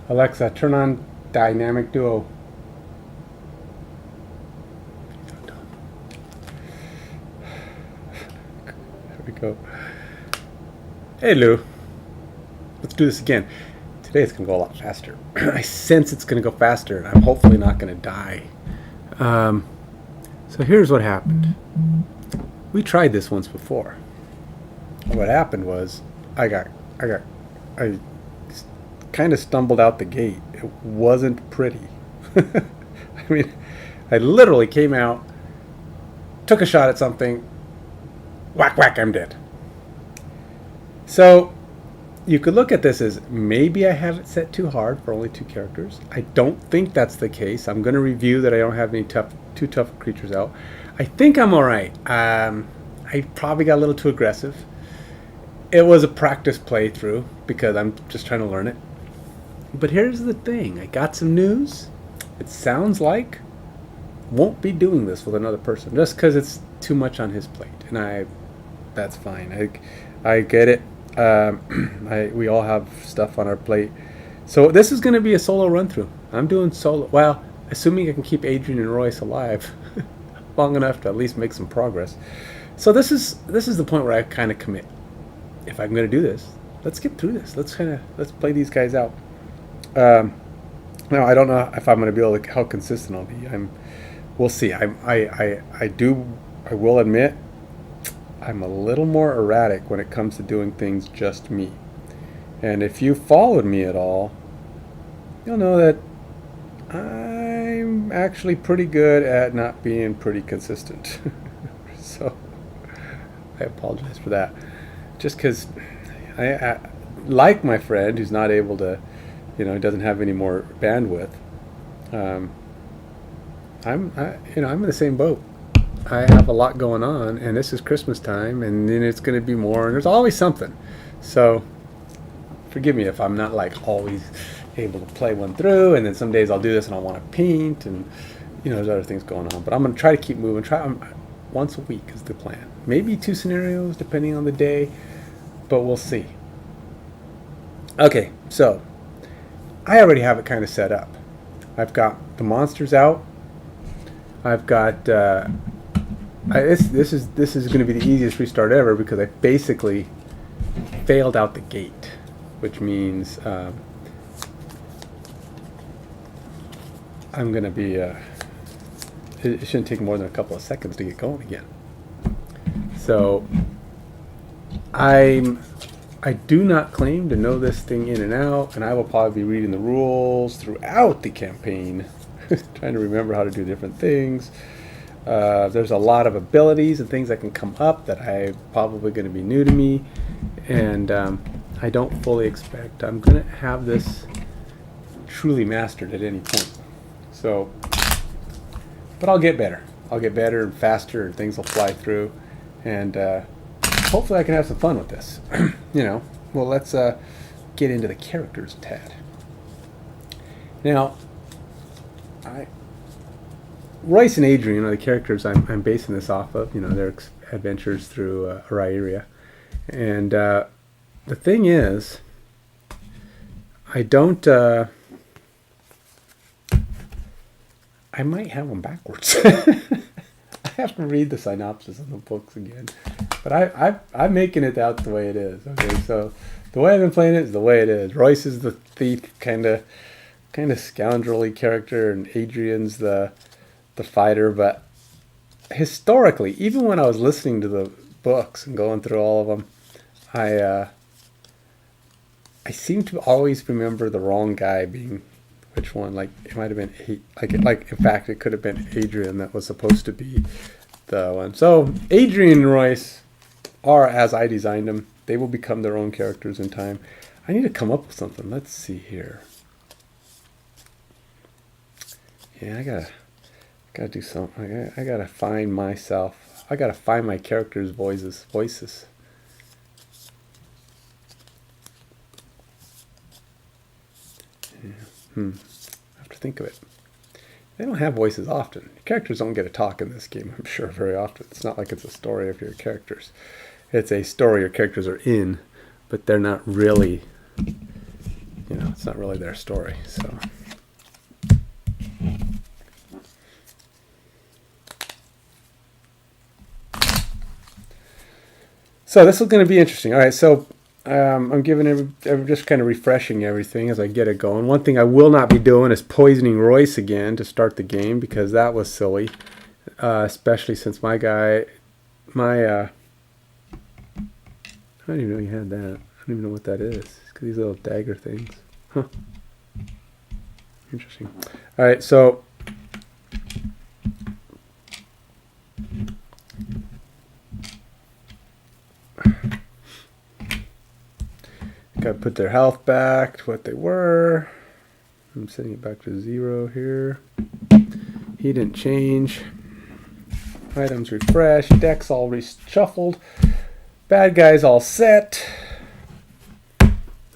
Alexa, turn on Dynamic Duo. There we go. Hey, Lou. Let's do this again. Today it's going to go a lot faster. I sense it's going to go faster, and I'm hopefully not going to die. So here's what happened. We tried this once before. What happened was I kind of stumbled out the gate. It wasn't pretty. I mean, I literally came out, took a shot at something, whack, whack, I'm dead. So you could look at this as maybe I have it set too hard for only 2 characters. I don't think that's the case. I'm going to review that I don't have any too tough creatures out. I think I'm all right. I probably got a little too aggressive. It was a practice playthrough because I'm just trying to learn it. But here's the thing. I got some news. It sounds like won't be doing this with another person just because it's too much on his plate. And that's fine. I get it. We all have stuff on our plate. So this is going to be a solo run through. I'm doing solo. Well, assuming I can keep Adrian and Royce alive long enough to at least make some progress. So this is the point where I kind of commit. If I'm going to do this, let's get through this. Let's play these guys out. Now I don't know if I'm going to be able to how consistent I'll be. We'll see. I will admit I'm a little more erratic when it comes to doing things just me. And if you followed me at all, you'll know that I'm actually pretty good at not being pretty consistent. So I apologize for that. Just because I like my friend who's not able to, doesn't have any more bandwidth. I'm in the same boat. I have a lot going on, and this is Christmas time, and then it's going to be more, and there's always something. So forgive me if I'm not like always able to play one through, and then some days I'll do this and I'll want to paint, and there's other things going on. But I'm going to try to keep moving. Once a week is the plan. Maybe 2 scenarios depending on the day, but we'll see. Okay, so I already have it kind of set up. I've got the monsters out. I've got this is going to be the easiest restart ever because I basically failed out the gate, which means I'm going to be. It shouldn't take more than a couple of seconds to get going again. So I do not claim to know this thing in and out, and I will probably be reading the rules throughout the campaign, trying to remember how to do different things. There's a lot of abilities and things that can come up that are probably going to be new to me, and I don't fully expect I'm going to have this truly mastered at any point. So, but I'll get better. I'll get better and faster, and things will fly through, and hopefully I can have some fun with this. Well, let's get into the characters a tad. Now, Royce and Adrian are the characters I'm basing this off of. Their adventures through Rairia. And the thing is, I don't... I might have them backwards. I have to read the synopsis of the books again. But I'm making it out the way it is. Okay, so the way I've been playing it is the way it is. Royce is the thief, kind of scoundrelly character, and Adrian's the fighter. But historically, even when I was listening to the books and going through all of them, I seem to always remember the wrong guy being which one. Like it might have been in fact it could have been Adrian that was supposed to be the one. So Adrian and Royce are as I designed them. They will become their own characters in time. I need to come up with something. Let's see here. Yeah, I gotta do something. I gotta find myself. I gotta find my characters' voices. Yeah. I have to think of it. They don't have voices often. Characters don't get to talk in this game, I'm sure, very often. It's not like it's a story of your characters. It's a story your characters are in, but they're not really, it's not really their story. So this is going to be interesting. All right, so I'm just kind of refreshing everything as I get it going. One thing I will not be doing is poisoning Royce again to start the game, because that was silly, especially since I don't even know you had that. I don't even know what that is. It's these little dagger things. Huh. Interesting. All right, so got to put their health back to what they were. I'm setting it back to 0 here. He didn't change. Items refreshed. Decks all reshuffled. Bad guys all set.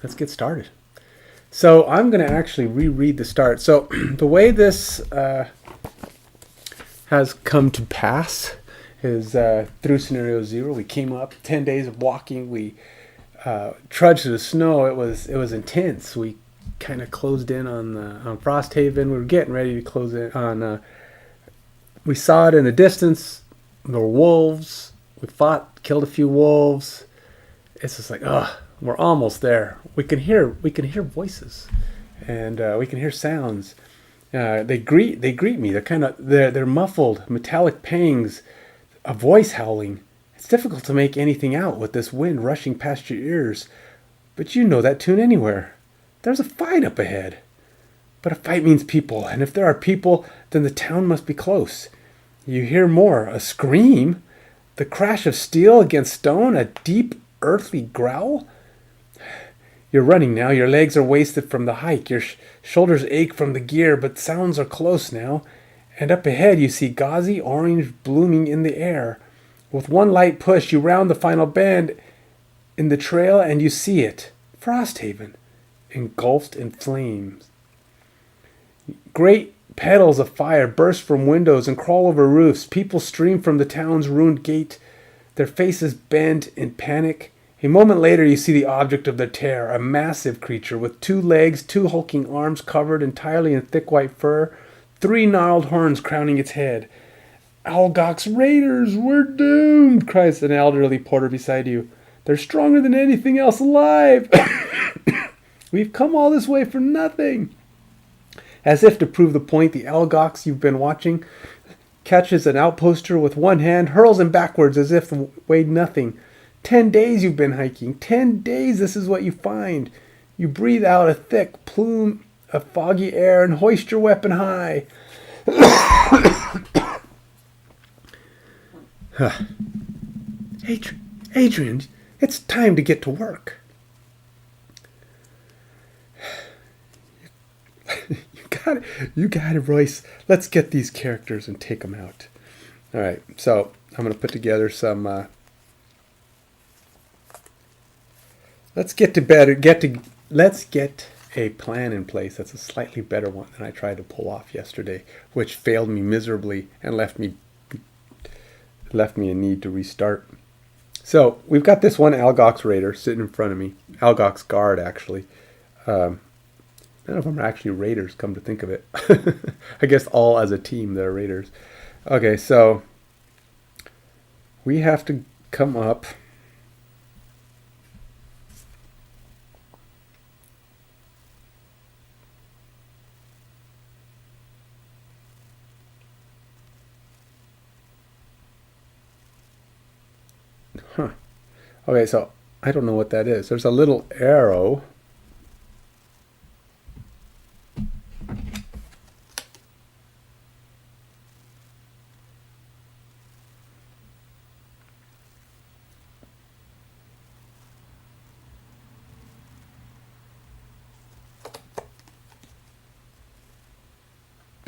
Let's get started. So I'm going to actually reread the start. So the way this has come to pass is through scenario 0. We came up 10 days of walking. We trudged through the snow. It was intense. We kind of closed in on FrostHaven. We were getting ready to close in on. We saw it in the distance. There were wolves. We fought, killed a few wolves. It's just like, we're almost there. We can hear voices, and we can hear sounds. They greet me. They're muffled, metallic pangs, a voice howling. It's difficult to make anything out with this wind rushing past your ears, but you know that tune anywhere. There's a fight up ahead. But a fight means people, and if there are people, then the town must be close. You hear more, a scream, the crash of steel against stone, a deep, earthly growl. You're running now, your legs are wasted from the hike, your shoulders ache from the gear, but sounds are close now, and up ahead you see gauzy orange blooming in the air. With one light push, you round the final bend in the trail, and you see it, FrostHaven, engulfed in flames. Great petals of fire burst from windows and crawl over roofs. People stream from the town's ruined gate, their faces bend in panic. A moment later, you see the object of their terror, a massive creature with 2 legs, 2 hulking arms covered entirely in thick white fur, 3 gnarled horns crowning its head. "Algok's raiders, we're doomed," cries an elderly porter beside you. "They're stronger than anything else alive. We've come all this way for nothing." As if to prove the point, the Algox you've been watching catches an outposter with one hand, hurls him backwards as if weighed nothing. 10 days you've been hiking. 10 days, this is what you find. You breathe out a thick plume of foggy air and hoist your weapon high. Adrian, it's time to get to work. You got it, Royce. Let's get these characters and take them out. All right, so I'm going to put together some. Let's get a plan in place that's a slightly better one than I tried to pull off yesterday, which failed me miserably and left me in need to restart. So we've got this one Algox raider sitting in front of me. Algox guard, actually. None of them are actually raiders, come to think of it. I guess all as a team, they're raiders. Okay, so we have to come up. Okay, so I don't know what that is. There's a little arrow.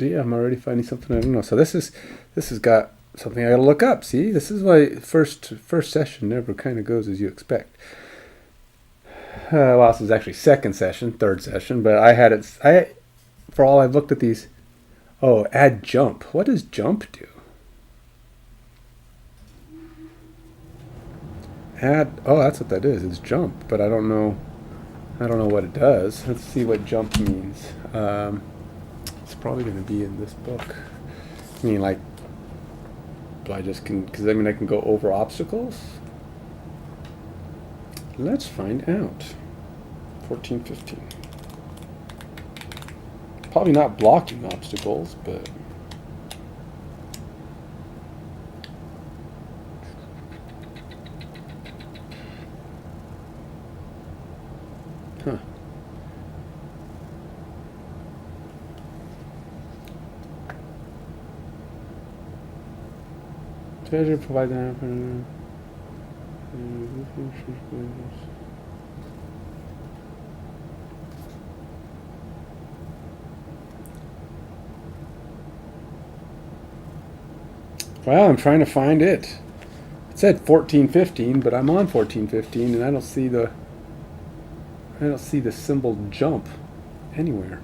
Yeah, I'm already finding something I don't know. So this has got something I gotta look up. See, this is why first session never kind of goes as you expect. Well, this is actually third session, but I had it. For all I've looked at these. Oh, add jump. What does jump do? Add. Oh, that's what that is. It's jump, but I don't know I don't know what it does. Let's see what jump means. It's probably going to be in this book. I mean, like, I just can, because I mean I can go over obstacles. Let's find out. 14, 15. Probably not blocking obstacles, but huh. Treasure provide that. Well, I'm trying to find it. It said 1415, but I'm on 1415, and I don't see the symbol jump anywhere.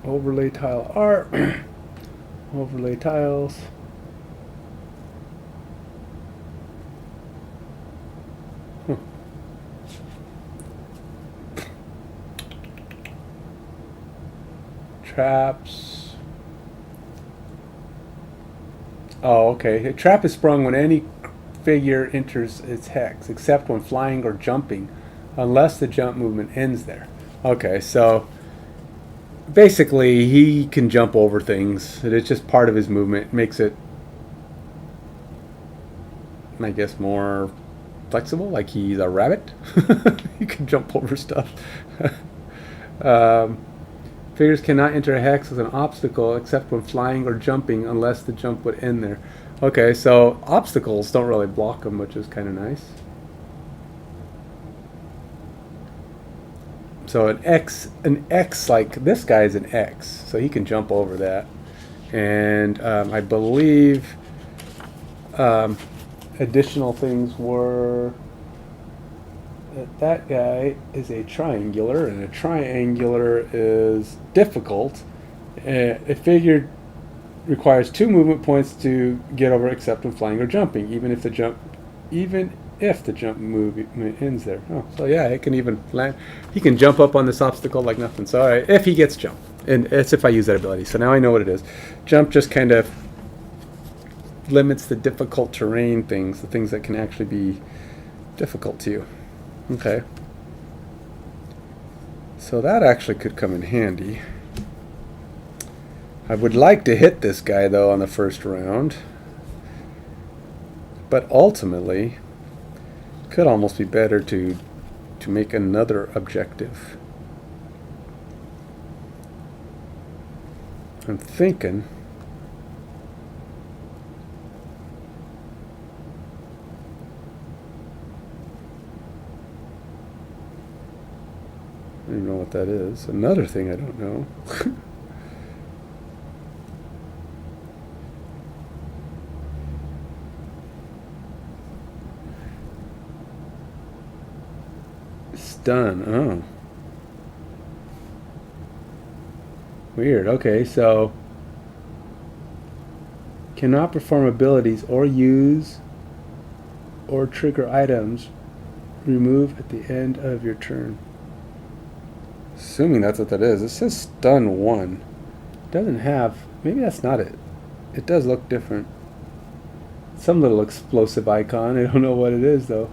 Overlay tile art. Overlay tiles. Huh. Traps. Oh, okay. A trap is sprung when any figure enters its hex, except when flying or jumping, unless the jump movement ends there. Okay, so basically he can jump over things. It's just part of his movement. Makes it, I guess, more flexible, like he's a rabbit. He can jump over stuff. Figures cannot enter a hex as an obstacle except when flying or jumping, unless the jump would end there. Okay, so obstacles don't really block them, which is kind of nice. So an X like this guy is an X, so he can jump over that. And I believe additional things were that guy is a triangular, and a triangular is difficult. A figure requires 2 movement points to get over, except when flying or jumping, even if the jump movement ends there. Oh, so yeah, it can even land. He can jump up on this obstacle like nothing. So if he gets jump, and it's if I use that ability. So now I know what it is. Jump just kind of limits the difficult terrain things, the things that can actually be difficult to you. Okay. So that actually could come in handy. I would like to hit this guy though on the first round, but ultimately could almost be better to make another objective. I'm thinking I don't know what that is. Another thing I don't know. Stun. Oh. Weird. Okay, so cannot perform abilities or use or trigger items remove at the end of your turn. Assuming that's what that is. It says stun 1. It doesn't have, maybe that's not it. It does look different. Some little explosive icon. I don't know what it is though.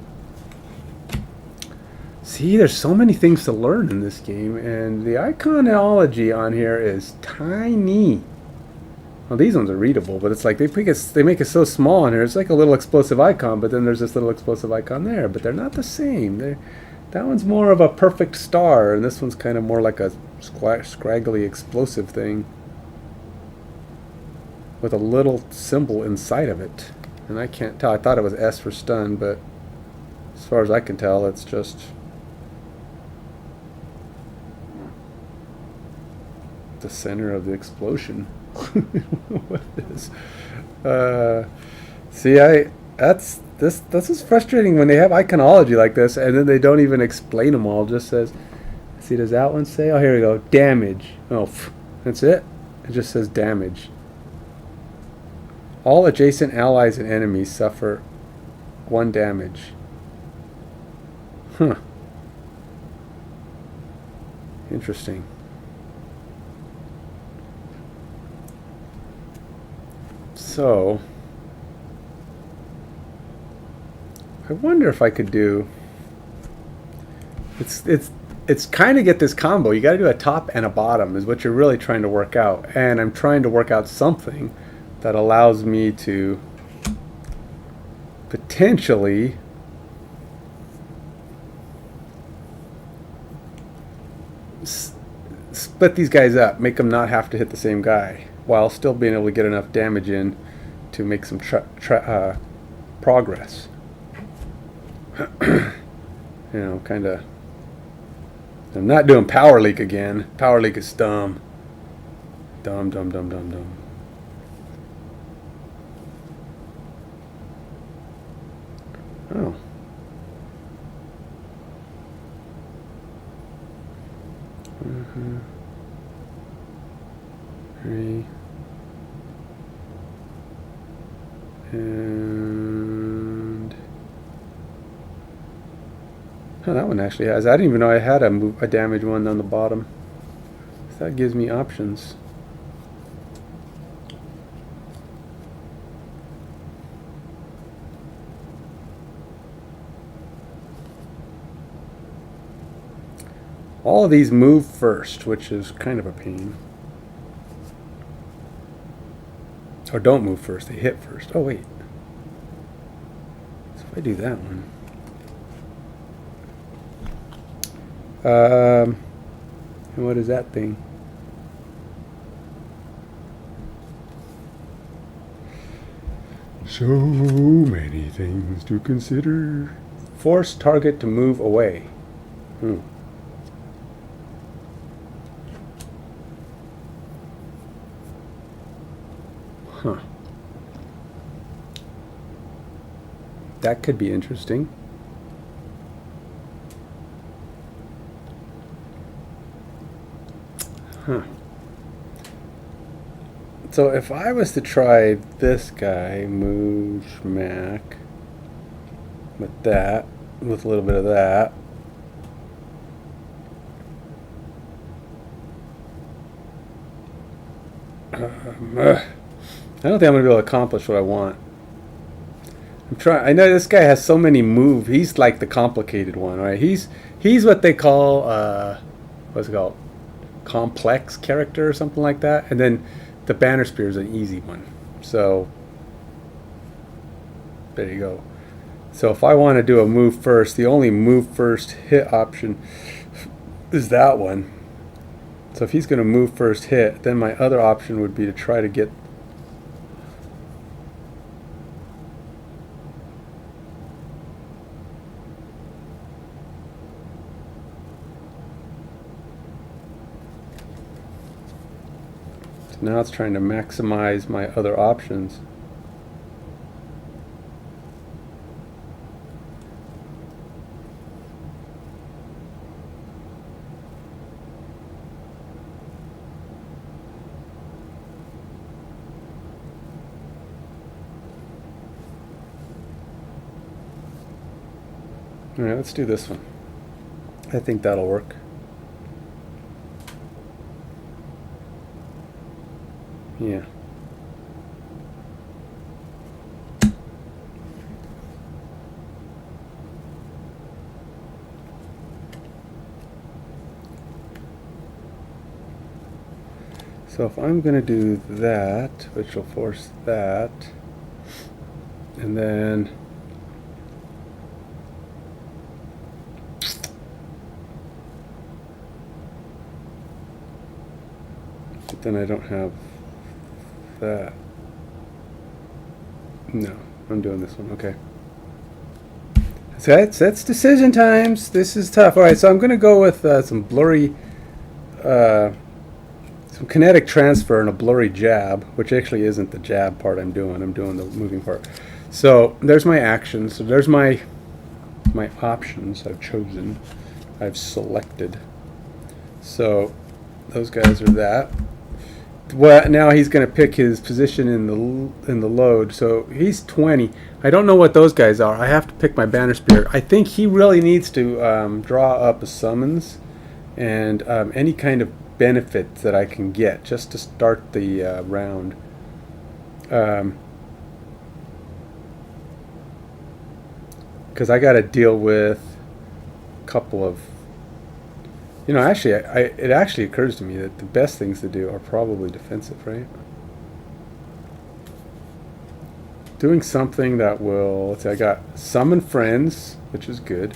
See, there's so many things to learn in this game, and the iconology on here is tiny. Well, these ones are readable, but it's like they make it so small on here. It's like a little explosive icon, but then there's this little explosive icon there, but they're not the same. That one's more of a perfect star, and this one's kind of more like a scraggly explosive thing with a little symbol inside of it. And I can't tell. I thought it was S for stun, but as far as I can tell, it's just the center of the explosion. I don't know what it is. See, this is frustrating when they have iconology like this and then they don't even explain them all. It just says, see, does that one say? Oh, here we go. Damage. Oh, that's it. It just says damage. All adjacent allies and enemies suffer 1 damage. Huh. Interesting. So, I wonder if I could do. It's kind of get this combo. You got to do a top and a bottom is what you're really trying to work out. And I'm trying to work out something that allows me to potentially split these guys up, make them not have to hit the same guy, while still being able to get enough damage in to make some progress. You know, kind of. I'm not doing power leak again. Power leak is dumb. Dumb. Oh. Three. And oh, that one actually has. I didn't even know I had a damage one on the bottom. So that gives me options. All of these move first, which is kind of a pain. Or don't move first, they hit first. Oh, wait. So if I do that one. And what is that thing? So many things to consider. Force target to move away. Huh. That could be interesting. Huh. So if I was to try this guy, move schmack, with that, with a little bit of that. I don't think I'm going to be able to accomplish what I want. I'm trying. I know this guy has so many moves. He's like the complicated one, right? He's what they call what's it called? Complex character or something like that. And then the banner spear is an easy one. So there you go. So if I want to do a move first, the only move first hit option is that one. So if he's going to move first hit, then my other option would be to try to get so now it's trying to maximize my other options. All right, let's do this one. I think that'll work. Yeah. So if I'm going to do that, which will force that, and then but then I don't have that. No, I'm doing this one. Okay. So that's decision times. This is tough. All right, so I'm going to go with some blurry, some kinetic transfer and a blurry jab, which actually isn't the jab part I'm doing. I'm doing the moving part. So there's my actions. So there's my options I've chosen. I've selected. So those guys are that. Well, now he's going to pick his position in the load. So he's 20. I don't know what those guys are. I have to pick my banner spirit. I think he really needs to draw up a summons and any kind of benefits that I can get just to start the round. Because I got to deal with a couple of, actually, it actually occurs to me that the best things to do are probably defensive, right? Doing something that will, let's see, I got summon friends, which is good.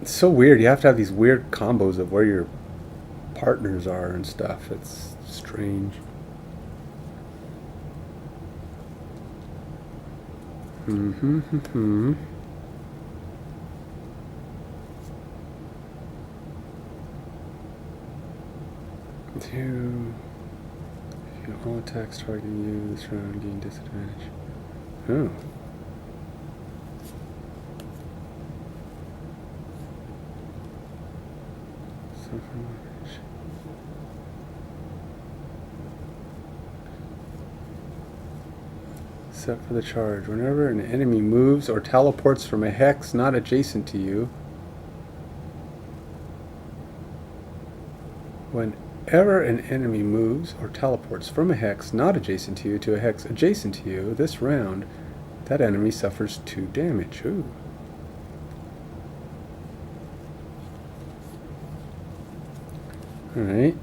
It's so weird. You have to have these weird combos of where your partners are and stuff. It's strange. Mm-hmm. Two. If you all attacks targeting you this round gain disadvantage. Oh. Set for the charge. Whenever an enemy moves or teleports from a hex not adjacent to you, whenever an enemy moves or teleports from a hex not adjacent to you to a hex adjacent to you, this round, that enemy suffers 2 damage. Ooh. Alright.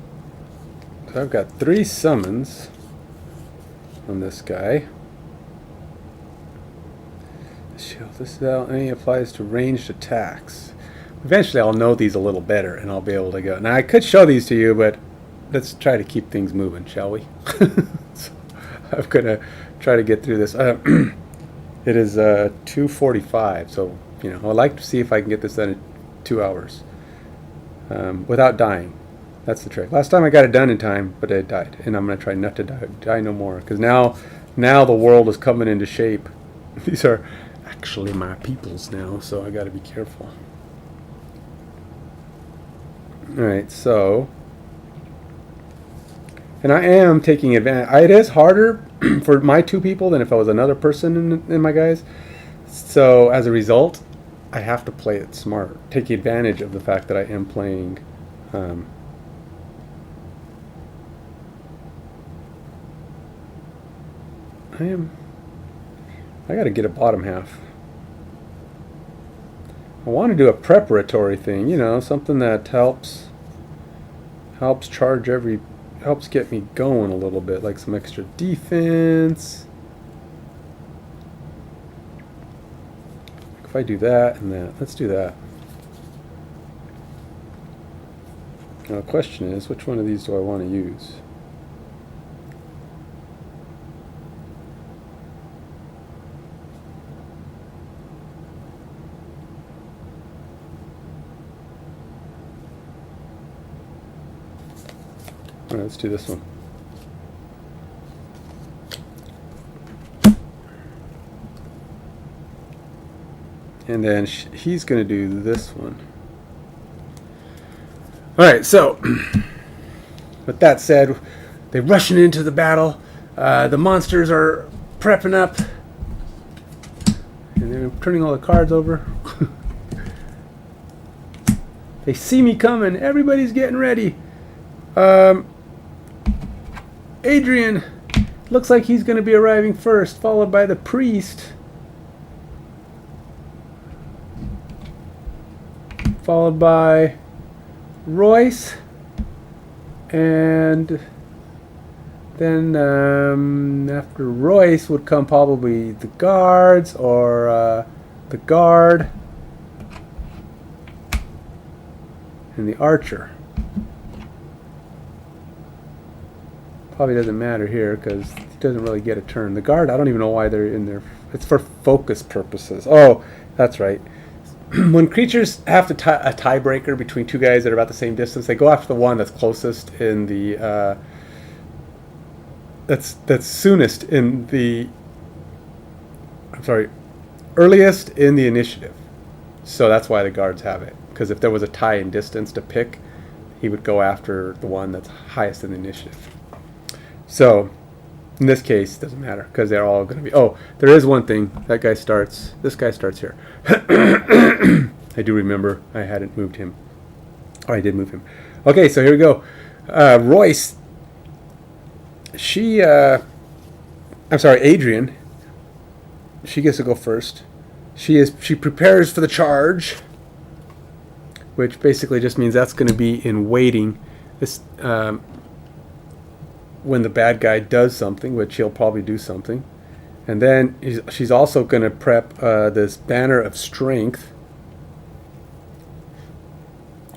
So I've got 3 summons on this guy. Shield. This only applies to ranged attacks. Eventually I'll know these a little better and I'll be able to go. Now I could show these to you, but let's try to keep things moving, shall we? So I'm going to try to get through this. It is 2:45, so I'd like to see if I can get this done in 2 hours without dying. That's the trick. Last time I got it done in time, but I died, and I'm going to try not to die no more, because now the world is coming into shape. These are actually my peoples now, so I got to be careful. Alright, so, and I am taking advantage. It is harder for my 2 people than if I was another person in my guys. So as a result, I have to play it smart, take advantage of the fact that I am playing I got to get a bottom half. I want to do a preparatory thing, something that helps charge helps get me going a little bit, like some extra defense. If I do that and that, let's do that. Now the question is, which one of these do I want to use? All right, let's do this one. And then he's going to do this one. All right, so with that said, they're rushing into the battle. The monsters are prepping up. And they're turning all the cards over. They see me coming. Everybody's getting ready. Adrian looks like he's going to be arriving first, followed by the priest, followed by Royce, and then after Royce would come probably the guards or the guard and the archer. Probably doesn't matter here because he doesn't really get a turn. The guard, I don't even know why they're in there. It's for focus purposes. Oh, that's right. when creatures have to a tiebreaker between two guys that are about the same distance, they go after the one that's closest in the that's soonest in the. I'm sorry, earliest in the initiative. So that's why the guards have it. Because if there was a tie in distance to pick, he would go after the one that's highest in the initiative. So in this case, it doesn't matter because they're all going to be. Oh, there is one thing. That guy starts. This guy starts here. I do remember I hadn't moved him. Oh, I did move him. Okay, so here we go. Royce. Adrian. She gets to go first. She prepares for the charge, which basically just means that's going to be in waiting. This when the bad guy does something, which he'll probably do something, and then she's also going to prep this banner of strength,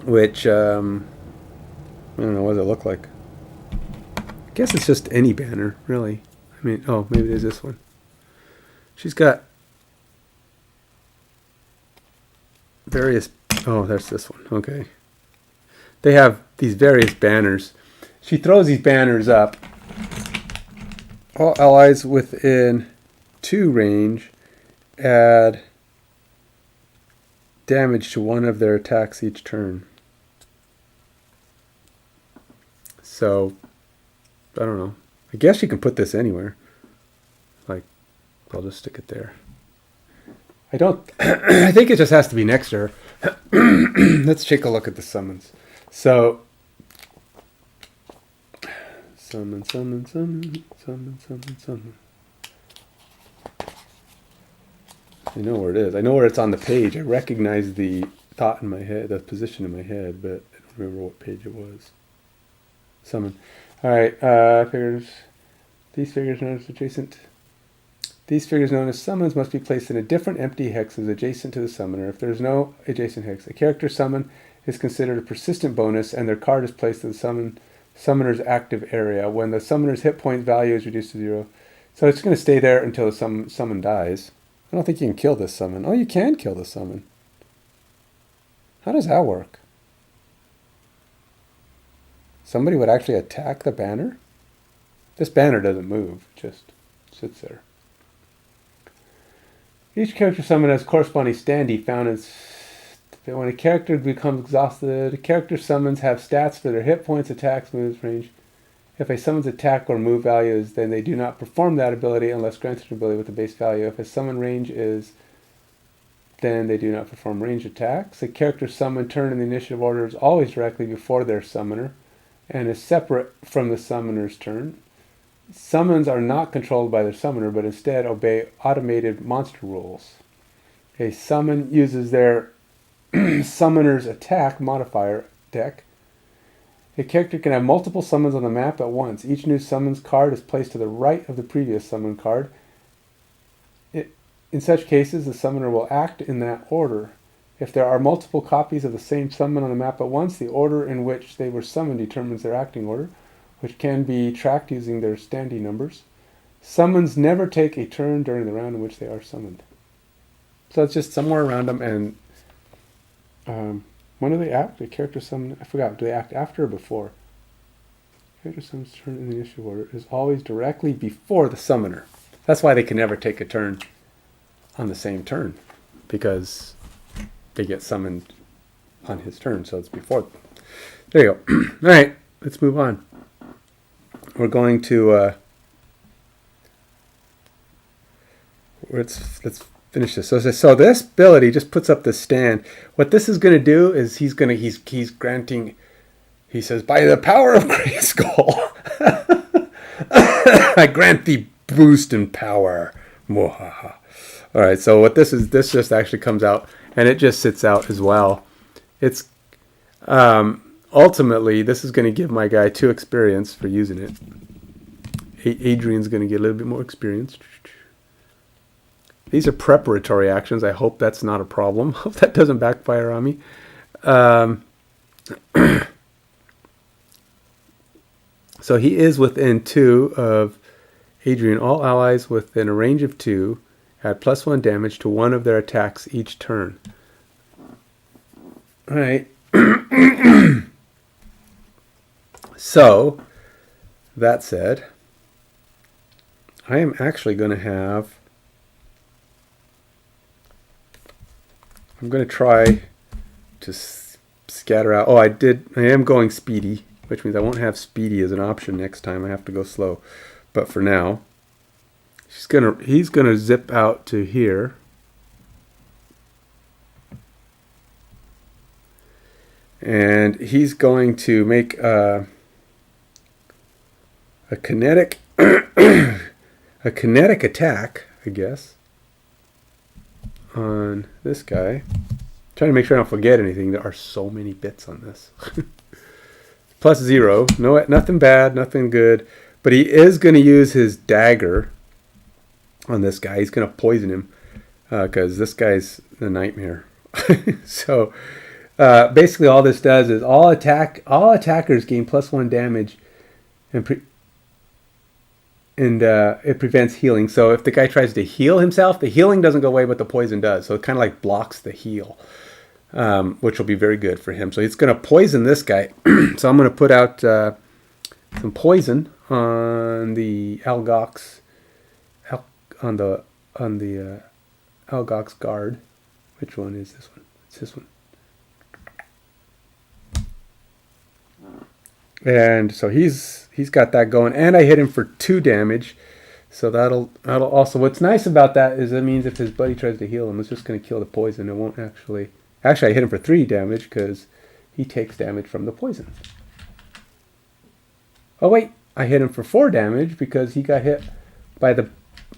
which I don't know what does it look like. I guess it's just any banner, really. I mean, oh, maybe it is this one. She's got various. Oh, there's this one. Okay. They have these various banners. She throws these banners up. All allies within 2 range add damage to one of their attacks each turn. So, I don't know. I guess you can put this anywhere. Like, I'll just stick it there. I don't. I think it just has to be next to her. Let's take a look at the summons. So, summon. I know where it is. I know where it's on the page. I recognize the thought in my head, the position in my head, but I don't remember what page it was. Summon. All right. Figures. These figures known as adjacent. These figures known as summons must be placed in a different empty hex as adjacent to the summoner. If there is no adjacent hex, a character summon is considered a persistent bonus, and their card is placed in the summoner's active area when the summoner's hit point value is reduced to 0. So it's going to stay there until the summon dies. I don't think you can kill this summon. Oh, you can kill the summon. How does that work? Somebody would actually attack the banner? This banner doesn't move, it just sits there. Each character summon has corresponding standee found in. When a character becomes exhausted, character summons have stats for their hit points, attacks, moves, range. If a summon's attack or move value is, then they do not perform that ability unless granted an ability with the base value. If a summon range is, then they do not perform range attacks. A character summon turn in the initiative order is always directly before their summoner and is separate from the summoner's turn. Summons are not controlled by their summoner, but instead obey automated monster rules. A summon uses their summoner's attack modifier deck. A character can have multiple summons on the map at once. Each new summons card is placed to the right of the previous summon card. In such cases, the summoner will act in that order. If there are multiple copies of the same summon on the map at once, the order in which they were summoned determines their acting order, which can be tracked using their standee numbers. Summons never take a turn during the round in which they are summoned. So it's just somewhere around them, and when do they act? A character summon, I forgot, do they act after or before? Character summon's turn in the initiative order is always directly before the summoner. That's why they can never take a turn on the same turn, because they get summoned on his turn, so it's before. There you go. All right, let's move on. We're going to let's finish this. So this ability just puts up this stand. What this is going to do is he's granting. He says, by the power of Grayskull, I grant thee boost in power. Mwahaha. All right. So what this is, this just actually comes out, and it just sits out as well. It's ultimately, this is going to give my guy 2 experience for using it. Adrian's going to get a little bit more experience. These are preparatory actions. I hope that's not a problem. Hope that doesn't backfire on me. So he is within 2 of Adrian. All allies within a range of 2 add +1 damage to one of their attacks each turn. All right. So, that said, I am actually going to have... I'm going to try to scatter out. Oh, I am going speedy, which means I won't have speedy as an option next time. I have to go slow. But for now, he's gonna zip out to here. And he's going to make a kinetic a kinetic attack, I guess, on this guy. Trying to make sure I don't forget anything. There are so many bits on this. Plus 0. No, nothing bad, nothing good. But he is going to use his dagger on this guy. He's going to poison him because this guy's a nightmare. So basically, all this does is all attackers gain +1 damage, and it prevents healing. So if the guy tries to heal himself, the healing doesn't go away, but the poison does. So it kind of like blocks the heal, which will be very good for him. So he's going to poison this guy. So I'm going to put out some poison on the Algox, on the Algox guard. Which one is this one? It's this one. And so he's got that going, and I hit him for 2 damage. So that'll also. What's nice about that is that means if his buddy tries to heal him, it's just going to kill the poison. It won't actually. Actually, I hit him for 3 damage because he takes damage from the poison. Oh wait, I hit him for 4 damage because he got hit by the.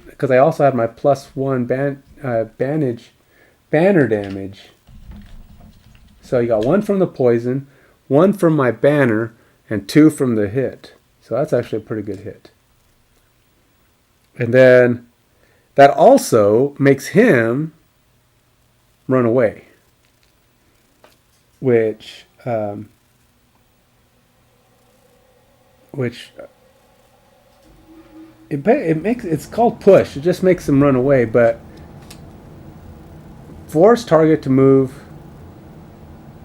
Because I also had my +1 banner damage. So you got 1 from the poison, 1 from my banner, and 2 from the hit. So that's actually a pretty good hit. And then that also makes him run away, which it's called push. It just makes him run away, but force target to move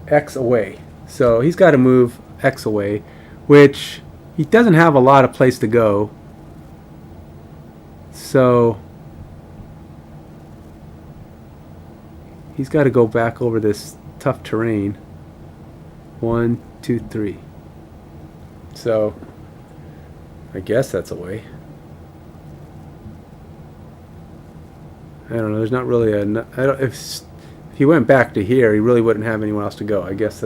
X away. So he's got to move X away, which he doesn't have a lot of place to go. So he's got to go back over this tough terrain. 1, 2, 3. So I guess that's a way. I don't know. There's not really if he went back to here, he really wouldn't have anyone else to go. I guess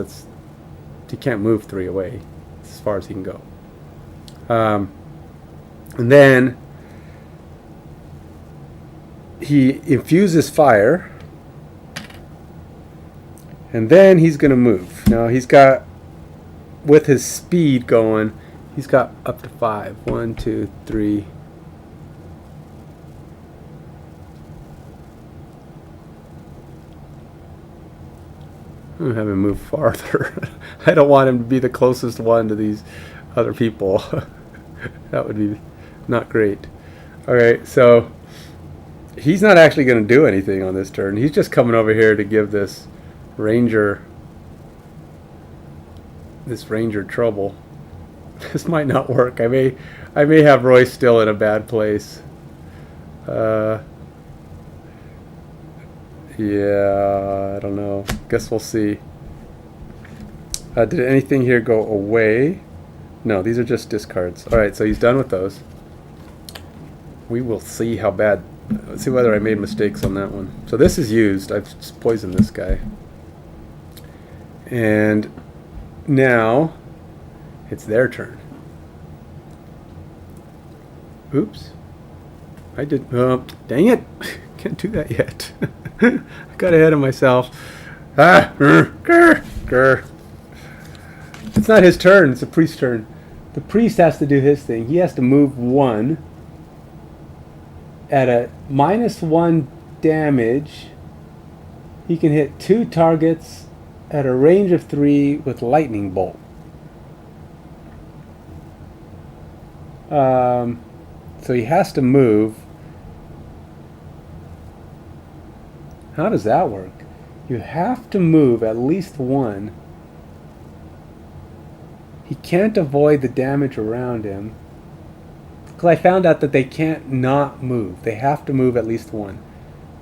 he can't move 3 away. It's as far as he can go. And then he infuses fire, and then he's going to move. Now he's got, with his speed going, he's got up to 5. 1, 2, 3. I'm going to have him move farther. I don't want him to be the closest one to these other people. That would be not great. Alright, so he's not actually going to do anything on this turn. He's just coming over here to give this ranger trouble. This might not work. I may have Royce still in a bad place. Yeah, I don't know. Guess we'll see. Did anything here go away? No, these are just discards. Alright, so he's done with those. We will see how bad. Let's see whether I made mistakes on that one. So this is used. I've just poisoned this guy. And now it's their turn. Oops. I did. Dang it. Can't do that yet. I got ahead of myself. It's not his turn. It's the priest's turn. The priest has to do his thing. He has to move 1 at a -1 damage. He can hit 2 targets at a range of 3 with lightning bolt. So he has to move. How does that work? You have to move at least one. He can't avoid the damage around him. Because I found out that they can't not move. They have to move at least one.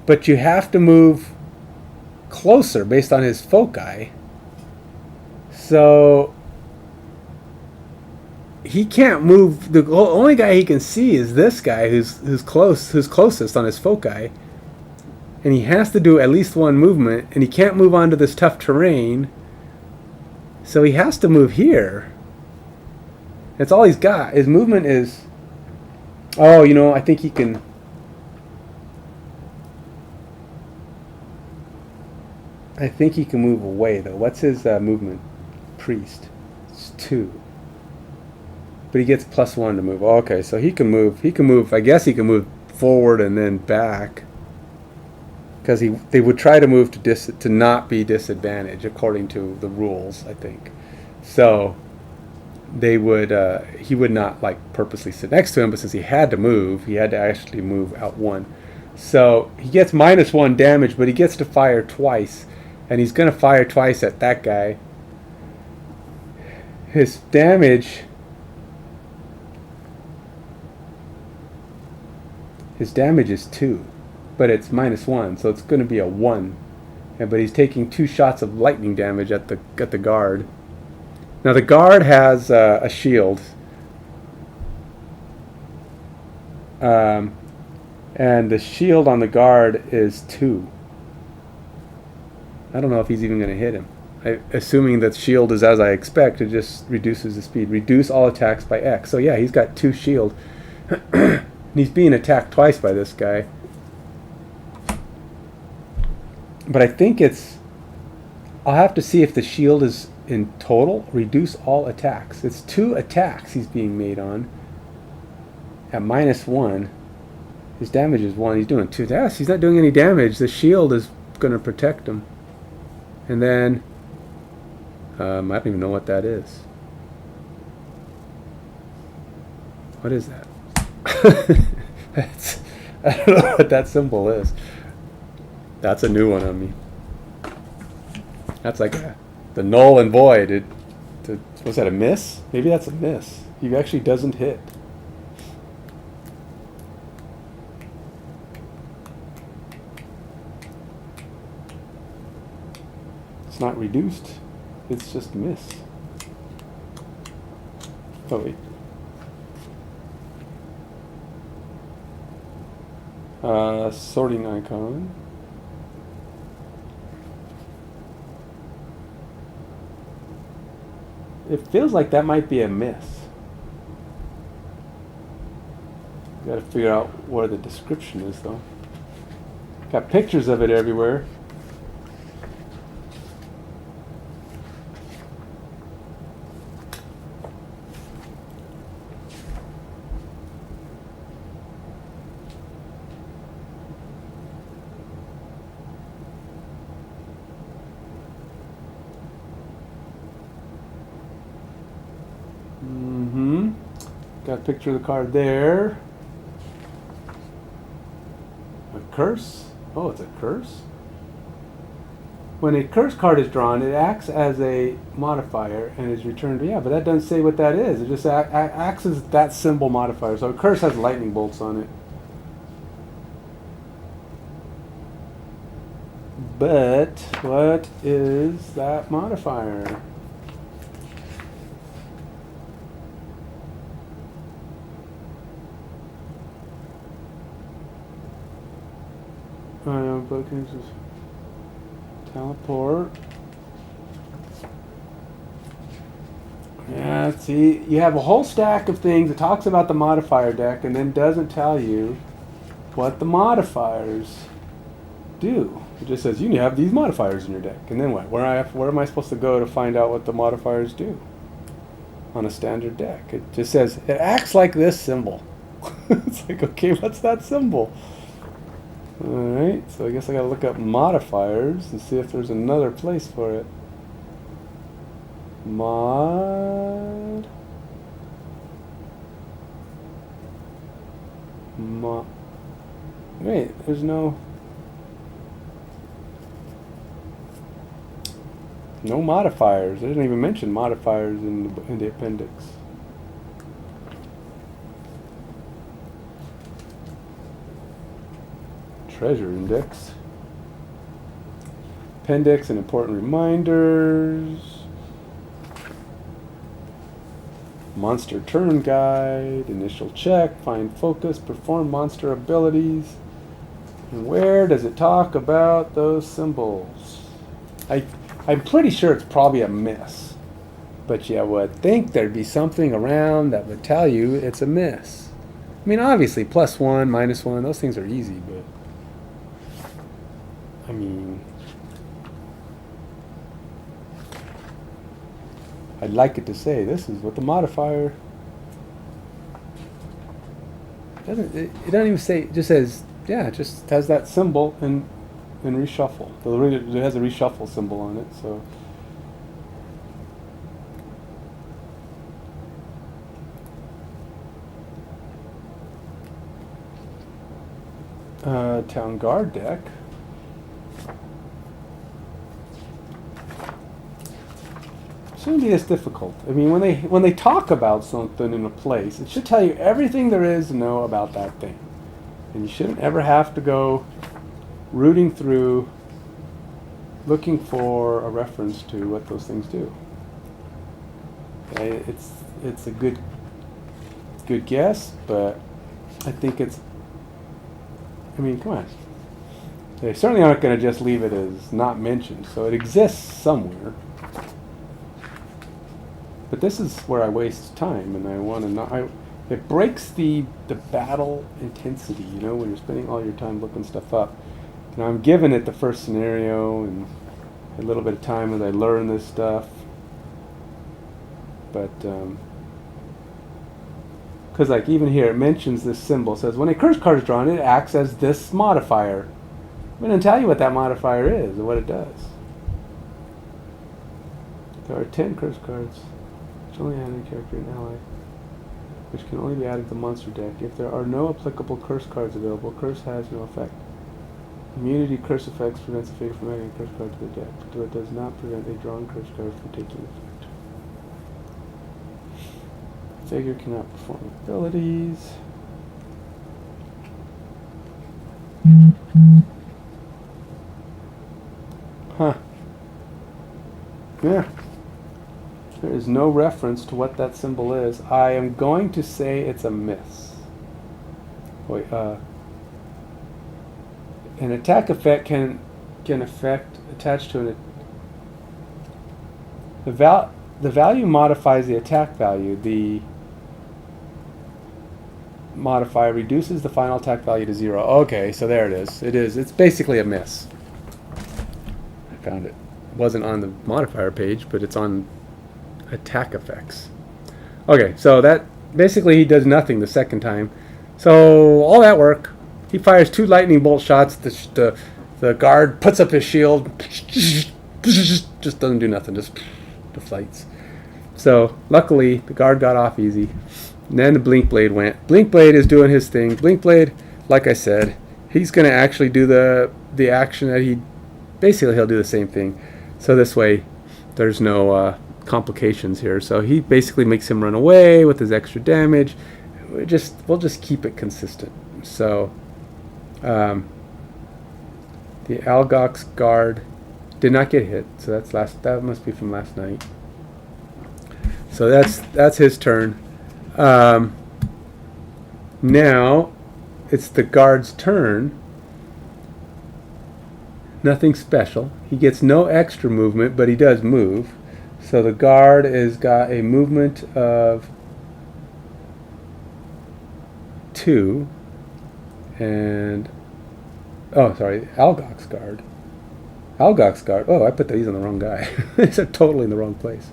But you have to move closer based on his foci. So he can't move. The only guy he can see is this guy who's closest on his foci. And he has to do at least one movement, and he can't move onto this tough terrain. So he has to move here. That's all he's got. His movement is... Oh, you know, I think he can... I think he can move away, though. What's his movement? Priest. It's 2. But he gets +1 to move. Oh, okay, so he can move. He can move. I guess he can move forward and then back. Because they would try to move to not be disadvantaged according to the rules, I think. So they would he would not like purposely sit next to him, but since he had to move, he had to actually move out 1. So he gets -1 damage, but he gets to fire twice, and he's going to fire twice at that guy. His damage is 2. But it's -1, so it's going to be a 1. Yeah, but he's taking 2 shots of lightning damage at the guard. Now the guard has a shield, and the shield on the guard is 2. I don't know if he's even going to hit him. Assuming that shield is as I expect, it just reduces the speed. Reduce all attacks by X. So yeah, he's got 2 shield. And he's being attacked twice by this guy. But I think it's... I'll have to see if the shield is in total. Reduce all attacks. It's 2 attacks he's being made on. At -1. His damage is 1. He's doing 2 attacks. He's not doing any damage. The shield is going to protect him. And then... I don't even know what that is. What is that? I don't know what that symbol is. That's a new one on me. That's like the null and void. Was that a miss? Maybe that's a miss. He actually doesn't hit. It's not reduced. It's just miss. Oh wait. Sorting icon. It feels like that might be a miss. Got to figure out where the description is, though. Got pictures of it everywhere. Got a picture of the card there. A curse? Oh, it's a curse? When a curse card is drawn, it acts as a modifier and is returned. Yeah, but that doesn't say what that is. It just acts as that symbol modifier. So a curse has lightning bolts on it. But what is that modifier? Teleport. Yeah, see, you have a whole stack of things that talks about the modifier deck and then doesn't tell you what the modifiers do. It just says you have these modifiers in your deck, and then what? Where am I supposed to go to find out what the modifiers do on a standard deck? It just says it acts like this symbol. It's like, okay, what's that symbol? Alright, so I guess I gotta look up modifiers and see if there's another place for it. Wait, there's no... No modifiers. They didn't even mention modifiers in the appendix. Treasure index. Appendix and important reminders. Monster turn guide. Initial check. Find focus. Perform monster abilities. And where does it talk about those symbols? I'm pretty sure it's probably a miss. But you would think there'd be something around that would tell you it's a miss. I mean, obviously, +1, -1, those things are easy, but I mean, I'd like it to say this is what the modifier. It doesn't even say. It just says, yeah, it just has that symbol and reshuffle. It has a reshuffle symbol on it, so. Town guard deck. Shouldn't be this difficult. I mean, when they talk about something in a place, it should tell you everything there is to know about that thing, and you shouldn't ever have to go rooting through looking for a reference to what those things do. Okay? It's a good guess, but I think it's. I mean, come on. They certainly aren't going to just leave it as not mentioned, so it exists somewhere. But this is where I waste time, and I want to know. It breaks the battle intensity, you know, when you're spending all your time looking stuff up. And I'm giving it the first scenario and a little bit of time as I learn this stuff. But because like even here it mentions this symbol. It says when a curse card is drawn, it acts as this modifier. I'm going to tell you what that modifier is and what it does. There are 10 curse cards. Only add a character and ally, which can only be added to the monster deck. If there are no applicable curse cards available, curse has no effect. Immunity curse effects prevents a figure from adding a curse card to the deck, but it does not prevent a drawn curse card from taking effect. Figure cannot perform abilities. Huh. Yeah. There is no reference to what that symbol is. I am going to say it's a miss. Wait, an attack effect can affect attached to an. The value modifies the attack value. The modifier reduces the final attack value to 0. Okay, so there it is. It's basically a miss. I found it. It wasn't on the modifier page, but it's on attack effects. Okay, so that basically he does nothing the second time. So all that work, he fires 2 lightning bolt shots. The guard puts up his shield, just doesn't do nothing, just deflates. So luckily the guard got off easy. And then the Blinkblade went. Blinkblade is doing his thing. Blinkblade, like I said, he's going to actually do the action that he'll do the same thing. So this way there's no complications here. So he basically makes him run away with his extra damage. We'll just keep it consistent. So the Algox guard did not get hit. So that must be from last night. So that's his turn. Now it's the guard's turn. Nothing special. He gets no extra movement, but he does move. So the guard has got a movement of 2, and Algox guard. Algox guard. Oh, I put these on the wrong guy. These are totally in the wrong place.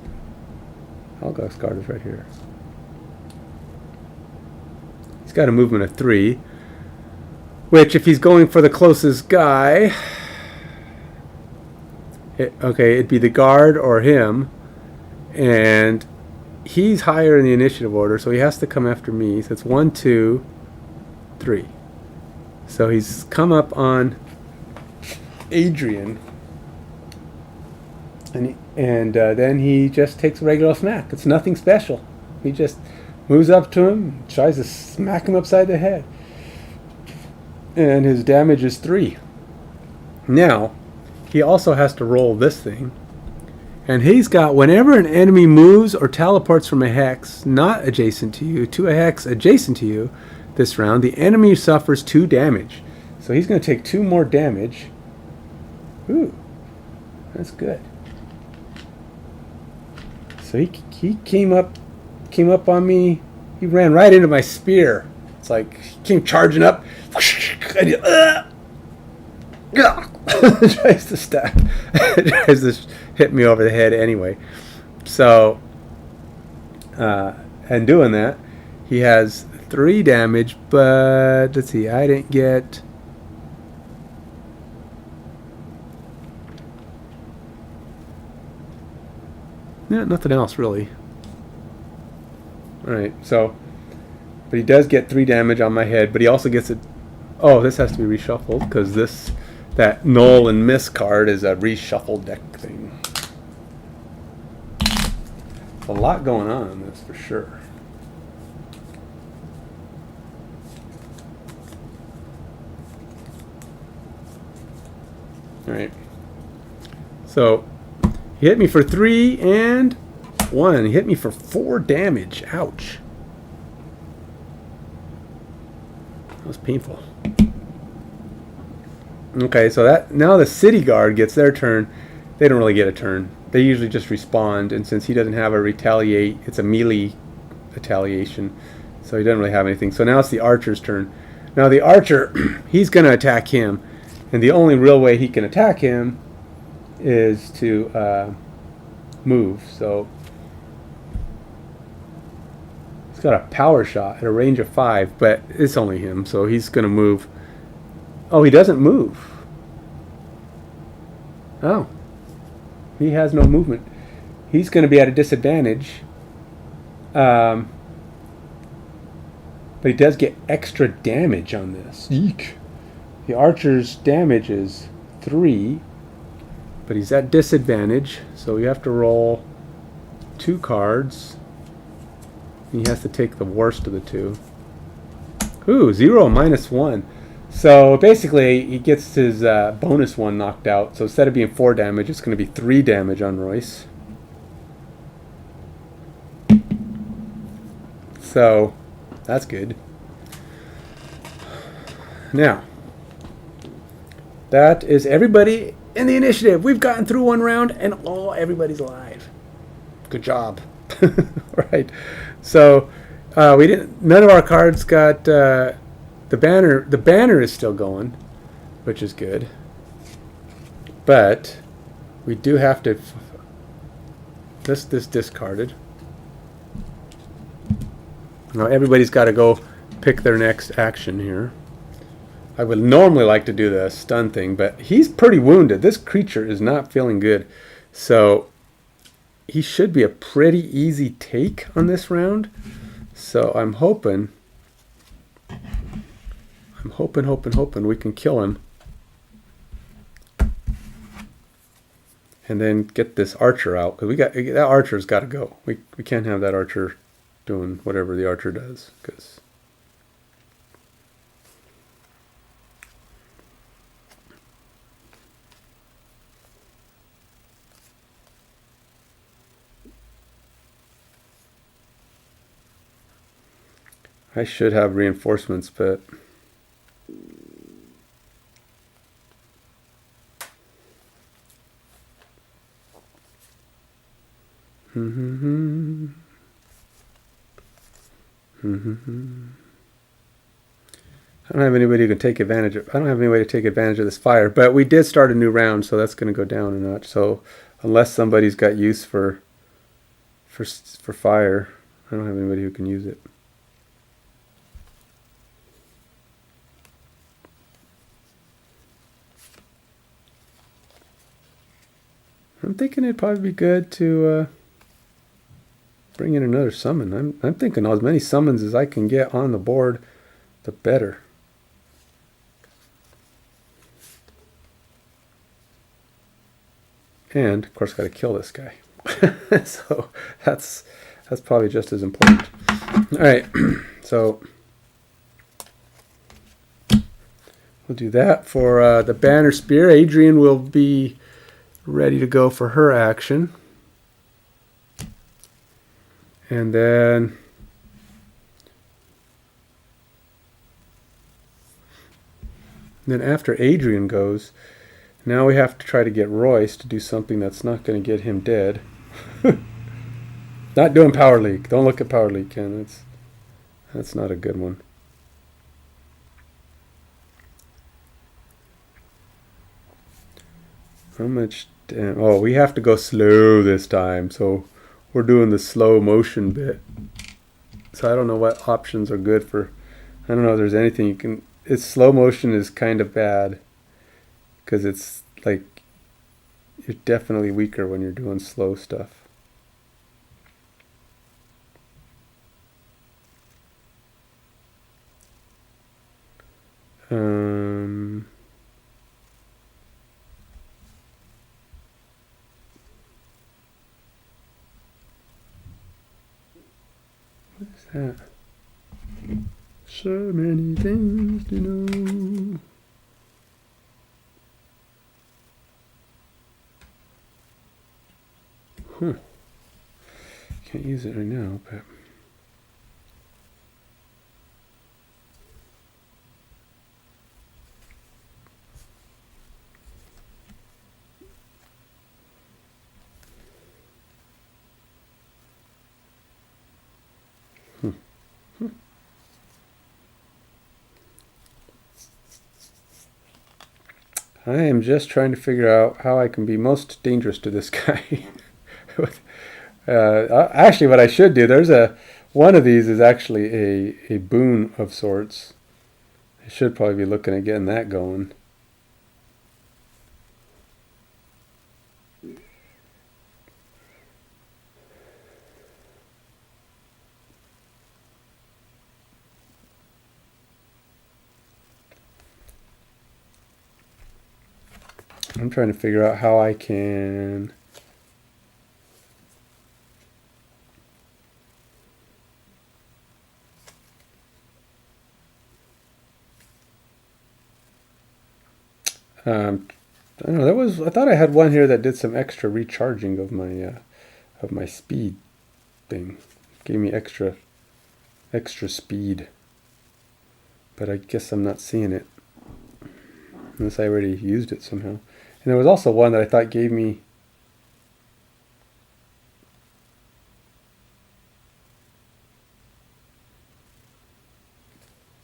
Algox guard is right here. He's got a movement of 3, which if he's going for the closest guy, it'd be the guard or him. And he's higher in the initiative order, so he has to come after me. So it's 1, 2, 3. So he's come up on Adrian, and And then he just takes a regular smack. It's nothing special. He just moves up to him, tries to smack him upside the head. And his damage is 3. Now, he also has to roll this thing. And he's got, whenever an enemy moves or teleports from a hex not adjacent to you to a hex adjacent to you this round, the enemy suffers 2 damage. So he's going to take 2 more damage. Ooh, that's good. So he came up on me. He ran right into my spear. It's like he came charging up. Tries to stab. Tries to hit me over the head anyway. So, and doing that, he has 3 damage. But let's see, I didn't get. Yeah, nothing else really. Alright, so, but he does get 3 damage on my head, but he also gets it. Oh, this has to be reshuffled because that null and miss card is a reshuffled deck thing. A lot going on in this for sure. Alright, so he hit me for 3 and 1. He hit me for 4 damage. Ouch. That was painful. Okay, so that now the city guard gets their turn. They don't really get a turn. They usually just respond, and since he doesn't have a retaliate, it's a melee retaliation, so he doesn't really have anything. So now it's the archer's turn. Now the archer, he's going to attack him, and the only real way he can attack him is to move. So he's got a power shot at a range of 5, but it's only him, so he's going to move. Oh, he doesn't move. Oh. He has no movement. He's going to be at a disadvantage. But he does get extra damage on this. Eek. The archer's damage is 3. But he's at disadvantage. So we have to roll 2 cards. He has to take the worst of the 2. Ooh, 0 minus 1. So basically, he gets his bonus 1 knocked out. So instead of being 4 damage, it's going to be 3 damage on Royce. So that's good. Now, that is everybody in the initiative. We've gotten through 1 round, and everybody's alive. Good job. All right. So we didn't. None of our cards got. The banner is still going, which is good. But we do have to this discarded. Now everybody's got to go pick their next action here. I would normally like to do the stun thing, but he's pretty wounded. This creature is not feeling good. So he should be a pretty easy take on this round. So I'm hoping we can kill him. And then get this archer out. Because that archer's got to go. We can't have that archer doing whatever the archer does. Because I should have reinforcements, but I don't have anybody who can take advantage of. I don't have any way to take advantage of this fire. But we did start a new round, so that's going to go down a notch. So unless somebody's got use for fire, I don't have anybody who can use it. I'm thinking it'd probably be good to bring in another summon. I'm thinking as many summons as I can get on the board, the better. And of course got to kill this guy. So that's probably just as important. All right, so we'll do that for the banner spear. Adrian will be ready to go for her action. And then after Adrian goes, now we have to try to get Royce to do something that's not going to get him dead. Not doing power leak. Don't look at power leak, Ken. That's not a good one. How much? Oh, we have to go slow this time. So we're doing the slow motion bit. So I don't know what options are good for. I don't know if there's anything you can. It's slow motion is kind of bad because it's like you're definitely weaker when you're doing slow stuff. What is that? So many things to know. Can't use it right now, but I am just trying to figure out how I can be most dangerous to this guy. Actually, what I should do, one of these is actually a boon of sorts. I should probably be looking at getting that going. I'm trying to figure out how I can I don't know. I thought I had one here that did some extra recharging of my speed thing. Gave me extra speed. But I guess I'm not seeing it. Unless I already used it somehow. And there was also one that I thought gave me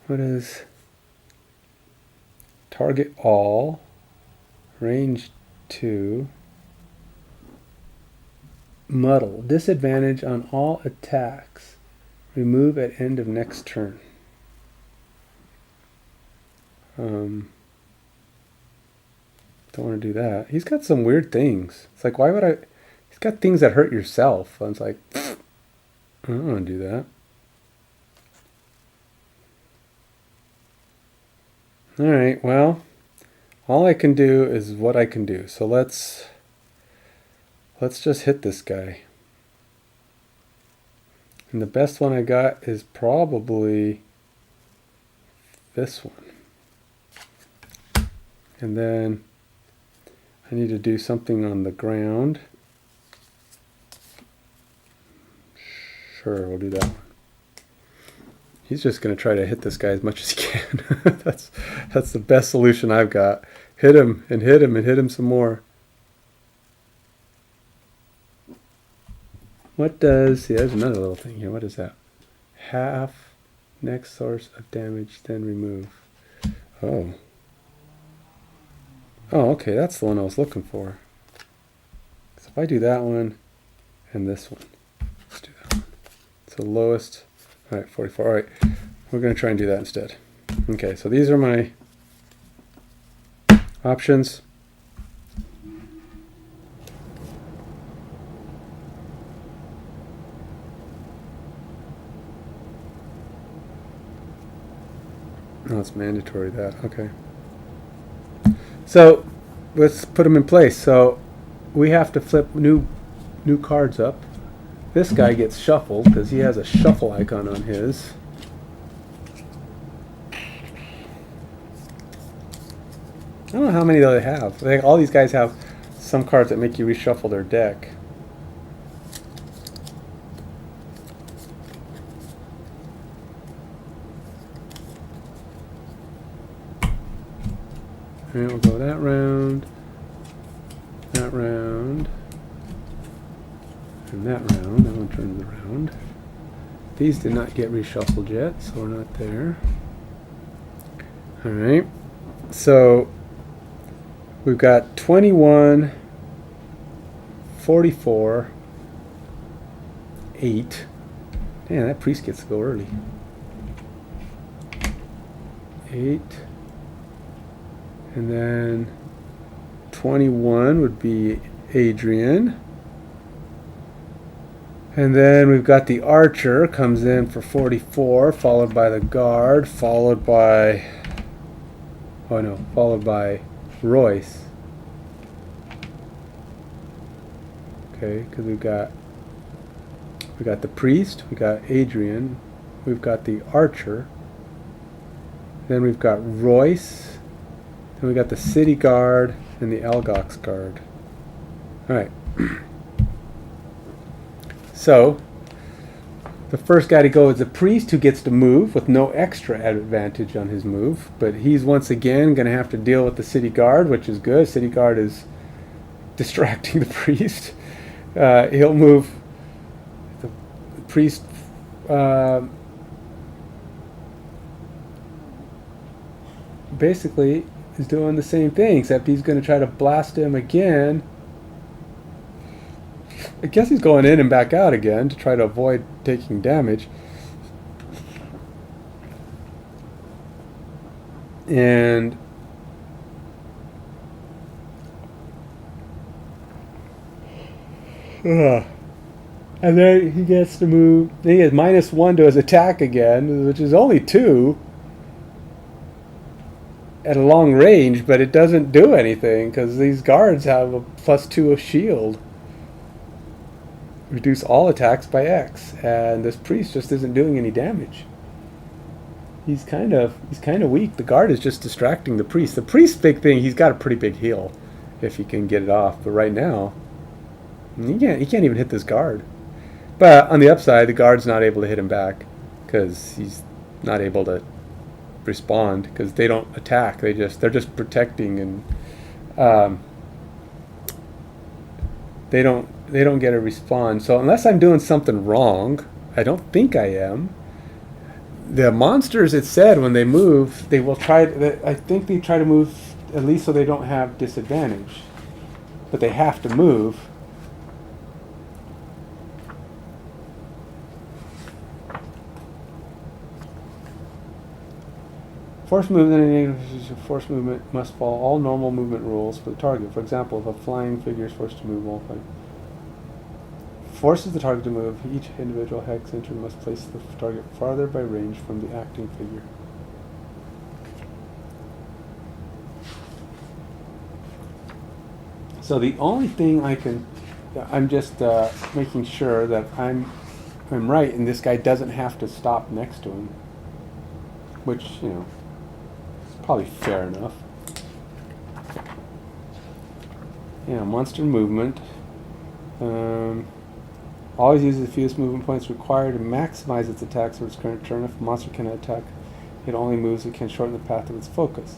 what is target all, range 2, muddle, disadvantage on all attacks, remove at end of next turn. Don't want to do that. He's got some weird things. It's like, why would I? He's got things that hurt yourself. And it's like, I don't want to do that. All right, well, all I can do is what I can do. So let's just hit this guy. And the best one I got is probably this one. And then I need to do something on the ground. Sure, we'll do that one. He's just going to try to hit this guy as much as he can. That's the best solution I've got. Hit him and hit him and hit him some more. What does... See, there's another little thing here. What is that? Half next source of damage, then remove. Oh. Oh, okay, that's the one I was looking for. So if I do that one and this one, let's do that one. So lowest, all right, 44. All right, we're going to try and do that instead. Okay, so these are my options. Oh, it's mandatory that, okay. So let's put them in place. So we have to flip new cards up. This guy gets shuffled because he has a shuffle icon on his. I don't know how many they have. All these guys have some cards that make you reshuffle their deck. Alright, we'll go that round, and that round. That one turns around. These did not get reshuffled yet, so we're not there. Alright, so we've got 21, 44, 8. Damn, that priest gets to go early. 8. And then 21 would be Adrian. And then we've got the archer comes in for 44, followed by the guard, followed by Royce. Okay, because we've got the priest, we got Adrian, we've got the archer, then we've got Royce, then we got the city guard and the Algox guard. All right. So the first guy to go is the priest, who gets to move with no extra advantage on his move, but he's once again going to have to deal with the city guard, which is good. City guard is distracting the priest. He'll move the priest. Basically is doing the same thing, except he's going to try to blast him again. I guess he's going in and back out again to try to avoid taking damage. And then he gets to move. Then he has -1 to his attack again, which is only 2 at a long range, but it doesn't do anything because these guards have a +2 of shield. Reduce all attacks by X, and this priest just isn't doing any damage. He's kind of weak. The guard is just distracting the priest. The priest's big thing, he's got a pretty big heal if he can get it off, but right now he can't even hit this guard. But on the upside, the guard's not able to hit him back because he's not able to respond because they don't attack. They're just protecting, and they don't get a respawn. So unless I'm doing something wrong, I don't think I am. The monsters, it said when they move, they will try. I think they try to move at least so they don't have disadvantage, but they have to move. Force movement must follow all normal movement rules for the target. For example, if a flying figure is forced to move while fighting, forces the target to move, each individual hex entry must place the target farther by range from the acting figure. So the only thing I'm just making sure that I'm right, and this guy doesn't have to stop next to him, which, is probably fair enough. Yeah, monster movement. Always uses the fewest movement points required to maximize its attacks for its current turn. If a monster cannot attack, it only moves. It can shorten the path of its focus.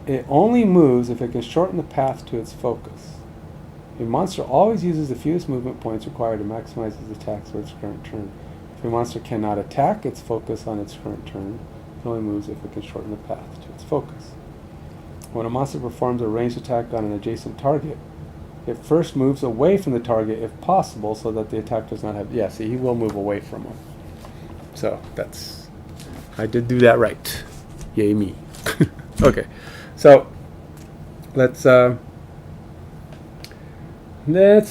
It only moves if it can shorten the path to its focus. A monster always uses the fewest movement points required to maximize its attacks for its current turn. If a monster cannot attack its focus on its current turn, it only moves if it can shorten the path to its focus. When a monster performs a ranged attack on an adjacent target, it first moves away from the target if possible so that the attack does not have... Yeah, see, he will move away from him. So, I did do that right. Yay me. Okay, so let's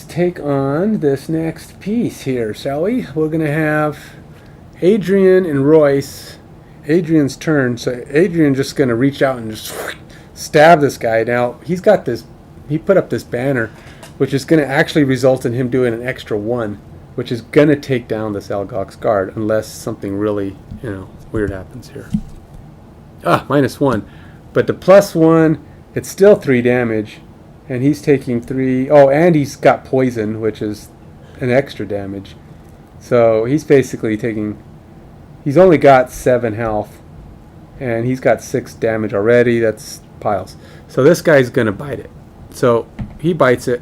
take on this next piece here, shall we? We're going to have Adrian and Royce. Adrian's turn, so Adrian's just going to reach out and just stab this guy. Now, he's got this he put up this banner, which is going to actually result in him doing an extra 1, which is going to take down this Algox guard unless something really, weird happens here. -1. But the +1, it's still 3 damage, and he's taking 3. Oh, and he's got poison, which is an extra damage. So he's basically taking, he's only got 7 health, and he's got 6 damage already. That's piles. So this guy's going to bite it. So he bites it.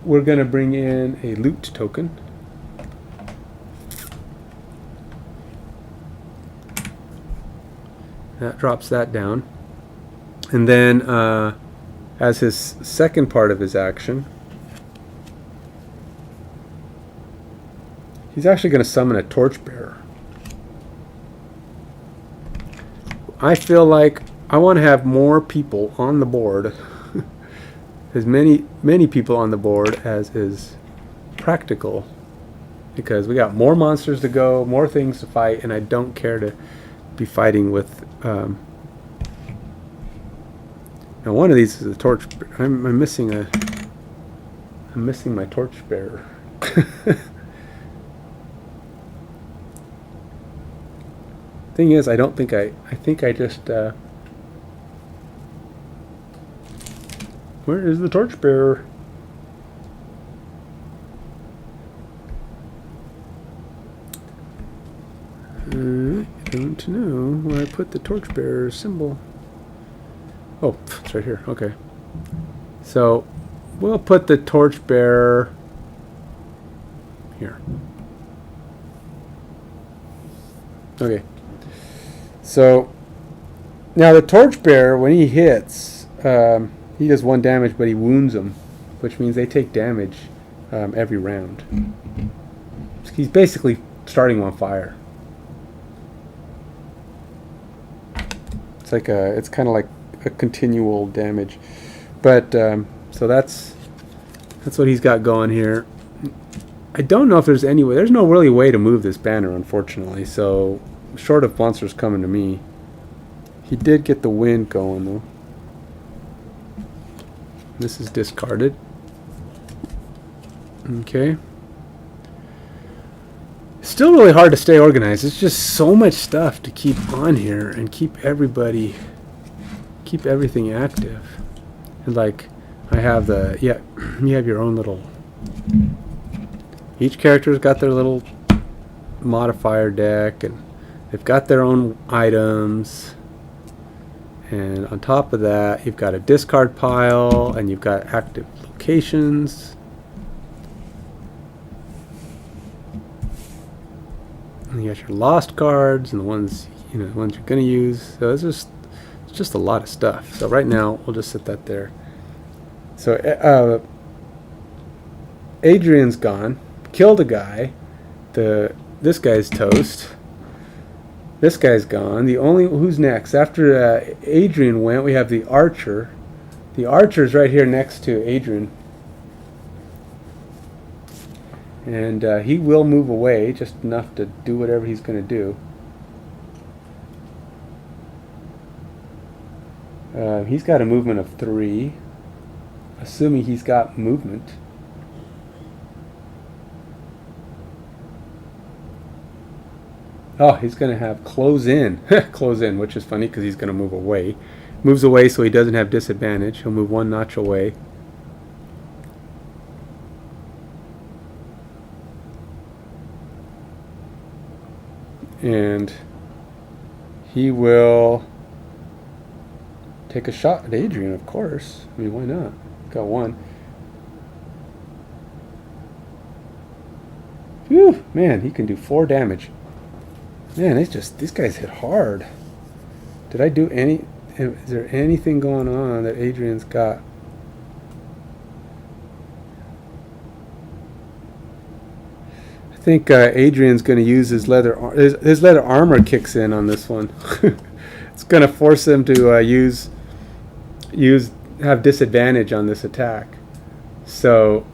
We're going to bring in a loot token. That drops that down. And then as his second part of his action, he's actually going to summon a torchbearer. I feel like I want to have more people on the board, as many people on the board as is practical, because we got more monsters to go, more things to fight, and I don't care to be fighting with. Now one of these is a torch. I'm missing my torchbearer. Thing is, I don't think I think I just. Where is the torchbearer? I don't know where I put the torchbearer symbol. Oh, it's right here. Okay. So we'll put the torchbearer here. Okay. So now the torchbearer, when he hits, he does 1 damage, but he wounds them, which means they take damage every round. He's basically starting on fire. It's like it's kind of like a continual damage, but so that's what he's got going here. I don't know if there's any way. There's no really way to move this banner, unfortunately. So short of monsters coming to me, he did get the wind going though. This is discarded. Okay. Still really hard to stay organized. It's just so much stuff to keep on here and keep everything active. And like, I have you have your own little. Each character's got their little modifier deck, and they've got their own items. And on top of that, you've got a discard pile, and you've got active locations. And you got your lost cards and the ones the ones you're going to use. So it's just a lot of stuff. So right now we'll just set that there. So Adrian's gone, killed a guy. This guy's toast. This guy's gone. Who's next? After Adrian went, we have the archer. The archer's right here next to Adrian. And he will move away, just enough to do whatever he's going to do. He's got a movement of 3, assuming he's got movement. Oh, he's going to have close in. Close in, which is funny because he's going to move away. Moves away so he doesn't have disadvantage. He'll move 1 notch away. And he will take a shot at Adrian, of course. I mean, why not? Got 1. Phew, man, he can do 4 damage. Man, these guys hit hard. Did I do any? Is there anything going on that Adrian's got? I think Adrian's going to use his leather armor kicks in on this one. It's going to force him to have disadvantage on this attack. So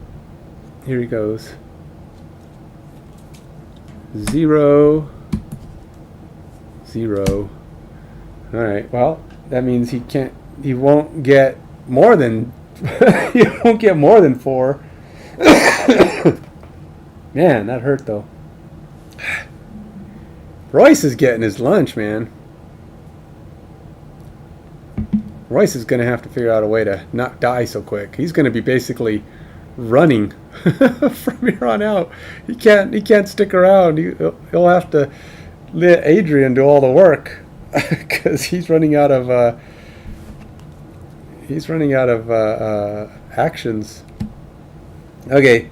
here he goes. 0, 0. All right. Well, that means he won't get more than You won't get more than 4. Man, that hurt though. Royce is getting his lunch, man. Royce is going to have to figure out a way to not die so quick. He's going to be basically running from here on out. He can't stick around. He'll have to let Adrian do all the work because he's running out of actions. Okay,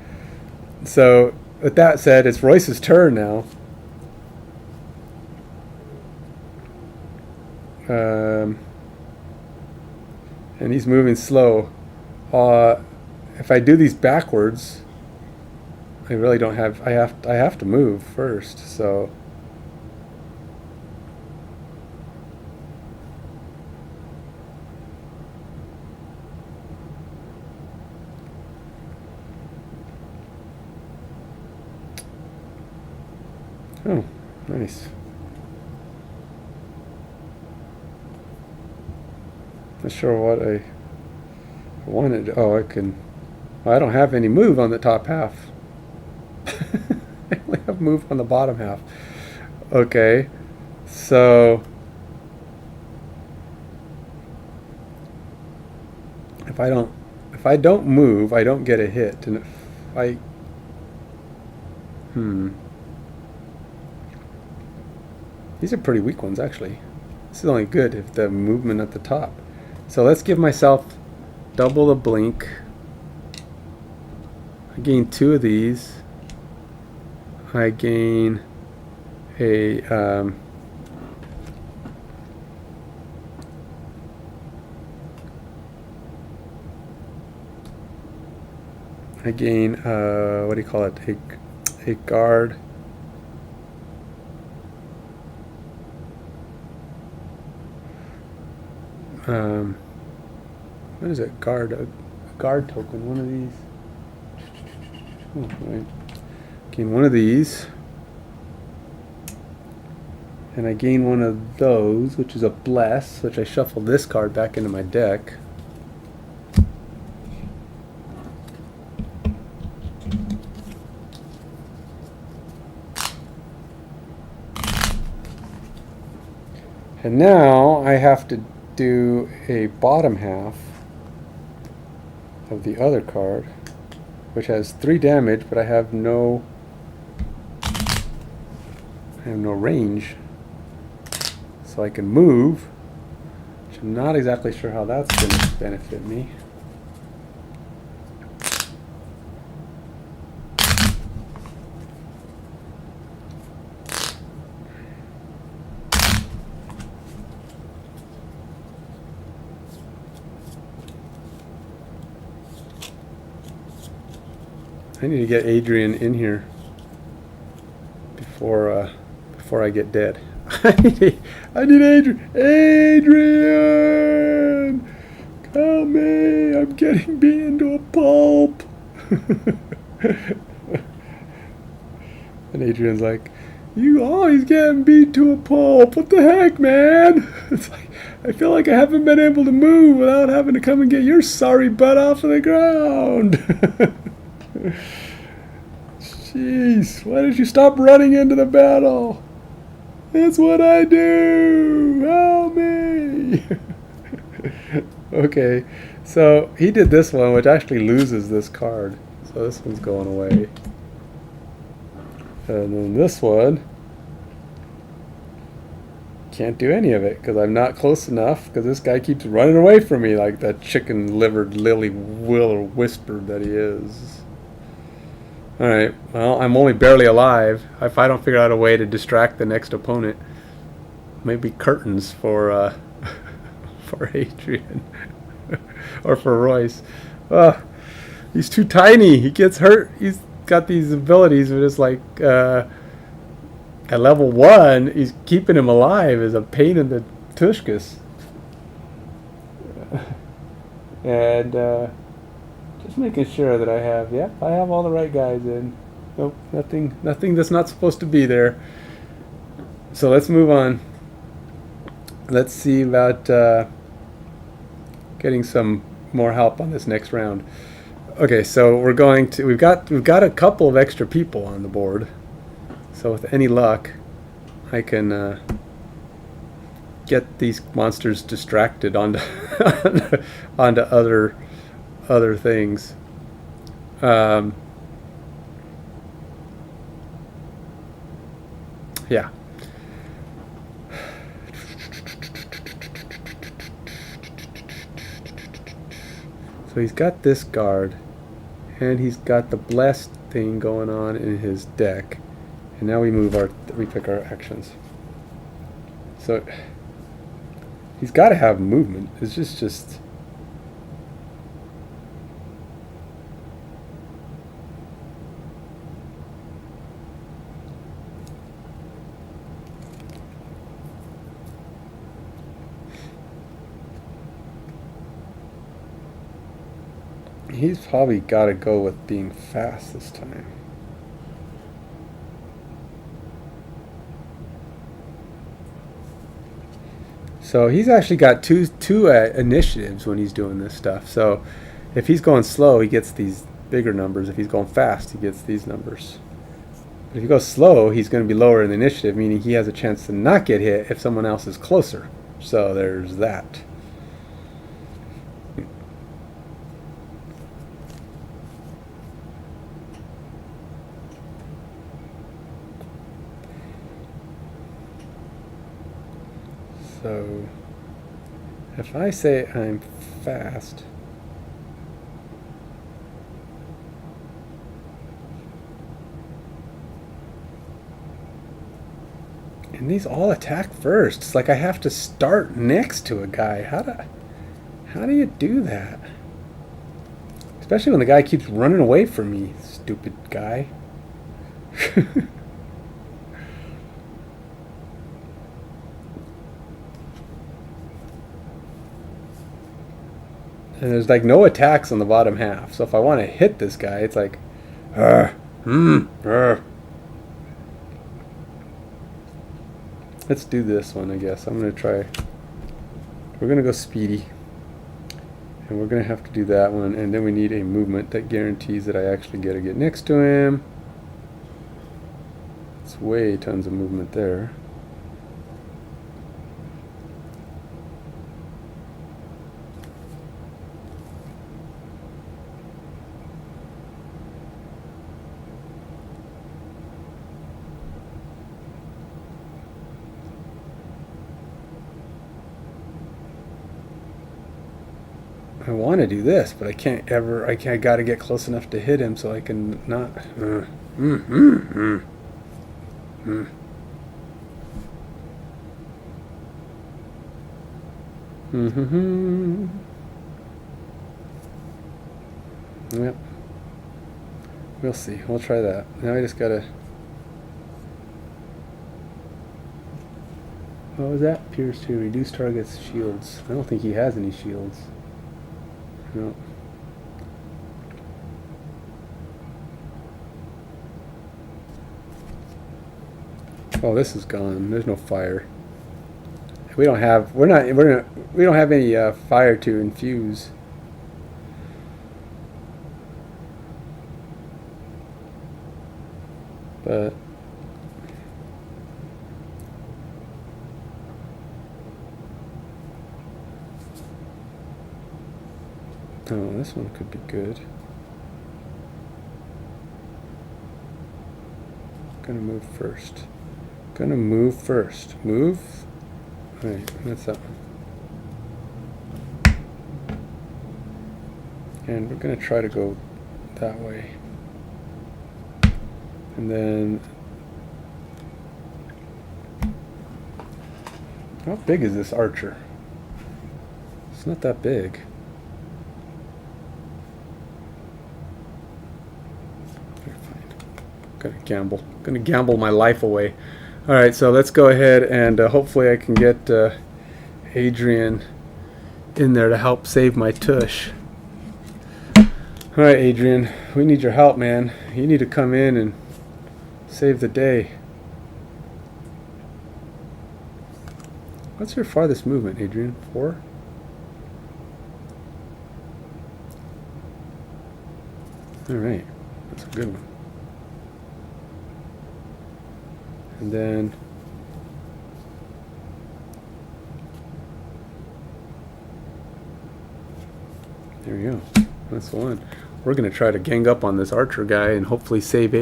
so with that said, it's Royce's turn now. And he's moving slow. If I do these backwards, I really don't have. I have to move first. So. Oh, nice. Not sure what I wanted. Oh, I can. Well, I don't have any move on the top half. I only have move on the bottom half. Okay, so if I don't move, I don't get a hit, and if I these are pretty weak ones actually. This is only good if the movement at the top. So let's give myself double the blink. I gain 2 of these. I gain a what do you call it? A guard. What is it? Guard. A guard token. One of these. Oh, right. Gain one of these. And I gain one of those, which is a bless, which I shuffle this card back into my deck. And now I have to do a bottom half of the other card, which has 3 damage, but I have no range, so I can move, which I'm not exactly sure how that's going to benefit me. I need to get Adrian in here before I get dead. I need Adrian. Adrian, come me! I'm getting beaten to a pulp. And Adrian's like, "You always getting beat to a pulp. What the heck, man?" It's like, I feel like I haven't been able to move without having to come and get your sorry butt off of the ground. Jeez, why did you stop running into the battle? That's what I do. Help me. Okay, so he did this one, which actually loses this card. So this one's going away. And then this one, can't do any of it because I'm not close enough, because this guy keeps running away from me like that chicken-livered lily willer whispered that he is. Alright, well, I'm only barely alive. If I don't figure out a way to distract the next opponent, maybe curtains for for Adrian or for Royce. He's too tiny. He gets hurt. He's got these abilities, but it's like at level 1, he's keeping him alive is a pain in the tushkus. And just making sure that I have all the right guys in. Nope, nothing that's not supposed to be there. So let's move on. Let's see about getting some more help on this next round. Okay, so we've got a couple of extra people on the board. So with any luck, I can get these monsters distracted onto onto other things. Yeah. So he's got this guard, and he's got the blessed thing going on in his deck. And now we pick our actions. So he's got to have movement. It's just. He's probably got to go with being fast this time. So he's actually got two initiatives when he's doing this stuff. So if he's going slow, he gets these bigger numbers. If he's going fast, he gets these numbers. But if he goes slow, he's going to be lower in the initiative, meaning he has a chance to not get hit if someone else is closer. So there's that. So if I say I'm fast, and these all attack first. It's like I have to start next to a guy. How do you do that? Especially when the guy keeps running away from me, stupid guy. And there's like no attacks on the bottom half. So if I want to hit this guy, it's like, Let's do this one, I guess. I'm going to try. We're going to go speedy. And we're going to have to do that one. And then we need a movement that guarantees that I actually get to get next to him. It's way tons of movement there. I want to do this, but I can't ever. I got to get close enough to hit him so I can not. Yep. We'll see. We'll try that. Now I just gotta. What was that? Appears to reduce target's shields. I don't think he has any shields. No. Oh, this is gone. There's no fire. We don't have. We don't have any fire to infuse. But. Oh, this one could be good. Gonna move first. Move. Alright, that's that one. And we're gonna try to go that way. And then. How big is this archer? It's not that big. Gonna gamble my life away. All right, so let's go ahead and hopefully I can get Adrian in there to help save my tush. All right, Adrian, we need your help, man. You need to come in and save the day. What's your farthest movement, Adrian? 4? All right, that's a good one. And then there we go. That's the one. We're gonna try to gang up on this archer guy and hopefully save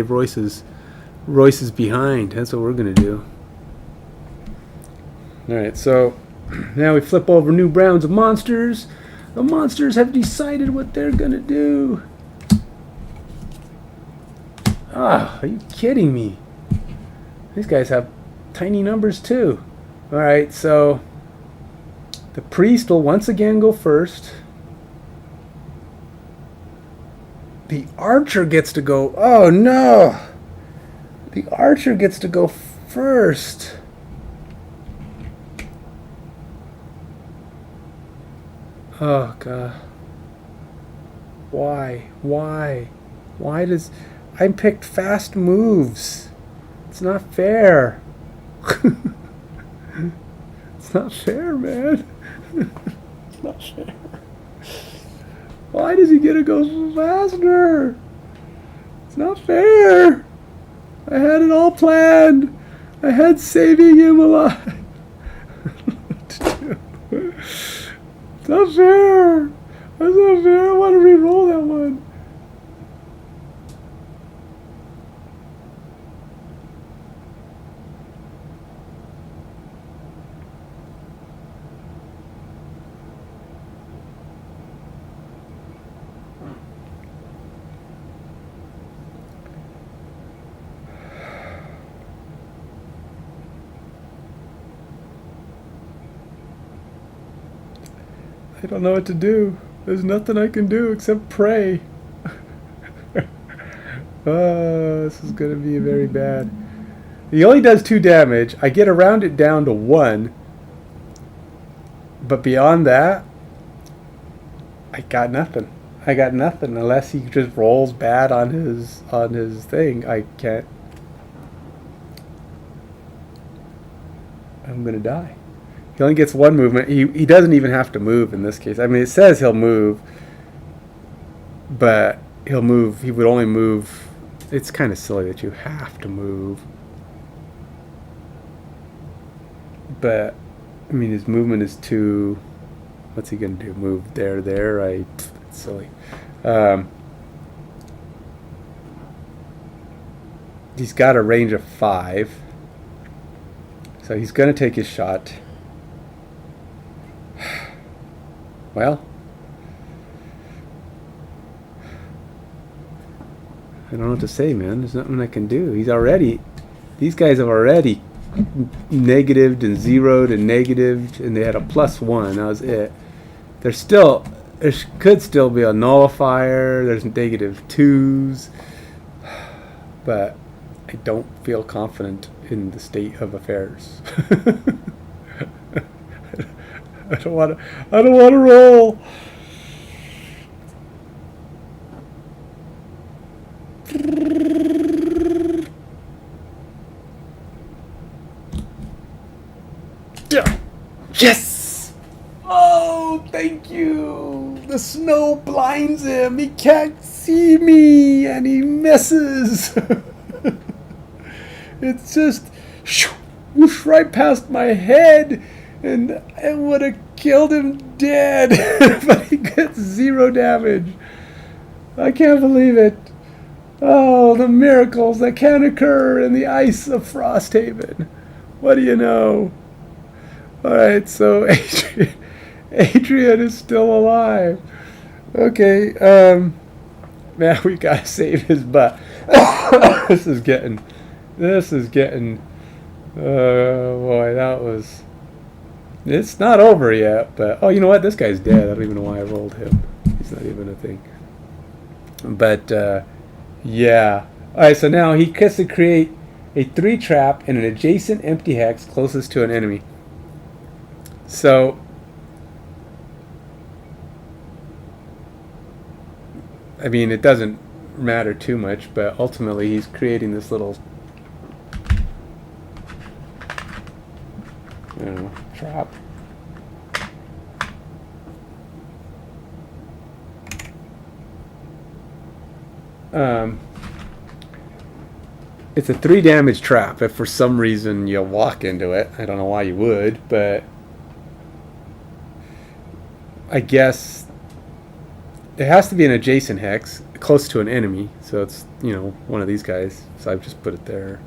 Royce's behind. That's what we're gonna do. All right, so now we flip over new rounds of monsters. The monsters have decided what they're gonna do. Ah, are you kidding me? These guys have tiny numbers too. All right, so the priest will once again go first. The archer gets to go. Oh no! The archer gets to go first. Oh god. Why? Why does I picked fast moves? It's not fair. It's not fair, man. It's not fair. Why does he get to go faster? It's not fair. I had it all planned. I had saving him alive. What to do? It's not fair. That's not fair. I want to re-roll that one. I don't know what to do. There's nothing I can do except pray. This is going to be very bad. He only does 2 damage. I get around it down to 1. But beyond that, I got nothing. I got nothing unless he just rolls bad on his thing. I can't. I'm going to die. He only gets 1 movement. He doesn't even have to move in this case. I mean, it says he'll move, but he'll move. He would only move. It's kind of silly that you have to move. But, I mean, his movement is 2. What's he going to do? Move there. It's silly. He's got a range of 5. So he's going to take his shot. Well, I don't know what to say, man. There's nothing I can do. These guys have already negatived and zeroed and negatived, and they had a +1. That was it. There could still be a nullifier. There's -2s, but I don't feel confident in the state of affairs. I don't want to roll. Yeah. Yes. Oh, thank you. The snow blinds him. He can't see me, and he misses. It's just whoosh right past my head. And it would have killed him dead, but he gets 0 damage. I can't believe it. Oh, the miracles that can occur in the ice of FrostHaven. What do you know? Alright, so Adrian is still alive. Okay, man, we gotta save his butt. This is getting, oh boy, that was... It's not over yet, but... Oh, you know what? This guy's dead. I don't even know why I rolled him. He's not even a thing. But, yeah. Alright, so now he gets to create a 3 trap in an adjacent empty hex closest to an enemy. So... I mean, it doesn't matter too much, but ultimately he's creating this little... I don't know, trap. Um, it's a 3 damage trap. If for some reason you walk into it, I don't know why you would, but I guess it has to be an adjacent hex close to an enemy. So it's, you know, one of these guys. So I've just put it there.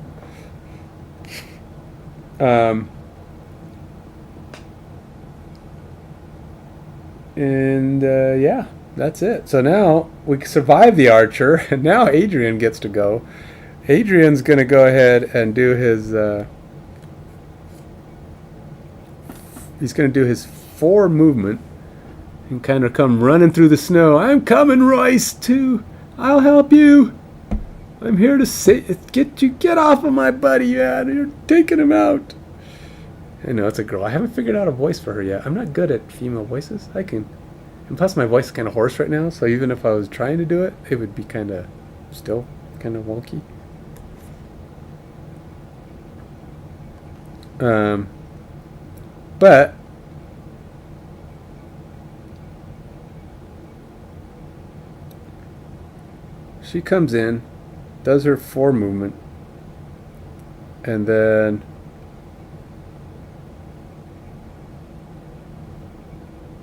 And yeah, that's it. So now we survive the archer, and now Adrian gets to go. Adrian's going to go ahead and do his... he's going to do his 4 movement and kind of come running through the snow. I'm coming, Royce, too. I'll help you. I'm here to get off of my buddy, man. You're taking him out. I know it's a girl. I haven't figured out a voice for her yet. I'm not good at female voices. I can... And plus my voice is kind of hoarse right now, so even if I was trying to do it, it would be kind of... still kind of wonky. But... she comes in, does her 4 movement, and then...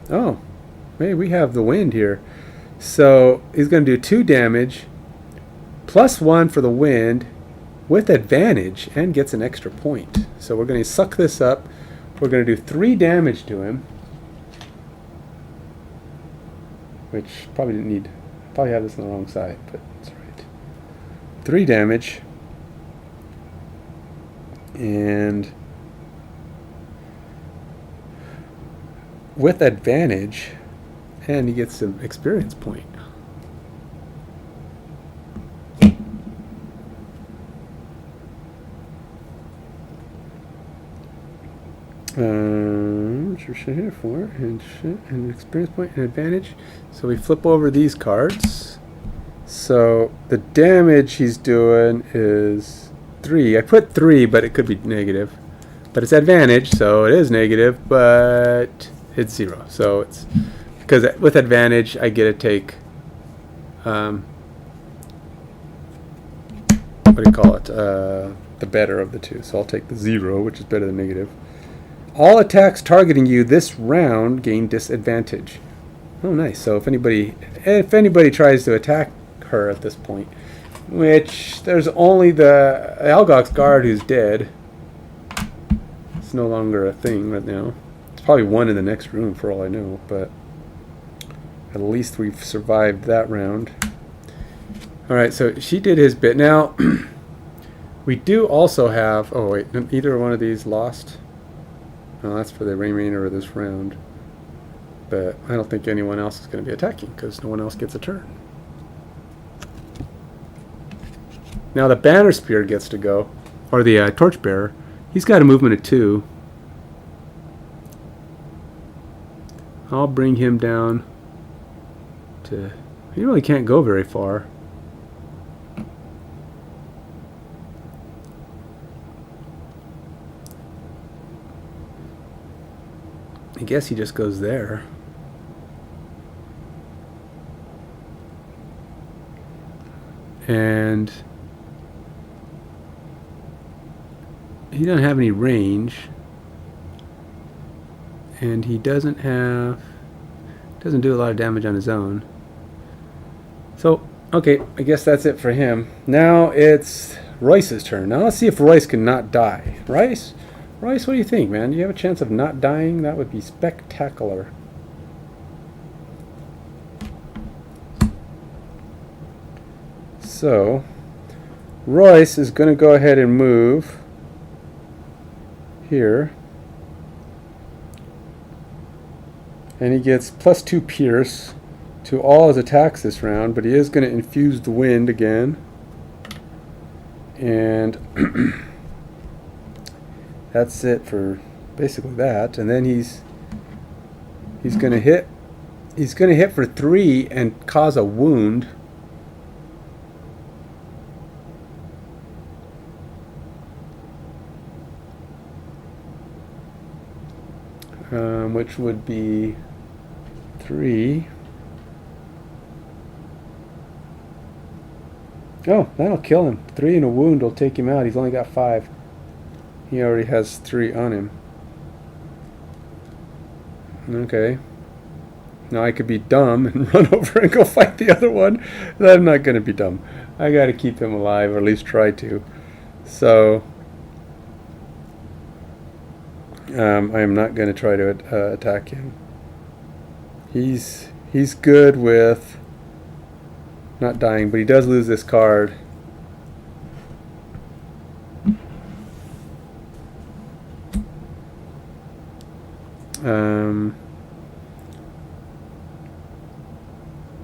oh, hey, we have the wind here. So he's going to do 2 damage, plus 1 for the wind, with advantage, and gets an extra point. So we're going to suck this up. We're going to do 3 damage to him, which probably didn't need... probably have this on the wrong side, but that's right. 3 damage, and with advantage, and he gets an experience point. What you're here for, and an experience point and advantage. So we flip over these cards. So the damage he's doing is 3. I put 3, but it could be negative. But it's advantage, so it is negative, but it's 0. So it's because with advantage I get to take what do you call it? The better of the 2. So I'll take the 0, which is better than negative. All attacks targeting you this round gain disadvantage. Oh, nice. So if anybody tries to attack her at this point, which there's only the Algok's guard who's dead. It's no longer a thing right now. It's probably one in the next room for all I know, but at least we've survived that round. Alright, so she did his bit. Now, we do also have... oh, wait. Either one of these lost? No, that's for the remainder of this round. But I don't think anyone else is going to be attacking, because no one else gets a turn. Now the banner spear gets to go. Or the torchbearer. He's got a movement of 2. I'll bring him down to... he really can't go very far. I guess he just goes there. And he doesn't have any range. And he doesn't do a lot of damage on his own. So, okay, I guess that's it for him. Now it's Royce's turn. Now let's see if Royce can not die. Royce, what do you think, man? Do you have a chance of not dying? That would be spectacular. So, Royce is going to go ahead and move here. And he gets +2 pierce to all his attacks this round, but he is going to infuse the wind again. And that's it for basically that. And then he's going to hit. He's going to hit for 3 and cause a wound. Which would be 3. Oh, that'll kill him. 3 and a wound will take him out. He's only got 5. He already has 3 on him. Okay. Now I could be dumb and run over and go fight the other one. I'm not going to be dumb. I got to keep him alive, or at least try to. So I am not going to try to attack him. He's good with not dying, but he does lose this card.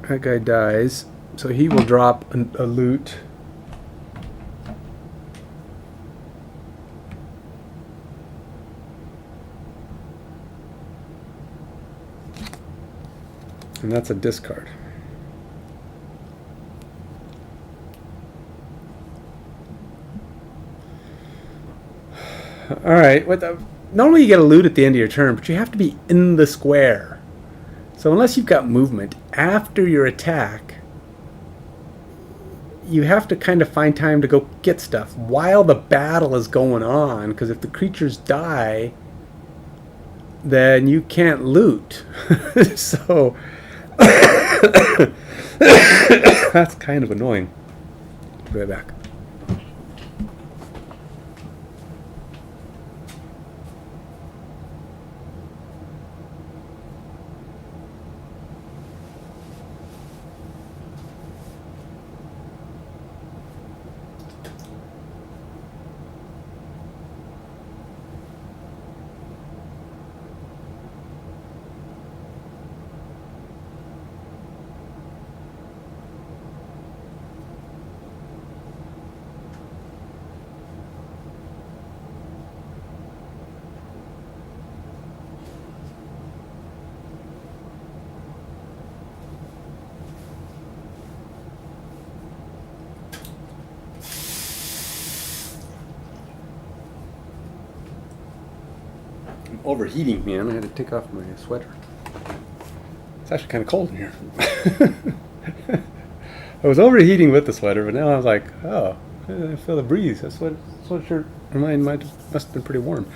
That guy dies, so he will drop a loot. And that's a discard. Alright, normally you get a loot at the end of your turn, but you have to be in the square. So unless you've got movement after your attack, you have to kind of find time to go get stuff while the battle is going on, because if the creatures die, then you can't loot. So that's kind of annoying. Be right back. Overheating, man. I had to take off my sweater. It's actually kind of cold in here. I was overheating with the sweater, but now I was like, oh, I feel the breeze. That sweatshirt must have been pretty warm.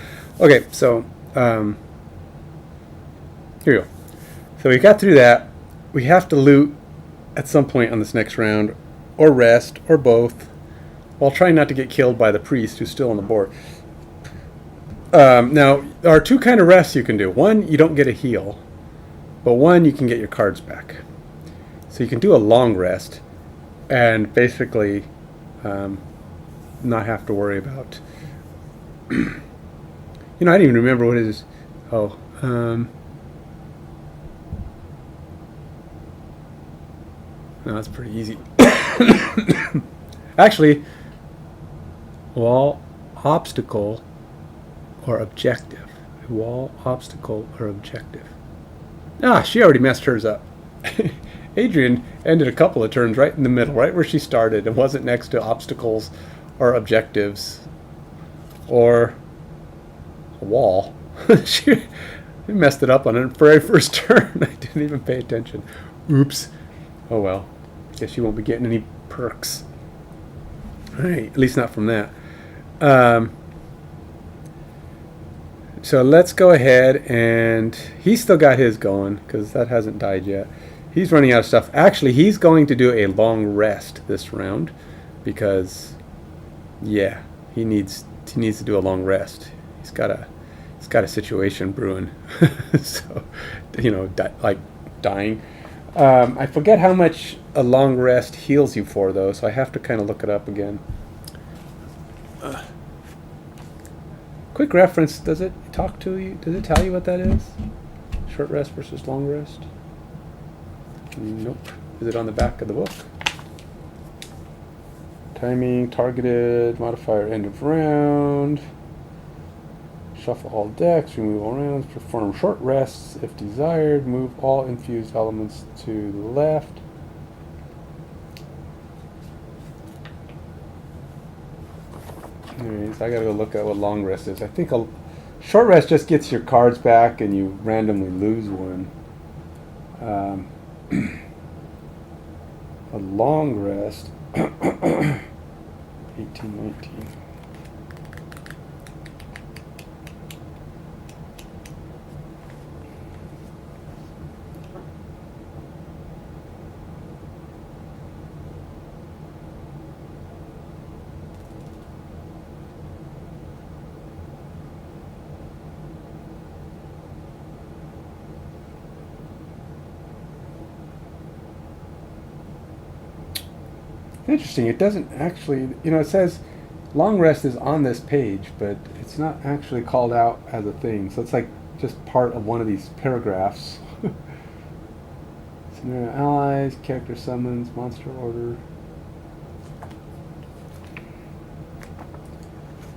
Okay, so here we go. So we got through that. We have to loot at some point on this next round, or rest, or both, while trying not to get killed by the priest who's still on the board. Now, there are 2 kind of rests you can do. One, you don't get a heal, but one, you can get your cards back. So you can do a long rest and basically not have to worry about... I didn't even remember what it is. Oh, no, that's pretty easy. Actually, wall, obstacle, or objective. Wall, obstacle, or objective. Ah, she already messed hers up. Adrian ended a couple of turns right in the middle, right where she started, and wasn't next to obstacles or objectives or a wall. She messed it up on her very first turn. I didn't even pay attention. Oops. Oh well. Guess she won't be getting any perks. Alright, at least not from that. So let's go ahead, and he's still got his going because that hasn't died yet. He's running out of stuff. Actually, he's going to do a long rest this round because, yeah, he needs to do a long rest. He's got a situation brewing. So, like dying. I forget how much a long rest heals you for though, so I have to kind of look it up again. Quick reference, does it talk to you? Does it tell you what that is? Short rest versus long rest? Nope. Is it on the back of the book? Timing, targeted, modifier, end of round. Shuffle all decks, remove all rounds, perform short rests if desired, move all infused elements to the left. Anyways, I gotta go look at what long rest is. I think a short rest just gets your cards back and you randomly lose one. A long rest 18, 19. Interesting. It doesn't actually, it says long rest is on this page, but it's not actually called out as a thing. So it's like just part of one of these paragraphs. Scenario allies, character summons, monster order.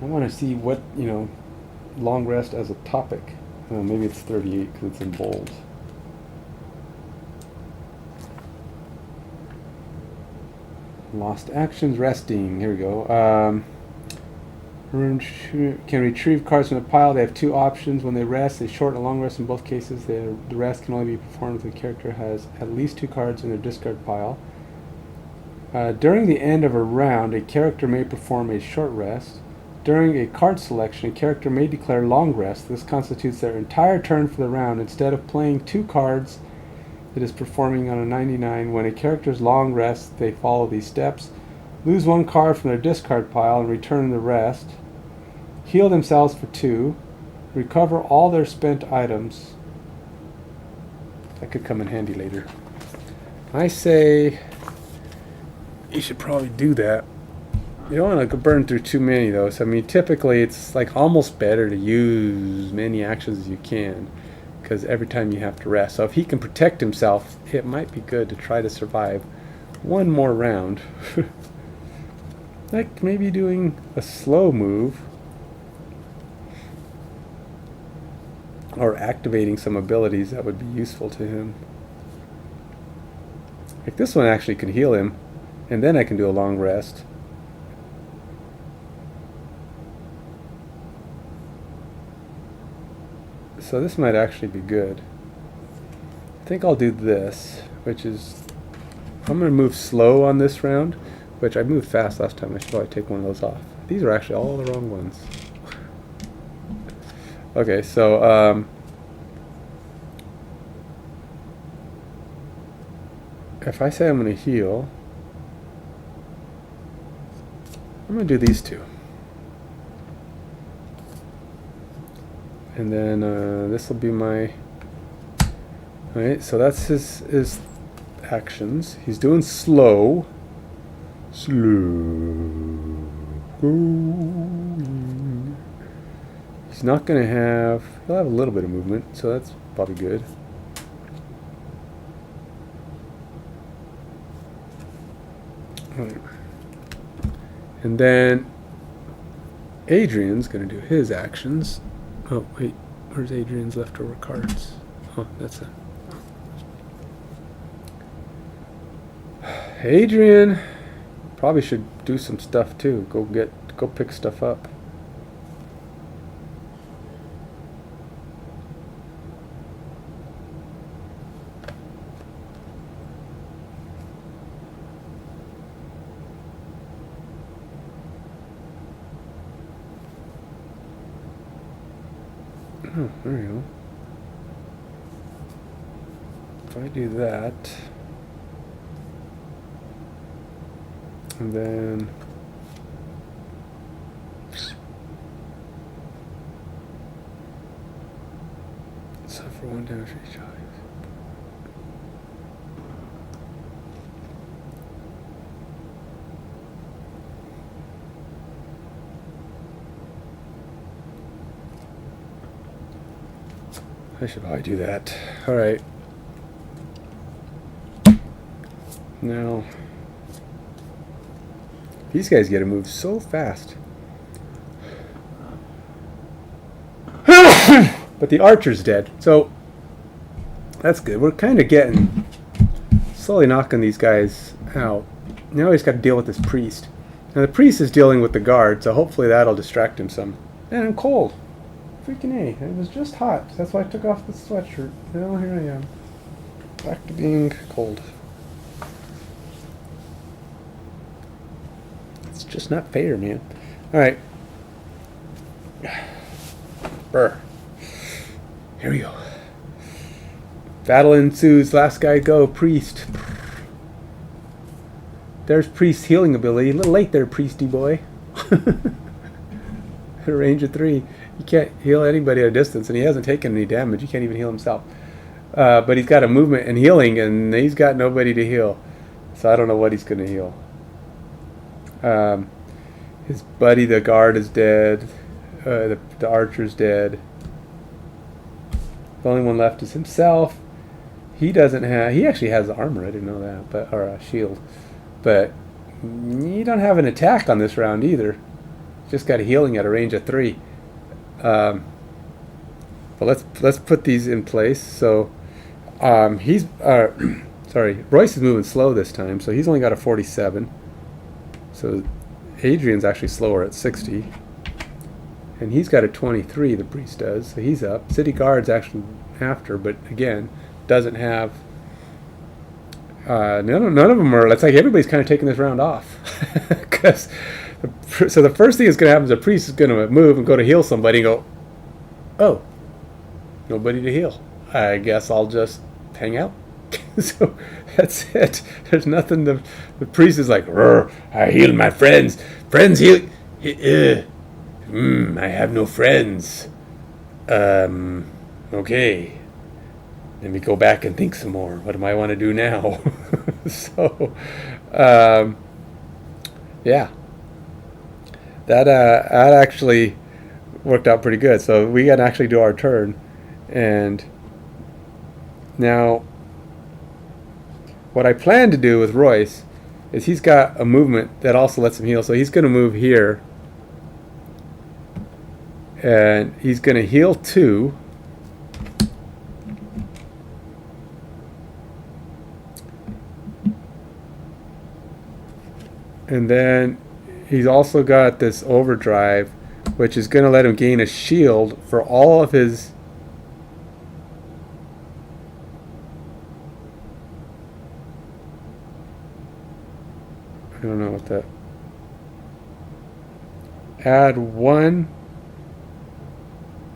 I want to see what, long rest as a topic. Maybe it's 38 because it's in bold. Lost actions, resting. Here we go. Can retrieve cards from the pile. They have two options when they rest. They short and long rest in both cases. The rest can only be performed if the character has at least two cards in their discard pile. During the end of a round, a character may perform a short rest. During a card selection, a character may declare long rest. This constitutes their entire turn for the round. Instead of playing two cards, it is performing on a 99. When a character's long rest, they follow these steps. Lose one card from their discard pile and return the rest. Heal themselves for 2. Recover all their spent items. That could come in handy later. I say you should probably do that. You don't want to burn through too many though. So, typically it's like almost better to use as many actions as you can, because every time you have to rest. So if he can protect himself, it might be good to try to survive one more round. Like maybe doing a slow move or activating some abilities that would be useful to him. Like this one actually could heal him, and then I can do a long rest. So this might actually be good. I think I'll do this, which is, I'm going to move slow on this round, which I moved fast last time. I should probably take one of those off. These are actually all the wrong ones. Okay, so if I say I'm going to heal, I'm going to do these two. And then this will be my... Alright, so that's his actions. He's doing slow. Slow. He's not going to have... He'll have a little bit of movement, so that's probably good. Alright. And then Adrian's going to do his actions. Oh, wait. Where's Adrian's leftover cards? Oh, that's it. Adrian probably should do some stuff too. Go pick stuff up. Oh, there you go. If I do that, and then suffer 1 damage for each eye. I should probably do that. Alright. Now, these guys get to move so fast. But the archer's dead, so that's good. We're kind of getting slowly knocking these guys out. Now he's got to deal with this priest. Now the priest is dealing with the guard, so hopefully that'll distract him some. Man, I'm cold. Freaking A. It was just hot. That's why I took off the sweatshirt. Now here I am. Back to being cold. It's just not fair, man. All right. Brr. Here we go. Battle ensues. Last guy go. Priest. There's Priest's healing ability. A little late there, Priesty boy. At a range of 3. You can't heal anybody at a distance, and he hasn't taken any damage. He can't even heal himself. But he's got a movement and healing, and he's got nobody to heal. So I don't know what he's going to heal. His buddy, the guard, is dead. The archer's dead. The only one left is himself. He doesn't have... He actually has armor. I didn't know that. But or a shield. But you don't have an attack on this round either. Just got a healing at a range of 3. But let's put these in place. So he's... sorry. Royce is moving slow this time. So he's only got a 47. So Adrian's actually slower at 60. And he's got a 23, the priest does. So he's up. City Guard's actually after, but again, doesn't have... none of them are... It's like everybody's kind of taking this round off. So the first thing that's going to happen is the priest is going to move and go to heal somebody and go, oh, nobody to heal. I guess I'll just hang out. So that's it. There's nothing. The priest is like, I heal my friends. Friends heal... I have no friends. Okay. Let me go back and think some more. What do I want to do now? So, yeah. That actually worked out pretty good. So we can actually do our turn. And now, what I plan to do with Royce is he's got a movement that also lets him heal. So he's going to move here. And he's going to heal 2. And then he's also got this overdrive, which is going to let him gain a shield for all of his... I don't know what that...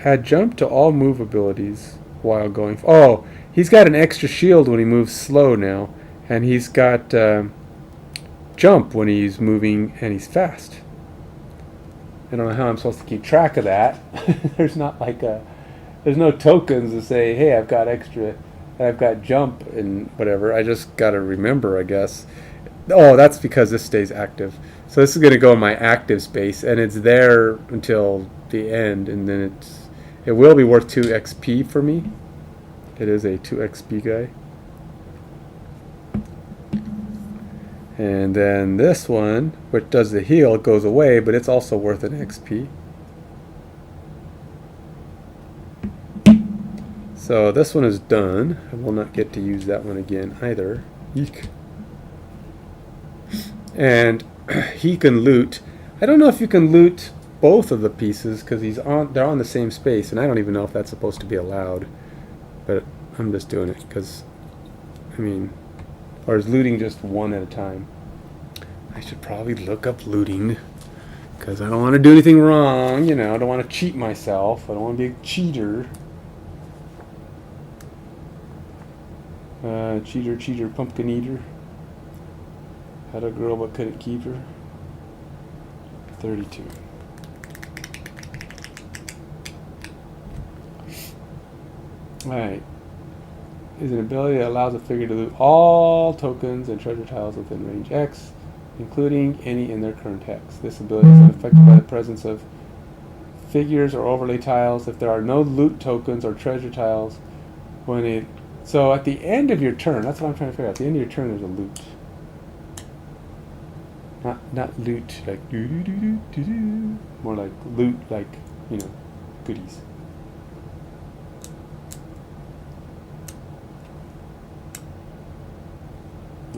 Add jump to all move abilities while going... Oh, he's got an extra shield when he moves slow now. And he's got jump when he's moving and he's fast. I don't know how I'm supposed to keep track of that. There's not like a... There's no tokens to say, hey, I've got extra... I've got jump and whatever. I just got to remember, I guess. Oh, that's because this stays active. So this is going to go in my active space. And it's there until the end. And then it's... It will be worth 2 XP for me. It is a 2 XP guy. And then this one, which does the heal, goes away, but it's also worth an XP. So this one is done. I will not get to use that one again either. Eek. And he can loot. I don't know if you can loot both of the pieces because they're on the same space, and I don't even know if that's supposed to be allowed. But I'm just doing it because, I mean, or is looting just one at a time? I should probably look up looting because I don't want to do anything wrong. You know, I don't want to cheat myself. I don't want to be a cheater. Cheater, pumpkin eater. Had a girl but couldn't keep her. 32. Alright. Is an ability that allows a figure to loot all tokens and treasure tiles within range X, including any in their current hex. This ability is unaffected by the presence of figures or overlay tiles. If there are no loot tokens or treasure tiles, so at the end of your turn, that's what I'm trying to figure out. At the end of your turn, there's a loot. Not loot like do do do do do do. More like loot like, you know, goodies.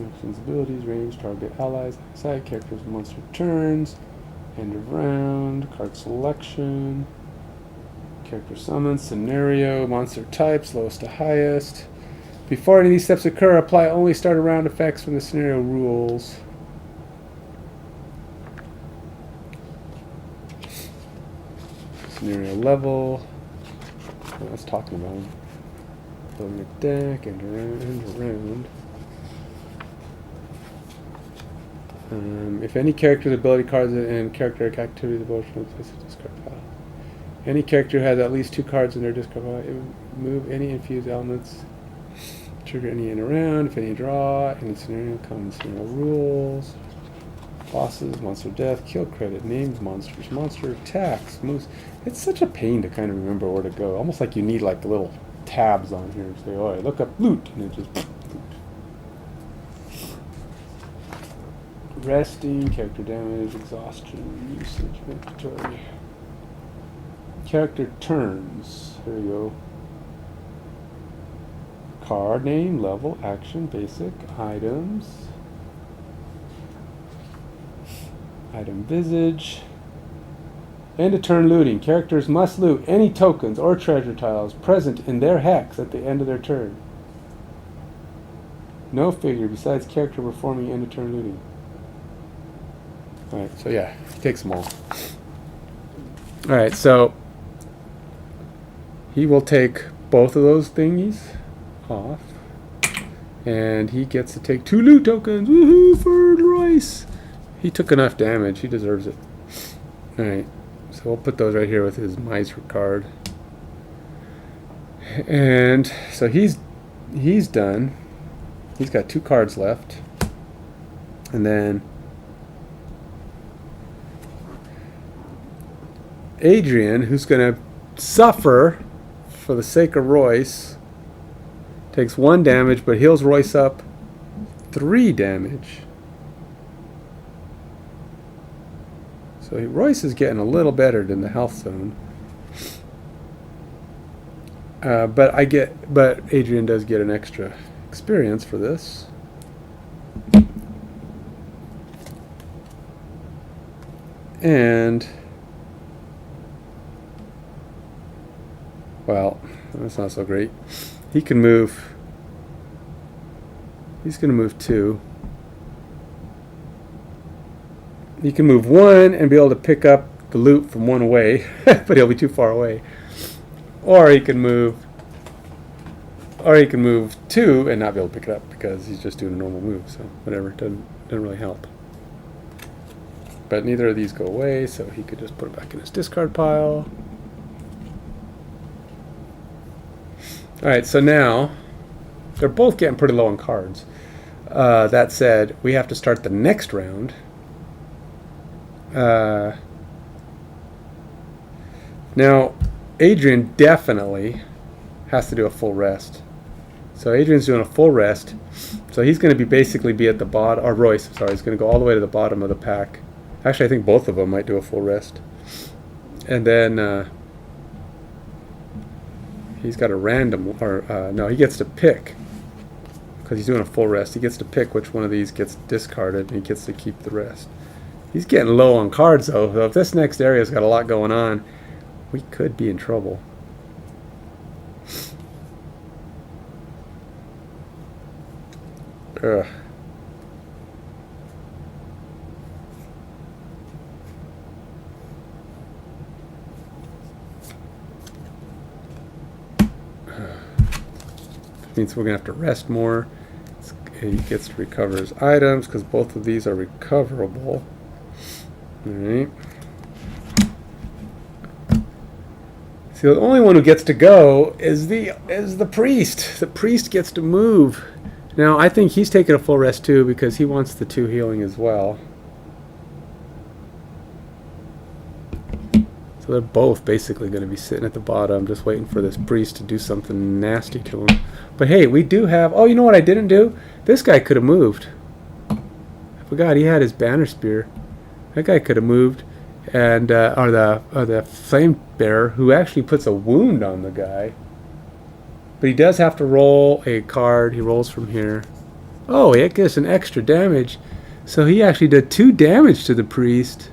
Actions, abilities, range, target, allies, side characters, monster turns, end of round, card selection, character summons, scenario, monster types, lowest to highest. Before any of these steps occur, apply only start around effects from the scenario rules. Scenario level. What I was talking about. Building a deck and around. If any character's ability cards and character activity devotional is a discard pile. Any character has at least 2 cards in their discard pile. Move any infused elements. Trigger any in around. If any draw. In the scenario, common scenario rules. Bosses, monster death, kill credit, names monsters, monster attacks, moves. It's such a pain to kind of remember where to go. Almost like you need like little tabs on here. Say, oh, I look up loot, and it just loot. Resting, character damage, exhaustion, usage, inventory. Character turns. There you go. Card name, level, action, basic, items. Item visage. End of turn looting. Characters must loot any tokens or treasure tiles present in their hex at the end of their turn. No figure besides character performing end of turn looting. Alright, so yeah, he takes them all. Alright, so he will take both of those thingies off. And he gets to take 2 loot tokens. Woohoo for Royce! He took enough damage. He deserves it. Alright. So we'll put those right here with his miser card. And so he's done. He's got 2 cards left. And then Adrian, who's going to suffer for the sake of Royce, takes 1 damage, but heals Royce up 3 damage. So Royce is getting a little better than the health zone. But Adrian does get an extra experience for this. And well, that's not so great. He can move. He's going to move 2. He can move 1 and be able to pick up the loot from 1 away, but he'll be too far away. Or he can move 2 and not be able to pick it up because he's just doing a normal move. So whatever, doesn't really help. But neither of these go away, so he could just put it back in his discard pile. All right, so now they're both getting pretty low on cards. That said, we have to start the next round. Now, Adrian definitely has to do a full rest. So Adrian's doing a full rest. So he's going to basically be at the bottom, or Royce, sorry, he's going to go all the way to the bottom of the pack. Actually, I think both of them might do a full rest. And then he's got a random, or no, he gets to pick. Because he's doing a full rest. He gets to pick which one of these gets discarded, and he gets to keep the rest. He's getting low on cards, though. So if this next area's got a lot going on, we could be in trouble. Ugh. Means we're gonna have to rest more. He gets to recover his items because both of these are recoverable. All right. See, the only one who gets to go is the priest. The priest gets to move. Now, I think he's taking a full rest too because he wants the 2 healing as well. So they're both basically going to be sitting at the bottom just waiting for this priest to do something nasty to him. But hey, we do have... Oh, you know what I didn't do? This guy could have moved. I forgot he had his banner spear. That guy could have moved. And or the flame bearer, who actually puts a wound on the guy. But he does have to roll a card. He rolls from here. Oh, it gives an extra damage. So he actually did 2 damage to the priest.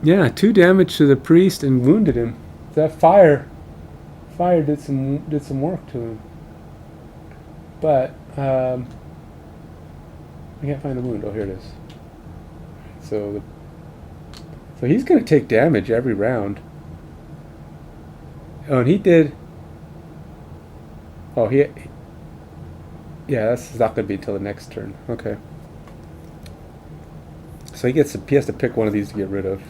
Yeah, 2 damage to the priest and wounded him. That fire did some work to him. But I can't find the wound. Oh, here it is. So, so he's going to take damage every round. Oh, and he did. Oh, yeah, that's not going to be until the next turn. Okay. So he has to pick one of these to get rid of.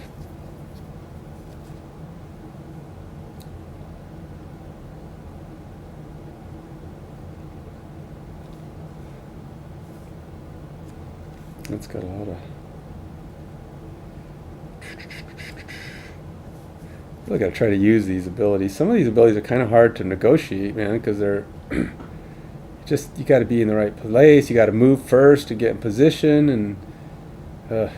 That's got a lot of. I really got to try to use these abilities. Some of these abilities are kind of hard to negotiate, man, because they're just, you got to be in the right place. You got to move first to get in position, and I'm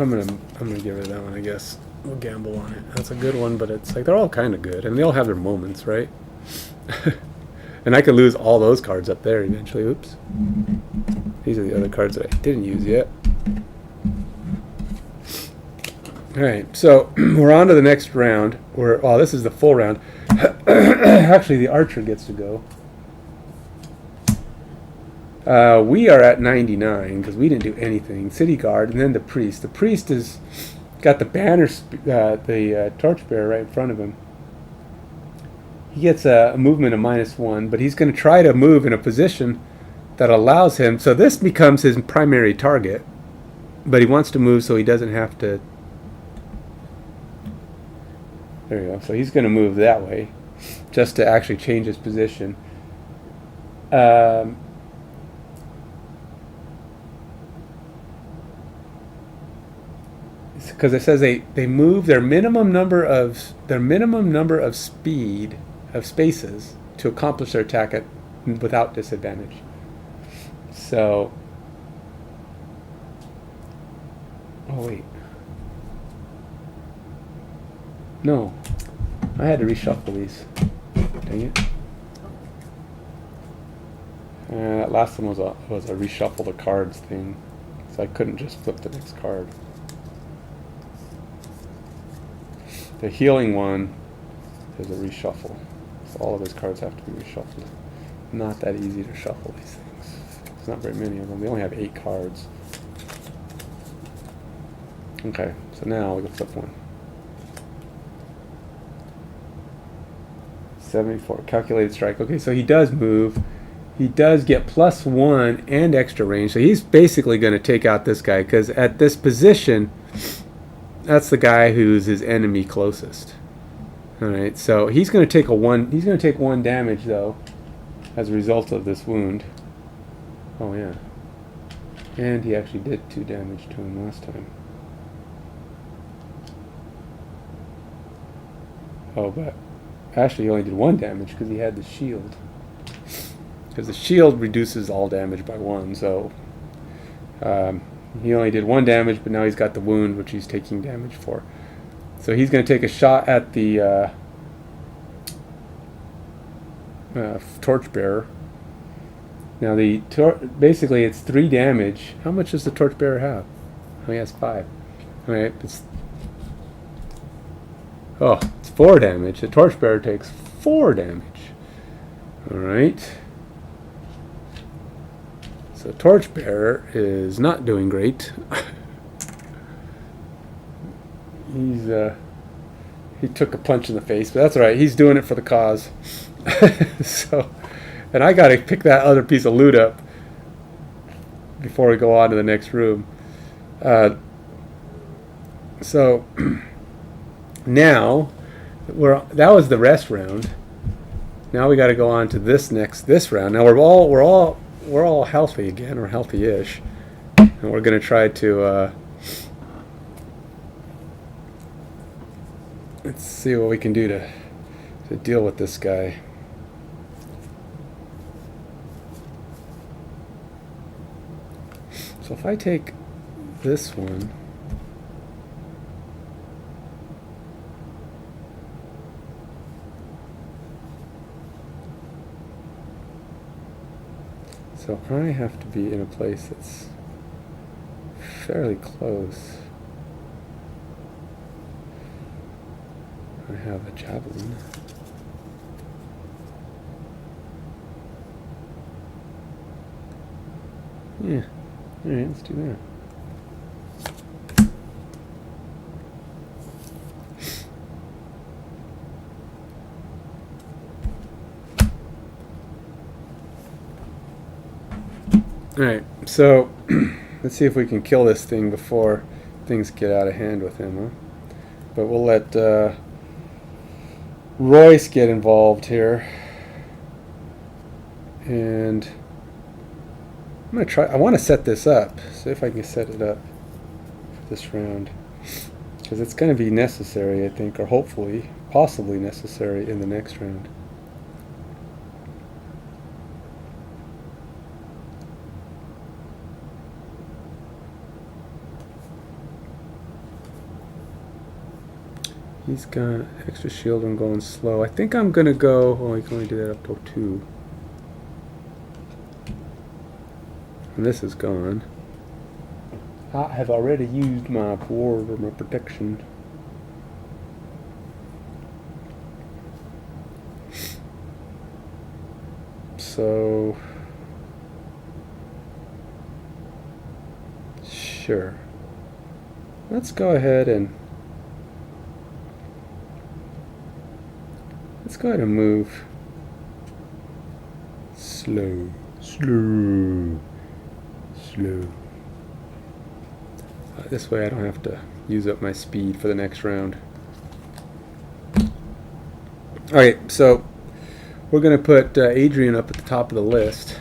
gonna get rid of that one, I guess. We'll gamble on it. That's a good one, but it's like they're all kind of good, and they all have their moments, right? And I could lose all those cards up there eventually. Oops. These are the other cards that I didn't use yet. Alright, so we're on to the next round. Oh, this is the full round. Actually, the archer gets to go. We are at 99 because we didn't do anything. City guard, and then the priest. The priest has got the banner, the torchbearer right in front of him. He gets a movement of -1, but he's going to try to move in a position that allows him. So this becomes his primary target, but he wants to move so he doesn't have to. There you go. So he's going to move that way, just to actually change his position. Because it says they move their minimum number of speed of spaces to accomplish their attack without disadvantage. So, oh wait, no, I had to reshuffle these. Dang it! That last one was a reshuffle the cards thing, so I couldn't just flip the next card. The healing one is a reshuffle. So all of his cards have to be reshuffled. Not that easy to shuffle these things. There's not very many of them. We only have 8 cards. Okay, so now we can flip one. 74. Calculated strike. Okay, so he does move. He does get +1 and extra range. So he's basically going to take out this guy, because at this position, that's the guy who's his enemy closest. All right, so he's going to take He's going to take 1 damage though, as a result of this wound. Oh yeah, and he actually did 2 damage to him last time. Oh, but actually he only did 1 damage because he had the shield. Because the shield reduces all damage by 1, so. He only did 1 damage, but now he's got the wound, which he's taking damage for. So he's going to take a shot at the torchbearer. Now basically it's 3 damage. How much does the torchbearer have? Oh, he has 5. All right, it's 4 damage. The torchbearer takes 4 damage. All right. The torchbearer is not doing great. He took a punch in the face, but that's all right. He's doing it for the cause. So, and I got to pick that other piece of loot up before we go on to the next room. So now that was the rest round. Now we got to go on to this round. Now we're all healthy again, or healthy-ish, and we're going to try to let's see what we can do to deal with this guy. So if I take this one, so I have to be in a place that's fairly close. have a javelin. Yeah. Alright, let's do that. Alright, so let's see if we can kill this thing before things get out of hand with him, huh? But we'll let Royce get involved here. And I'm going to try, I want to set this up. See if I can set it up this round. Because it's going to be necessary, I think, or hopefully, possibly necessary in the next round. He's got extra shield and going slow. I think I'm going to go... Oh, he can only do that up to 2. And this is gone. I have already used my ward or my protection. So... Sure. Let's go ahead and... Let's go ahead and move slow, slow, slow. This way I don't have to use up my speed for the next round. Alright, so we're going to put Adrian up at the top of the list.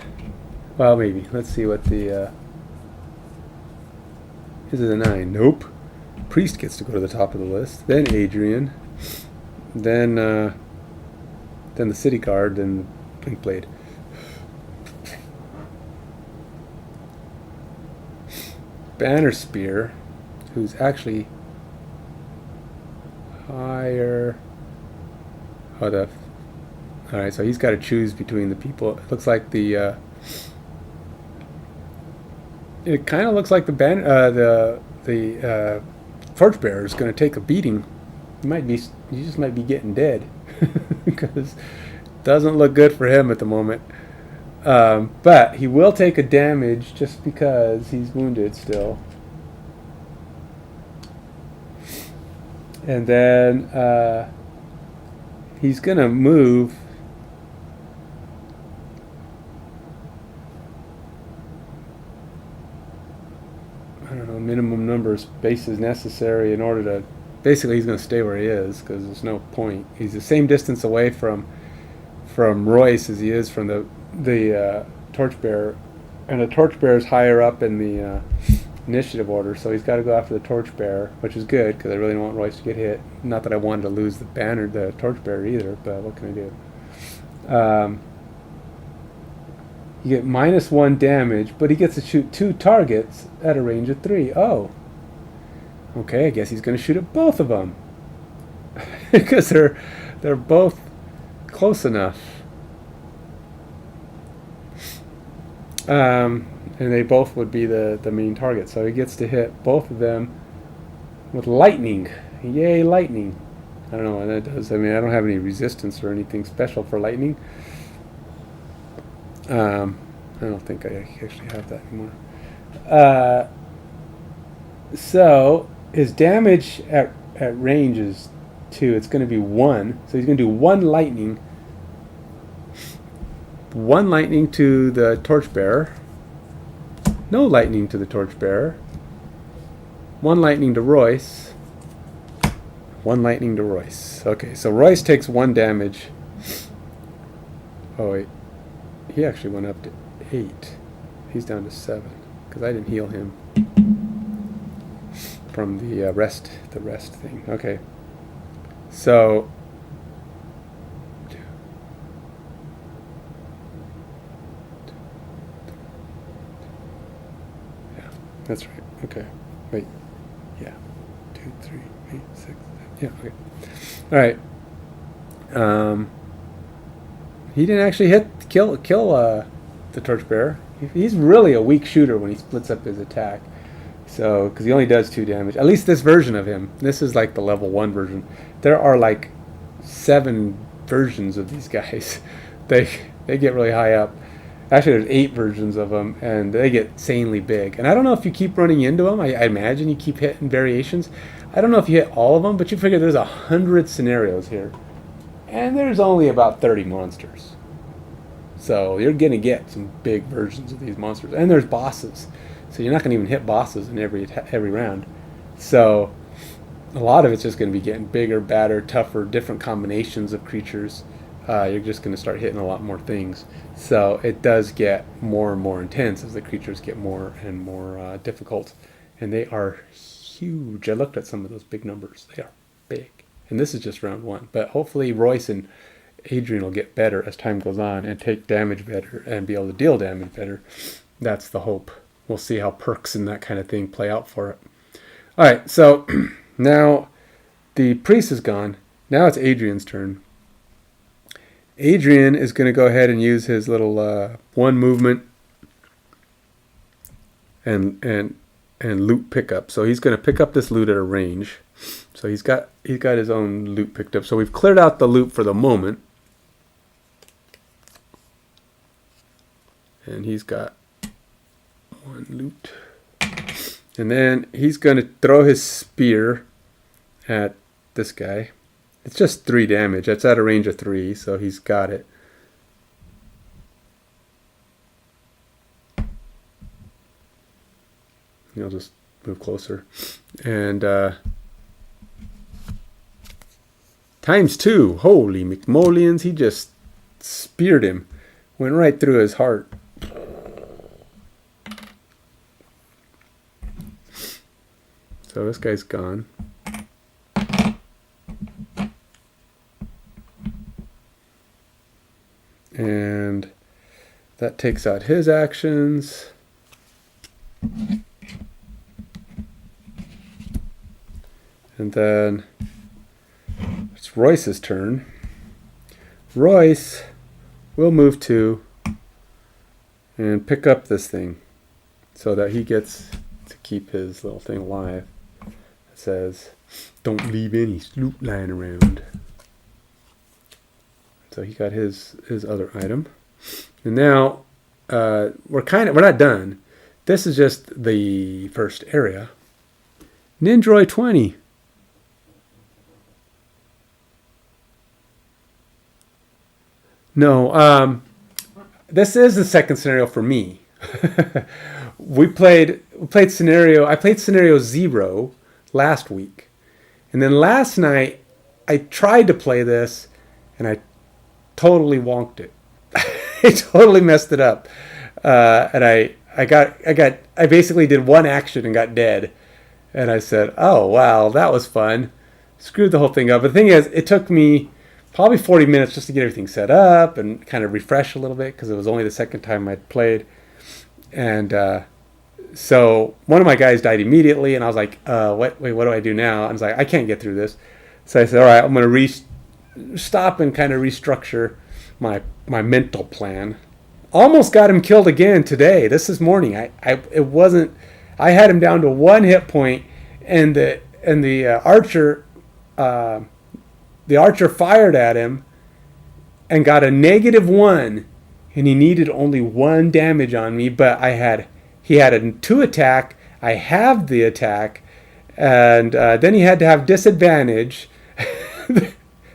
Well, maybe. Let's see what the... This is a 9. Nope. Priest gets to go to the top of the list. Then Adrian. Then the city guard, then Blinkblade. Banner Spear, who's actually higher. Oh, alright, so he's got to choose between the people. It looks like the it kind of looks like the torchbearer is going to take a beating. He just might be getting dead. Because it doesn't look good for him at the moment. But he will take a damage just because he's wounded still. And then he's going to move. I don't know, minimum number of spaces necessary in order to... Basically, he's going to stay where he is because there's no point. He's the same distance away from Royce as he is from the torchbearer, and the torchbearer is higher up in the initiative order, so he's got to go after the torchbearer, which is good because I really don't want Royce to get hit. Not that I wanted to lose the torchbearer either, but what can I do? You get -1 damage, but he gets to shoot 2 targets at a range of 3. Oh. Okay, I guess he's going to shoot at both of them. Because they're both close enough. And they both would be the main target. So he gets to hit both of them with lightning. Yay, lightning. I don't know what that does. I mean, I don't have any resistance or anything special for lightning. I don't think I actually have that anymore. So his damage at range is 2. It's going to be 1. So he's going to do 1 lightning. 1 lightning to the torchbearer. No lightning to the torchbearer. 1 lightning to Royce. 1 lightning to Royce. Okay, so Royce takes 1 damage. Oh wait, he actually went up to 8. He's down to 7 because I didn't heal him from the rest thing. Okay, so yeah, that's right. Okay, wait, yeah, 2, 3, 8, 6, 7. Yeah, okay, all right. He didn't actually kill the torchbearer. He's really a weak shooter when he splits up his attack. Because he only does 2 damage. At least this version of him. This is like the level 1 version. There are like 7 versions of these guys. They get really high up. Actually, there's 8 versions of them, and they get insanely big. And I don't know if you keep running into them. I imagine you keep hitting variations. I don't know if you hit all of them, but you figure there's 100 scenarios here. And there's only about 30 monsters. So you're going to get some big versions of these monsters. And there's bosses. So you're not going to even hit bosses in every round. So a lot of it's just going to be getting bigger, badder, tougher, different combinations of creatures. You're just going to start hitting a lot more things. So it does get more and more intense as the creatures get more and more difficult. And they are huge. I looked at some of those big numbers. They are big. And this is just round 1. But hopefully Royce and Adrian will get better as time goes on and take damage better and be able to deal damage better. That's the hope. We'll see how perks and that kind of thing play out for it. All right, so now the priest is gone. Now it's Adrian's turn. Adrian is going to go ahead and use his little 1 movement and loot pickup. So he's going to pick up this loot at a range. So he's got his own loot picked up. So we've cleared out the loot for the moment. And he's got 1 loot. And then he's going to throw his spear at this guy. It's just 3 damage. That's at a range of 3, so he's got it. I'll just move closer. And times 2. Holy McMolians. He just speared him. Went right through his heart. So this guy's gone. And that takes out his actions. And then it's Royce's turn. Royce will move 2 and pick up this thing so that he gets to keep his little thing alive. It says, don't leave any loot lying around. So he got his other item. And now we're not done. This is just the first area. Nindroid 20. No, this is the second scenario for me. I played scenario 0 last week. And then last night I tried to play this and I totally wonked it. I totally messed it up. And I basically did 1 action and got dead. And I said, oh wow, that was fun. Screwed the whole thing up. But the thing is, it took me probably 40 minutes just to get everything set up and kind of refresh a little bit because it was only the second time I'd played. And so one of my guys died immediately, and I was like, what do I do now? And I was like, I can't get through this. So I said, all right, I'm going to stop and kind of restructure my mental plan. Almost got him killed again today. This morning. I had him down to 1 hit point, and the archer fired at him and got a -1, and he needed only 1 damage on me, but he had a 2 attack. I halved the attack, and then he had to have disadvantage.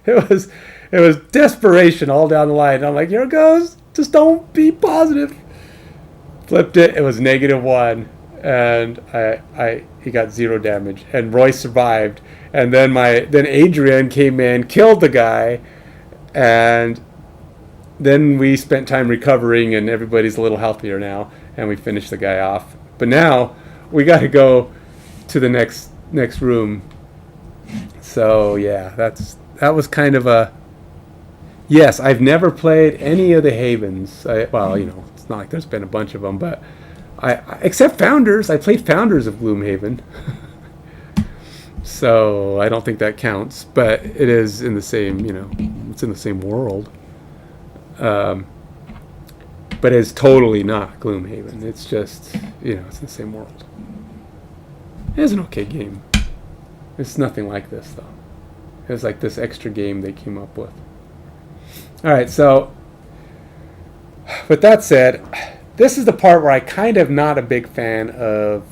It was desperation all down the line. And I'm like, here it goes. Just don't be positive. Flipped it. It was -1, and he got 0 damage, and Royce survived. And then Adrian came in, killed the guy, and then we spent time recovering, and everybody's a little healthier now, and we finished the guy off. But now we got to go to the next room. So yeah, that was kind of a yes. I've never played any of the Havens. It's not like there's been a bunch of them, but except Founders. I played Founders of Gloomhaven. So I don't think that counts, but it is in the same, it's in the same world. But it's totally not Gloomhaven. It's just, it's in the same world. It is an okay game. It's nothing like this, though. It was like this extra game they came up with. All right, so with that said, this is the part where I kind of not a big fan of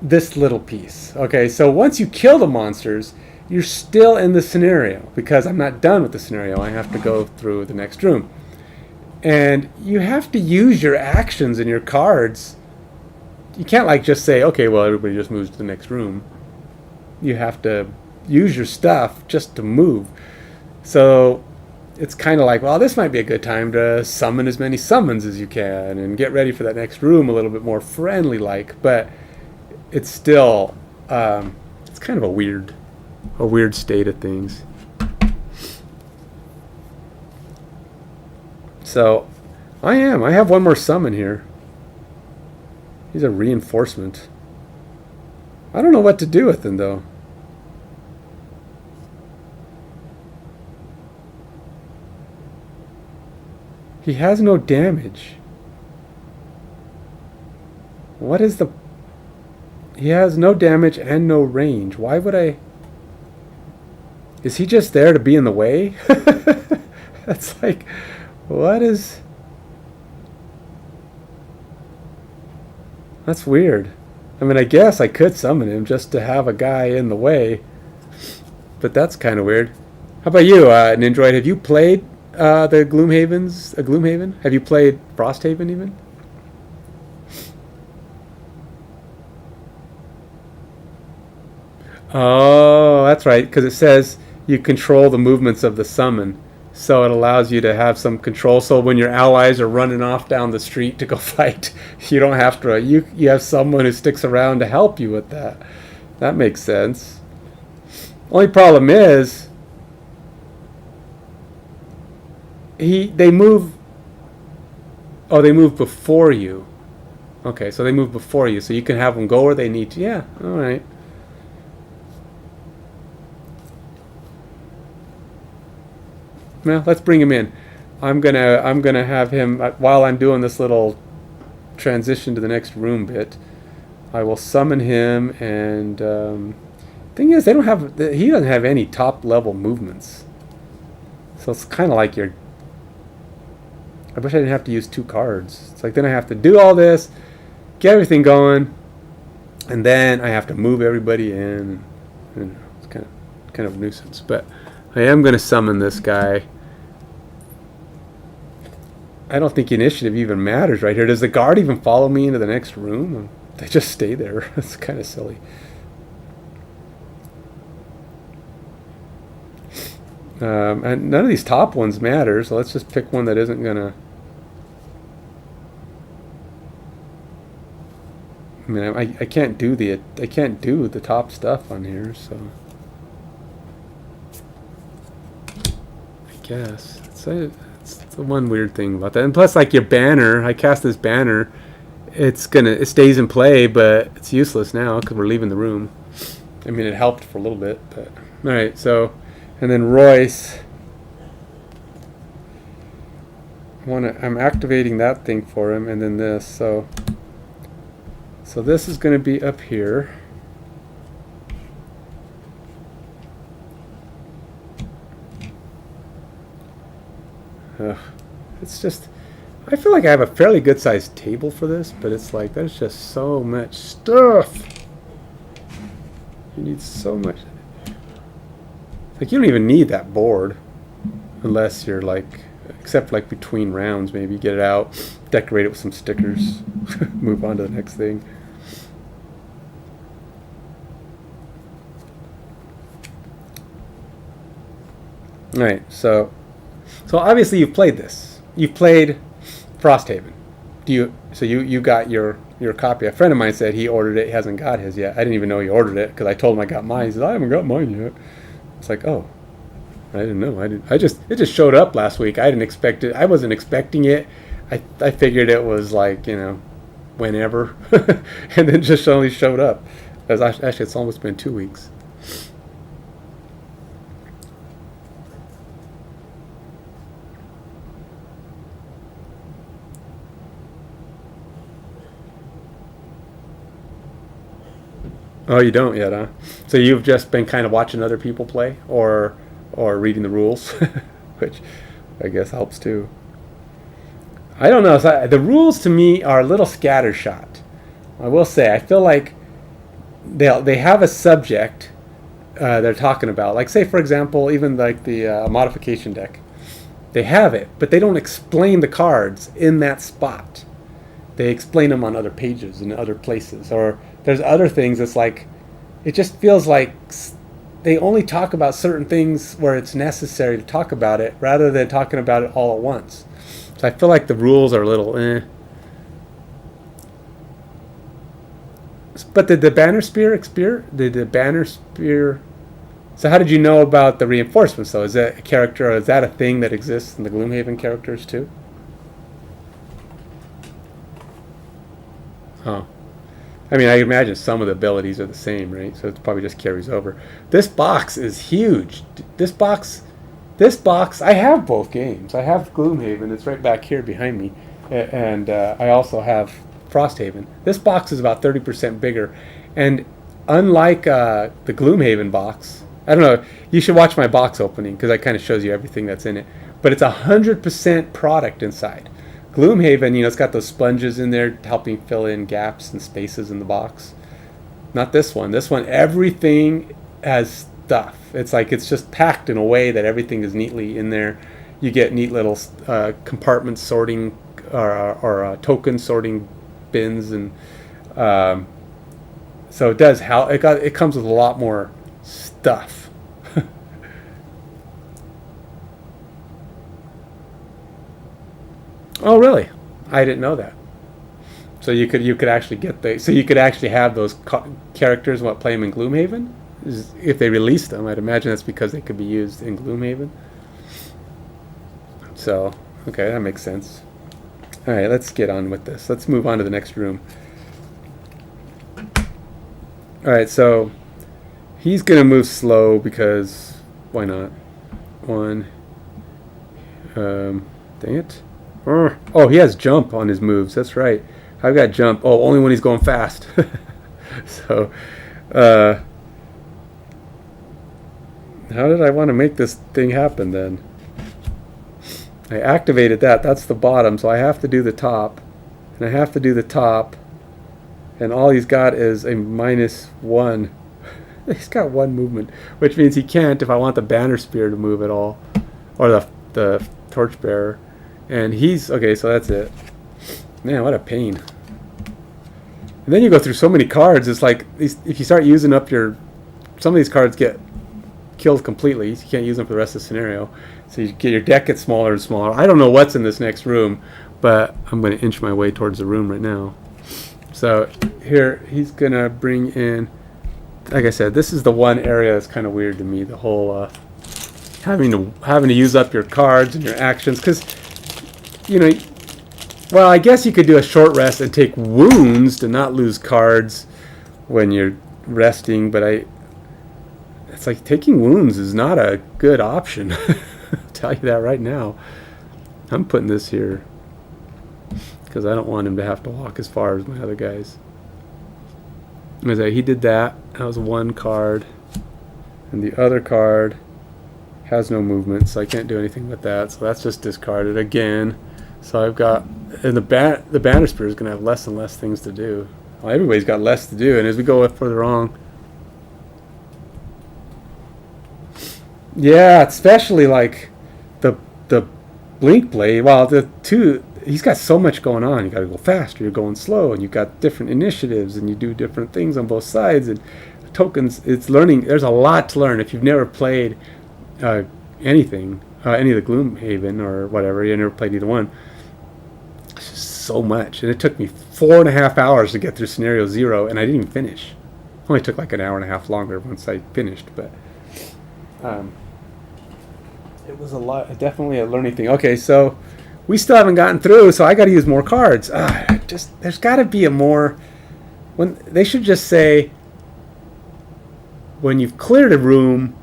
this little piece. Okay, so once you kill the monsters, you're still in the scenario because I'm not done with the scenario. I have to go through the next room. And you have to use your actions and your cards. You can't like just say, okay, well, everybody just moves to the next room. You have to use your stuff just to move. So it's kind of like, well, this might be a good time to summon as many summons as you can and get ready for that next room a little bit more friendly like. But it's still, it's kind of a weird state of things. So I have one more summon here. He's a reinforcement. I don't know what to do with him though. He has no damage. What is the... He has no damage and no range. Why would I... Is he just there to be in the way? That's like... What is... That's weird. I mean, I guess I could summon him just to have a guy in the way. But that's kind of weird. How about you, Nindroid? Have you played the Gloomhavens? Gloomhaven? Have you played FrostHaven even? Oh, that's right. Because it says you control the movements of the summon. So it allows you to have some control. So when your allies are running off down the street to go fight, you don't have to. You have someone who sticks around to help you with that. That makes sense. Only problem is, they move. Oh, they move before you. Okay, so they move before you, so you can have them go where they need to. Yeah, all right. Well, let's bring him in. I'm gonna have him while I'm doing this little transition to the next room bit. I will summon him, and thing is, he doesn't have any top level movements. So it's kind of like you're. I wish I didn't have to use 2 cards. It's like then I have to do all this, get everything going, and then I have to move everybody in. And it's kind of a nuisance, but I am going to summon this guy. I don't think initiative even matters right here. Does the guard even follow me into the next room? They just stay there. It's kind of silly. And none of these top ones matter, so let's just pick one that isn't going to... I mean, I can't do the top stuff on here, so... I guess. It's the one weird thing about that. And plus, like your banner, I cast this banner, it stays in play, but it's useless now because we're leaving the room. I mean, it helped for a little bit, but... Alright, so... And then Royce... I'm activating that thing for him, and then this, so this is going to be up here. It's just, I feel like I have a fairly good sized table for this, but it's like there's just so much stuff. You need so much. Like you don't even need that board unless you're like, except like between rounds, maybe get it out, decorate it with some stickers, move on to the next thing. All right, so obviously you've played this. You've played FrostHaven. So you got your copy. A friend of mine said he ordered it. He hasn't got his yet. I didn't even know he ordered it because I told him I got mine. He said I haven't got mine yet. It's like, oh, I didn't know. It just showed up last week. I didn't expect it. I wasn't expecting it. I figured it was like, whenever, and then just suddenly showed up. Actually, it's almost been 2 weeks. Oh, you don't yet, huh? So you've just been kind of watching other people play, or reading the rules, which I guess helps too. I don't know. So the rules to me are a little scattershot. I will say, I feel like they have a subject they're talking about. Like, say for example, even like the modification deck, they have it, but they don't explain the cards in that spot. They explain them on other pages and other places, or there's other things that's like, it just feels like they only talk about certain things where it's necessary to talk about it rather than talking about it all at once. So I feel like the rules are a little But did the banner spear did the banner spear, so how did you know about the reinforcements though? Is that a character, or is that a thing that exists in the Gloomhaven characters too? Oh. I mean, I imagine some of the abilities are the same, right? So it probably just carries over. This box is huge. This box, I have both games. I have Gloomhaven. It's right back here behind me. And I also have FrostHaven. This box is about 30% bigger. And unlike the Gloomhaven box, I don't know, you should watch my box opening because that kind of shows you everything that's in it. But it's 100% product inside. Gloomhaven, it's got those sponges in there helping fill in gaps and spaces in the box. Not this one. This one, everything has stuff. It's like it's just packed in a way that everything is neatly in there. You get neat little compartment sorting or token sorting bins, and so it does. It comes with a lot more stuff. Oh, really? I didn't know that. So you could actually you could actually have those characters and play them in Gloomhaven. If they released them, I'd imagine that's because they could be used in Gloomhaven. So, okay, that makes sense. All right, let's get on with this. Let's move on to the next room. All right, so he's gonna move slow because why not? One. Dang it. Oh, he has jump on his moves. That's right. I've got jump. Oh, only when he's going fast. So, how did I want to make this thing happen then? I activated that. That's the bottom, so I have to do the top. And I have to do the top. And all he's got is a -1. He's got one movement, which means he can't if I want the banner spear to move at all. Or the torchbearer. And he's okay, so that's it. Man, what a pain. And then you go through so many cards. It's like if you start using up some of these cards get killed completely. You can't use them for the rest of the scenario. So your deck gets smaller and smaller. I don't know what's in this next room, but I'm going to inch my way towards the room right now. So here he's going to bring in, like I said, this is the one area that's kind of weird to me. The whole having to use up your cards and your actions, because well, I guess you could do a short rest and take wounds to not lose cards when you're resting, but it's like taking wounds is not a good option. I'll tell you that right now. I'm putting this here because I don't want him to have to walk as far as my other guys. He did that. That was one card. And the other card has no movement, so I can't do anything with that. So that's just discarded again. So I've got, and the banner spear is going to have less and less things to do. Well, everybody's got less to do, and as we go further on, yeah, especially like the Blinkblade. Well, he's got so much going on. You got to go faster, you're going slow, and you've got different initiatives, and you do different things on both sides. And tokens, it's learning. There's a lot to learn if you've never played anything, any of the Gloomhaven or whatever. You never played either one. It's just so much, and it took me 4.5 hours to get through scenario 0, and I didn't even finish. It only took like an hour and a half longer once I finished, but it was definitely a learning thing. Okay, so we still haven't gotten through, so I got to use more cards. There's got to be when they should just say, when you've cleared a room,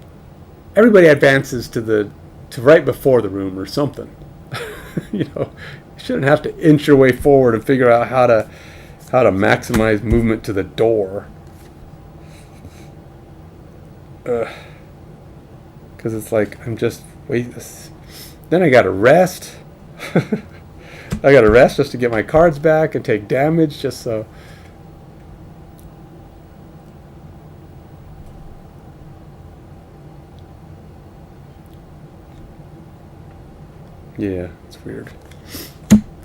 everybody advances to right before the room or something. You shouldn't have to inch your way forward and figure out how to maximize movement to the door. Because it's like I'm just wait. Then I gotta rest. I gotta rest just to get my cards back and take damage just so. Yeah, it's weird.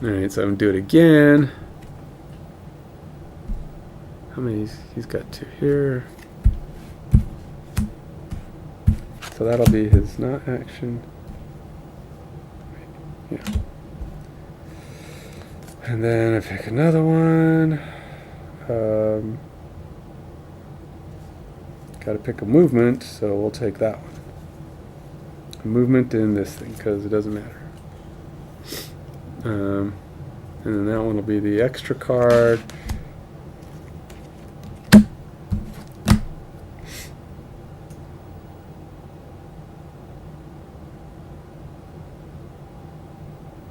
Alright, so I'm gonna do it again. How many? He's got 2 here. So that'll be his not action. Yeah. And then I pick another one. Got to pick a movement, so we'll take that one. A movement in this thing, because it doesn't matter. And then that one will be the extra card.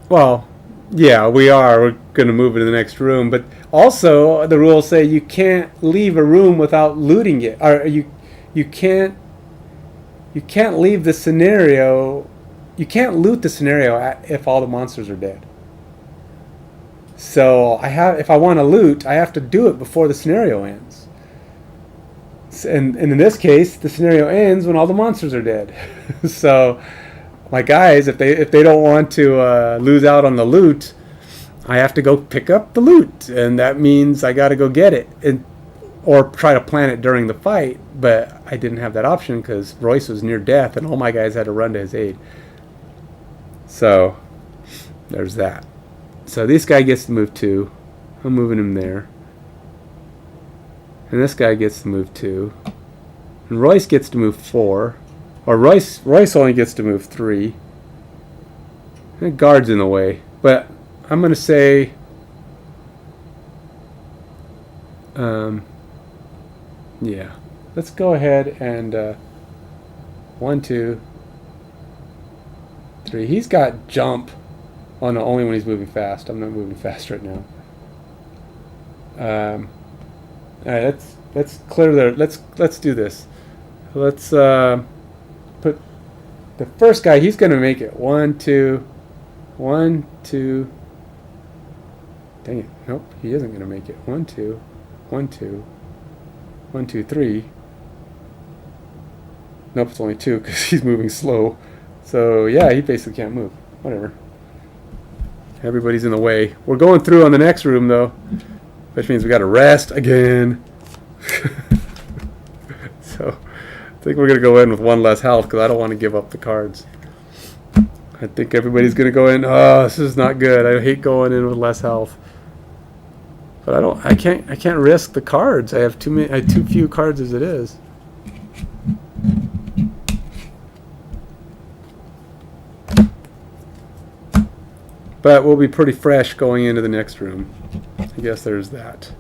Well, yeah, we're going to move it to the next room, but also the rules say you can't leave a room without looting it, or you can't leave the scenario. You can't loot the scenario if all the monsters are dead. So if I want to loot, I have to do it before the scenario ends. And in this case, the scenario ends when all the monsters are dead. So my guys, if they don't want to lose out on the loot, I have to go pick up the loot, and that means I got to go get it, or try to plan it during the fight. But I didn't have that option because Royce was near death, and all my guys had to run to his aid. So there's that. So this guy gets to move 2. I'm moving him there, and this guy gets to move 2, and Royce gets to move 4. Or Royce only gets to move 3. The guard's in the way. But I'm going to say... yeah. Let's go ahead and... 1, 2, 3. He's got jump. Oh no, only when he's moving fast. I'm not moving fast right now. Alright, let's clear the... Let's do this. Let's... put the first guy, he's going to make it. 1, 2, 1, 2. Dang it. Nope, he isn't going to make it. 1, 2, 1, 2, 1, 2, 3. Nope, it's only 2 because he's moving slow. So, yeah, he basically can't move. Whatever. Everybody's in the way. We're going through on the next room, though, which means we got to rest again. So... I think we're going to go in with 1 less health because I don't want to give up the cards. I think everybody's going to go in. Oh, this is not good. I hate going in with less health. But I can't risk the cards. I have too few cards as it is. But we'll be pretty fresh going into the next room. I guess there's that.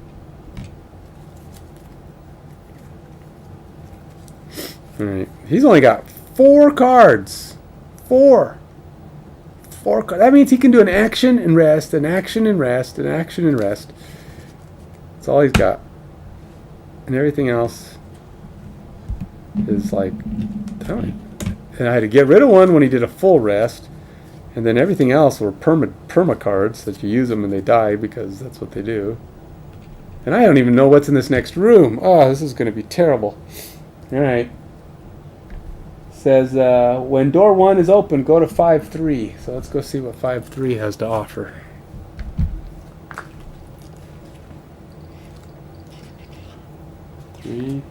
Alright, he's only got 4 cards. 4 cards. That means he can do an action and rest, an action and rest, an action and rest. That's all he's got. And everything else is like... And I had to get rid of one when he did a full rest. And then everything else were perma cards that you use them and they die because that's what they do. And I don't even know what's in this next room. Oh, this is going to be terrible. Alright. Says, when door 1 is open, go to 5-3. So let's go see what 5-3 has to offer. Three,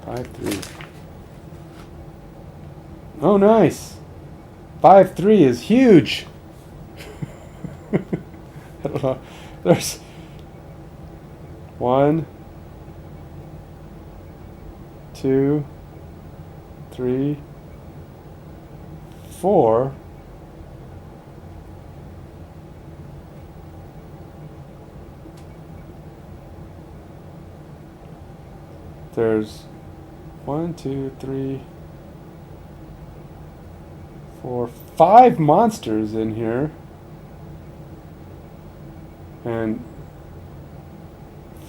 5-3. Oh, nice. 5-3 is huge. I don't know. There's 1, 2, 3, 4. There's 1, 2, 3, 4, 5 monsters in here. And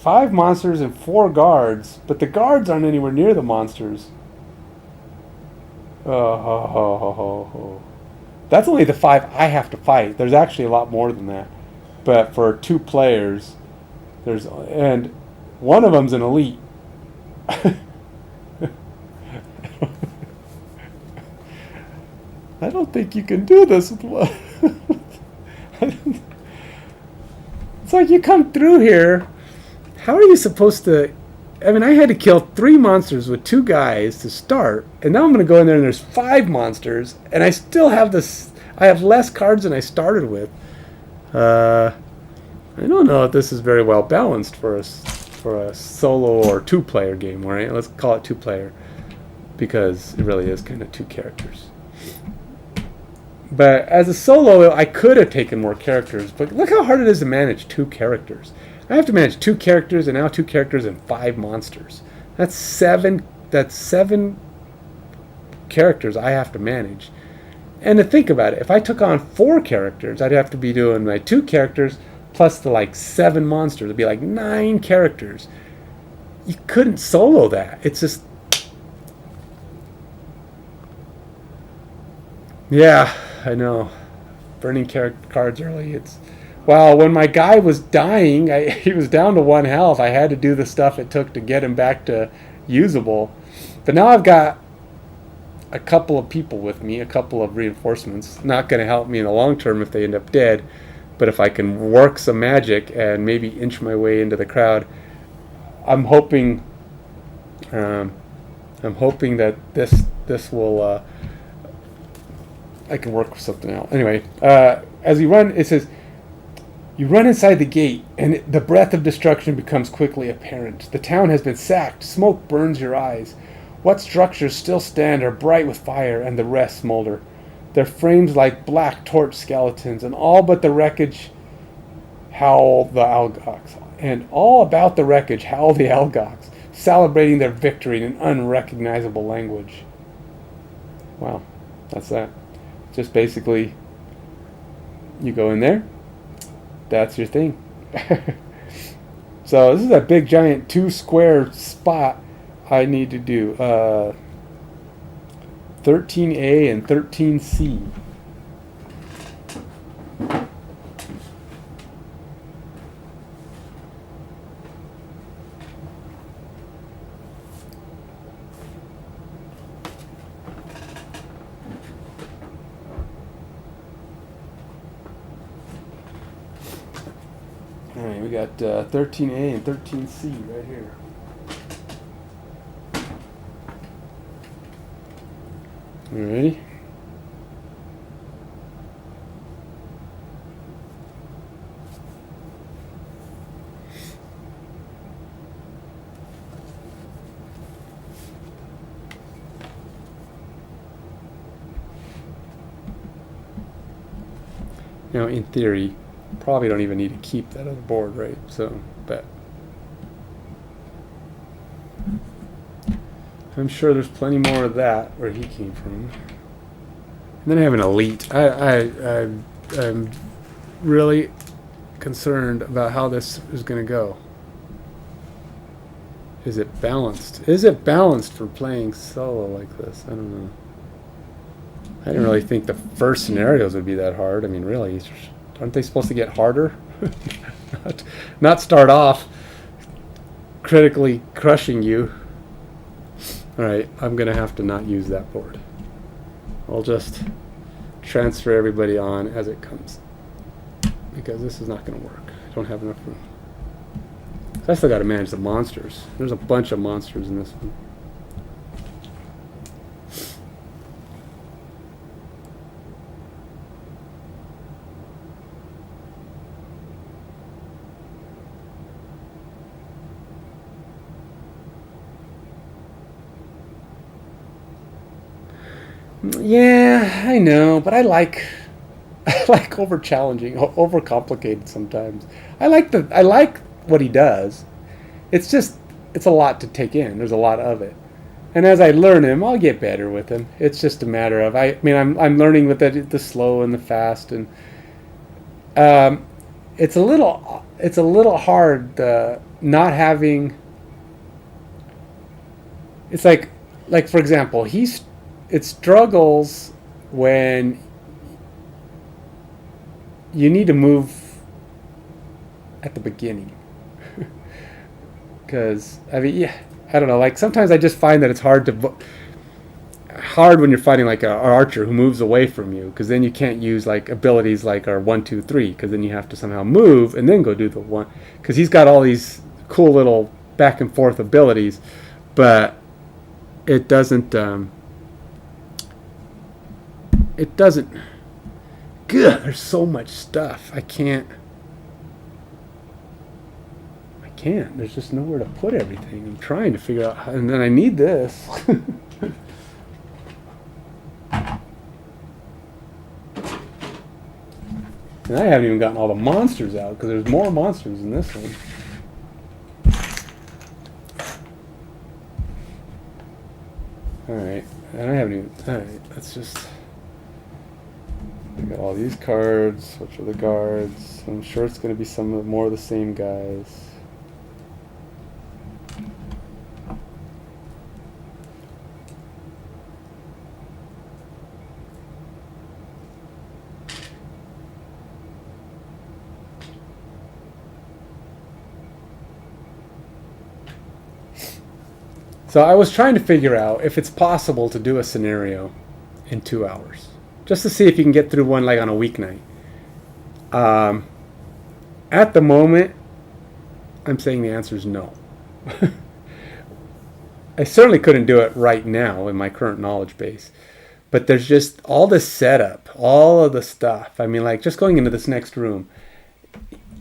5 monsters and 4 guards, but the guards aren't anywhere near the monsters. Oh. That's only the 5 I have to fight. There's actually a lot more than that. But for 2 players, and one of them's an elite. I don't think you can do this with one. It's like you come through here. How are you supposed to? I mean, I had to kill 3 monsters with 2 guys to start, and now I'm going to go in there and there's 5 monsters, and I still have this. I have less cards than I started with. I don't know if this is very well balanced for a solo or 2-player game, right? Let's call it 2-player, because it really is kind of 2 characters. But as a solo, I could have taken more characters, but look how hard it is to manage 2 characters. I have to manage 2 characters, and now 2 characters and 5 monsters. That's 7 characters I have to manage. And to think about it, if I took on 4 characters, I'd have to be doing my 2 characters plus the 7 monsters. It'd be 9 characters. You couldn't solo that. It's just... Yeah, I know. Burning cards early. It's... Well, when my guy was dying, he was down to 1 health. I had to do the stuff it took to get him back to usable. But now I've got a couple of people with me, a couple of reinforcements. Not going to help me in the long term if they end up dead. But if I can work some magic and maybe inch my way into the crowd, I'm hoping that this will I can work with something else. Anyway, as you run, it says you run inside the gate, and the breath of destruction becomes quickly apparent. The town has been sacked. Smoke burns your eyes. What structures still stand are bright with fire, and the rest smolder. Their frames like black torch skeletons, and all but the wreckage howl the Algox. And all about the wreckage howl the Algox, celebrating their victory in an unrecognizable language. Wow, that's that. Just basically, you go in there, that's your thing. So this is a big giant 2-square spot I need to do. 13A and 13C. Alright, we got 13A and 13C right here. Alrighty. Now, in theory, probably don't even need to keep that on the board, right? So, but I'm sure there's plenty more of that where he came from. And then I have an elite. I'm really concerned about how this is going to go. Is it balanced? Is it balanced for playing solo like this? I don't know. I didn't really think the first scenarios would be that hard. I mean, really, aren't they supposed to get harder? not start off critically crushing you. Alright, I'm going to have to not use that board. I'll just transfer everybody on as it comes, because this is not going to work. I don't have enough room. So I still got to manage the monsters. There's a bunch of monsters in this one. Yeah, I know, but I like over challenging, over complicated sometimes. I like what he does. It's just it's a lot to take in. There's a lot of it, and as I learn him, I'll get better with him. It's just a matter of I'm learning with the slow and the fast, and it's a little hard not having. It's like for example, it struggles when you need to move at the beginning. Because I mean, yeah, I don't know. Like sometimes I just find that it's hard when you're fighting like an archer who moves away from you, because then you can't use like abilities like our 1, 2, 3, because then you have to somehow move and then go do the one, because he's got all these cool little back and forth abilities, but it doesn't. Good. There's so much stuff. I can't. There's just nowhere to put everything. I'm trying to figure out how, and then I need this. And I haven't even gotten all the monsters out, because there's more monsters in this one. Alright, and I haven't even. Alright, let's just. I got all these cards, which are the guards. I'm sure it's going to be some more of the same guys. So I was trying to figure out if it's possible to do a scenario in 2 hours, just to see if you can get through one like on a weeknight. At the moment, I'm saying the answer is no. I certainly couldn't do it right now in my current knowledge base, but there's just all this setup, all of the stuff. I mean, like just going into this next room,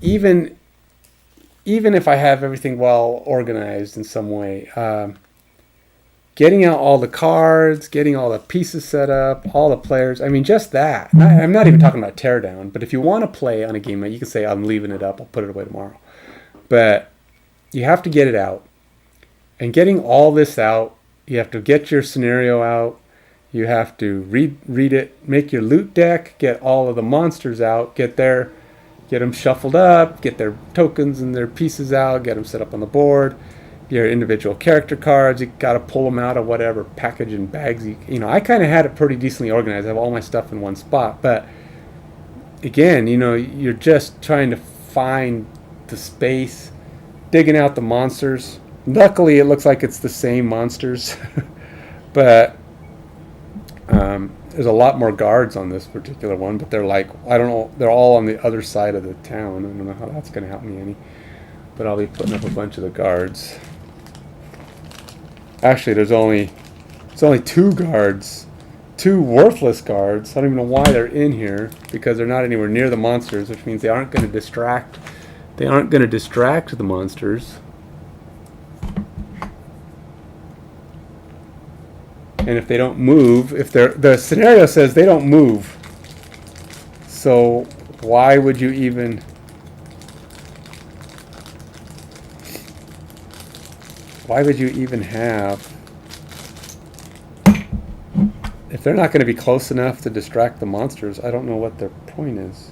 even if I have everything well organized in some way, getting out all the cards, getting all the pieces set up, all the players. I mean, just that. I'm not even talking about teardown, but if you want to play on a game night, you can say, I'm leaving it up, I'll put it away tomorrow. But you have to get it out. And getting all this out, you have to get your scenario out, you have to read it, make your loot deck, get all of the monsters out, get them shuffled up, get their tokens and their pieces out, get them set up on the board. Your individual character cards, you got to pull them out of whatever package and bags. I kind of had it pretty decently organized. I have all my stuff in one spot. But again, you're just trying to find the space, digging out the monsters. Luckily, it looks like it's the same monsters. But there's a lot more guards on this particular one. But they're like, I don't know, they're all on the other side of the town. I don't know how that's going to help me any. But I'll be putting up a bunch of the guards. Actually, it's only 2 guards, 2 worthless guards. I don't even know why they're in here, because they're not anywhere near the monsters, which means they aren't going to distract. They aren't going to distract the monsters. And if they don't move, the scenario says they don't move. So why would you even? Why would you even have, if they're not going to be close enough to distract the monsters? I don't know what their point is.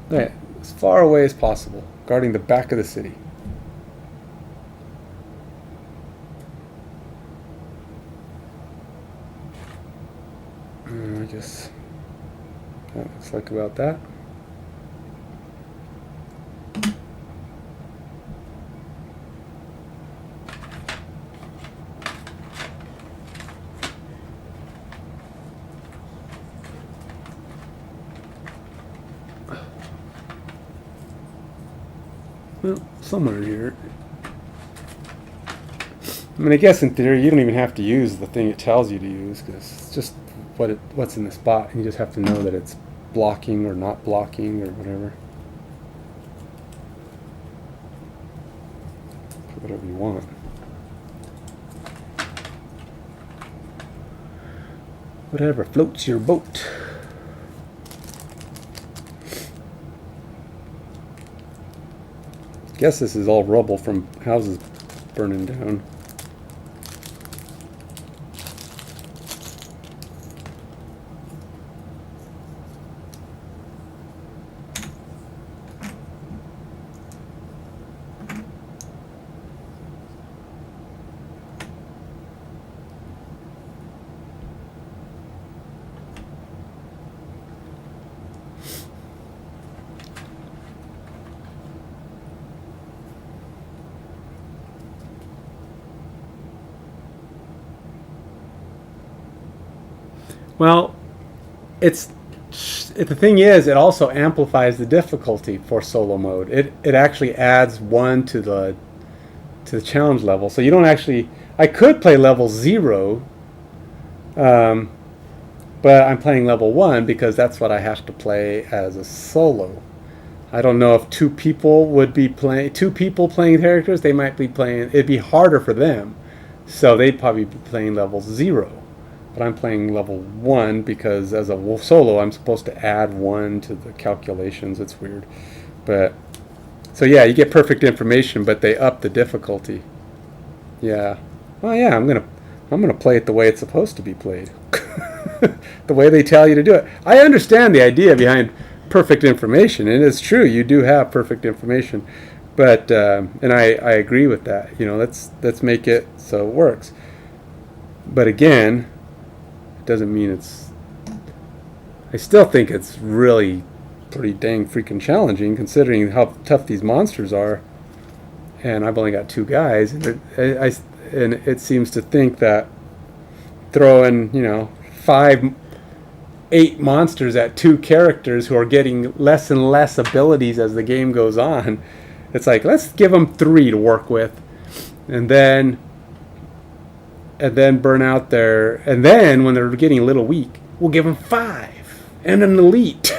Yeah, as far away as possible, guarding the back of the city. I guess that looks like about that. Well, somewhere in here. I mean, I guess in theory you don't even have to use the thing it tells you to use, because it's just what's in the spot, and you just have to know that it's blocking or not blocking or whatever. Put whatever you want. Whatever floats your boat. Guess this is all rubble from houses burning down. Well, the thing is, it also amplifies the difficulty for solo mode. It actually adds 1 to the challenge level. So you don't actually. I could play level 0, but I'm playing level 1 because that's what I have to play as a solo. I don't know if 2 people would be playing. 2 people playing characters, they might be playing. It'd be harder for them, so they'd probably be playing level 0. But I'm playing level 1 because as a solo I'm supposed to add 1 to the calculations. It's weird. But so yeah, you get perfect information, but they up the difficulty. Yeah. Well, yeah, I'm gonna play it the way it's supposed to be played. The way they tell you to do it. I understand the idea behind perfect information, and it's true, you do have perfect information. But and I agree with that. You know, let's make it so it works. But again, doesn't mean it's. I still think it's really pretty dang freaking challenging considering how tough these monsters are. And I've only got 2 guys, and it seems to think that throwing 5, 8 monsters at 2 characters who are getting less and less abilities as the game goes on. It's like, let's give them 3 to work with, and then burn out their, and then when they're getting a little weak, we'll give them 5 and an elite.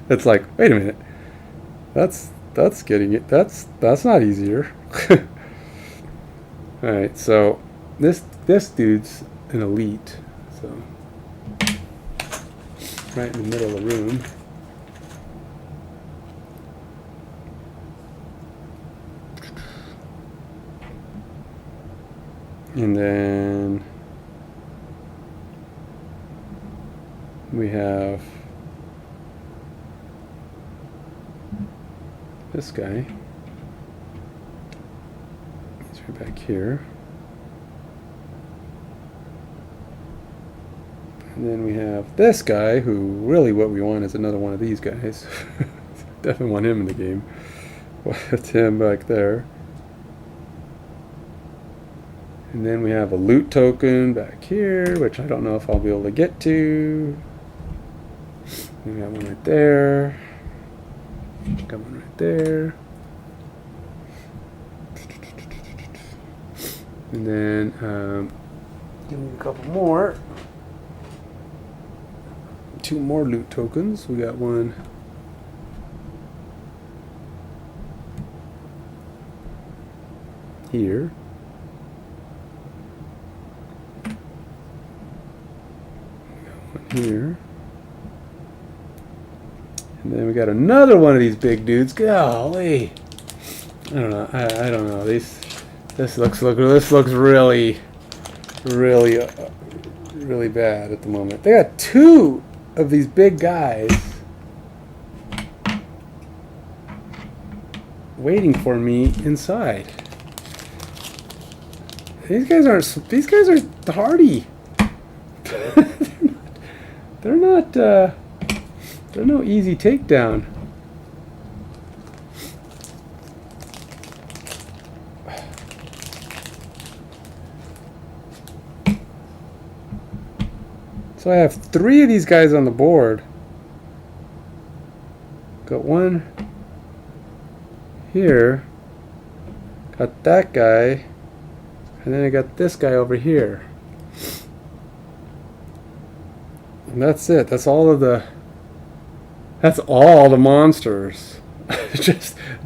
It's like, wait a minute, that's getting it. That's not easier. All right, so this dude's an elite, so right in the middle of the room. And then we have this guy. He's right back here. And then we have this guy, who really what we want is another one of these guys. Definitely want him in the game. That's him back there. And then we have a loot token back here, which I don't know if I'll be able to get to. We got one right there. Got one right there. And then give me a couple more. 2 more loot tokens. We got one here. Here, and then we got another one of these big dudes. Golly, I don't know. I don't know. This looks really bad at the moment. They got 2 of these big guys waiting for me inside. These guys aren't hardy. They're no easy takedown. So I have 3 of these guys on the board. Got one here. Got that guy. And then I got this guy over here. And that's it. That's all the monsters.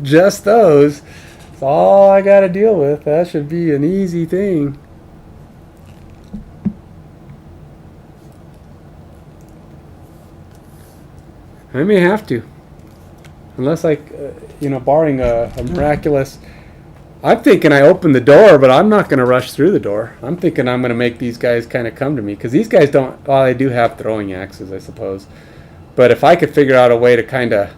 just those. That's all I got to deal with. That should be an easy thing. I may have to. Unless barring a miraculous I'm thinking I open the door, but I'm not going to rush through the door. I'm thinking I'm going to make these guys kind of come to me, because these guys don't. Well, they do have throwing axes, I suppose. But if I could figure out a way to kind of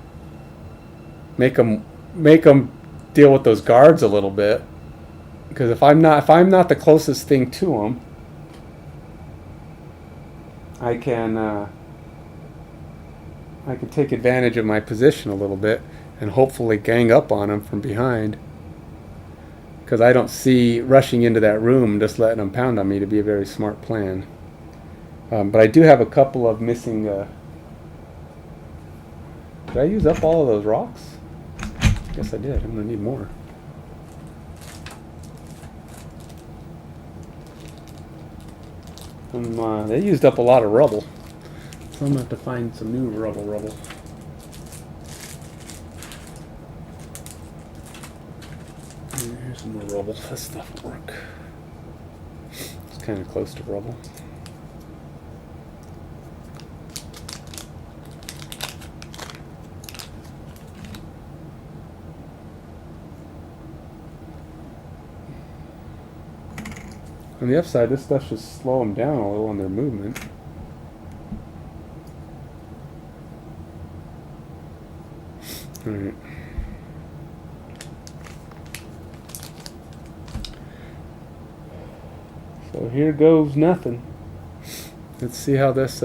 make them deal with those guards a little bit, because if I'm not the closest thing to them, I can take advantage of my position a little bit and hopefully gang up on them from behind. Because I don't see rushing into that room and just letting them pound on me to be a very smart plan. But I do have a couple of missing... did I use up all of those rocks? I guess I did. I'm going to need more. They used up a lot of rubble. So I'm going to have to find some new rubble. Here's some more rubble. This stuff will work. It's kind of close to rubble. On the upside, this stuff should slow them down a little on their movement. Alright. So here goes nothing. Let's see how this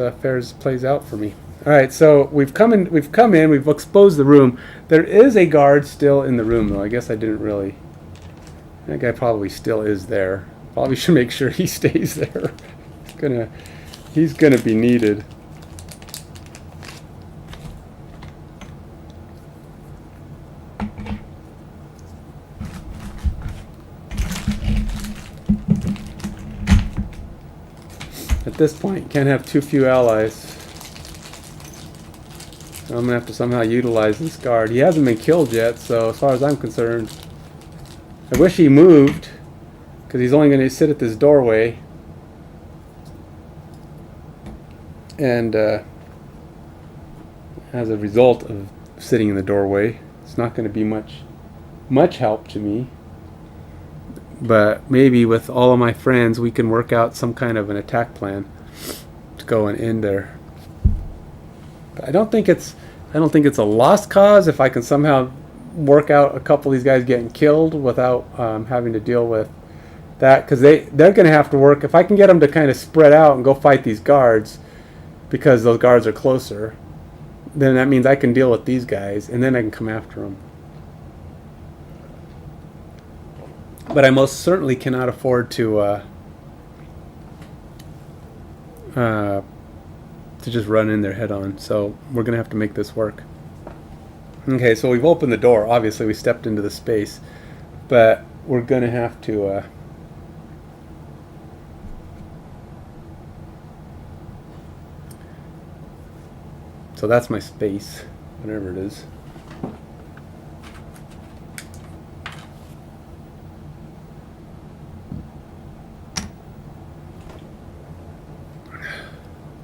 plays out for me. Alright, so we've come in, we've exposed the room. There is a guard still in the room, though. I guess I didn't really... That guy probably still is there. Probably should make sure he stays there. He's gonna be needed. At this point, can't have too few allies. So I'm gonna have to somehow utilize this guard. He hasn't been killed yet, so as far as I'm concerned, I wish he moved, because he's only going to sit at this doorway. And as a result of sitting in the doorway, it's not going to be much help to me. But maybe with all of my friends, we can work out some kind of an attack plan to go and end there. But I don't think it's a lost cause if I can somehow work out a couple of these guys getting killed without having to deal with that, because they're going to have to work. If I can get them to kind of spread out and go fight these guards, because those guards are closer, then that means I can deal with these guys, and then I can come after them. But I most certainly cannot afford to just run in there head on. So we're going to have to make this work. Okay, so we've opened the door. Obviously, we stepped into the space, but we're going to have to... So that's my space, whatever it is.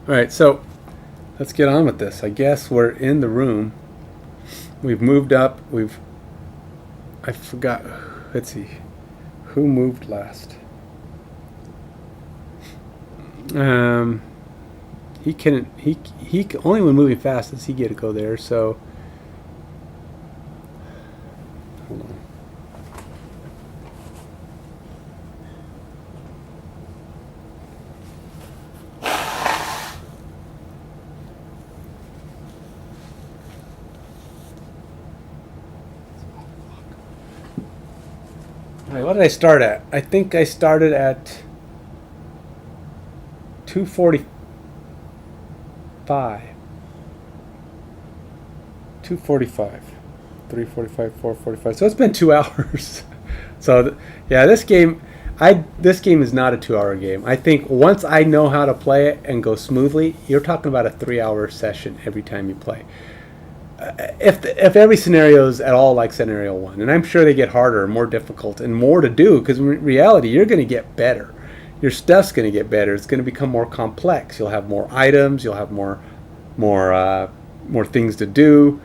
Alright, so let's get on with this. I guess we're in the room. We've moved up. I forgot. Let's see. Who moved last? He only when moving fast does he get to go there, so hold on. Alright, what did I start at? I think I started at 2:45. 2:45, 3:45, 4:45. So it's been 2 hours. So yeah, this game is not a 2-hour game. I think once I know how to play it and go smoothly, you're talking about a 3-hour session every time you play. If every scenario is at all like scenario 1, and I'm sure they get harder and more difficult and more to do, because in reality you're going to get better. Your stuff's going to get better. It's going to become more complex. You'll have more items. You'll have more things to do.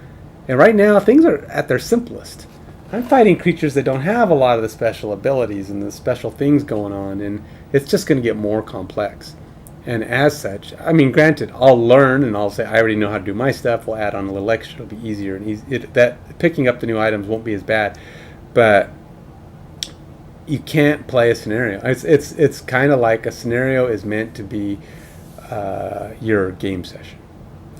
And right now, things are at their simplest. I'm fighting creatures that don't have a lot of the special abilities and the special things going on, and it's just going to get more complex. And as such, I mean, granted, I'll learn and I'll say I already know how to do my stuff. We'll add on a little extra; it'll be easier and easy. That picking up the new items won't be as bad, but you can't play a scenario. It's kind of like a scenario is meant to be your game session,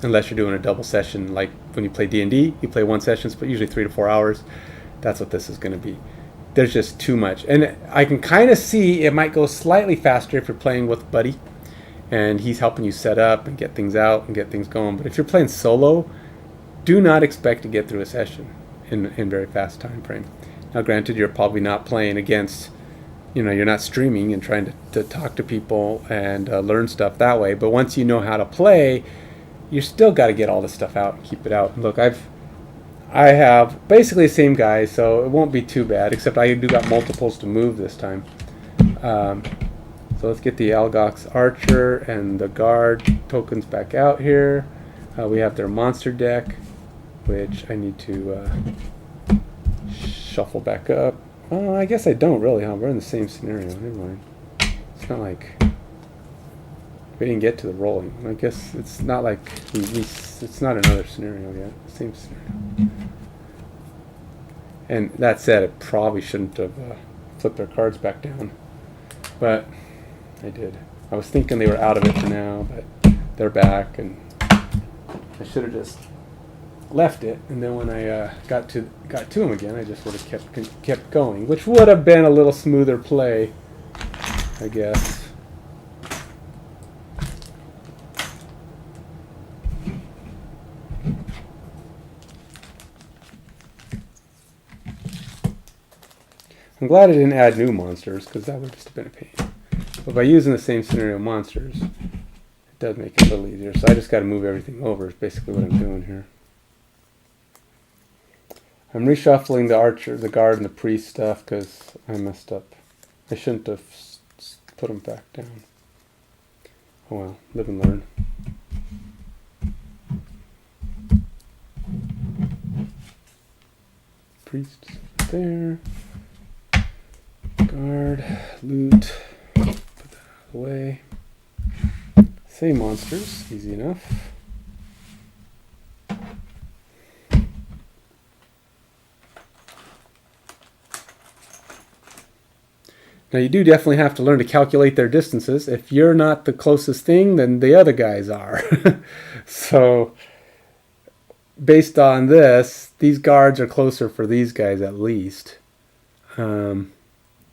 unless you're doing a double session. Like when you play D&D, you play one session, but usually 3 to 4 hours. That's what this is going to be. There's just too much, and I can kind of see it might go slightly faster if you're playing with a buddy, and he's helping you set up and get things out and get things going. But if you're playing solo, do not expect to get through a session in very fast time frame. Now, granted, you're probably not playing against, you're not streaming and trying to talk to people and learn stuff that way. But once you know how to play, you still got to get all this stuff out and keep it out. And look, I have basically the same guys, so it won't be too bad, except I do got multiples to move this time. So let's get the Algox Archer and the Guard tokens back out here. We have their monster deck, which I need to shuffle back up. I guess I don't really, huh? We're in the same scenario. Never mind. It's not like we didn't get to the rolling. I guess it's not like it's not another scenario yet. Same scenario. And that said, I probably shouldn't have flipped their cards back down, but I did. I was thinking they were out of it for now, but they're back, and I should have just left it. And then when I got to them again, I just would have kept going, which would have been a little smoother play, I guess. I'm glad I didn't add new monsters, because that would just have been a pain. But by using the same scenario monsters, it does make it a little easier. So I just got to move everything over is basically what I'm doing here. I'm reshuffling the Archer, the Guard, and the Priest stuff because I messed up. I shouldn't have put them back down. Oh well, live and learn. Priests there. Guard, loot, put that out of the way. Same monsters, easy enough. Now you do definitely have to learn to calculate their distances. If you're not the closest thing, then the other guys are. So based on this, these guards are closer for these guys at least.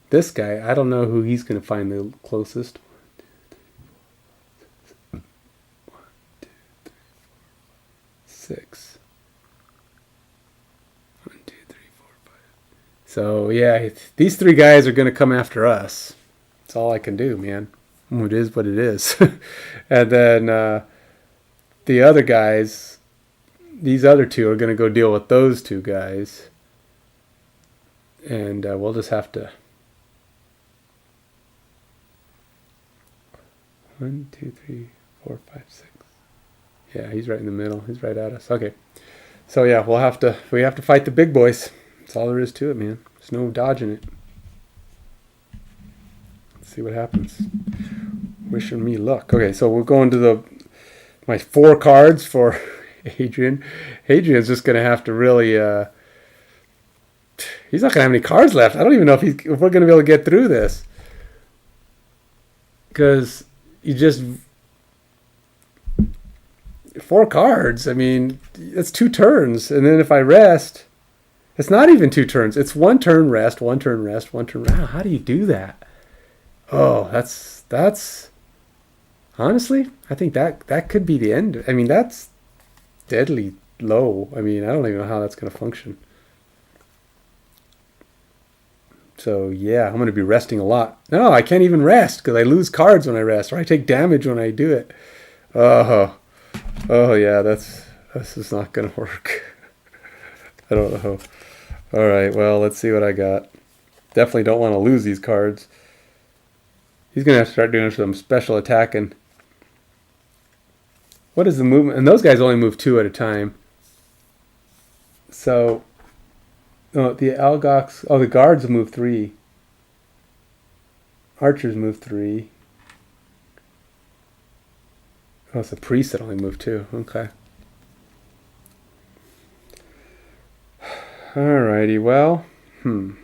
This guy, I don't know who he's going to find the closest. 1, 2, 3, 4, 6. 1, 2, 3, 4, 5. So yeah, these 3 guys are going to come after us. That's all I can do, man. It is what it is. And then the other guys, these other 2 are going to go deal with those 2 guys. And we'll just have to... 1, 2, 3, 4, 5, 6. Yeah, he's right in the middle. He's right at us. Okay. So yeah, we have to fight the big boys. That's all there is to it, man. There's no dodging it. Let's see what happens. Wishing me luck. Okay, so we're going to my 4 cards for Adrian. Adrian's just going to have to really... he's not going to have any cards left. I don't even know if we're going to be able to get through this. Because you just... 4 cards. I mean, it's 2 turns. And then if I rest... It's not even 2 turns. It's 1 turn rest, 1 turn rest, 1 turn rest. How do you do that? Oh, that's... Honestly, I think that could be the end. I mean, that's deadly low. I mean, I don't even know how that's going to function. So, yeah, I'm going to be resting a lot. No, I can't even rest because I lose cards when I rest, or I take damage when I do it. Oh yeah, this is not going to work. I don't know. All right, well, let's see what I got. Definitely don't want to lose these cards. He's going to have to start doing some special attacking. What is the movement? And those guys only move 2 at a time. So No, the Algox. Oh, the guards move 3. Archers move 3. Oh, it's the priest that only moved 2. Okay. Alrighty, well, I'm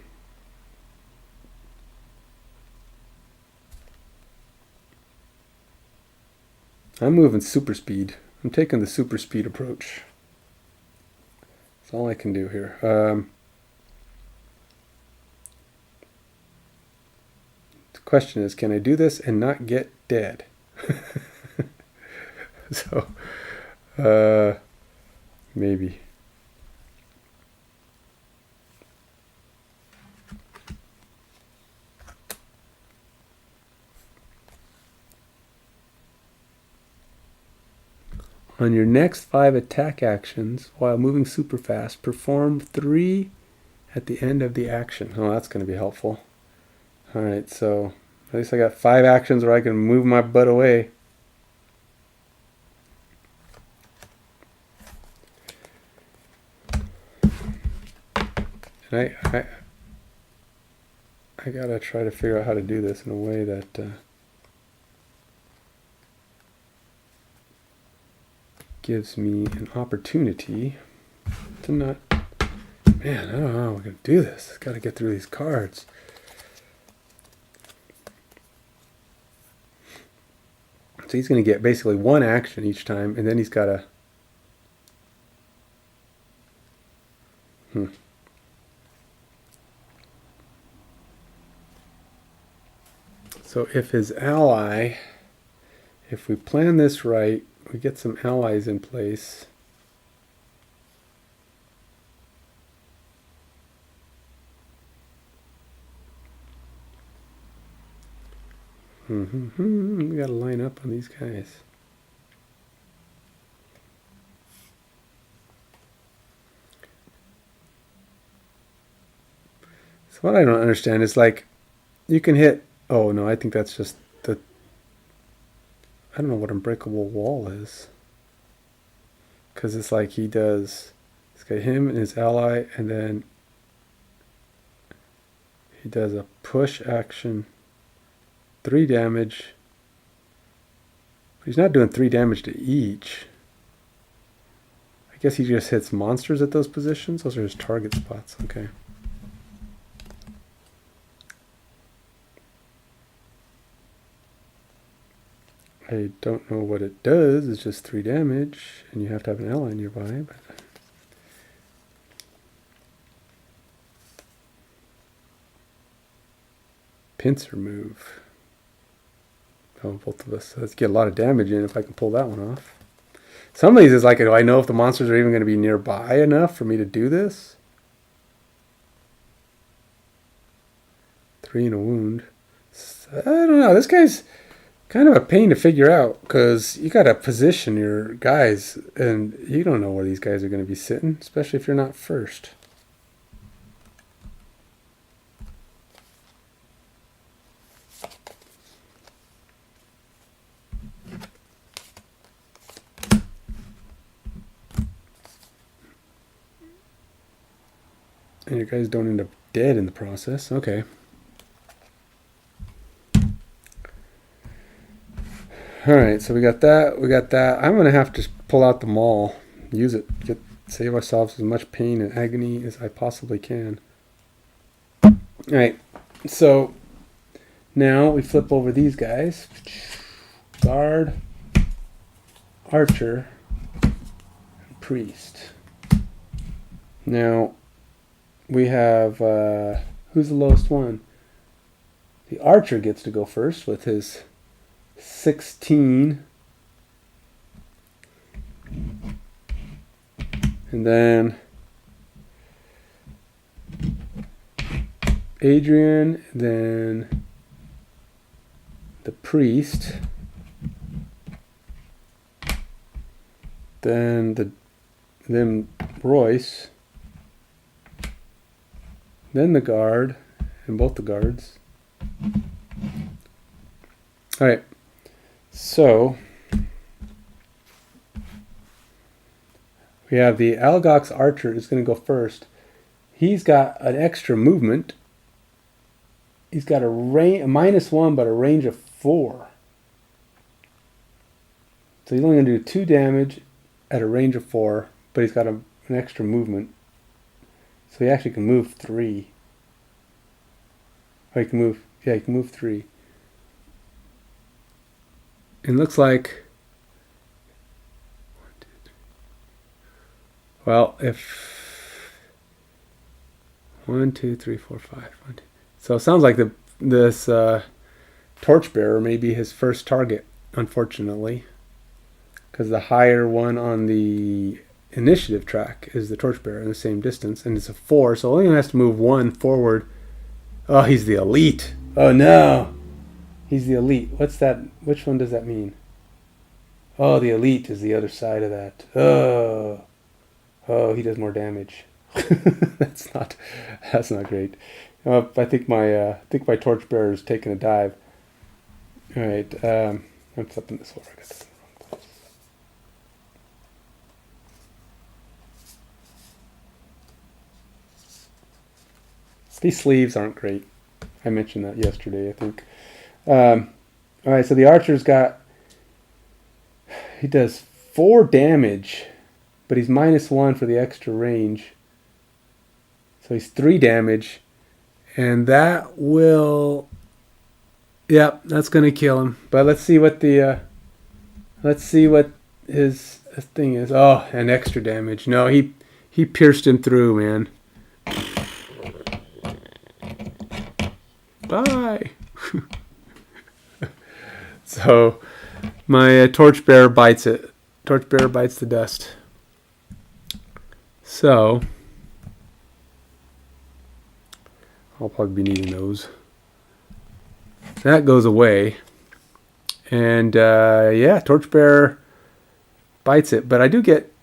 moving super speed. I'm taking the super speed approach. That's all I can do here. The question is, can I do this and not get dead? So, maybe. On your next 5 attack actions, while moving super fast, perform 3 at the end of the action. Oh, that's going to be helpful. Alright, so at least I got 5 actions where I can move my butt away. And I gotta try to figure out how to do this in a way that gives me an opportunity to not... Man, I don't know how we're gonna do this. Gotta get through these cards. So he's gonna get basically 1 action each time, and then he's gotta... So if his ally, if we plan this right, we get some allies in place. We gotta line up on these guys. So what I don't understand is, like, you can hit... Oh, no, I think that's just the... I don't know what Unbreakable Wall is. Because it's like he does... It's got him and his ally, and then he does a push action, 3 damage. But he's not doing 3 damage to each. I guess he just hits monsters at those positions. Those are his target spots. Okay. I don't know what it does. It's just 3 damage, and you have to have an ally nearby. But pincer move. Oh, both of us. Let's get a lot of damage in if I can pull that one off. Some of these is like, do I know if the monsters are even going to be nearby enough for me to do this? 3 and a wound. I don't know. This guy's kind of a pain to figure out, because you got to position your guys, and you don't know where these guys are going to be sitting, especially if you're not first. And your guys don't end up dead in the process. Okay. Alright, so we got that. We got that. I'm going to have to pull out the maul. Use it. Save ourselves as much pain and agony as I possibly can. Alright, so now we flip over these guys. Guard, archer, and priest. Now, we have, who's the lowest one? The archer gets to go first with his 16. And then Adrian, then the priest, then Royce, then the guard, and both the guards. All right, so we have the Algox archer is going to go first. he's got an extra movement. He's got a -1, but a range of 4. So he's only going to do 2 damage at a range of 4, but he's got an extra movement. So he actually can move 3. Oh, he can move, yeah, he can move 3. And looks like, well, if 1, 2, 3, 4, 5, 1, 2. So it sounds like this torchbearer may be his first target, unfortunately, because the higher one on the initiative track is the torchbearer in the same distance, and it's a 4, so only has to move 1 forward. Oh, he's the elite. Oh no, he's the elite. What's that? Which one does that mean? Oh, the elite is the other side of that. Oh, he does more damage. that's not great. I think my torchbearer is taking a dive. All right, I'm flipping this over. I got this in the wrong place. These sleeves aren't great. I mentioned that yesterday, I think. All right, so the archer's he does 4 damage, but he's -1 for the extra range. So he's 3 damage, and that will, yep, that's going to kill him. But let's see what his thing is. Oh, and extra damage. No, he pierced him through, man. Bye. So my torchbearer bites it. Torchbearer bites the dust. So I'll probably be needing those. That goes away. And yeah, torchbearer bites it, but I do get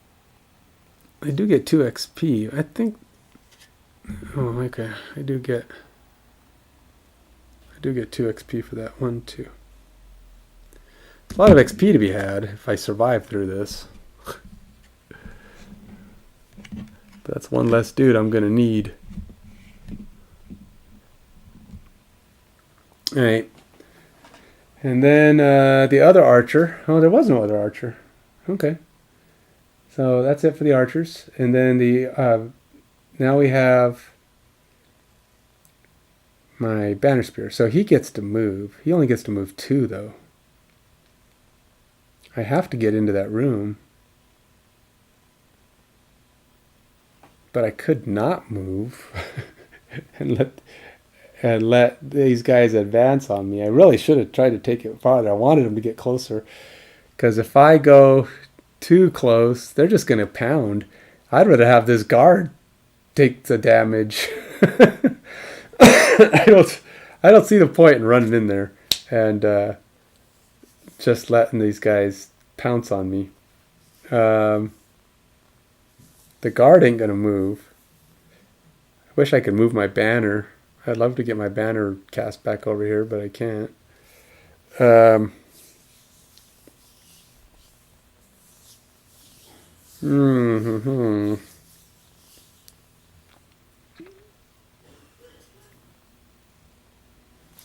2 XP. I think. Oh, okay. I do get 2 XP for that. 1, 2. A lot of XP to be had if I survive through this. But that's one less dude I'm gonna need. All right. And then the other archer. Oh, there was no other archer. Okay. So that's it for the archers. And then now we have my banner spear. So he gets to move. He only gets to move 2 though. I have to get into that room. But I could not move and let these guys advance on me. I really should have tried to take it farther. I wanted them to get closer, because if I go too close, they're just going to pound. I'd rather have this guard take the damage. I don't see the point in running in there and just letting these guys pounce on me. The guard ain't gonna move. I wish I could move my banner. I'd love to get my banner cast back over here, but I can't.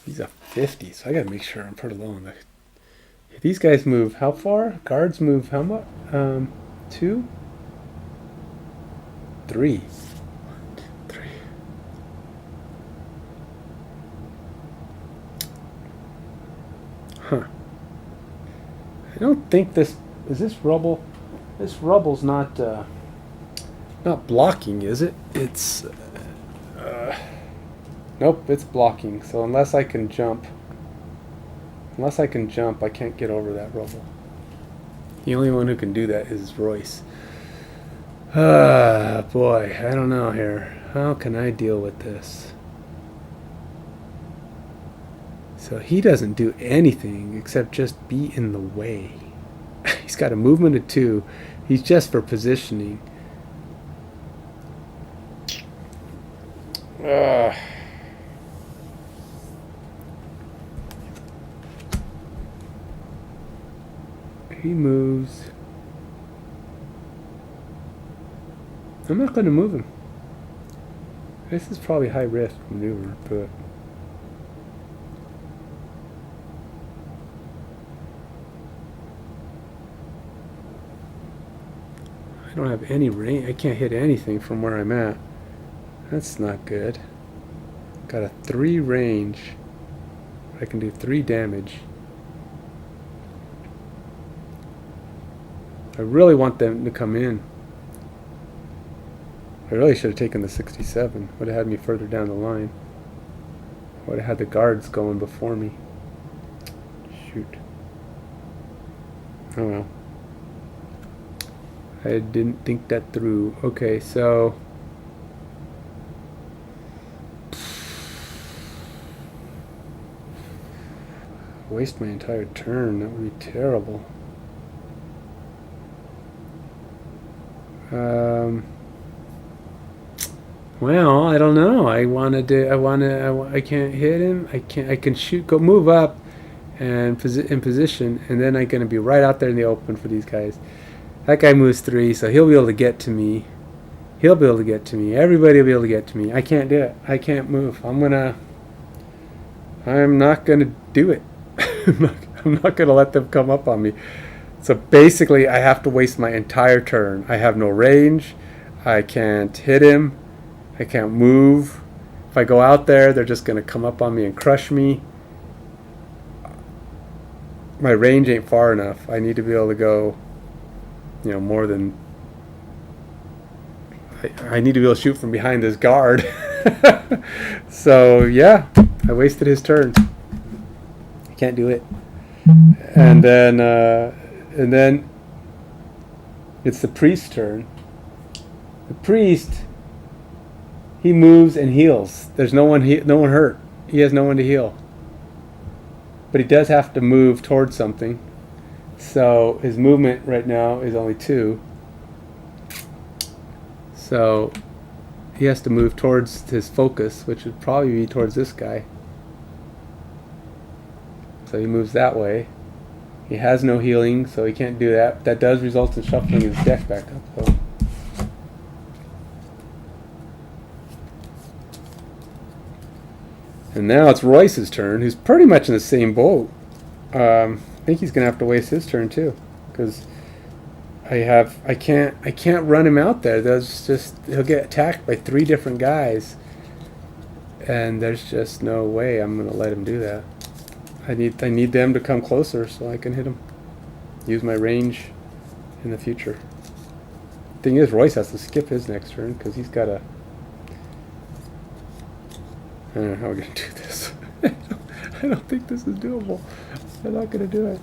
He's a 50, so I gotta make sure I'm pretty low on the. These guys move how far? Guards move how much? 2? 3. 3. Huh. I don't think this is this rubble. This rubble's not blocking, is it? It's nope, it's blocking. So unless I can jump, I can't get over that rubble. The only one who can do that is Royce. Ah, boy, I don't know here. How can I deal with this? So he doesn't do anything except just be in the way. He's got a movement of 2. He's just for positioning. He moves. I'm not going to move him. This is probably high risk maneuver, but I don't have any range. I can't hit anything from where I'm at. That's not good. Got a 3 range. I can do 3 damage. I really want them to come in. I really should have taken the 67. Would have had me further down the line. Would have had the guards going before me. Shoot. Oh well. I didn't think that through. Okay, so waste my entire turn. That would be terrible. Well, I don't know. I can't hit him. I can shoot, go move up and in position, and then I'm going to be right out there in the open for these guys. That guy moves 3, so he'll be able to get to me. He'll be able to get to me. Everybody will be able to get to me. I can't do it. I can't move. I'm not going to do it. I'm not going to let them come up on me. So basically, I have to waste my entire turn. I have no range. I can't hit him. I can't move. If I go out there, they're just going to come up on me and crush me. My range ain't far enough. I need to be able to go, more than... I need to be able to shoot from behind this guard. So, yeah, I wasted his turn. I can't do it. And then it's the priest's turn. The priest, he moves and heals. There's no one hurt. He has no one to heal. But he does have to move towards something. So his movement right now is only 2. So he has to move towards his focus, which would probably be towards this guy. So he moves that way. He has no healing, so he can't do that. That does result in shuffling his deck back up, though. And now it's Royce's turn, who's pretty much in the same boat. I think he's gonna have to waste his turn too, because I can't run him out there. He'll get attacked by 3 different guys, and there's just no way I'm gonna let him do that. I need them to come closer so I can hit them. Use my range in the future. Thing is, Royce has to skip his next turn because he's got a... I don't know how we're going to do this. I don't think this is doable. I'm not going to do it.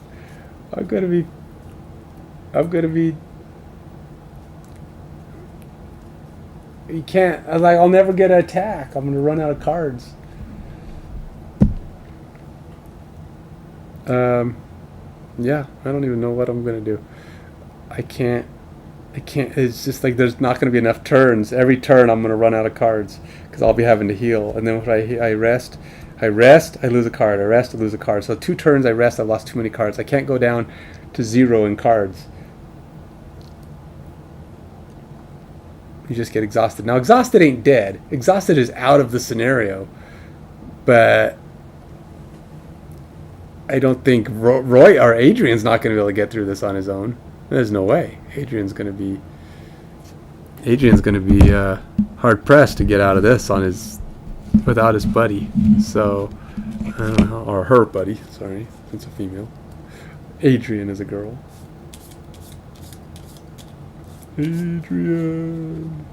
I'm going to be... You can't... I'll never get an attack. I'm going to run out of cards. Yeah, I don't even know what I'm going to do. I can't, it's just like there's not going to be enough turns. Every turn I'm going to run out of cards because I'll be having to heal. And then when I rest, I lose a card. I rest, I lose a card. So 2 turns I rest, I've lost too many cards. I can't go down to 0 in cards. You just get exhausted. Now, exhausted ain't dead. Exhausted is out of the scenario. But I don't think Roy or Adrian's not going to be able to get through this on his own. There's no way. Adrian's going to be hard pressed to get out of this without his buddy. So, I don't know, or her buddy. Sorry, it's a female. Adrian is a girl. Adrian.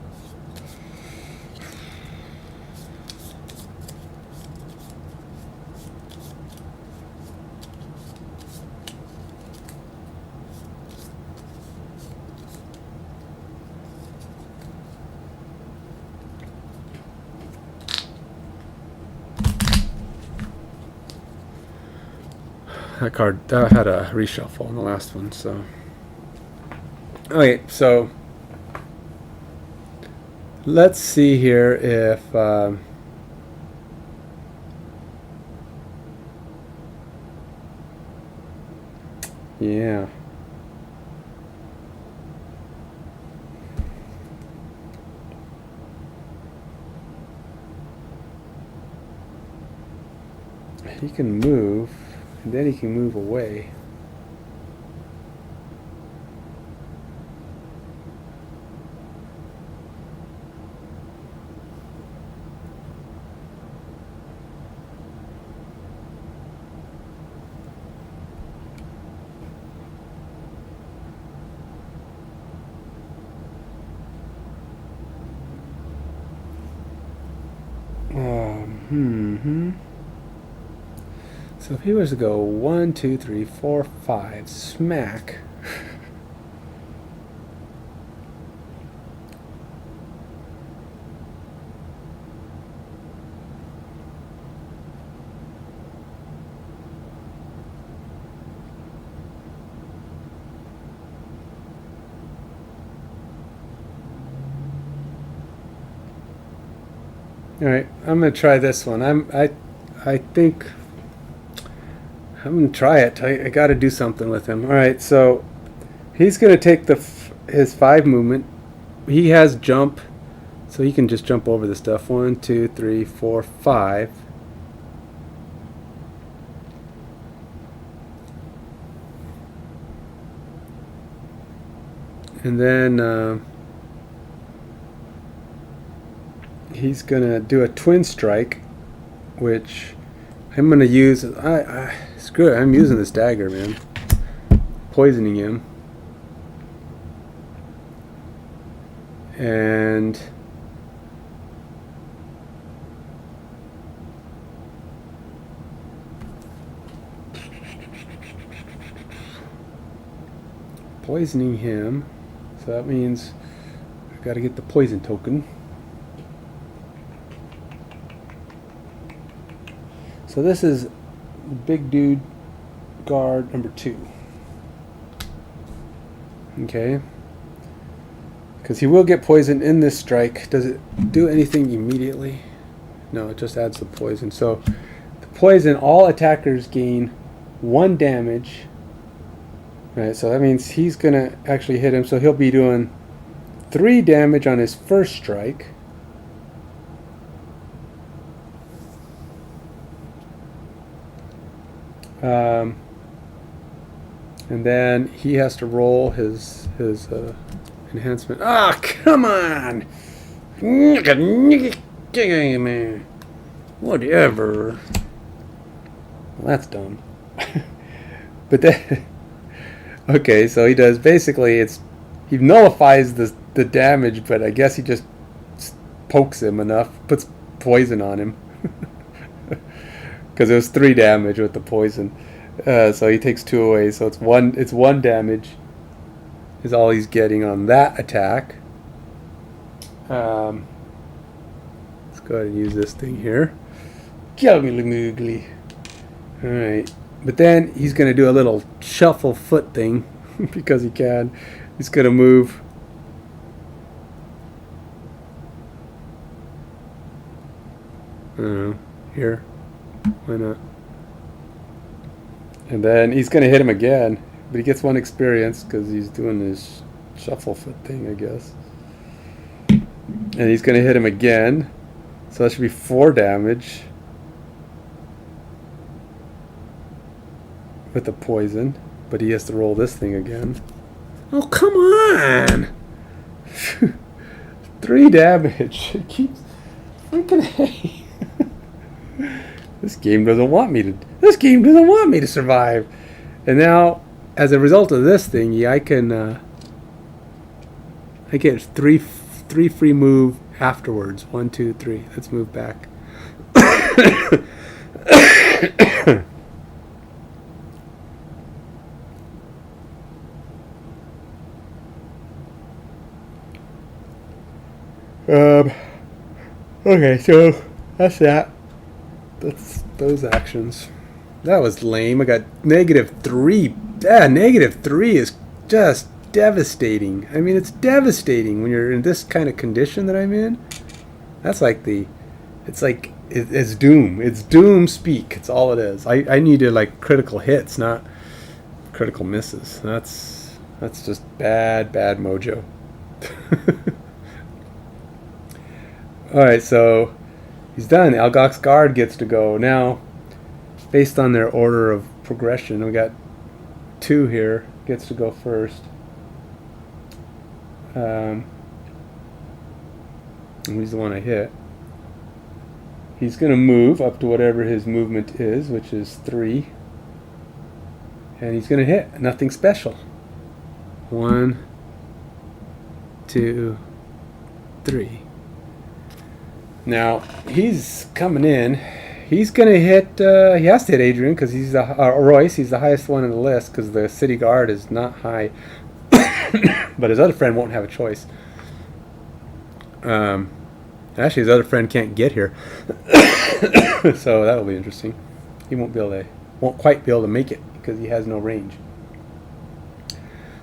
That card had a reshuffle on the last one, so. Okay, so let's see here if yeah. he can move, and then he can move away. So if he was to go 1, 2, 3, 4, 5, smack. All right, I'm gonna try this one. I think I'm gonna try it. I got to do something with him. All right, so he's gonna take his 5 movement. He has jump, so he can just jump over the stuff. 1, 2, 3, 4, 5. And then he's gonna do a twin strike, which I'm gonna use. Screw it, I'm using this dagger, man. Poisoning him. And poisoning him. So that means I gotta get the poison token. So this is big dude guard number 2. Okay. Because he will get poisoned in this strike. Does it do anything immediately? No, it just adds the poison. So the poison, all attackers gain 1 damage. Right, so that means he's going to actually hit him. So he'll be doing 3 damage on his first strike. And then he has to roll his enhancement. Ah, come on! Whatever. Well, that's dumb. But then, okay, so he does basically. He nullifies the damage, but I guess he just pokes him enough, puts poison on him, because it was 3 damage with the poison. So he takes 2 away. So it's 1 damage is all he's getting on that attack. Let's go ahead and use this thing here. Alright. But then he's going to do a little shuffle foot thing because he can. He's going to move. I don't know. Here. Why not? And then he's going to hit him again. But he gets 1 experience because he's doing this shuffle foot thing, I guess. And he's going to hit him again. So that should be 4 damage. With the poison. But he has to roll this thing again. Oh, come on! 3 damage. It keeps freaking hey. This game doesn't want me to survive. And now, as a result of this thing, I can I get 3 free move afterwards. 1, 2, 3. Let's move back. Okay, so that's that. That's those actions. That was lame. I got -3. Yeah, -3 is just devastating. I mean, it's devastating when you're in this kind of condition that I'm in. That's like it's doom. It's doom speak. It's all it is. I needed like critical hits, not critical misses. That's just bad mojo. Alright, so he's done. Algok's guard gets to go. Now, based on their order of progression. We got 2 here, gets to go first. And he's the one I hit. He's going to move up to whatever his movement is, which is 3. And he's going to hit. Nothing special. 1, 2, 3. Now, he's coming in. He's going to hit, he has to hit Adrian because he's Royce. He's the highest one in the list because the city guard is not high. But his other friend won't have a choice. Actually, his other friend can't get here. So that'll be interesting. He won't quite be able to make it because he has no range.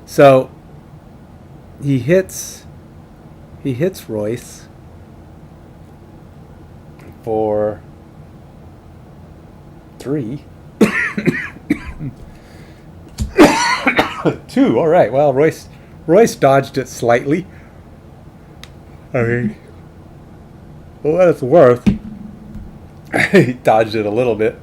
So he hits Royce for 3. 2. All right. Well, Royce dodged it slightly. I mean, for what it's worth, he dodged it a little bit.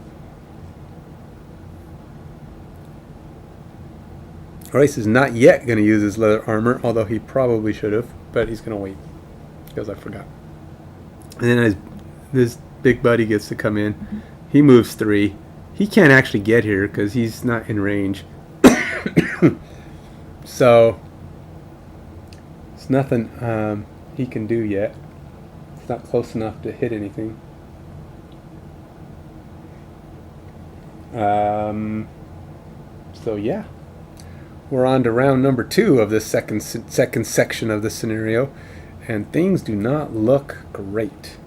Royce is not yet going to use his leather armor, although he probably should have, but he's going to wait because I forgot. And then this big buddy gets to come in. He moves 3. He can't actually get here because he's not in range. So it's nothing he can do yet. It's not close enough to hit anything. So yeah, we're on to round number 2 of this second section of the scenario, and things do not look great.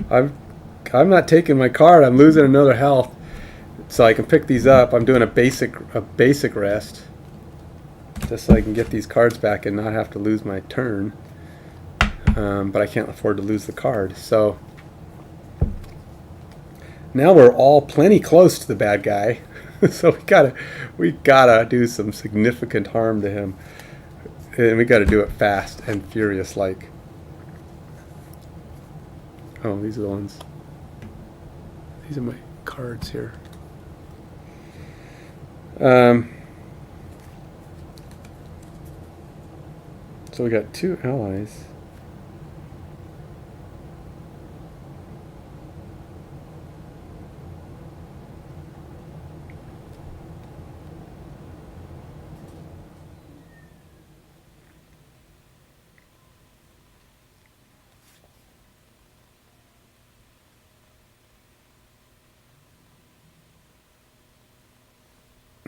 I'm not taking my card. I'm losing another health, so I can pick these up. I'm doing a basic rest, just so I can get these cards back and not have to lose my turn. But I can't afford to lose the card. So now we're all plenty close to the bad guy. So we gotta do some significant harm to him, and we gotta do it fast and furious like. Oh, these are the ones. These are my cards here. So we got 2 allies.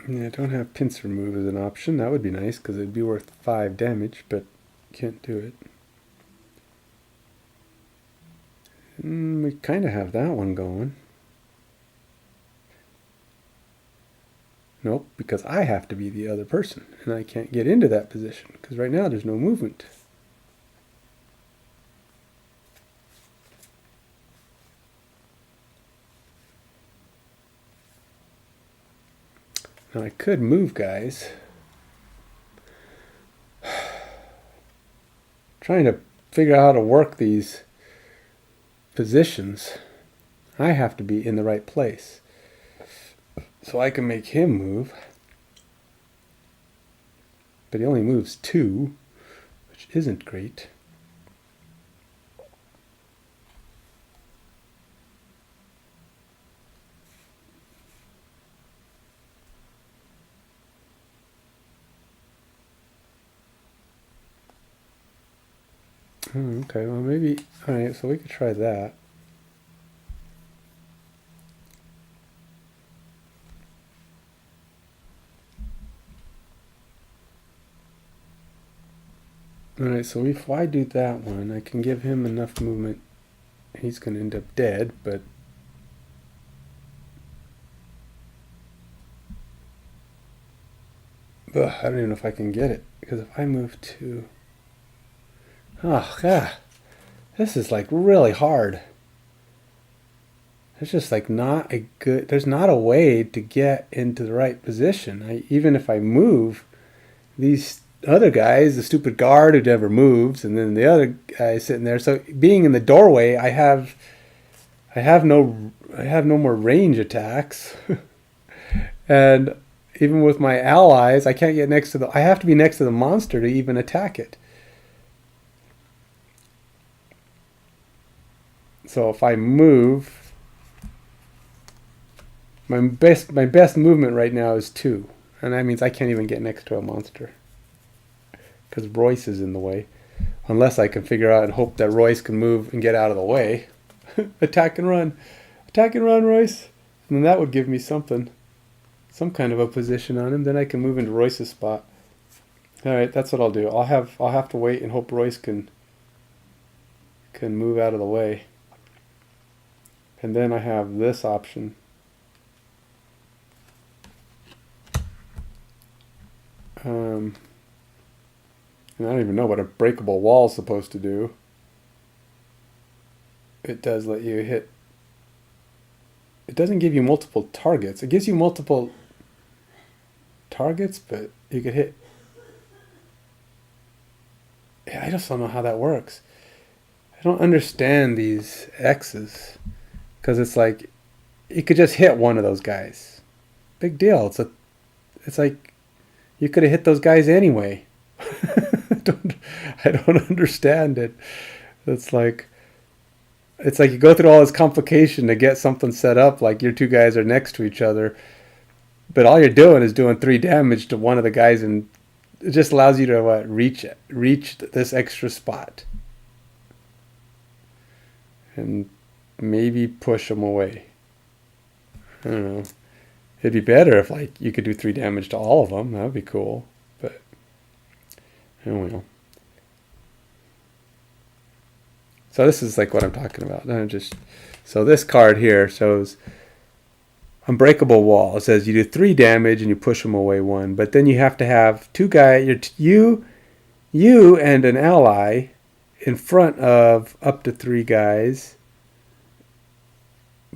Yeah, I don't have pincer move as an option. That would be nice because it'd be worth 5 damage, but can't do it. We kind of have that one going. Nope, because I have to be the other person, and I can't get into that position because right now there's no movement. Now I could move guys. Trying to figure out how to work these positions. I have to be in the right place. So I can make him move. But he only moves 2, which isn't great. Okay, well maybe, alright, so we could try that. Alright, so if I do that one, I can give him enough movement. He's going to end up dead, but I don't even know if I can get it, because if I move 2... Oh, God. This is like really hard. It's just like not a good... There's not a way to get into the right position. Even if I move, these other guy is the stupid guard who never moves, and then the other guy is sitting there. So being in the doorway, I have no more range attacks, and even with my allies, I can't get next to I have to be next to the monster to even attack it. So if I move, my best movement right now is 2, and that means I can't even get next to a monster because Royce is in the way. Unless I can figure out and hope that Royce can move and get out of the way. Attack and run, Royce, and then that would give me something, some kind of a position on him. Then I can move into Royce's spot. All right, that's what I'll do. I'll have to wait and hope Royce can move out of the way. And then I have this option. And I don't even know what a breakable wall is supposed to do. It does let you hit. It doesn't give you multiple targets. It gives you multiple targets, but you could hit. Yeah, I just don't know how that works. I don't understand these X's. Because it's like, you could just hit one of those guys. Big deal. It's like, you could have hit those guys anyway. I don't understand it. It's like you go through all this complication to get something set up, like your two guys are next to each other, but all you're doing is doing 3 damage to one of the guys, and it just allows you to reach this extra spot and maybe push them away. I don't know. It'd be better if like you could do 3 damage to all of them. That would be cool. But I don't know. So this is like what I'm talking about. So this card here shows Unbreakable Wall. It says you do 3 damage and you push them away 1. But then you have to have 2 guys, you and an ally in front of up to 3 guys.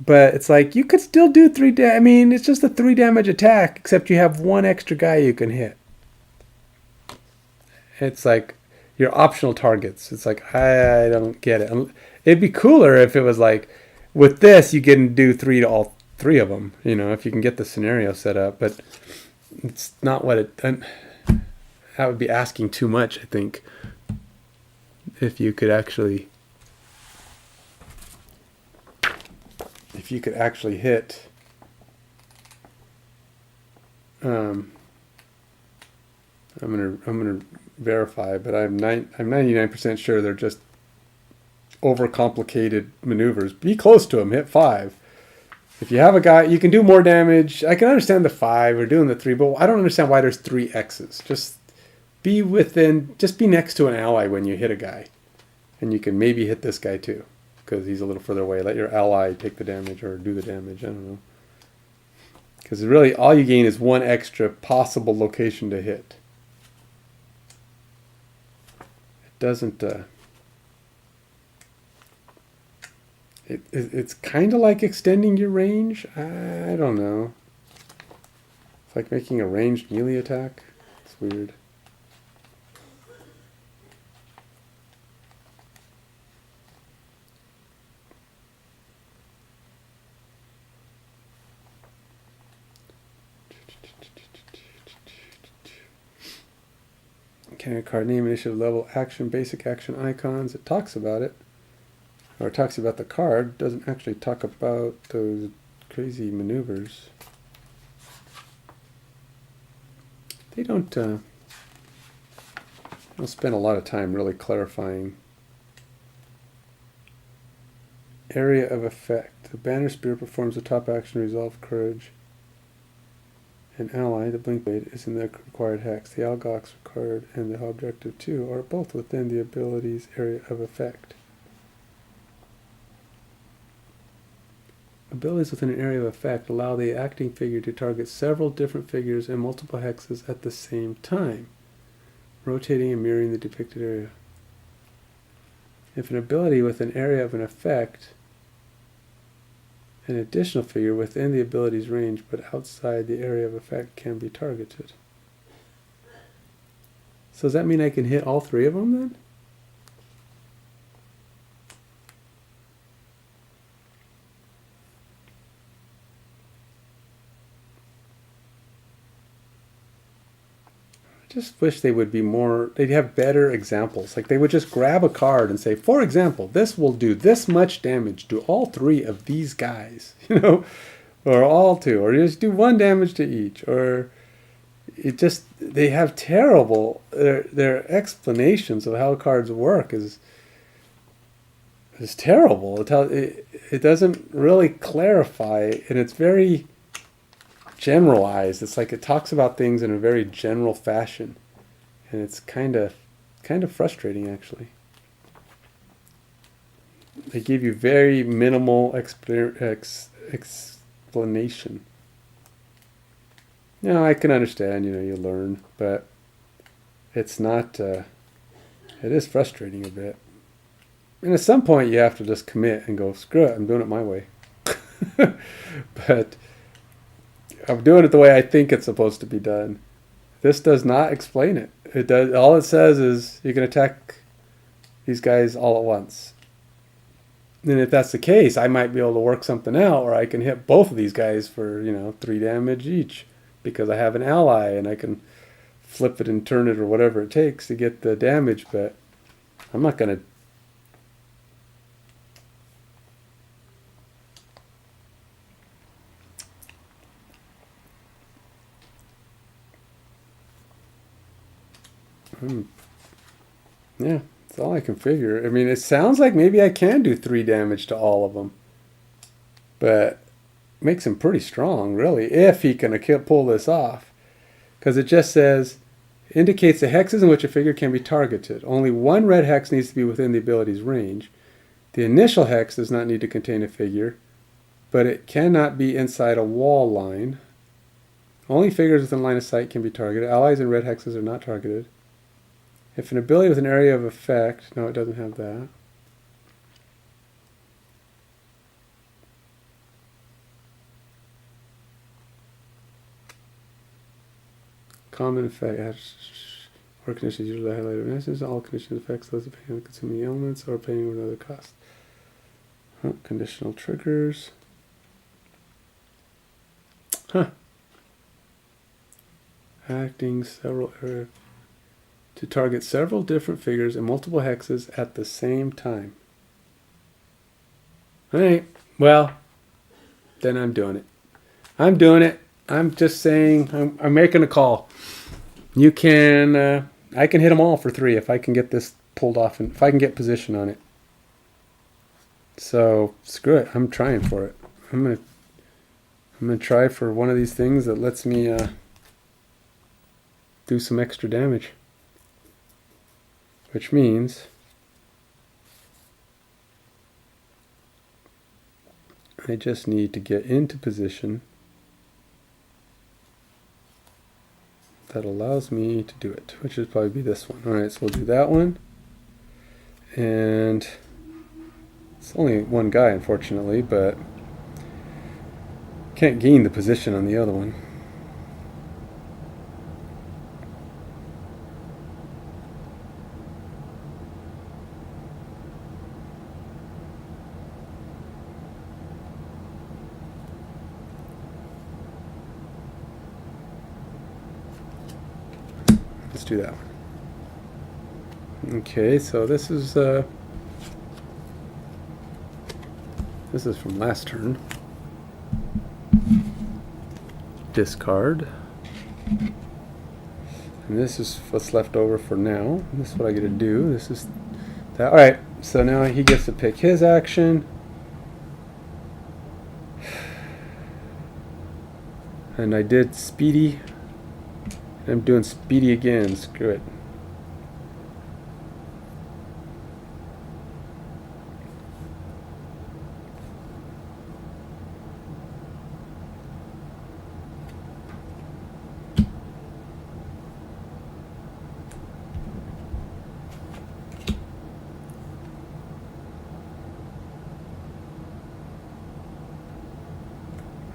But it's like, you could still do 3 damage. I mean, it's just a 3 damage attack, except you have 1 extra guy you can hit. It's like your optional targets. It's like, I don't get it. It'd be cooler if it was like, with this, you can do 3 to all 3 of them, you know, if you can get the scenario set up. But it's not what it... that would be asking too much, I think, if you could actually... If you could actually hit, I'm gonna verify, but I'm 99% sure they're just overcomplicated maneuvers. Be close to them. Hit 5. If you have a guy, you can do more damage. I can understand the 5 or doing the 3, but I don't understand why there's 3 X's. Just be next to an ally when you hit a guy, and you can maybe hit this guy too, because he's a little further away. Let your ally take the damage or do the damage. I don't know. Because really all you gain is 1 extra possible location to hit. It doesn't... It's kind of like extending your range. I don't know. It's like making a ranged melee attack. It's weird. Okay, card name, initiative level, action, basic action icons. It talks about it. Or it talks about the card. It doesn't actually talk about those crazy maneuvers. They don't spend a lot of time really clarifying. Area of effect. The banner spear performs the top action, resolve courage. An ally, the Blinkblade, is in the required hex. The Algox required and the objective 2 are both within the ability's area of effect. Abilities within an area of effect allow the acting figure to target several different figures and multiple hexes at the same time, rotating and mirroring the depicted area. If an ability with an area of an effect, an additional figure within the ability's range but outside the area of effect can be targeted. So does that mean I can hit all 3 of them then? I just wish they would be more, they'd have better examples. Like they would just grab a card and say, for example, this will do this much damage to all 3 of these guys, you know, or all 2, or just do 1 damage to each, or it just, they have terrible, their explanations of how cards work is terrible. It doesn't really clarify, and it's very generalized. It's like it talks about things in a very general fashion, and it's kind of frustrating actually. They give you very minimal explanation. You know, I can understand, you know, you learn, but it's not, it is frustrating a bit. And at some point you have to just commit and go, screw it, I'm doing it my way. But I'm doing it the way I think it's supposed to be done. This does not explain it. It does. All it says is you can attack these guys all at once. And if that's the case, I might be able to work something out where I can hit both of these guys for, you know, 3 damage each because I have an ally and I can flip it and turn it or whatever it takes to get the damage. But I'm not going to. Yeah, that's all I can figure. I mean, it sounds like maybe I can do 3 damage to all of them. But it makes him pretty strong, really, if he can pull this off. Because it just says, indicates the hexes in which a figure can be targeted. Only 1 red hex needs to be within the ability's range. The initial hex does not need to contain a figure, but it cannot be inside a wall line. Only figures within line of sight can be targeted. Allies and red hexes are not targeted. If an ability with an area of effect, no, it doesn't have that. Common effect, or conditions usually highlighted in essence, all conditions effects those depending on consuming elements or paying with another cost. Conditional triggers. Acting several to target several different figures and multiple hexes at the same time. Alright, well, then I'm doing it. I'm doing it. I'm just saying, I'm making a call. You can, I can hit them all for 3 if I can get this pulled off and if I can get position on it. So, screw it. I'm trying for it. I'm gonna try for one of these things that lets me do some extra damage. Which means I just need to get into position that allows me to do it, which would probably be this one. Alright, so we'll do that one. And it's only 1 guy, unfortunately, but can't gain the position on the other one. Let's do that one. Okay, so this is from last turn. Discard. And this is what's left over for now. This is what I get to do. This is that. Alright, so now he gets to pick his action. And I did Speedy. I'm doing Speedy again. Screw it.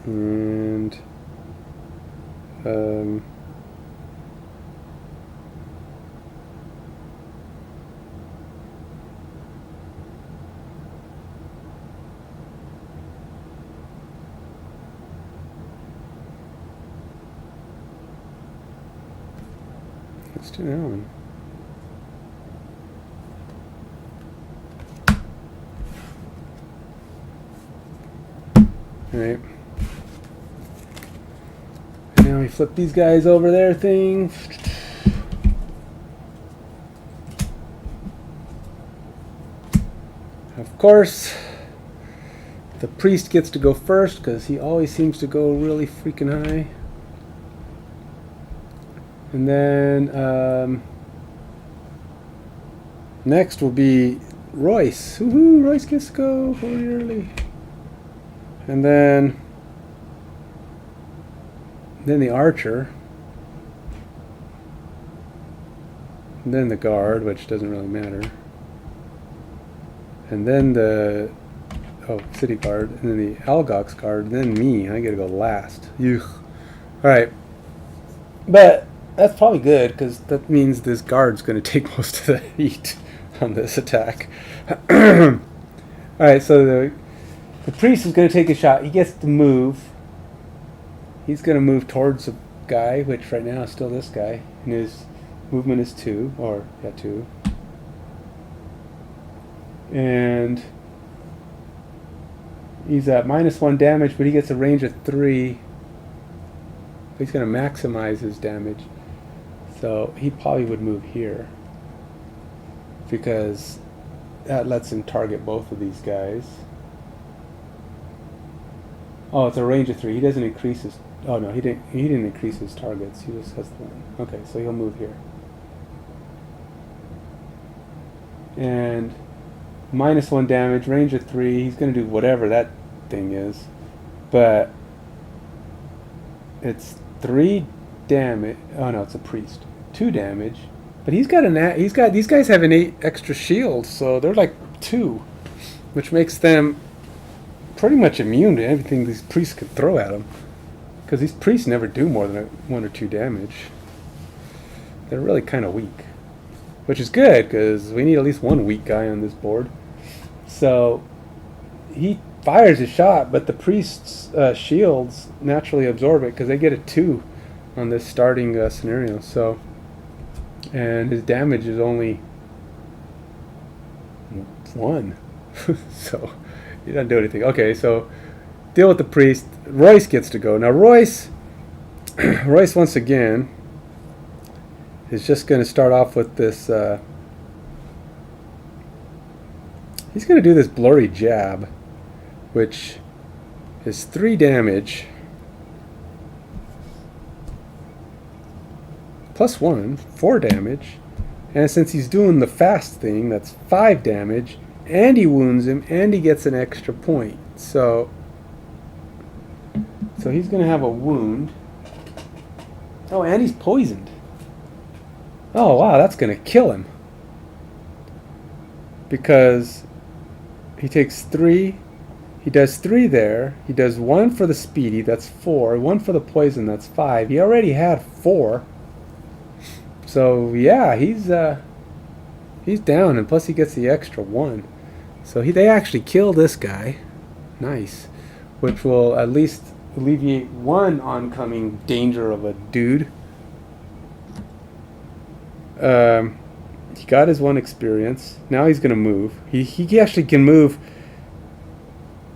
And Let's do that one. Alright. And now we flip these guys over their thing. Of course, the priest gets to go first because he always seems to go really freaking high. And then next will be Royce. Woohoo! Royce gets to go really early. And then the archer. And then the guard, which doesn't really matter. And then the city guard, and then the Algox guard, and then me. I gotta go last. Ugh. Alright. But that's probably good, because that means this guard's gonna take most of the heat on this attack. Alright, so the priest is gonna take a shot. He gets to move. He's gonna move towards the guy, which right now is still this guy. And his movement is 2, or yeah, 2. And he's at -1 damage, but he gets a range of 3. He's going to maximize his damage. So he probably would move here, because that lets him target both of these guys. Oh, it's a range of 3. He doesn't increase his... Oh no, he didn't increase his targets. He just has the one. Okay, so he'll move here. And -1 damage, range of 3. He's going to do whatever that thing is, but it's 3 damage. Oh no, it's a priest. 2 damage, but these guys have an 8 extra shield, so they're like 2, which makes them pretty much immune to everything these priests could throw at them, because these priests never do more than 1 or 2 damage. They're really kind of weak, which is good, because we need at least one weak guy on this board. So he fires a shot, but the priest's shields naturally absorb it, because they get a 2 on this starting scenario. So, and his damage is only 1. So he doesn't do anything. Okay, so deal with the priest. Royce gets to go. Now Royce once again is just going to start off with this. He's going to do this blurry jab, which is 3 damage plus 1, 4 damage, and since he's doing the fast thing, that's 5 damage, and he wounds him, and he gets an extra point. So he's going to have a wound. Oh, and he's poisoned. Oh wow, that's going to kill him, because he takes 3. He does 3 there. He does 1 for the speedy, that's 4. 1 for the poison, that's 5. He already had 4. So yeah, he's down, and plus he gets the extra 1. So they actually kill this guy. Nice. Which will at least alleviate 1 oncoming danger of a dude. He got his 1 experience. Now he's gonna move. He actually can move.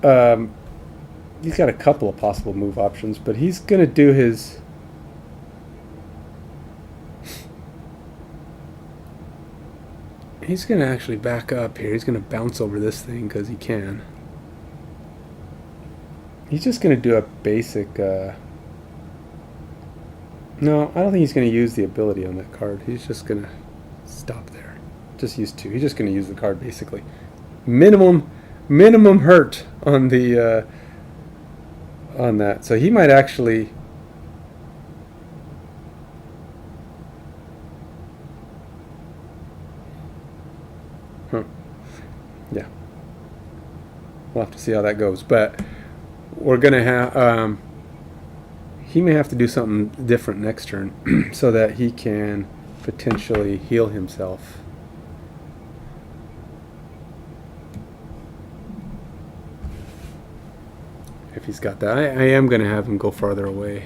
He's got a couple of possible move options, but he's gonna do his. He's gonna actually back up here. He's gonna bounce over this thing because he can. He's just gonna do a basic. No, I don't think he's gonna use the ability on that card. He's just gonna stop there. Just use 2. He's just gonna use the card basically. Minimum hurt on the on that. So he might actually. Yeah. We'll have to see how that goes, but we're gonna have. He may have to do something different next turn so that he can potentially heal himself. If he's got that. I am going to have him go farther away.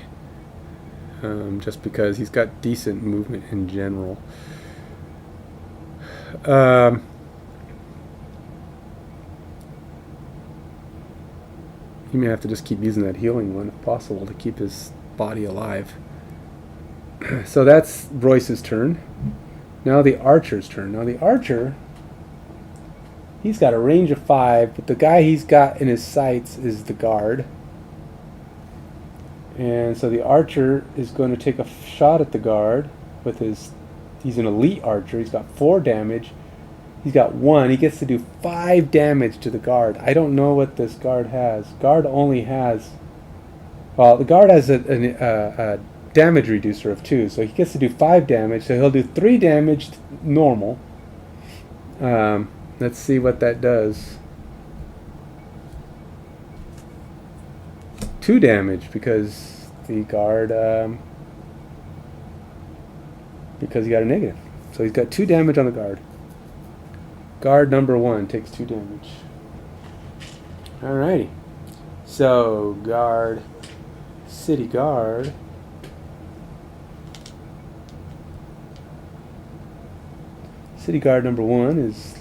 just because he's got decent movement in general. He may have to just keep using that healing one if possible to keep his body alive. So that's Royce's turn. Now the archer's turn. Now the archer, he's got a range of 5, but the guy he's got in his sights is the guard. And so the archer is going to take a shot at the guard with his... He's an elite archer. He's got 4 damage. He's got 1. He gets to do 5 damage to the guard. I don't know what this guard has. Guard only has... Well, the guard has a damage reducer of 2, so he gets to do 5 damage. So he'll do 3 damage normal. Let's see what that does. 2 damage because the guard... because he got a negative. So he's got 2 damage on the guard. Guard number 1 takes 2 damage. Alrighty. So, guard, city guard. City guard number 1 is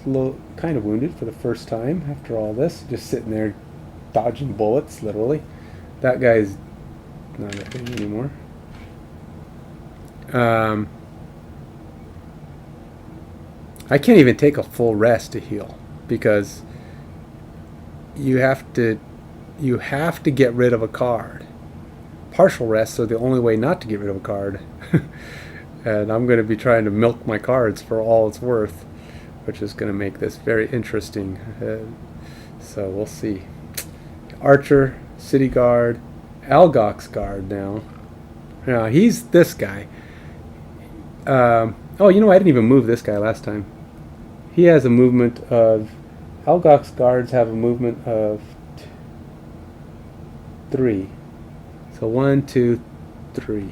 kind of wounded for the first time after all this. Just sitting there dodging bullets, literally. That guy's not a thing anymore. I can't even take a full rest to heal because you have to get rid of a card. Partial rests are the only way not to get rid of a card. And I'm going to be trying to milk my cards for all it's worth, which is going to make this very interesting. So we'll see. Archer, city guard, Algok's guard now. Now he's this guy. Oh, you know, I didn't even move this guy last time. He has a movement of... Algok's guards have a movement of 3. So 1, 2, 3.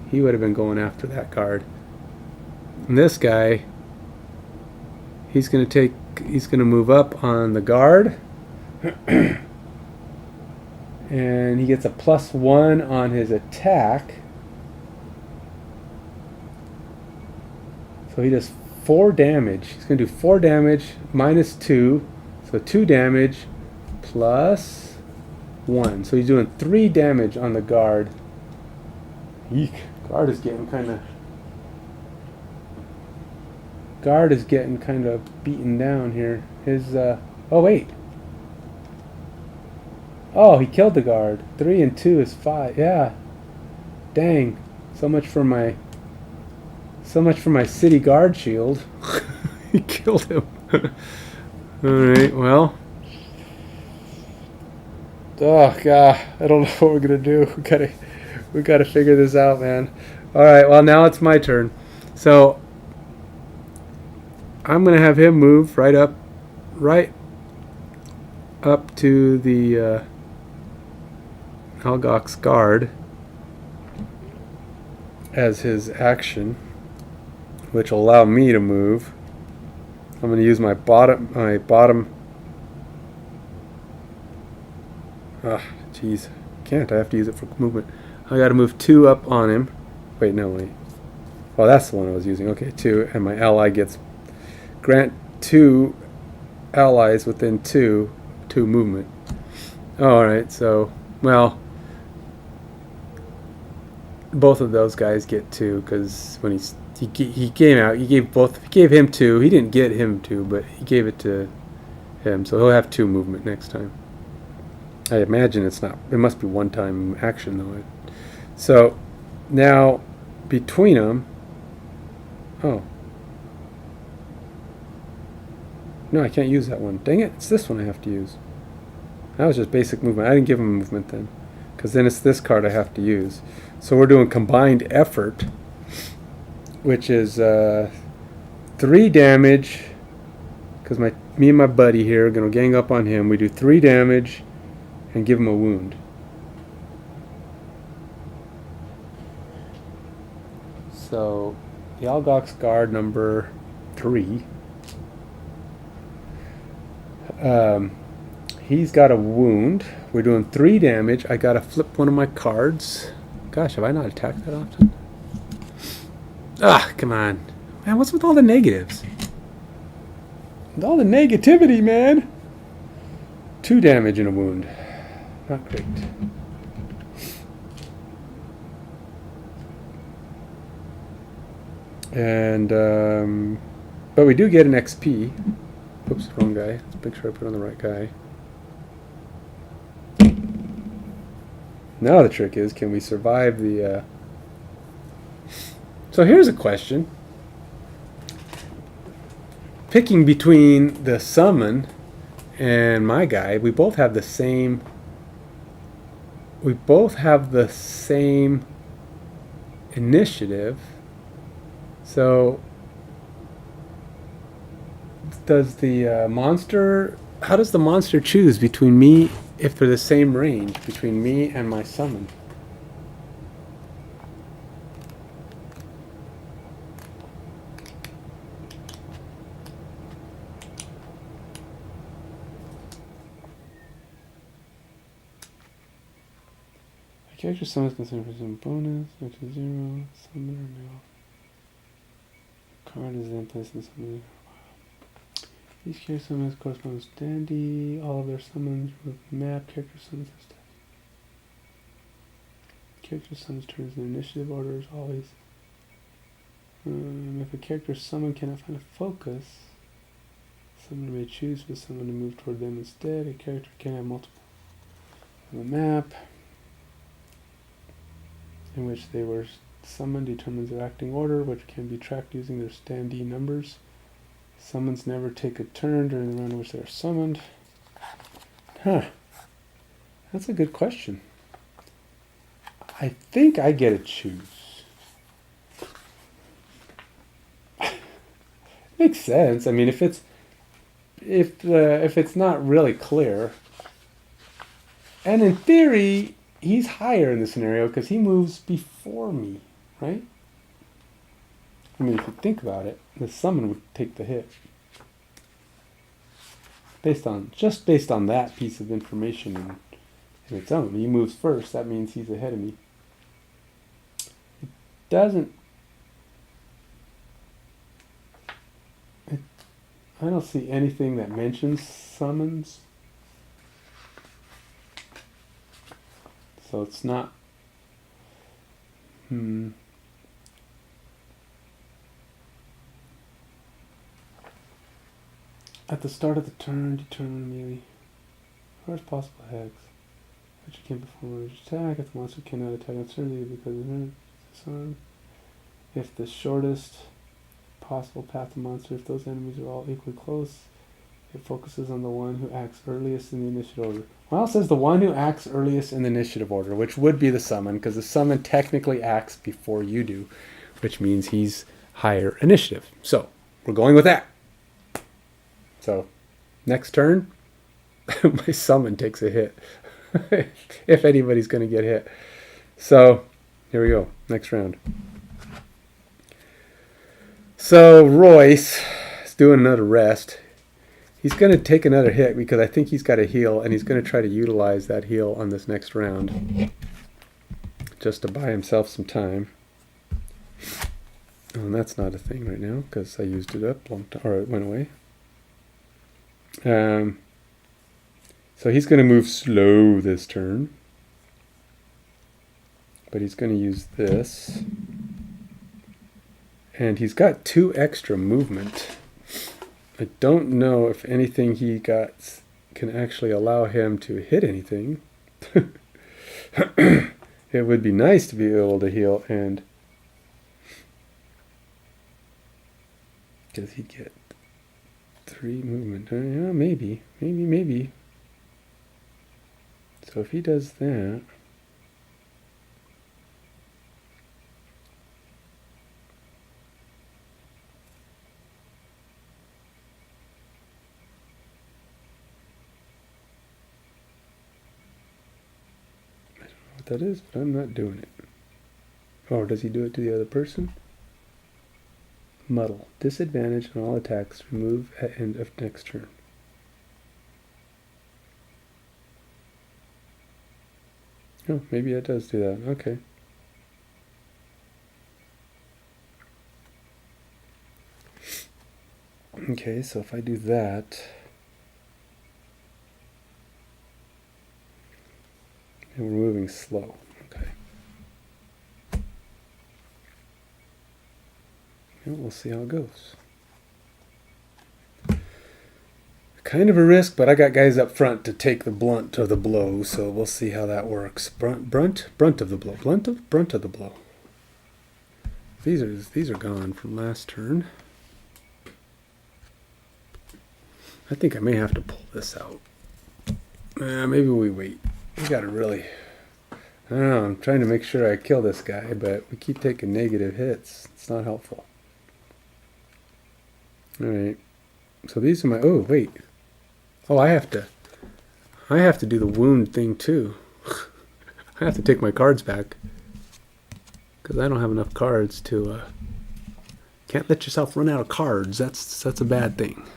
He would have been going after that guard. And this guy, he's going to move up on the guard. And he gets a +1 on his attack. So he does 4 damage. He's going to do 4 damage minus 2. So 2 damage plus 1. So he's doing 3 damage on the guard. Eek. Guard is getting kind of beaten down here. His oh wait. Oh, he killed the guard. 3 and 2 is 5. Yeah. Dang. So much for my city guard shield. He killed him. Alright, well. Oh god, I don't know what we're gonna do. We gotta figure this out, man. Alright, well now it's my turn. So I'm gonna have him move right up to the Algok's guard as his action, which will allow me to move. I'm going to use my bottom. Jeez, can't. I have to use it for movement. I got to move 2 up on him. Wait, no, wait. Well, that's the one I was using. Okay, 2, and my ally gets grant 2 allies within 2 movement. Oh, all right, so well, both of those guys get 2 because when he came out, he gave him 2. He didn't get him 2, but he gave it to him, so he'll have 2 movement next time. I imagine it's not. It must be one-time action though. So now between them. Oh. No, I can't use that one. Dang it! It's this one I have to use. That was just basic movement. I didn't give him a movement then, because then it's this card I have to use. So we're doing combined effort, which is 3 damage. Because me and my buddy here are gonna gang up on him. We do 3 damage and give him a wound. So the Algok's guard number 3. He's got a wound. We're doing 3 damage. I gotta flip one of my cards. Gosh, have I not attacked that often? Ah, come on. Man, what's with all the negatives? With all the negativity, man. 2 damage in a wound. Not great. And, but we do get an XP. Oops, wrong guy. Let's make sure I put on the right guy. Now the trick is, can we survive the... So here's a question. Picking between the summon and my guy, we both have the same... We both have the same initiative. So does the monster... How does the monster choose between me, if they're the same range, between me and my summon? Character summons considered for some bonus, up to 0, summoner now. Card is then placed in the summoner. Each character summons corresponds to dandy. All of their summons with map. Character summons their stats. Character summons turns in initiative order as always. If a character summon cannot find a focus, summoner may choose for someone to move toward them instead. A character can have multiple on the map in which they were summoned determines their acting order, which can be tracked using their standee numbers. Summons never take a turn during the round in which they are summoned. Huh. That's a good question. I think I get to choose. Makes sense. I mean, if it's not really clear, and in theory, he's higher in this scenario because he moves before me, right? I mean, if you think about it, the summon would take the hit. Based on that piece of information in its own. He moves first, that means he's ahead of me. It doesn't... I don't see anything that mentions summons. So it's not... At the start of the turn, determine immediately first possible hex, which you can perform an attack if the monster cannot attack uncertainty because of the sun. If the shortest possible path to monster, if those enemies are all equally close, it focuses on the one who acts earliest in the initiative order. Well, it says the one who acts earliest in the initiative order, which would be the summon, because the summon technically acts before you do, which means he's higher initiative. So, we're going with that. So, next turn, my summon takes a hit. If anybody's going to get hit. So, here we go. Next round. So, Royce is doing another rest. He's going to take another hit because I think he's got a heal, and he's going to try to utilize that heal on this next round. Just to buy himself some time. Oh, and that's not a thing right now because I used it up long time, or it went away. So he's going to move slow this turn. But he's going to use this. And he's got 2 extra movement. I don't know if anything he got can actually allow him to hit anything. It would be nice to be able to heal, and does he get 3 movement? Yeah, maybe. So if he does that, I don't know what that is, but I'm not doing it. Or does he do it to the other person? Muddle. Disadvantage on all attacks. Remove at end of next turn. Oh, maybe it does do that. Okay. Okay, so if I do that, and we're moving slow. Okay. And we'll see how it goes. Kind of a risk, but I got guys up front to take the blunt of the blow, so we'll see how that works. Brunt of the blow. Brunt of the blow. These are gone from last turn. I think I may have to pull this out. Maybe we wait. We gotta really... I don't know, I'm trying to make sure I kill this guy, but we keep taking negative hits. It's not helpful. Alright. So these are my... Oh, wait. Oh, I have to do the wound thing too. I have to take my cards back. Because I don't have enough cards to... Can't let yourself run out of cards. That's a bad thing.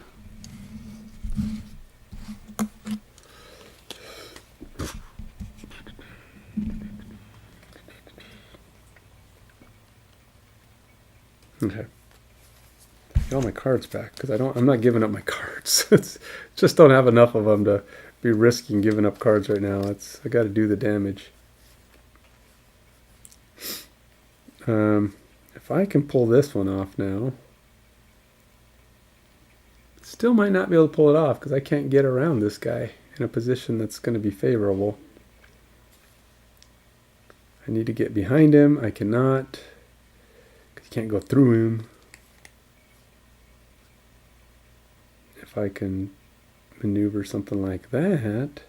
Okay. Get all my cards back because I'm not giving up my cards. Just don't have enough of them to be risking giving up cards right now. I got to do the damage. If I can pull this one off now, still might not be able to pull it off because I can't get around this guy in a position that's going to be favorable. I need to get behind him. I cannot because you can't go through him. If I can maneuver something like that,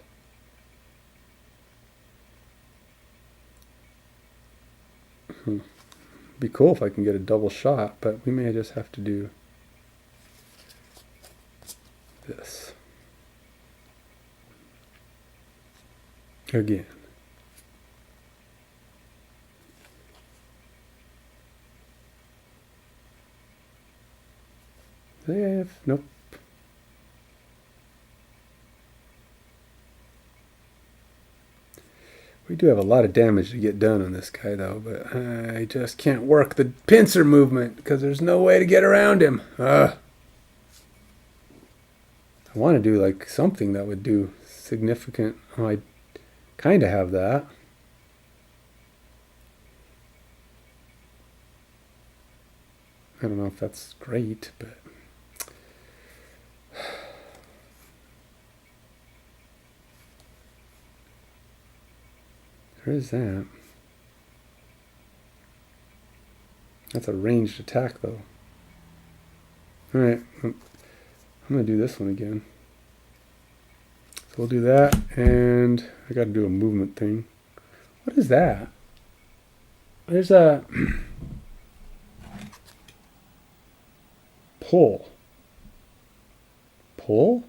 be cool if I can get a double shot, but we may just have to do this again. Nope. We do have a lot of damage to get done on this guy, though, but I just can't work the pincer movement because there's no way to get around him. I want to do like something that would do significant. Oh, I kind of have that. I don't know if that's great, but... Where is that? That's a ranged attack, though. Alright, I'm going to do this one again. So we'll do that, and I got to do a movement thing. What is that? There's a... pull. Pull?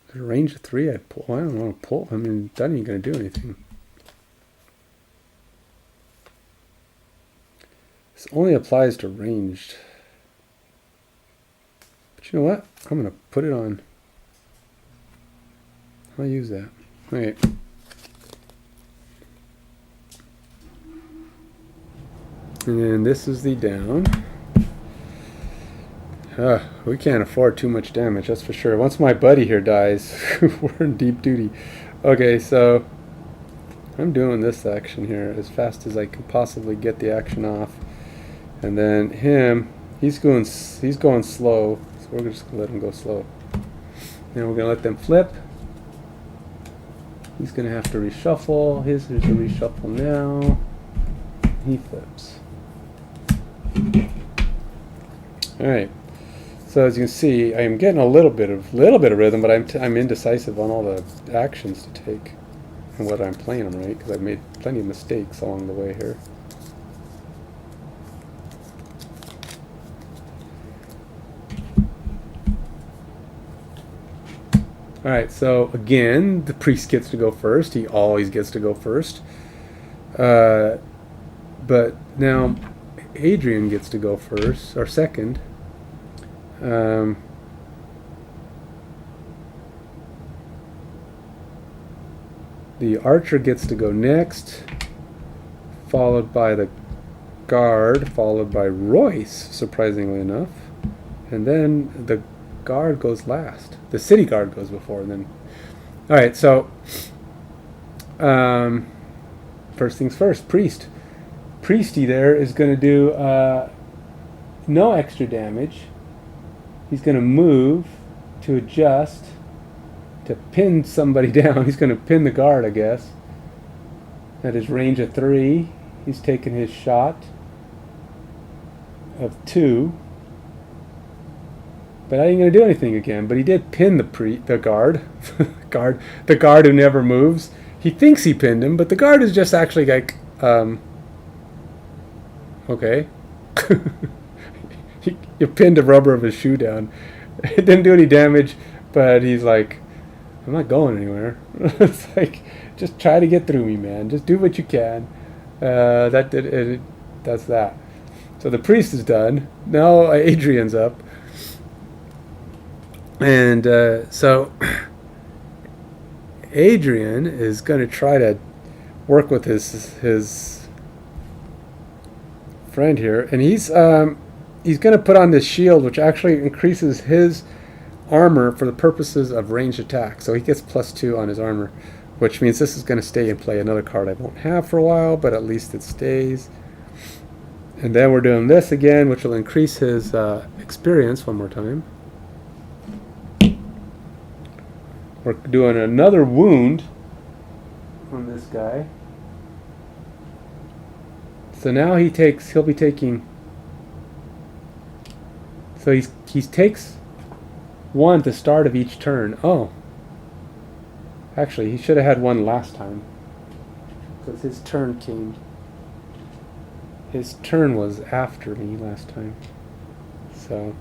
There's a range of 3. I pull. I don't want to pull. I mean, that ain't going to do anything. This only applies to ranged. But you know what? I'm going to put it on. I'll use that. Alright. And this is the down. We can't afford too much damage, that's for sure. Once my buddy here dies, we're in deep duty. Okay, so I'm doing this action here as fast as I can possibly get the action off. And then him, he's going slow, so we're just gonna let him go slow. Then we're gonna let them flip. He's gonna have to reshuffle. There's a reshuffle now. He flips. All right. So as you can see, I am getting a little bit of rhythm, but I'm indecisive on all the actions to take and whether I'm playing them right because I've made plenty of mistakes along the way here. Alright, so again, the priest gets to go first. He always gets to go first. But now Adrian gets to go first, or second. The archer gets to go next, followed by the guard, followed by Royce, surprisingly enough. And then the guard goes last. The city guard goes before, and then. All right, so first things first, priest. Priesty there is going to do no extra damage. He's going to move to adjust to pin somebody down. He's going to pin the guard, I guess. At his range of 3, he's taking his shot of 2. But I ain't going to do anything again. But he did pin the guard. The guard who never moves. He thinks he pinned him, but the guard is just actually like, okay. You pinned the rubber of his shoe down. It didn't do any damage, but he's like, I'm not going anywhere. It's like, just try to get through me, man. Just do what you can. That's that. So the priest is done. Now Adrian's up. And so Adrian is going to try to work with his friend here, and he's going to put on this shield, which actually increases his armor for the purposes of ranged attack. So he gets +2 on his armor, which means this is going to stay in play. Another card I won't have for a while, but at least it stays. And then we're doing this again, which will increase his experience one more time. We're doing another wound on this guy. So now he'll be taking. So he takes 1 at the start of each turn. Oh. Actually, he should have had 1 last time. Because his turn came. His turn was after me last time. So.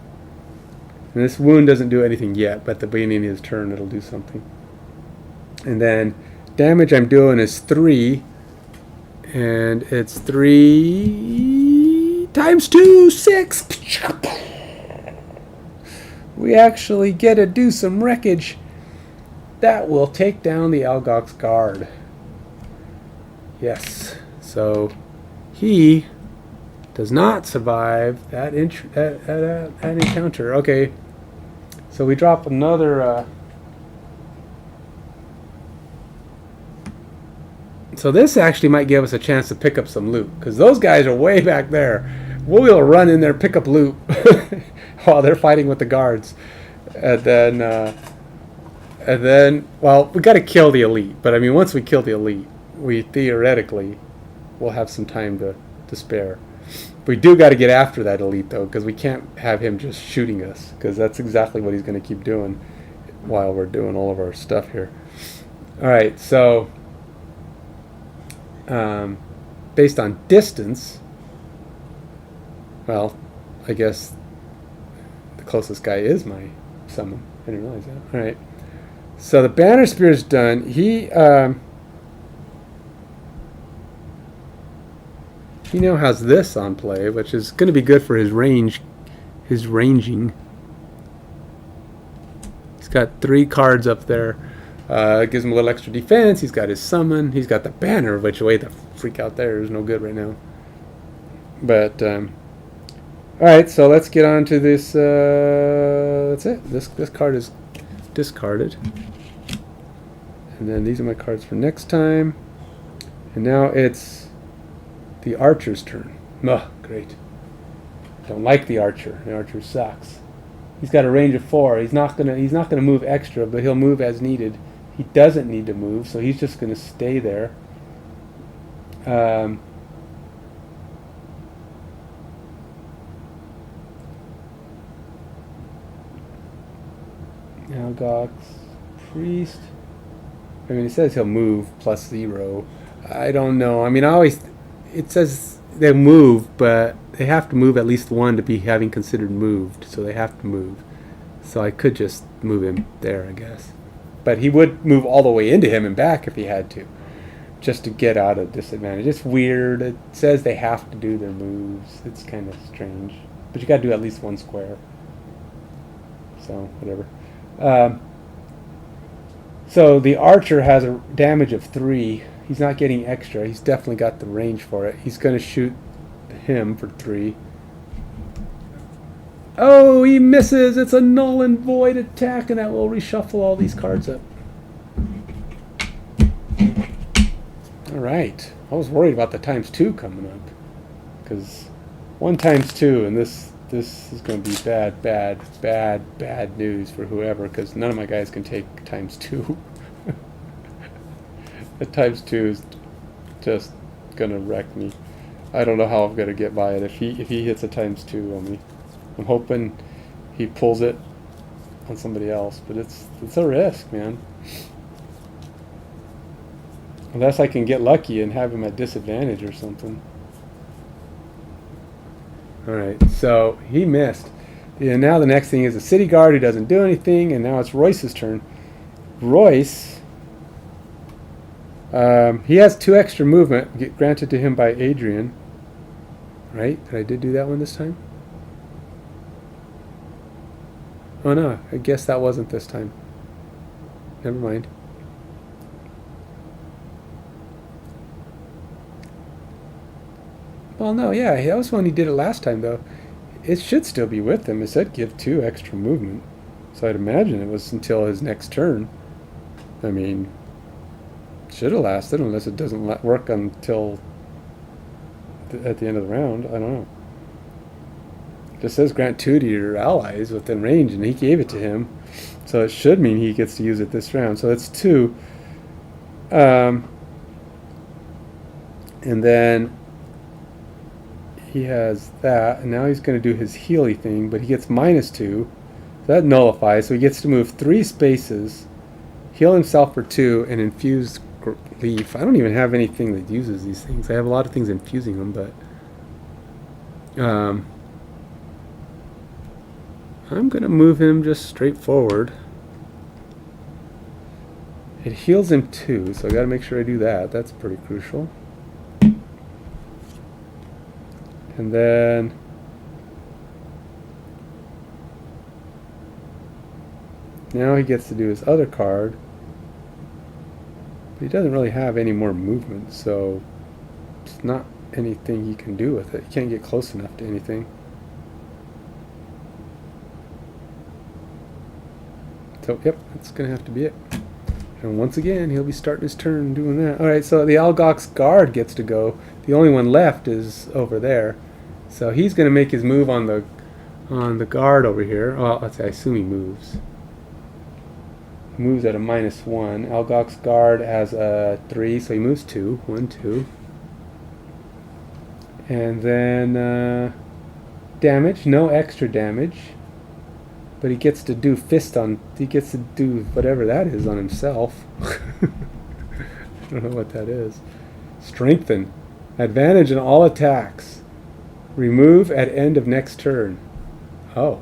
And this wound doesn't do anything yet, but at the beginning of his turn it'll do something. And then damage I'm doing is 3. And it's 3 times 2, 6. We actually get to do some wreckage. That will take down the Algok's guard. Yes. So he does not survive that encounter. Okay. So we drop another. So this actually might give us a chance to pick up some loot, because those guys are way back there. We'll run in there, pick up loot while they're fighting with the guards, and then, well, we got to kill the elite. But I mean, once we kill the elite, we theoretically will have some time to spare. We do got to get after that elite, though, because we can't have him just shooting us, because that's exactly what he's going to keep doing while we're doing all of our stuff here. All right, so based on distance, well, I guess the closest guy is my summon. I didn't realize that. All right, so the banner spear is done. He now has this on play, which is going to be good for his range, his ranging. He's got 3 cards up there. Gives him a little extra defense. He's got his summon. He's got the banner, which way the freak out there is no good right now. But all right, so let's get on to this. That's it. This card is discarded, and then these are my cards for next time. And now it's the archer's turn. Oh, great. Don't like the archer. The archer sucks. He's got a range of 4. He's not gonna move extra, but he'll move as needed. He doesn't need to move, so he's just gonna stay there. Algok's priest. I mean, it says he'll move +0. I don't know. I mean, it says they move, but they have to move at least 1 to be having considered moved, so they have to move. So I could just move him there, I guess. But he would move all the way into him and back if he had to, just to get out of disadvantage. It's weird. It says they have to do their moves. It's kind of strange. But you got to do at least 1 square. So, whatever. So the archer has a damage of 3. He's not getting extra. He's definitely got the range for it. He's going to shoot him for 3. Oh, he misses. It's a null and void attack, and that will reshuffle all these cards up. All right. I was worried about the ×2 coming up, because 1 times 2, and this is going to be bad news for whoever, because none of my guys can take ×2. The ×2 is just going to wreck me. I don't know how I'm going to get by it if he hits a ×2 on me. I'm hoping he pulls it on somebody else, but it's a risk, man. Unless I can get lucky and have him at disadvantage or something. Alright, so he missed. And now the next thing is a city guard who doesn't do anything, and now it's Royce's turn. Royce, he has 2 extra movement granted to him by Adrian. Right? I did do that one this time? Oh no, I guess that wasn't this time. Never mind. Well, no, yeah, that was when he did it last time, though. It should still be with him. It said give 2 extra movement. So I'd imagine it was until his next turn. I mean, should have lasted, unless it doesn't work until at the end of the round. I don't know. It just says grant 2 to your allies within range, and he gave it to him. So it should mean he gets to use it this round. So it's 2. And then he has that, and now he's going to do his Healy thing, but he gets -2. So that nullifies, so he gets to move 3 spaces, heal himself for 2, and infuse Leaf. I don't even have anything that uses these things. I have a lot of things infusing them, but I'm going to move him just straight forward. It heals him 2, so I got to make sure I do that. That's pretty crucial. And then now he gets to do his other card. But he doesn't really have any more movement, so it's not anything he can do with it. He can't get close enough to anything. So, yep, that's going to have to be it. And once again, he'll be starting his turn doing that. Alright, so the Algox guard gets to go. The only one left is over there. So he's going to make his move on the guard over here. Well, I assume he moves. Moves at a -1. Algox guard has a 3, so he moves 2. 1, 2. And then damage, no extra damage. But he gets to do he gets to do whatever that is on himself. I don't know what that is. Strengthen. Advantage in all attacks. Remove at end of next turn. Oh.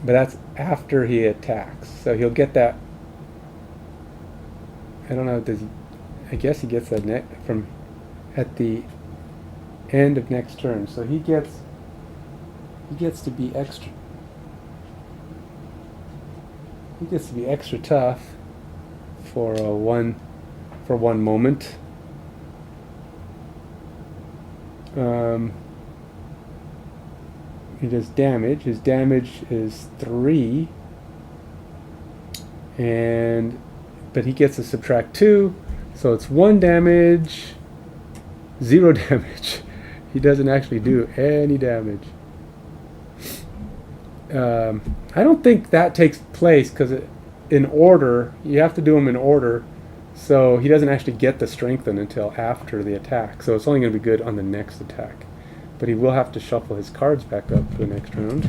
But that's after he attacks. So he'll get that. I don't know, does he, I guess he gets that from at the end of next turn. So he gets to be extra. He gets to be extra tough for one moment. He does damage. His damage is 3, but he gets to subtract 2, so it's 1 damage, 0 damage. He doesn't actually do any damage. I don't think that takes place because in order, you have to do them in order, so he doesn't actually get the strengthen until after the attack. So it's only going to be good on the next attack. But he will have to shuffle his cards back up for the next round.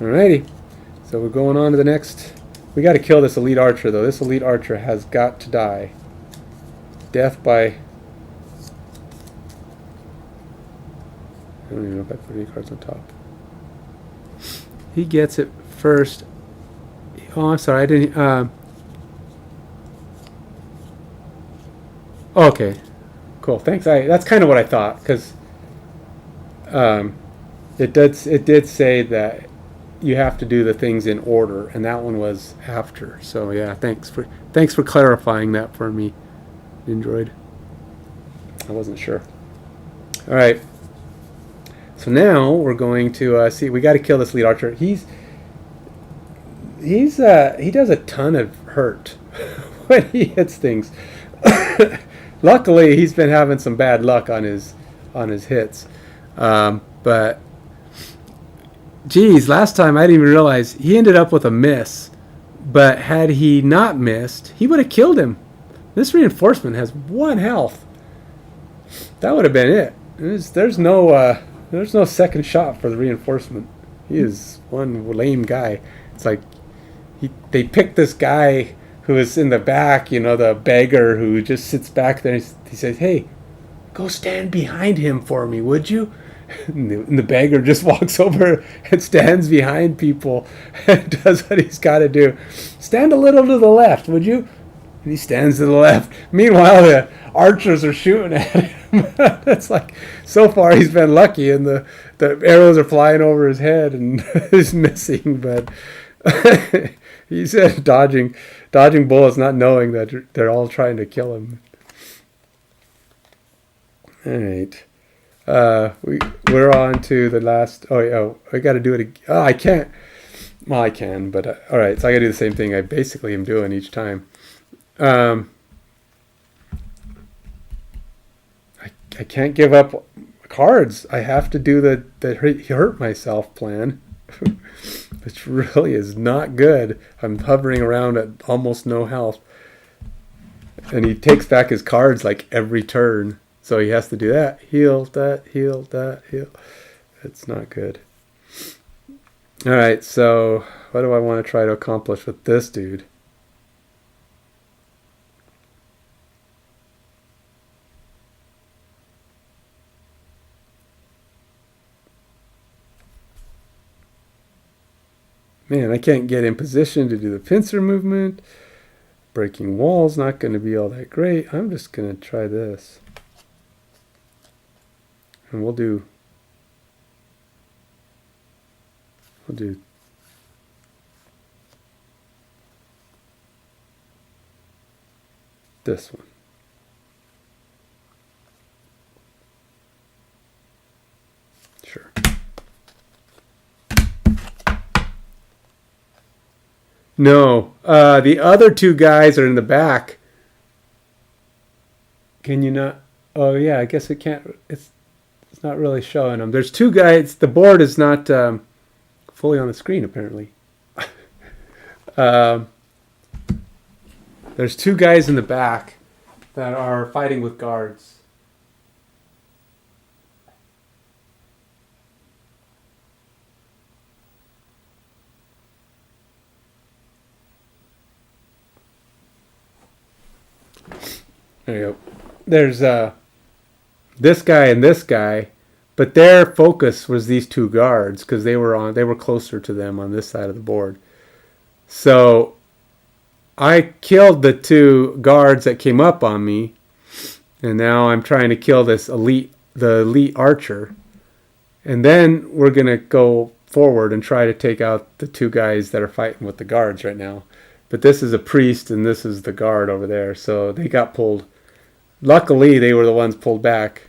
Alrighty, so we're going on to the next. We got to kill this elite archer, though. This elite archer has got to die. Death by... I don't even know if I put any cards on top. He gets it first. Oh, I'm sorry, I didn't... Okay, cool. Thanks. That's kind of what I thought, because it did say that you have to do the things in order, and that one was after. So yeah, thanks for clarifying that for me, Android. I wasn't sure. All right. So now we're going to see. We got to kill this lead archer. He does a ton of hurt when he hits things. Luckily, he's been having some bad luck on his hits, but geez, last time I didn't even realize he ended up with a miss. But had he not missed, he would have killed him. This reinforcement has 1 health. That would have been it. There's no second shot for the reinforcement. He is one lame guy. It's like they picked this guy who is in the back, the beggar who just sits back there. He says, "Hey, go stand behind him for me, would you?" And the beggar just walks over and stands behind people and does what he's got to do. Stand a little to the left, would you? And he stands to the left. Meanwhile, the archers are shooting at him. It's like, so far he's been lucky, and the arrows are flying over his head and he's missing. But he's dodging bullets, not knowing that they're all trying to kill him. All right. We're on to the last. Oh, I got to do it again. Oh, I can't. Well, I can, but all right. So I got to do the same thing I basically am doing each time. I can't give up cards. I have to do the hurt myself plan, which really is not good. I'm hovering around at almost no health, and he takes back his cards like every turn. So he has to do that. Heal, that, heal, that, heal. It's not good. All right, so what do I want to try to accomplish with this dude? Man, I can't get in position to do the pincer movement. Breaking walls not going to be all that great. I'm just going to try this. And we'll do this one. Sure. No, the other 2 guys are in the back. Can you not? Oh yeah, I guess it can't. It's not really showing them. There's 2 guys. The board is not fully on the screen, apparently. There's 2 guys in the back that are fighting with guards. There you go. There's this guy and this guy, but their focus was these 2 guards because they were closer to them on this side of the board. So I killed the 2 guards that came up on me, and now I'm trying to kill the elite archer, and then we're gonna go forward and try to take out the 2 guys that are fighting with the guards right now. But this is a priest and this is the guard over there, so they got pulled. Luckily, they were the ones pulled back.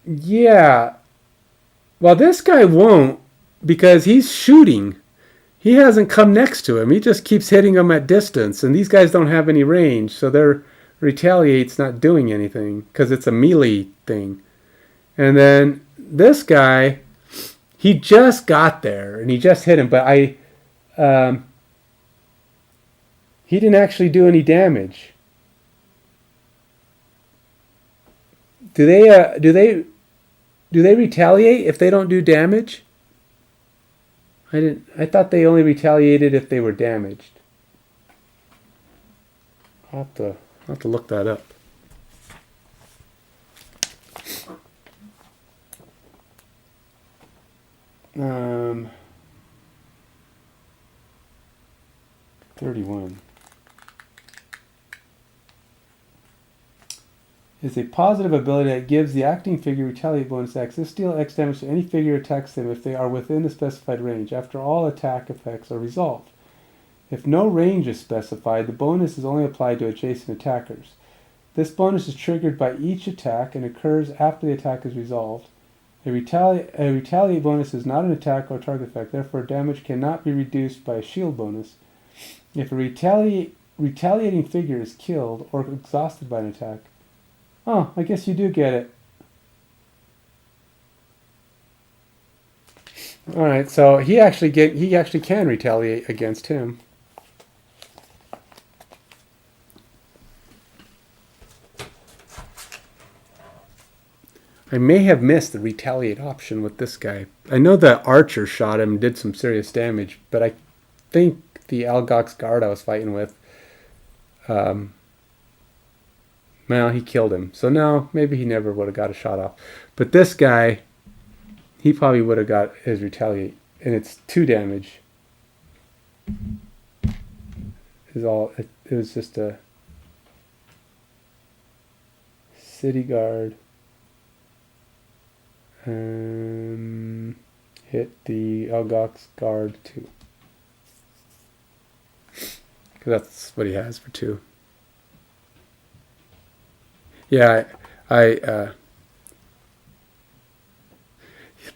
Yeah. Well, this guy won't because he's shooting. He hasn't come next to him. He just keeps hitting him at distance, and these guys don't have any range, so their retaliate's not doing anything because it's a melee thing. And then this guy, he just got there and he just hit him, but he didn't actually do any damage. Do they retaliate if they don't do damage? I thought they only retaliated if they were damaged. I'll have to look that up. Um, 31. is a positive ability that gives the acting figure retaliate bonus X. This deals X damage to any figure attacks them if they are within the specified range, after all attack effects are resolved. If no range is specified, the bonus is only applied to adjacent attackers. This bonus is triggered by each attack and occurs after the attack is resolved. A retaliate bonus is not an attack or target effect, therefore damage cannot be reduced by a shield bonus. If a retaliating figure is killed or exhausted by an attack. Oh, I guess you do get it. Alright, so he actually can retaliate against him. I may have missed the retaliate option with this guy. I know the archer shot him and did some serious damage, but I think the Algox guard I was fighting with, well, he killed him. So no, maybe he never would have got a shot off. But this guy, he probably would have got his retaliate. And it's 2 damage. It was just a city guard. Hit the Algox guard 2. Because that's what he has for 2. Yeah,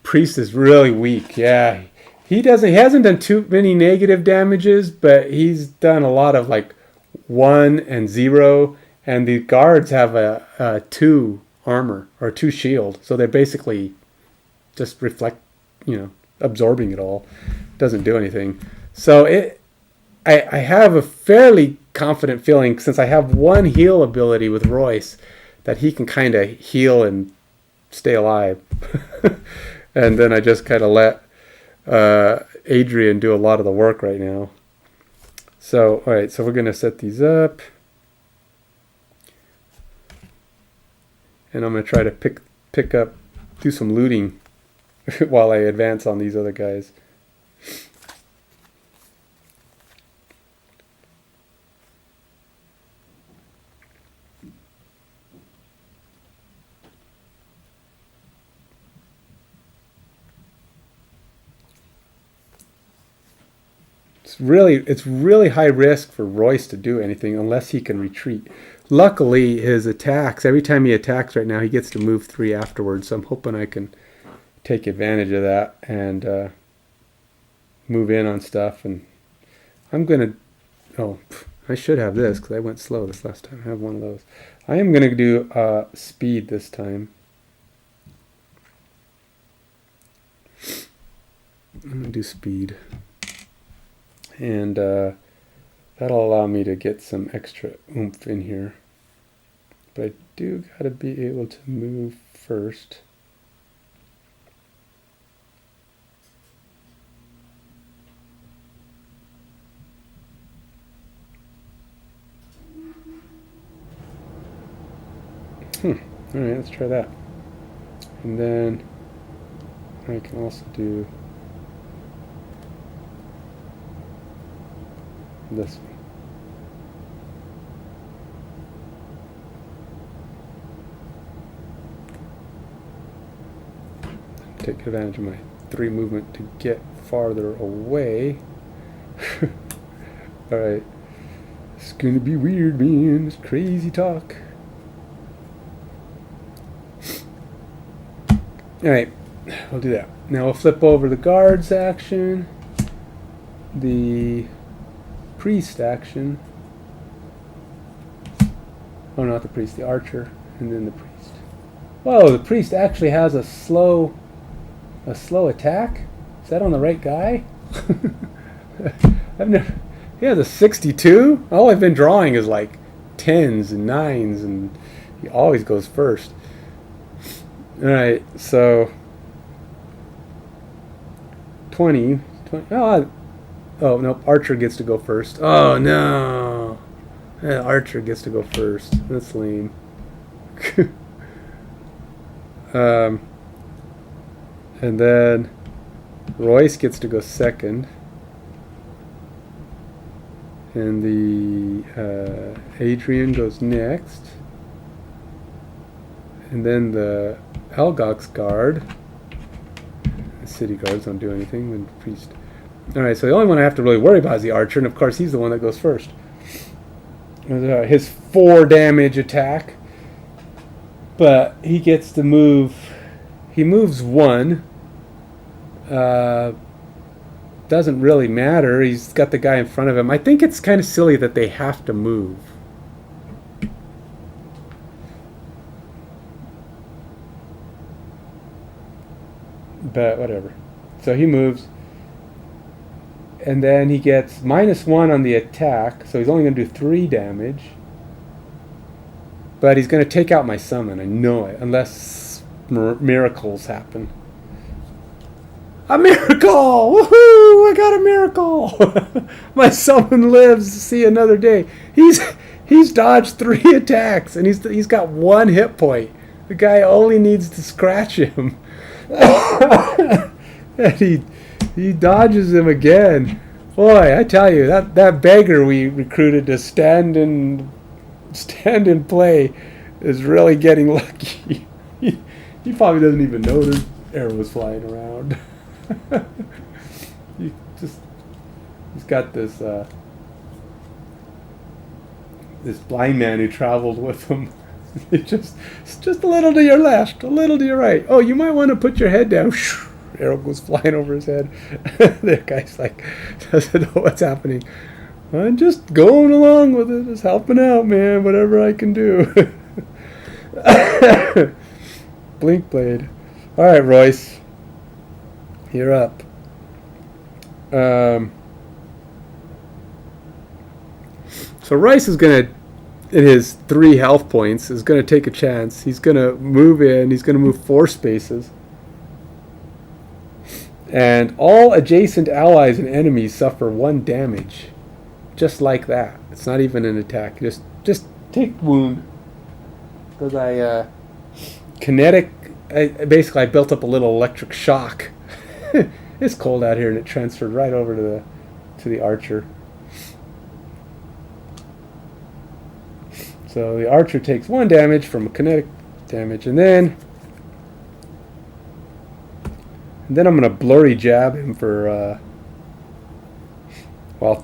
Priest is really weak. Yeah, he hasn't done too many negative damages, but he's done a lot of like 1 and 0, and the guards have a 2 armor or 2 shield, so they're basically just absorbing it all. Doesn't do anything. So I have a fairly confident feeling, since I have 1 heal ability with Royce, that he can kind of heal and stay alive. And then I just kind of let Adrian do a lot of the work right now. So, alright, so we're going to set these up. And I'm going to try to pick up, do some looting while I advance on these other guys. It's really high risk for Royce to do anything unless he can retreat. Luckily, his attacks, every time he attacks right now, he gets to move 3 afterwards. So I'm hoping I can take advantage of that and move in on stuff. And I'm going to... I should have this because I went slow this last time. I have one of those. I am going to do speed this time. I'm going to do speed. And that'll allow me to get some extra oomph in here. But I do got to be able to move first. Alright, let's try that. And then I can also do this one. Take advantage of my 3 movement to get farther away. Alright. It's gonna be weird, man. It's crazy talk. Alright, we'll do that. Now we'll flip over the guards action, the priest action. Oh, not the priest, the archer, and then the priest. Whoa, the priest actually has a slow attack? Is that on the right guy? He has a 62? All I've been drawing is like 10s and 9s, and he always goes first. Alright, so 20. Oh, no, Archer gets to go first. Oh, no. Archer gets to go first. That's lame. And then Royce gets to go second. And the Adrian goes next. And then the Algox guard. The city guards don't do anything when priest. Alright, so the only one I have to really worry about is the archer, and of course he's the one that goes first. His 4 damage attack. But he gets to move. He moves 1. Doesn't really matter. He's got the guy in front of him. I think it's kind of silly that they have to move. But whatever. So he moves. And then he gets -1 on the attack. So he's only going to do 3 damage. But he's going to take out my summon. I know it. Unless miracles happen. A miracle! Woohoo! I got a miracle! My summon lives to see another day. He's dodged 3 attacks. And he's got 1 hit point. The guy only needs to scratch him. And he dodges him again. Boy, I tell you, that beggar we recruited to stand and play is really getting lucky. He probably doesn't even know there's arrows flying around. He's got this blind man who traveled with him. It's just a little to your left, a little to your right. Oh, you might want to put your head down. Arrow goes flying over his head. The guy's like, doesn't know what's happening. I'm just going along with it, just helping out, man, whatever I can do. Blinkblade. All right, Royce, you're up. So Royce is gonna, in his 3 health points, is gonna take a chance. He's gonna move in. He's gonna move 4 spaces. And all adjacent allies and enemies suffer 1 damage. Just like that. It's not even an attack. Just take wound. Because basically I built up a little electric shock. It's cold out here and it transferred right over to the archer. So the archer takes 1 damage from kinetic damage, and then I'm going to blurry jab him for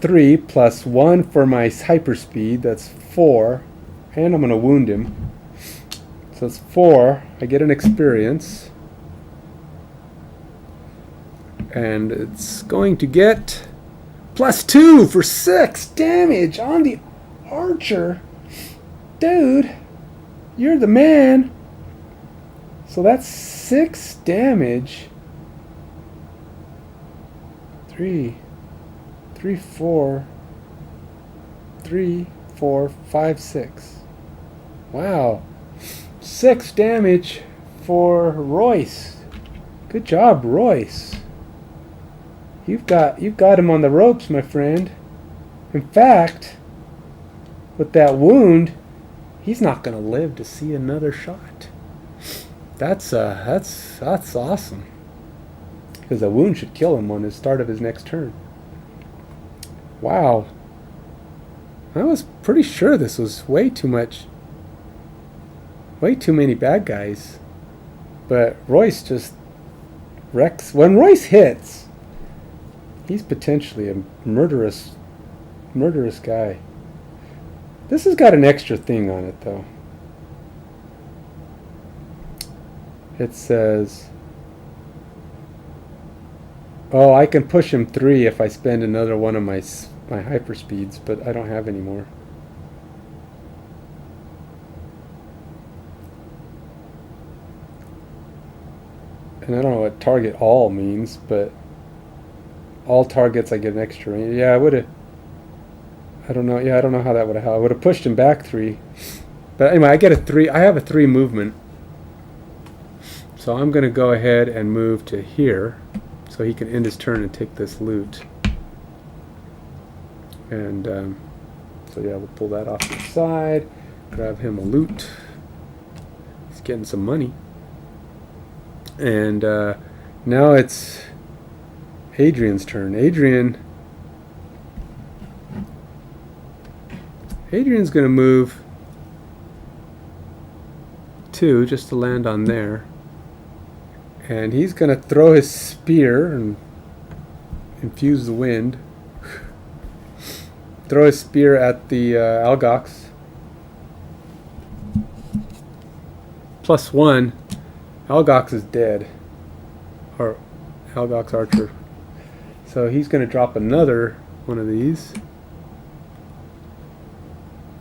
3 plus 1 for my hyperspeed. That's 4, and I'm going to wound him. So it's 4. I get an experience, and it's going to get +2 for 6 damage on the archer. Dude, you're the man. So that's 6 damage. 3, 4, 5, 6. Wow. 6 damage for Royce. Good job, Royce. You've got him on the ropes, my friend. In fact, with that wound, he's not going to live to see another shot. That's awesome. Because a wound should kill him on the start of his next turn. Wow. I was pretty sure this was way too many bad guys. But Royce just wrecks. When Royce hits, he's potentially a murderous guy. This has got an extra thing on it, though. It says, oh, I can push him 3 if I spend another one of my hyperspeeds, but I don't have any more. And I don't know what target all means, but all targets I get an extra range. Yeah, I would have. I don't know. Yeah, I don't know how that would have helped. I would have pushed him back 3. But anyway, I get a 3. I have a 3 movement. So I'm going to go ahead and move to here so he can end his turn and take this loot. And so yeah, we'll pull that off to the side. Grab him a loot. He's getting some money. And now it's Adrian's turn. Adrian's going to move 2 just to land on there. And he's going to throw his spear and infuse the wind. Throw his spear at the Algox. +1. Algox is dead. Or Algox Archer. So he's going to drop another one of these.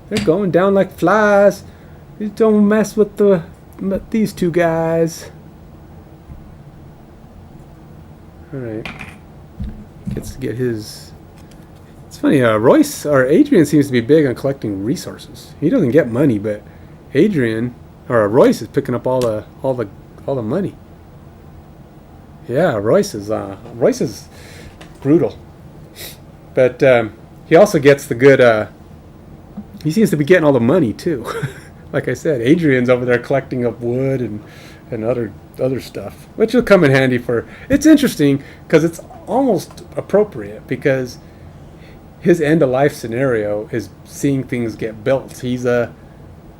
They're going down like flies. You don't mess with these two guys. Alright. Gets to get his... It's funny, Royce, or Adrian seems to be big on collecting resources. He doesn't get money, but Adrian, or Royce is picking up all the money. Yeah, Royce is brutal. But he also gets the good... he seems to be getting all the money, too. Like I said, Adrian's over there collecting up wood and other stuff, which will come in handy for... It's interesting, because it's almost appropriate, because his end-of-life scenario is seeing things get built. He's a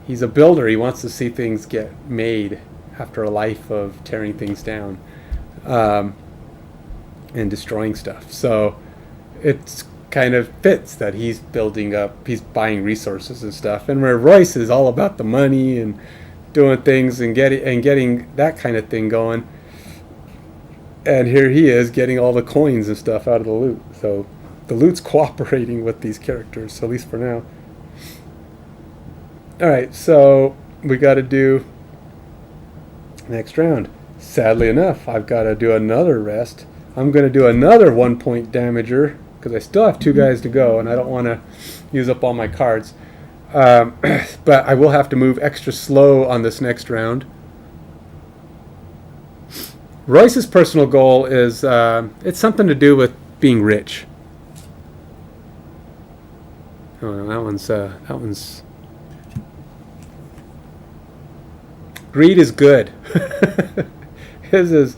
builder. He wants to see things get made after a life of tearing things down and destroying stuff. So it's kind of fits that he's building up, he's buying resources and stuff, and where Royce is all about the money and doing things and getting that kind of thing going, and here he is getting all the coins and stuff out of the loot. So the loot's cooperating with these characters, so at least for now. Alright, so we got to do next round. Sadly enough, I've got to do another rest. I'm going to do another 1-point damager, because I still have 2 guys to go, and I don't want to use up all my cards. But I will have to move extra slow on this next round. Royce's personal goal is, it's something to do with being rich. Oh no, that one's... Greed is good. His is...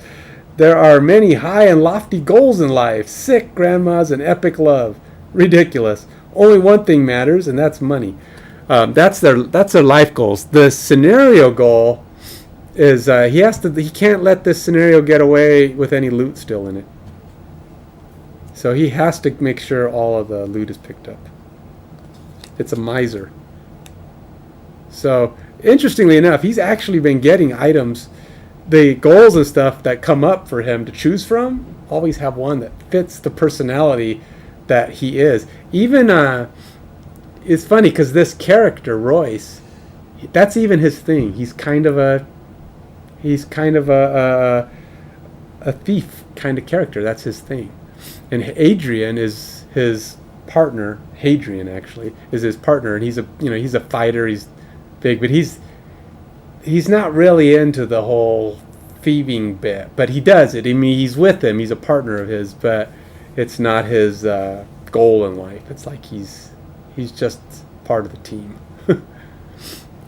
There are many high and lofty goals in life. Sick grandmas and epic love. Ridiculous. Only one thing matters, and that's money. That's their life goals. The scenario goal is he can't let this scenario get away with any loot still in it. So he has to make sure all of the loot is picked up. It's a miser. So interestingly enough, he's actually been getting items. The goals and stuff that come up for him to choose from always have one that fits the personality that he is. Even it's funny because this character Royce, that's even his thing. He's kind of a thief kind of character. That's his thing. And Adrian is his partner. Hadrian actually is his partner, and he's a fighter. He's big, but he's not really into the whole thieving bit, but he does it. I mean, he's with him. He's a partner of his, but it's not his goal in life. It's like he's just part of the team.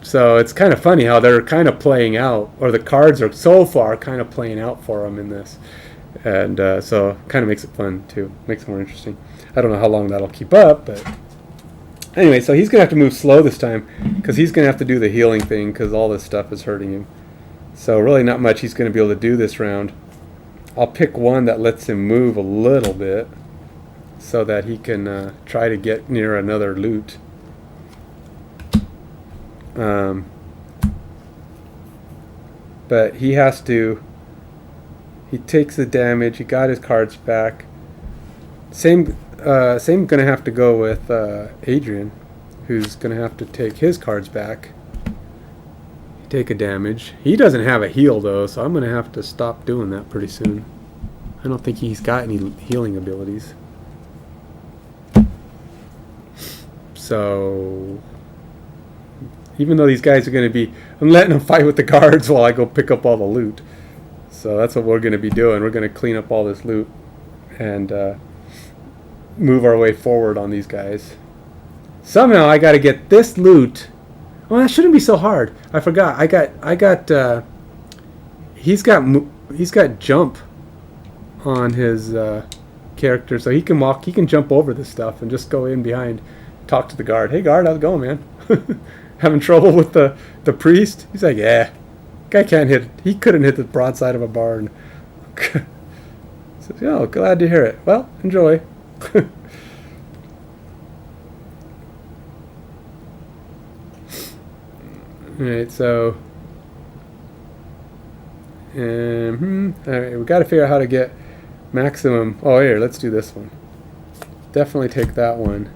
So it's kind of funny how they're kind of playing out, or the cards are so far kind of playing out for him in this, and so kind of makes it fun too. Makes it more interesting. I don't know how long that'll keep up, but anyway, so he's gonna have to move slow this time because he's gonna have to do the healing thing because all this stuff is hurting him. So really not much he's going to be able to do this round. I'll pick one that lets him move a little bit so that he can try to get near another loot. But he has to... He takes the damage. He got his cards back. Same going to have to go with Adrian, who's going to have to take his cards back. Take a damage. He doesn't have a heal though, so I'm going to have to stop doing that pretty soon. I don't think he's got any healing abilities. So even though these guys are going to be... I'm letting them fight with the guards while I go pick up all the loot. So that's what we're going to be doing. We're going to clean up all this loot and move our way forward on these guys. Somehow I got to get this loot. Well, that shouldn't be so hard. I forgot. He's got jump on his character, so he can walk. He can jump over this stuff and just go in behind, talk to the guard. Hey, guard, how's it going, man? Having trouble with the priest? He's like, yeah, Guy can't hit. He couldn't hit the broadside of a barn. So, oh, glad to hear it. Well, enjoy. Alright, so alright, we got to figure out how to get maximum. Oh, here, let's do this one. Definitely take that one.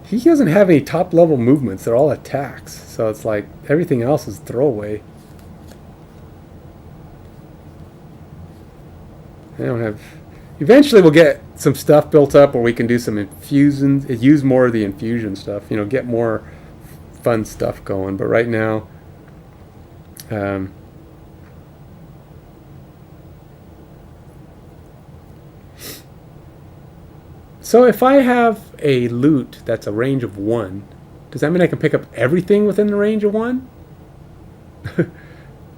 He doesn't have any top level movements. They're all attacks, so it's like everything else is throwaway. I don't have. Eventually, we'll get some stuff built up where we can do some infusions. Use more of the infusion stuff. You know, get more fun stuff going. But right now, so if I have a loot that's a range of 1, does that mean I can pick up everything within the range of 1?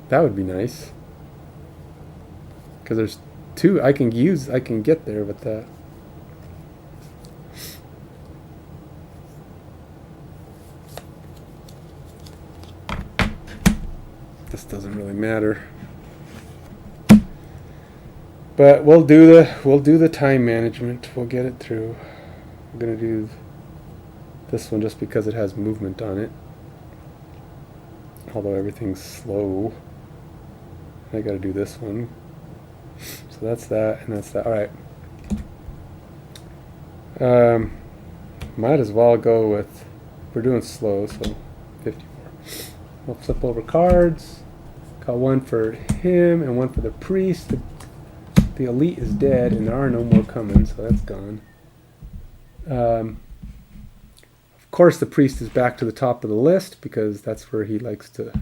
That would be nice. Because there's 2 I can get there with that. This doesn't really matter. But we'll do the time management. We'll get it through. I'm gonna do this one just because it has movement on it. Although everything's slow. I gotta do this one. So that's that and that's that. Alright. Might as well go with, we're doing slow, so 54. We'll flip over cards. Got one for him and one for the priest. The elite is dead, and there are no more coming, so that's gone. Of course, the priest is back to the top of the list because that's where he likes to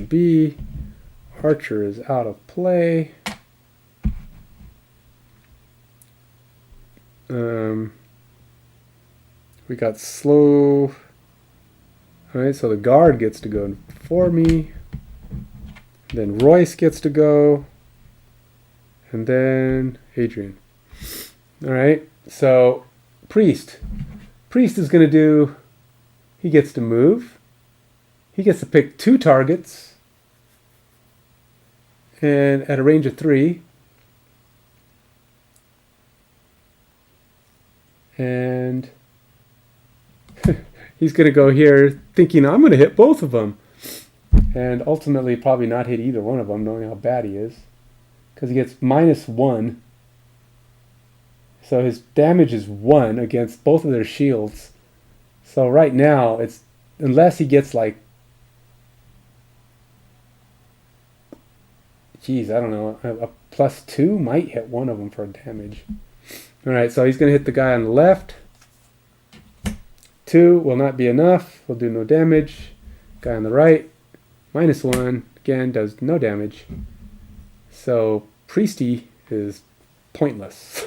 be. Archer is out of play. We got slow. All right, so the guard gets to go before me. Then Royce gets to go. And then Adrian. All right, so priest. Priest is going to do, he gets to move. He gets to pick 2 targets. And at a range of 3. And he's going to go here thinking, I'm going to hit both of them. And ultimately probably not hit either one of them, knowing how bad he is. Because he gets -1. So his damage is 1 against both of their shields. So right now, it's, unless he gets like, geez, I don't know, a +2 might hit one of them for damage. Alright, so he's going to hit the guy on the left. 2 will not be enough. Will do no damage. Guy on the right, -1. Again, does no damage. So Priesty is pointless.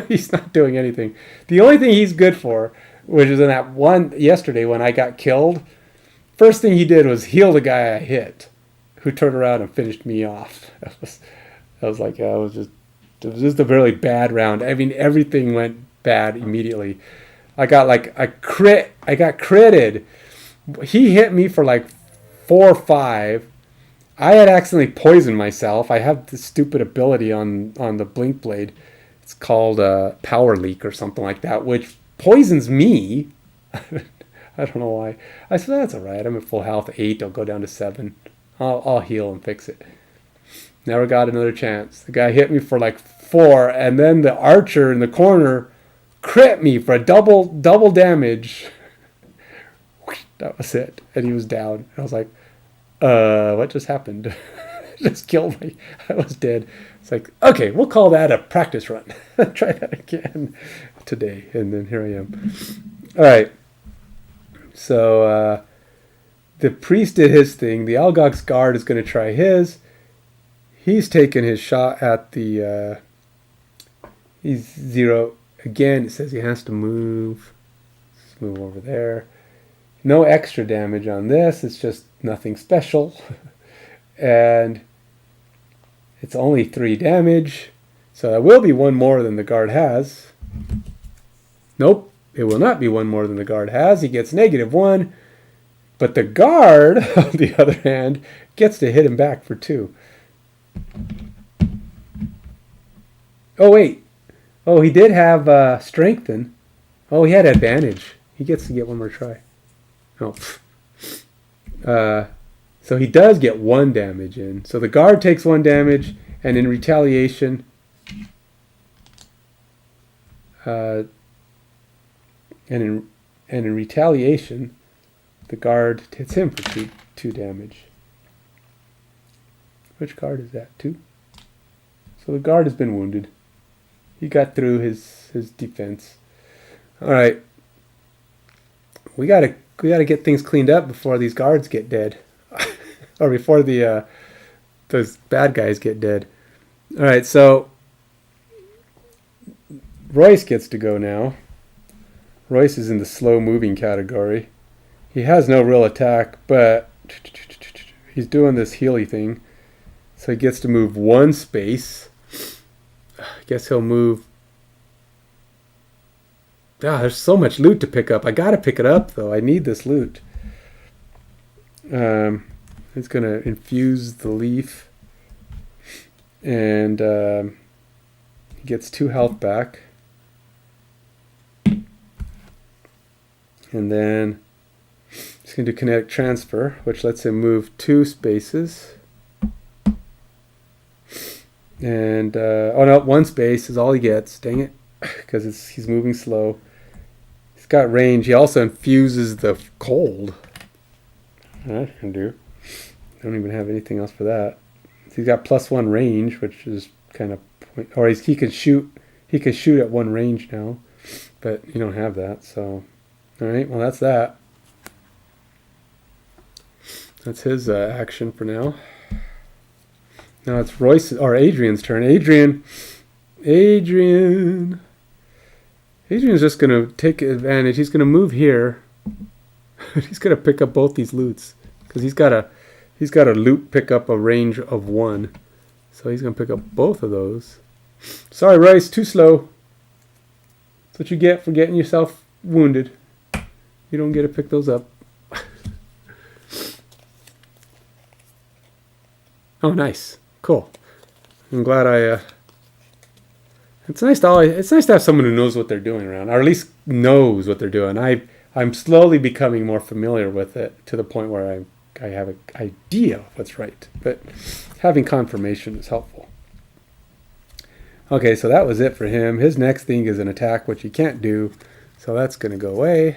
He's not doing anything. The only thing he's good for, which is in that one yesterday when I got killed, first thing he did was heal the guy I hit, who turned around and finished me off. It was just a really bad round. I mean, everything went bad immediately. I got critted. He hit me for like 4 or 5. I had accidentally poisoned myself. I have this stupid ability on the Blinkblade. It's called Power Leak or something like that, which poisons me. I don't know why. I said, that's all right. I'm at full health, 8. I'll go down to 7. I'll heal and fix it. Never got another chance. The guy hit me for like 4, and then the archer in the corner crit me for a double damage. That was it. And he was down. I was like, what just happened? Just killed me. I was dead. It's like, okay, we'll call that a practice run. Try that again today. And then here I am. All right. So the priest did his thing. The Algog's guard is going to try his. He's taking his shot at the... he's 0. Again, it says he has to move. Let's move over there. No extra damage on this. It's just nothing special. And it's only 3 damage. So that will be 1 more than the guard has. Nope. It will not be 1 more than the guard has. He gets -1. But the guard, on the other hand, gets to hit him back for 2. Oh, wait. Oh, he did have strengthen. Oh, he had advantage. He gets to get one more try. Oh. So he does get 1 damage in. So the guard takes 1 damage, and in retaliation, and in retaliation, the guard hits him for 2 damage. Which guard is that? 2. So the guard has been wounded. He got through his defense. All right. We gotta get things cleaned up before these guards get dead, or before those bad guys get dead. All right. So Royce gets to go now. Royce is in the slow-moving category. He has no real attack, but he's doing this healy thing. So he gets to move 1 space. I guess he'll move... there's so much loot to pick up. I gotta pick it up, though. I need this loot. It's going to infuse the leaf. And he gets 2 health back. And then he's going to do kinetic transfer, which lets him move 2 spaces. And, oh no, 1 space is all he gets. Dang it. Because he's moving slow. He's got range. He also infuses the cold. That can do. Don't even have anything else for that. So he's got +1 range, which is kind of... Or he can shoot. He can shoot at 1 range now. But you don't have that, so... Alright, well that's that. That's his action for now. Now it's Royce or Adrian's turn. Adrian's just going to take advantage. He's going to move here. He's going to pick up both these loots because he's got a loot pick up a range of 1. So he's going to pick up both of those. Sorry, Royce, too slow. That's what you get for getting yourself wounded. You don't get to pick those up. Oh, nice. Cool. I'm glad it's nice to have someone who knows what they're doing around, or at least knows what they're doing. I'm slowly becoming more familiar with it to the point where I have an idea of what's right, but having confirmation is helpful. Okay, so that was it for him. His next thing is an attack, which he can't do, so that's going to go away.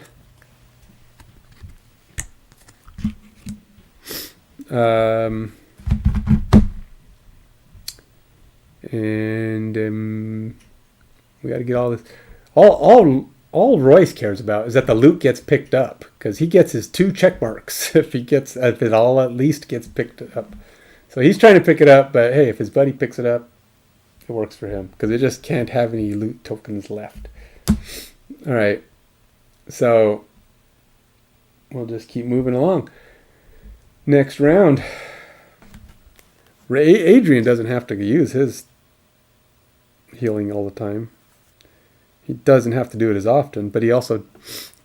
We got to get all this. All Royce cares about is that the loot gets picked up, because he gets his 2 check marks if it all at least gets picked up. So he's trying to pick it up, but hey, if his buddy picks it up, it works for him, because it just can't have any loot tokens left. All right, so we'll just keep moving along. Next round, Adrian doesn't have to use his healing all the time. He doesn't have to do it as often, but he also,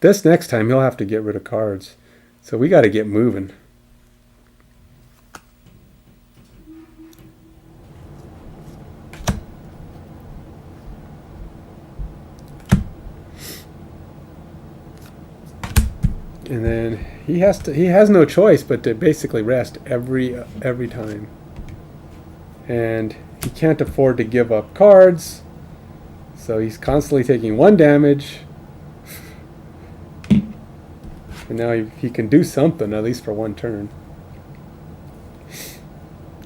this next time, he'll have to get rid of cards. So we got to get moving. And then he has no choice but to basically rest every time. And he can't afford to give up cards. So he's constantly taking 1 damage. And now he can do something, at least for 1 turn.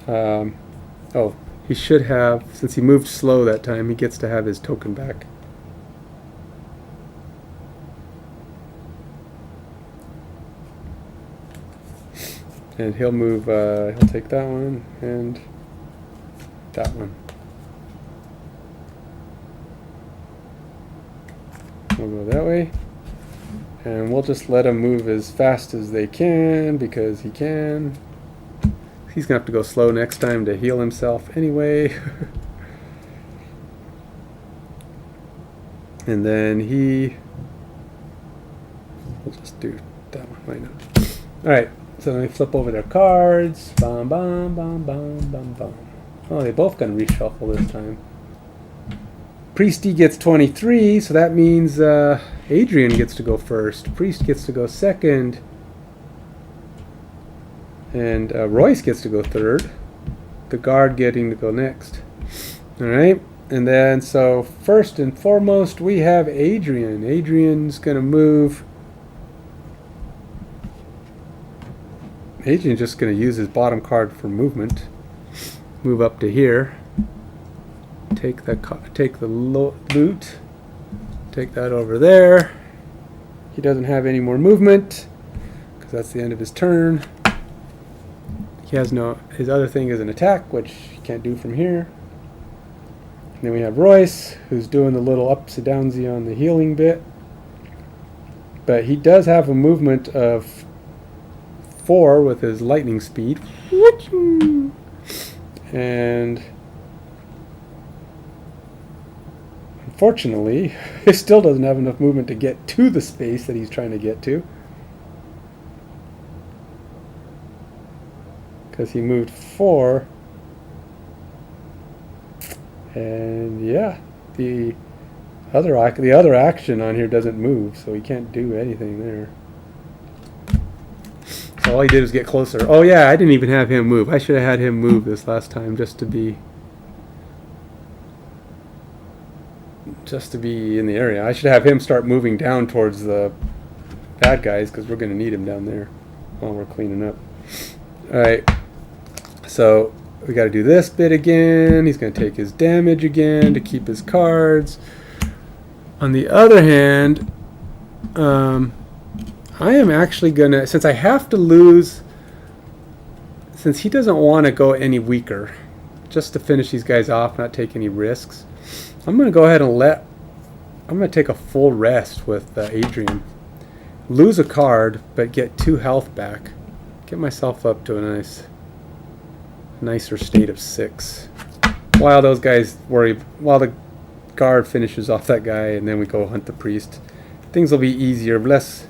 Oh, he should have, since he moved slow that time, he gets to have his token back. And he'll move, he'll take that one and that one. We'll go that way. And we'll just let him move as fast as they can, because he can. He's going to have to go slow next time to heal himself anyway. And then we'll just do that one. Why not? Alright, so then we flip over their cards. Bum, bum, bum, bum, bum, bum. Oh, they both gonna reshuffle this time. Priesty gets 23, so that means Adrian gets to go first. Priest gets to go second. And Royce gets to go third. The guard getting to go next. Alright, and then so first and foremost we have Adrian. Adrian's gonna move. Adrian's just gonna use his bottom card for movement. Move up to here. Take the loot. Take that over there. He doesn't have any more movement because that's the end of his turn. He has no. His other thing is an attack, which he can't do from here. And then we have Royce, who's doing the little upsy downsy on the healing bit. But he does have a movement of 4 with his lightning speed. And unfortunately, he still doesn't have enough movement to get to the space that he's trying to get to. Because he moved 4. And yeah, the other action on here doesn't move, so he can't do anything there. So all he did was get closer. Oh yeah, I didn't even have him move. I should have had him move this last time just to be in the area. I should have him start moving down towards the bad guys because we're going to need him down there while we're cleaning up. Alright, so we got to do this bit again. He's going to take his damage again to keep his cards. On the other hand, I am actually going to, since I have to lose, since he doesn't want to go any weaker, just to finish these guys off, not take any risks, I'm going to go ahead and I'm going to take a full rest with Adrian. Lose a card, but get 2 health back. Get myself up to a nicer state of 6. While those guys while the guard finishes off that guy, and then we go hunt the priest. Things will be easier, less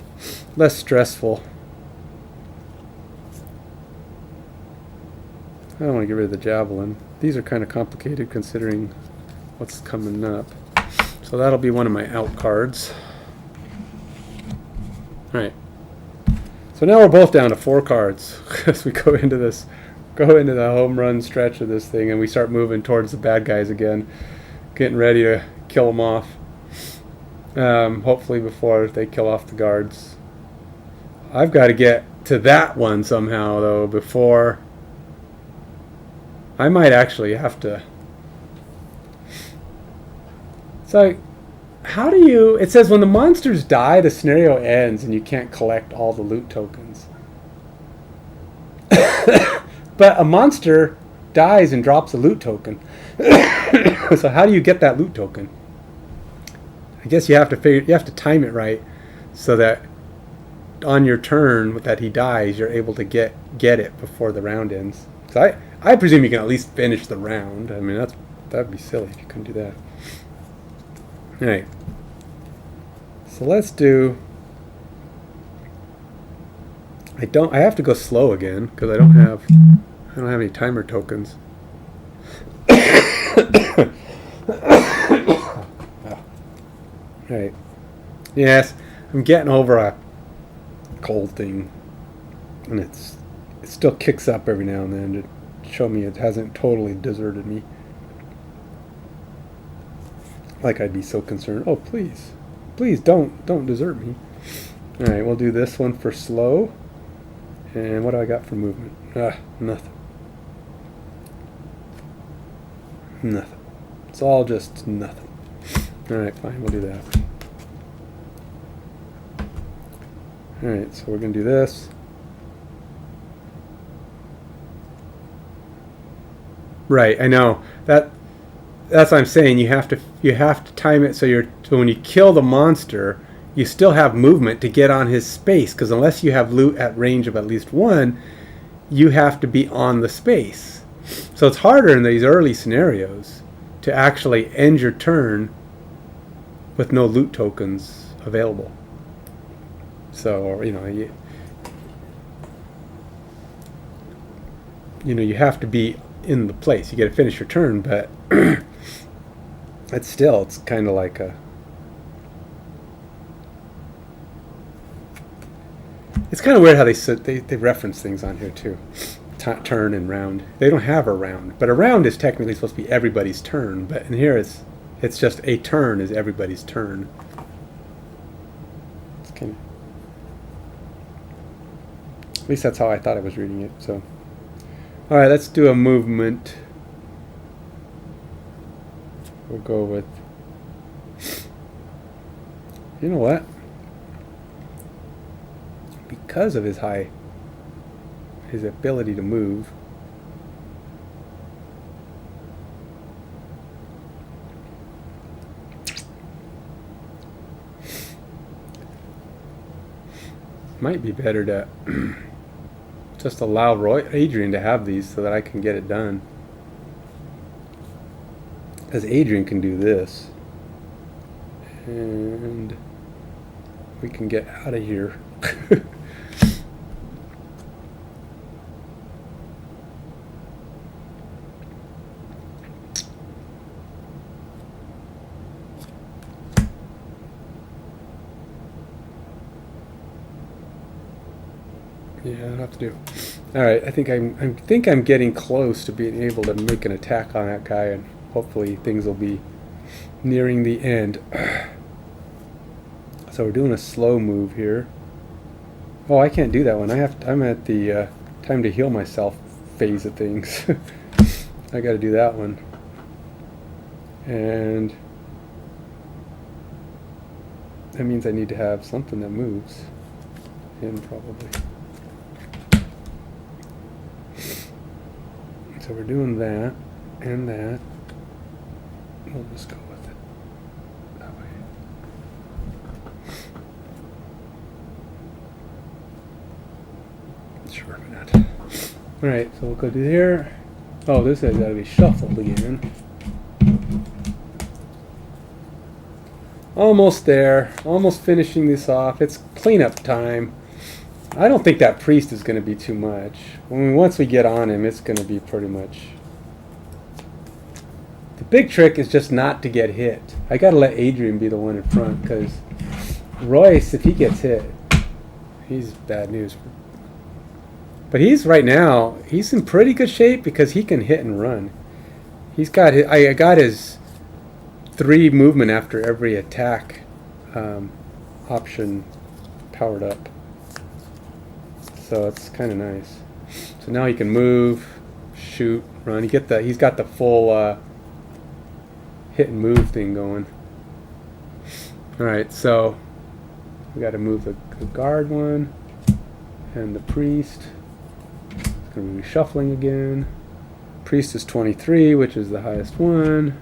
stressful. I don't want to get rid of the javelin. These are kind of complicated considering what's coming up. So that'll be one of my out cards. Alright. So now we're both down to 4 cards as we go into the home run stretch of this thing, and we start moving towards the bad guys again, getting ready to kill them off. Hopefully before they kill off the guards. I've got to get to that one somehow though before. I might actually have to. So how do you, it says when the monsters die the scenario ends and you can't collect all the loot tokens. But a monster dies and drops a loot token. So how do you get that loot token? I guess you have to time it right so that on your turn that he dies you're able to get it before the round ends. So I presume you can at least finish the round. I mean that'd be silly if you couldn't do that. Alright. So let's do, I have to go slow again because I don't have any timer tokens. Right. Yes, I'm getting over a cold thing, and it still kicks up every now and then to show me it hasn't totally deserted me. Like I'd be so concerned. Oh, please don't desert me. All right, we'll do this one for slow. And what do I got for movement? Nothing. Nothing. It's all just nothing. Alright, fine, we'll do that. Alright, so we're going to do this. Right, I know. That's what I'm saying. You have to time it so when you kill the monster, you still have movement to get on his space, because unless you have loot at range of at least 1, you have to be on the space. So it's harder in these early scenarios to actually end your turn with no loot tokens available. So, you know, you have to be in the place. You got to finish your turn, but it's kind of like a. It's kind of weird how they reference things on here too, turn and round. They don't have a round, but a round is technically supposed to be everybody's turn. But in here, it's just a turn is everybody's turn. It's kind of, at least that's how I thought I was reading it. So, all right, let's do a movement. We'll go with. You know what? Because of his ability to move, might be better to just allow Adrian to have these so that I can get it done, because Adrian can do this and we can get out of here. Yeah, I'll have to do. All right, I think I'm getting close to being able to make an attack on that guy, and hopefully things will be nearing the end. So we're doing a slow move here. Oh, I can't do that one. I'm at the time to heal myself phase of things. I got to do that one. And that means I need to have something that moves. Him probably. So we're doing that and that. We'll just go with it that way. Sure, why not? Alright, so we'll go to here. Oh, this has got to be shuffled again. Almost there. Almost finishing this off. It's cleanup time. I don't think that priest is going to be too much. I mean, once we get on him, it's going to be pretty much... The big trick is just not to get hit. I got to let Adrian be the one in front, because Royce, if he gets hit, he's bad news. But he's right now, he's in pretty good shape because he can hit and run. He's got his, I got his 3 movement after every attack option powered up. So it's kind of nice. So now he can move, shoot, run. He's got the full hit and move thing going. All right, so we got to move the guard one and the priest. It's going to be shuffling again. Priest is 23, which is the highest one.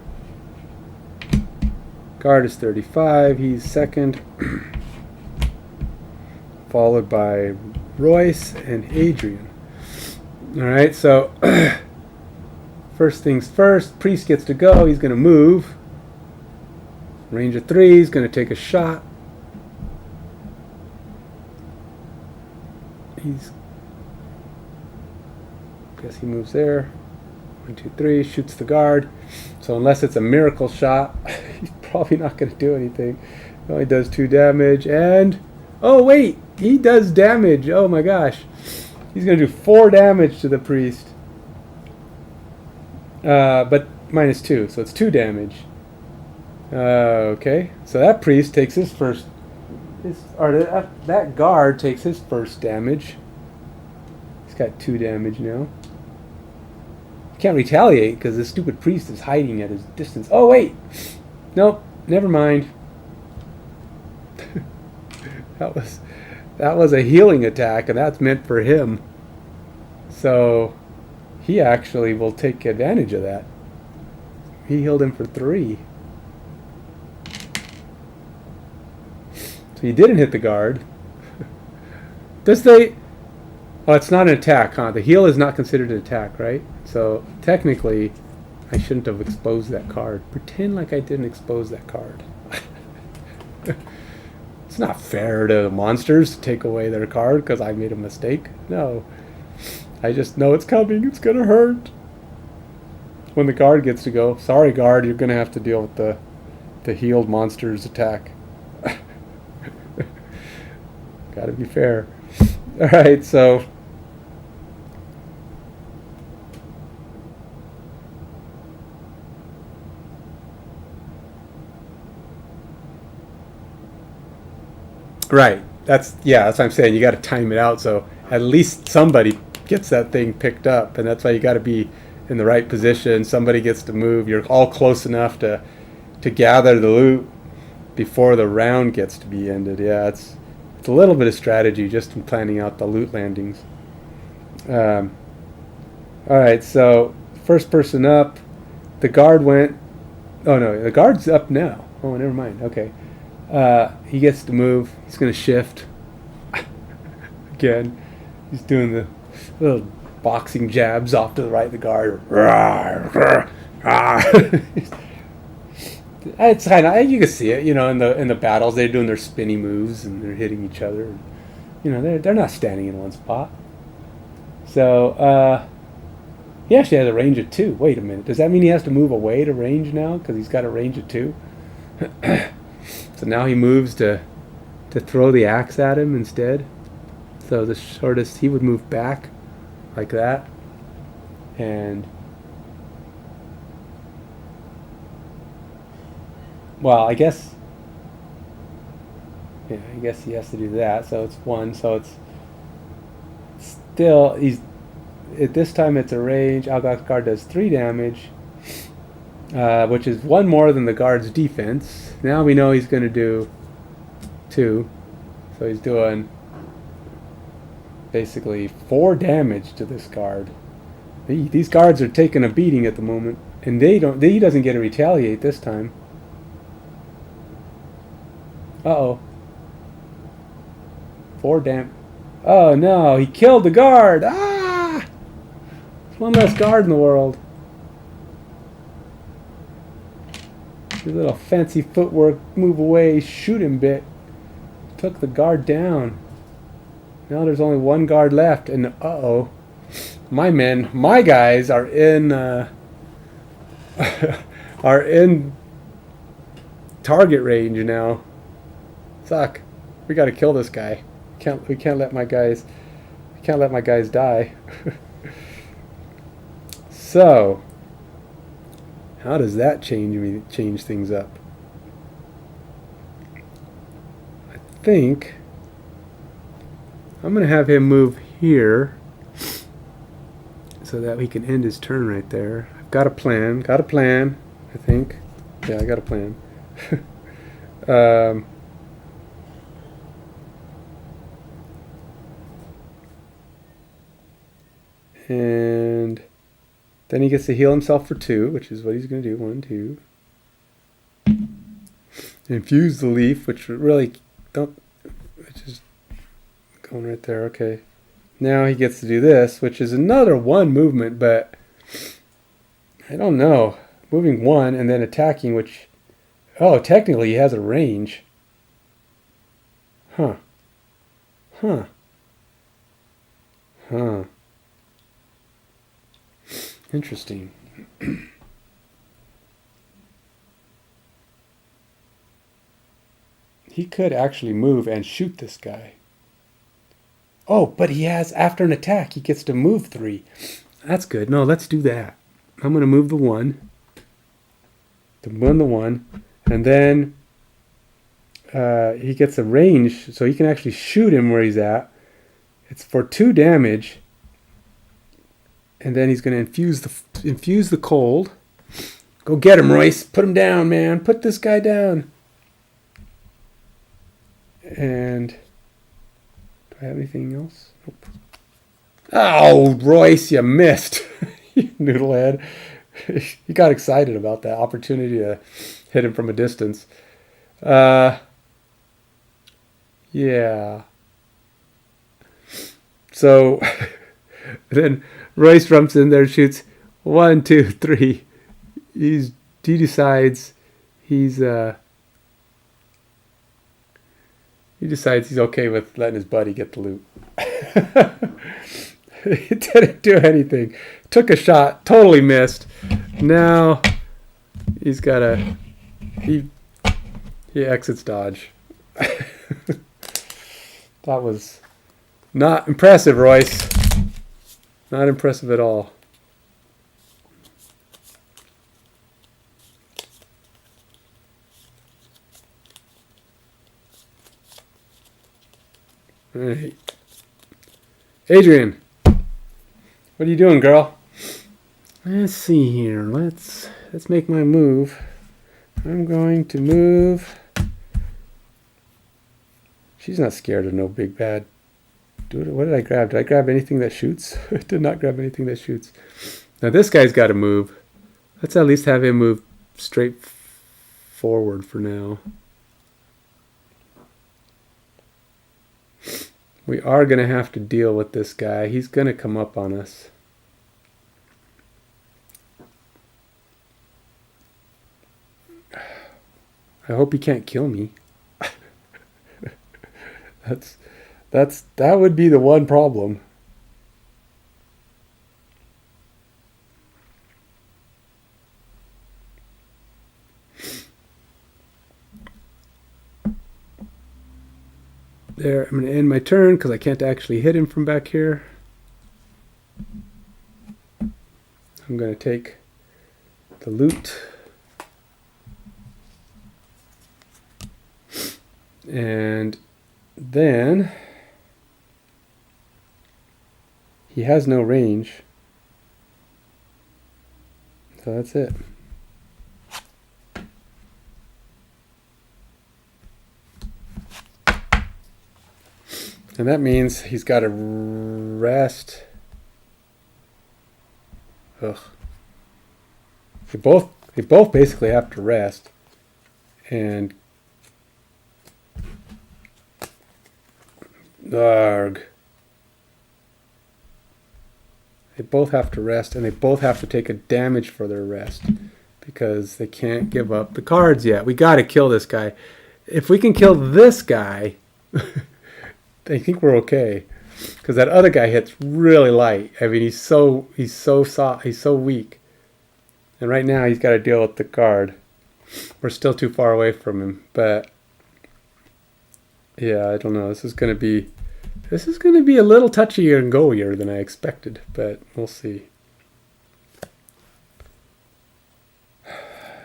Guard is 35. He's second, followed by Royce and Adrian. Alright, so first things first, priest gets to go. He's going to move. Range of 3. He's going to take a shot. Guess he moves there. 1, 2, 3. Shoots the guard. So unless it's a miracle shot, he's probably not going to do anything. He only does 2 damage. And oh wait, he does damage. Oh my gosh. He's going to do 4 damage to the priest. But minus 2, so it's 2 damage. Okay, so that priest takes his first... that guard takes his first damage. He's got 2 damage now. Can't retaliate because this stupid priest is hiding at his distance. Oh wait! Nope, never mind. That was a healing attack, and that's meant for him. So he actually will take advantage of that. He healed him for 3. So he didn't hit the guard. Oh, it's not an attack, huh? The heal is not considered an attack, right? So technically, I shouldn't have exposed that card. Pretend like I didn't expose that card. It's not fair to monsters to take away their card because I made a mistake. No. I just know it's coming. It's gonna hurt. When the guard gets to go, sorry guard, you're gonna have to deal with the healed monster's attack. Gotta be fair. Alright, so right. That's what I'm saying. You got to time it out so at least somebody gets that thing picked up, and that's why you got to be in the right position. Somebody gets to move. You're all close enough to gather the loot before the round gets to be ended. Yeah, it's a little bit of strategy just in planning out the loot landings. All right, so first person up. The guard went. Oh no, the guard's up now. Oh, never mind. Okay. He gets to move. He's going to shift. Again, he's doing the little boxing jabs off to the right of the guard. It's kind of, you can see it, in the battles. They're doing their spinny moves and they're hitting each other. They're not standing in one spot. So he actually has a range of 2. Wait a minute. Does that mean he has to move away to range now because he's got a range of 2? So now he moves to throw the axe at him instead. So the shortest, he would move back like that. And well, I guess he has to do that. So it's 1. So it's still, at this time it's a range. Algox guard does 3 damage. Which is 1 more than the guard's defense. Now we know he's going to do 2. So he's doing basically 4 damage to this guard. These guards are taking a beating at the moment. And he doesn't get to retaliate this time. Uh-oh. 4 damage. Oh no, he killed the guard! Ah! There's 1 less guard in the world. Your little fancy footwork, move away, shoot him bit. Took the guard down. Now there's only 1 guard left, and uh-oh. My guys are in are in target range now. Suck. We gotta kill this guy. We can't let my guys die. So how does that change things up? I think I'm going to have him move here so that he can end his turn right there. I've got a plan, I think. Yeah, I got a plan. And then he gets to heal himself for 2, which is what he's going to do. 1, 2. Infuse the leaf, which really which is going right there. Okay. Now he gets to do this, which is another 1 movement, but I don't know. Moving 1 and then attacking, which, technically he has a range. Huh. Interesting. He could actually move and shoot this guy. Oh, but he has, after an attack, he gets to move 3. That's good. No, let's do that. I'm going to move the 1. To win the 1. And then he gets a range, so he can actually shoot him where he's at. It's for 2 damage. And then he's going to infuse the cold. Go get him, Royce. Put him down, man. Put this guy down. And do I have anything else? Nope. Oh, Royce, you missed. You noodlehead. He got excited about that opportunity to hit him from a distance. Yeah. So then Royce jumps in there and shoots 1, 2, 3. He decides he's okay with letting his buddy get the loot. He didn't do anything. Took a shot, totally missed. Now he's got a he exits dodge. That was not impressive, Royce. Not impressive at all. All right. Adrian, what are you doing, girl? Let's see here. Let's make my move. I'm going to move. She's not scared of no big bad. What did I grab? Did I grab anything that shoots? I did not grab anything that shoots. Now this guy's got to move. Let's at least have him move straight forward for now. We are going to have to deal with this guy. He's going to come up on us. I hope he can't kill me. That would be the one problem. There, I'm going to end my turn because I can't actually hit him from back here. I'm going to take the loot. And then he has no range. So that's it. And that means he's got to rest. Ugh. They both basically have to rest. And arg. They both have to rest, and they both have to take a damage for their rest because they can't give up the cards yet. We got to kill this guy. If we can kill this guy, I think we're okay. Because that other guy hits really light. I mean, he's so soft, he's so weak. And right now he's got to deal with the card. We're still too far away from him, but yeah, I don't know. This is going to be a little touchier and go-ier than I expected, but we'll see.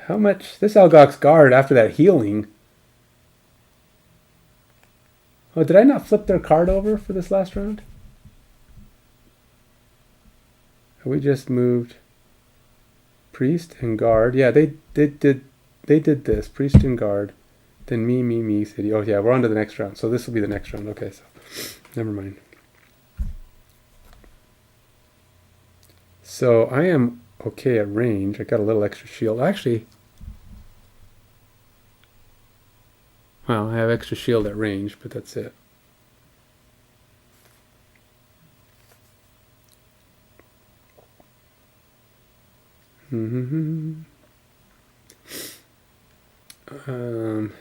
How much this Algok's guard after that healing? Oh, did I not flip their card over for this last round? We just moved priest and guard. Yeah, they did this priest and guard. Then me city. Oh yeah, we're on to the next round. So this will be the next round. Okay, so never mind. So I am okay at range. I got a little extra shield. Actually, well, I have extra shield at range, but that's it.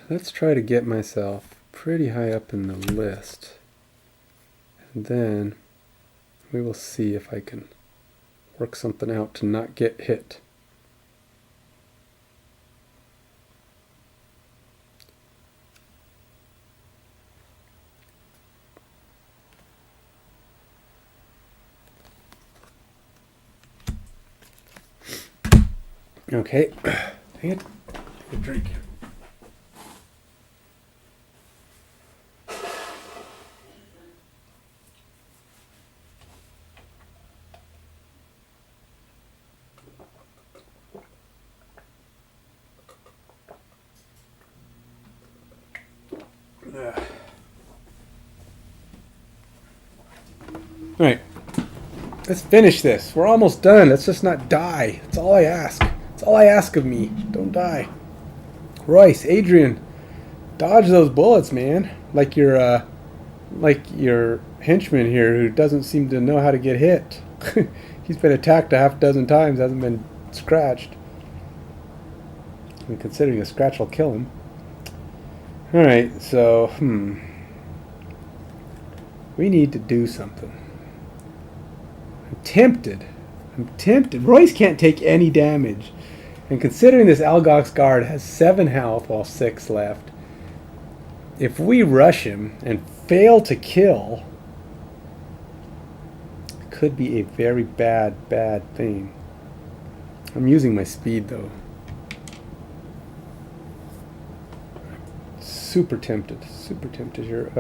Let's try to get myself pretty high up in the list. And then we will see if I can work something out to not get hit. Okay. Dang it. Take a drink. All right, let's finish this. We're almost done. Let's just not die. That's all I ask. That's all I ask of me. Don't die. Royce, Adrian, dodge those bullets, man. Like your henchman here who doesn't seem to know how to get hit. He's been attacked a half dozen times, hasn't been scratched. And considering a scratch will kill him. All right, so we need to do something. I'm tempted. I'm tempted. Royce can't take any damage. And considering this Algox guard has 7 health while 6 left, if we rush him and fail to kill, it could be a very bad thing. I'm using my speed though. Super tempted here.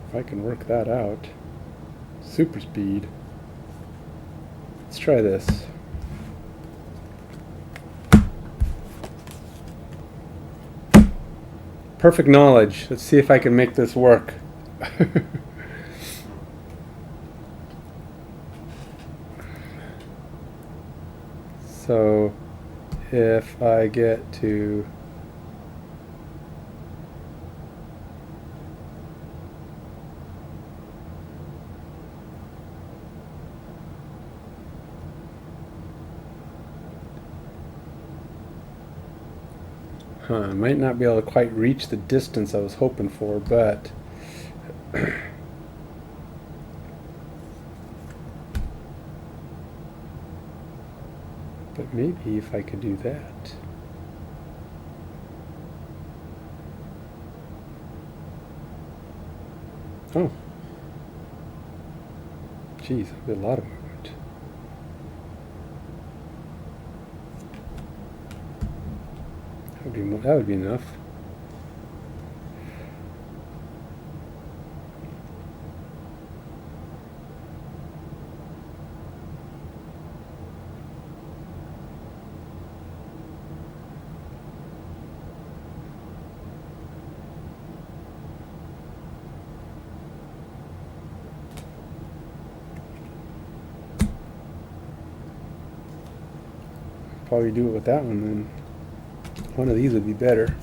If I can work that out. Super speed. Let's try this. Perfect knowledge. Let's see if I can make this work. So if I get to I might not be able to quite reach the distance I was hoping for, but but maybe if I could do that. Oh. Geez, that'd be a lot of movement. That would be enough. Probably do it with that one then. One of these would be better.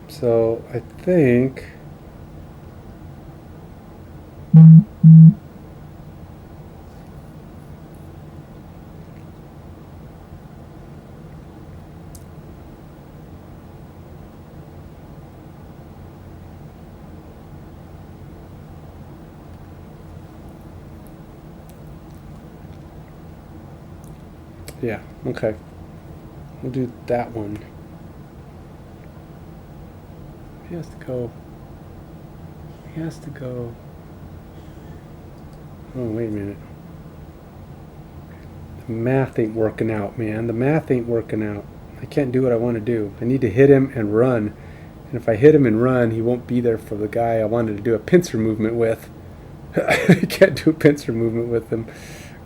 So I think yeah, okay. We'll do that one. He has to go. He has to go. Oh, wait a minute. The math ain't working out, man. The math ain't working out. I can't do what I want to do. I need to hit him and run. And if I hit him and run, he won't be there for the guy I wanted to do a pincer movement with. I can't do a pincer movement with him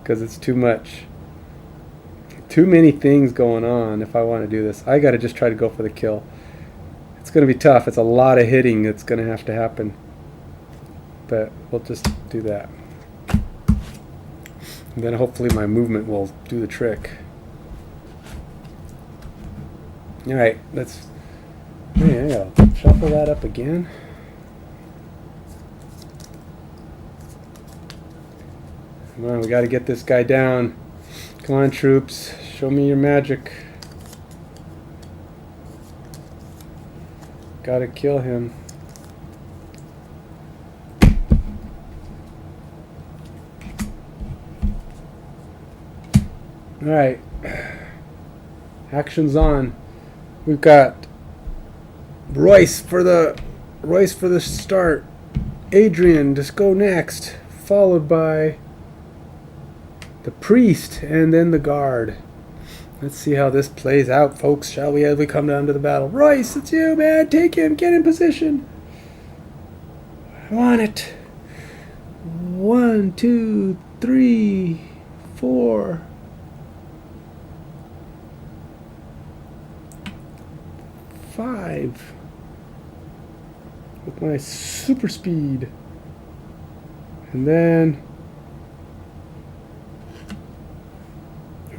because it's too much. Too many things going on if I want to do this. I got to just try to go for the kill. It's going to be tough. It's a lot of hitting that's going to have to happen. But we'll just do that. And then hopefully my movement will do the trick. Alright, let's... Yeah, I'll shuffle that up again. Come on, we got to get this guy down. Come on, troops. Show me your magic. Gotta kill him. Alright. Action's on. We've got Royce for the start. Adrian, just go next. Followed by the priest and then the guard. Let's see how this plays out, folks, shall we, as we come down to the battle. Royce, it's you, man. Take him. Get in position. I want it. 1, 2, 3, 4. 5. With my super speed. And then...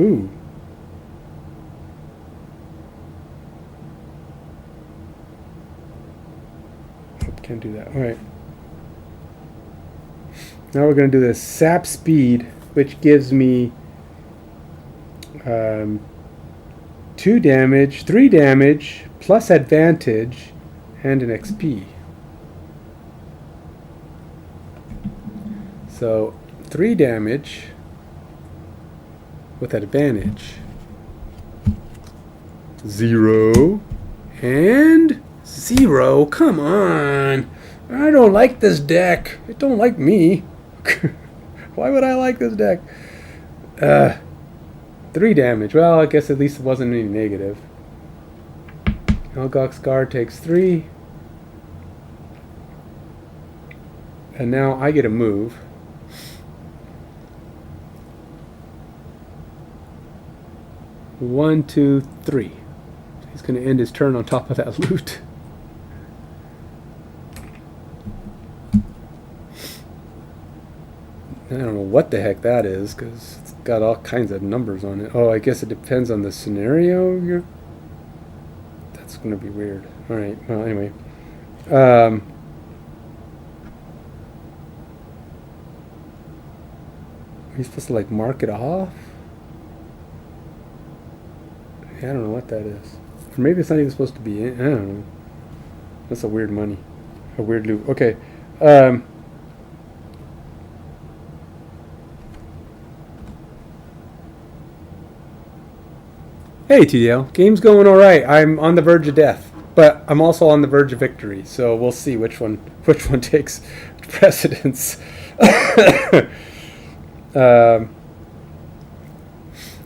Ooh. Can't do that. All right. Now we're going to do this sap speed, which gives me 2 damage, 3 damage, plus advantage, and an XP. So 3 damage with advantage. 0 and 0. Come on. I don't like this deck. It don't like me. Why would I like this deck? 3 damage. Well, I guess at least it wasn't any negative. Elgok's guard takes 3. And now I get a move. One, two, three. He's going to end his turn on top of that loot. I don't know what the heck that is, because it's got all kinds of numbers on it. Oh, I guess it depends on the scenario. That's going to be weird. All right. Well, anyway. He's supposed to, like, mark it off? Yeah, I don't know what that is. Or maybe it's not even supposed to be in. I don't know. That's a weird money. A weird loot. Okay. Hey TDL, game's going alright. I'm on the verge of death, but I'm also on the verge of victory, so we'll see which one takes precedence.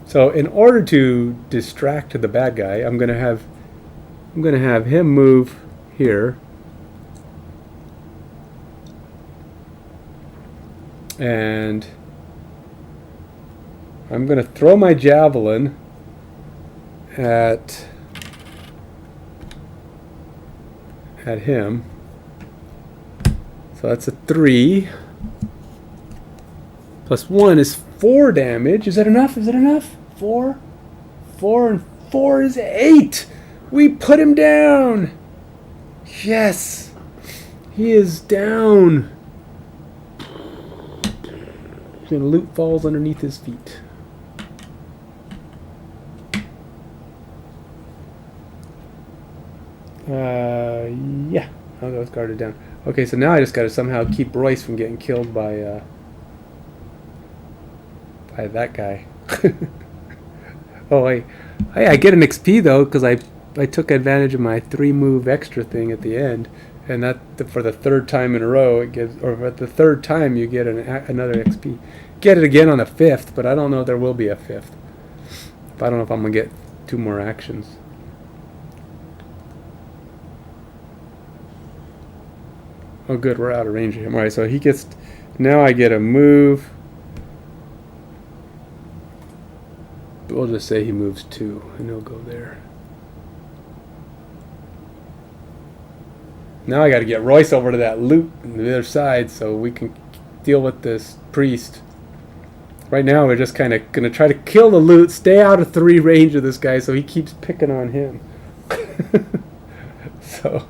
So in order to distract the bad guy, I'm gonna have him move here, and I'm gonna throw my javelin at him. So that's a 3. Plus 1 is 4 damage. Is that enough? Is it enough? 4? 4 and 4 is 8. We put him down. Yes. He is down. And loot falls underneath his feet. Yeah, I'll go guarded down. Okay, so now I just got to somehow keep Royce from getting killed by that guy. Oh, I get an XP though, because I took advantage of my 3-move extra thing at the end, and that for the 3rd time in a row it gives, or at the 3rd time you get another XP. Get it again on the 5th, but I don't know if there will be a 5th. I don't know if I'm gonna get 2 more actions. Oh good, we're out of range of him. Alright, so he gets... Now I get a move. We'll just say he moves 2, and he'll go there. Now I gotta get Royce over to that loot on the other side so we can deal with this priest. Right now we're just kind of gonna try to kill the loot, stay out of 3 range of this guy so he keeps picking on him. So...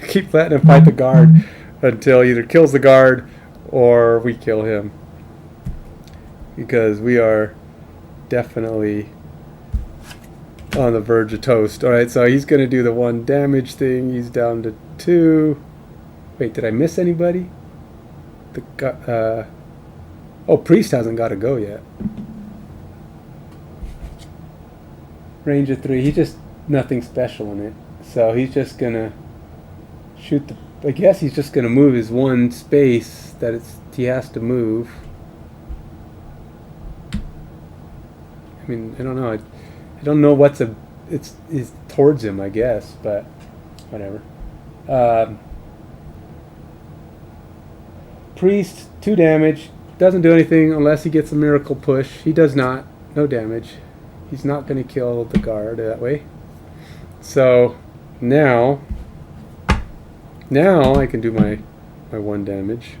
keep letting him fight the guard until he either kills the guard or we kill him, because we are definitely on the verge of toast. Alright, so he's going to do the 1 damage thing. He's down to 2. Wait, did I miss anybody? Oh, priest hasn't got to go yet. Range of 3. He's just nothing special in it, so he's just going to shoot the... I guess he's just going to move his 1 space that he has to move. I mean, I don't know. I don't know what's it's towards him, I guess, but whatever. Priest, 2 damage. Doesn't do anything unless he gets a miracle push. He does not. No damage. He's not going to kill the guard that way. So now I can do my 1 damage.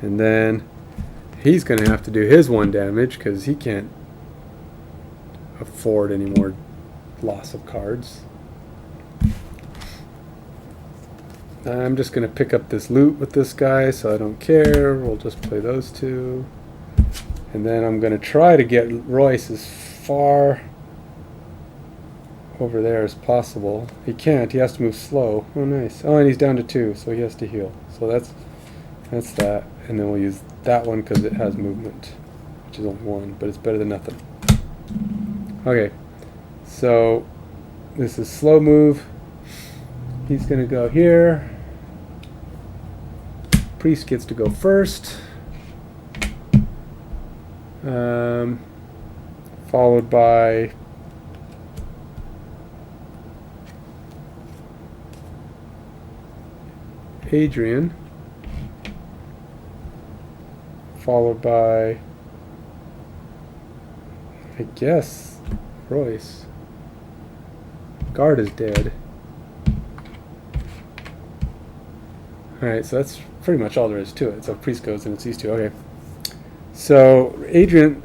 And then he's going to have to do his 1 damage because he can't afford any more loss of cards. I'm just going to pick up this loot with this guy, so I don't care. We'll just play those 2. And then I'm going to try to get Royce as far over there as possible. He can't. He has to move slow. Oh, nice. Oh, and he's down to 2, so he has to heal. So that's that. And then we'll use that one because it has movement, which is only 1, but it's better than nothing. Okay. So this is slow move. He's going to go here. Priest gets to go first. Followed by Adrian. Followed by, I guess, Royce. Guard is dead. Alright, so that's pretty much all there is to it. So Priest goes and it's these 2. Okay. So Adrian,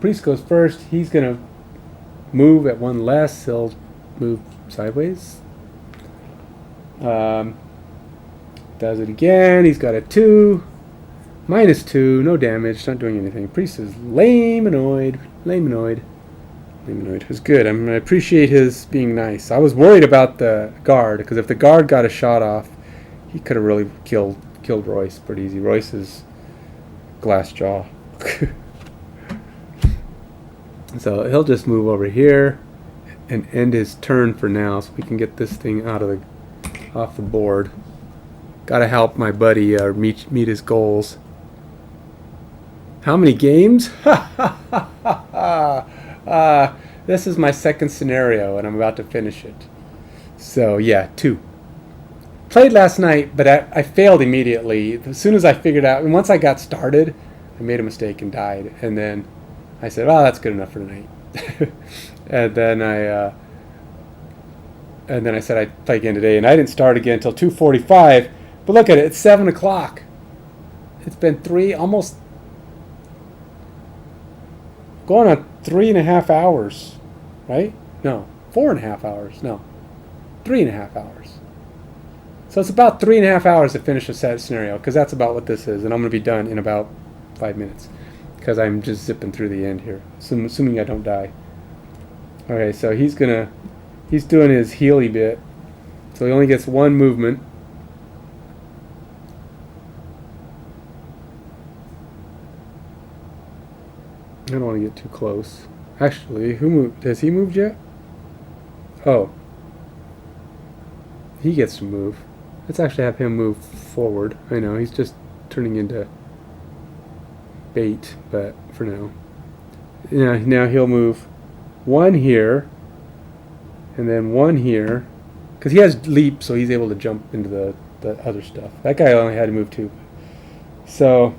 Priest goes first. He's going to move at 1 less. He'll move sideways. Does it again. He's got a 2. -2. No damage. Not doing anything. Priest is lame-anoid. Lame-anoid. Lame-anoid. It was good. I appreciate his being nice. I was worried about the guard, because if the guard got a shot off, he could have really killed Royce pretty easy. Royce is glass jaw. So he'll just move over here and end his turn for now, so we can get this thing off the board. Gotta help my buddy meet his goals. How many games? This is my 2nd scenario, and I'm about to finish it. So yeah, 2. Played last night, but I failed immediately. As soon as I figured out, and once I got started, I made a mistake and died. And then I said, "Oh, that's good enough for tonight." and then I said I'd play again today, and I didn't start again until 2:45. But look at it; it's 7 o'clock. It's been going on 3.5 hours, right? No, 4.5 hours. No, 3.5 hours. So it's about 3.5 hours to finish a set scenario, because that's about what this is, and I'm going to be done in about 5 minutes, because I'm just zipping through the end here, assuming I don't die. Okay, so he's doing his healy bit, so he only gets 1 movement. I don't want to get too close. Actually, who moved? Has he moved yet? Oh, he gets to move. Let's actually have him move forward. I know, he's just turning into bait, but for now. Now he'll move 1 here, and then 1 here, because he has leap, so he's able to jump into the other stuff. That guy only had to move 2. So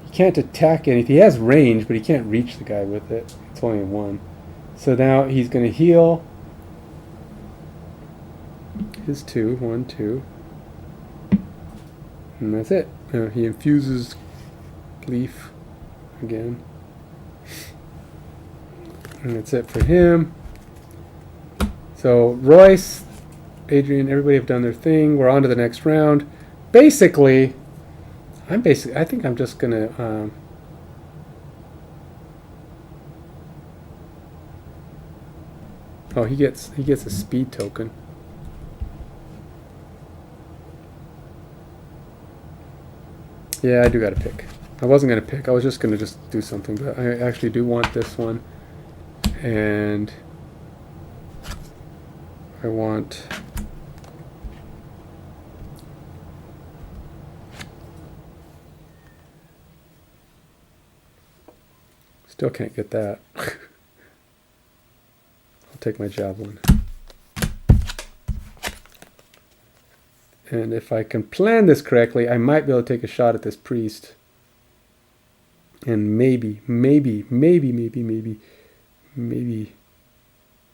he can't attack anything. He has range, but he can't reach the guy with it. It's only 1. So now he's going to heal his 2, 1, 2, and that's it. Now he infuses leaf again, and that's it for him. So Royce, Adrian, everybody have done their thing. We're on to the next round. I think I'm just gonna oh, he gets a speed token. Yeah, I do gotta pick. I wasn't gonna pick. I was just gonna do something, but I actually do want this one, and I want Still can't get that. I'll take my javelin. And if I can plan this correctly, I might be able to take a shot at this priest. And maybe. I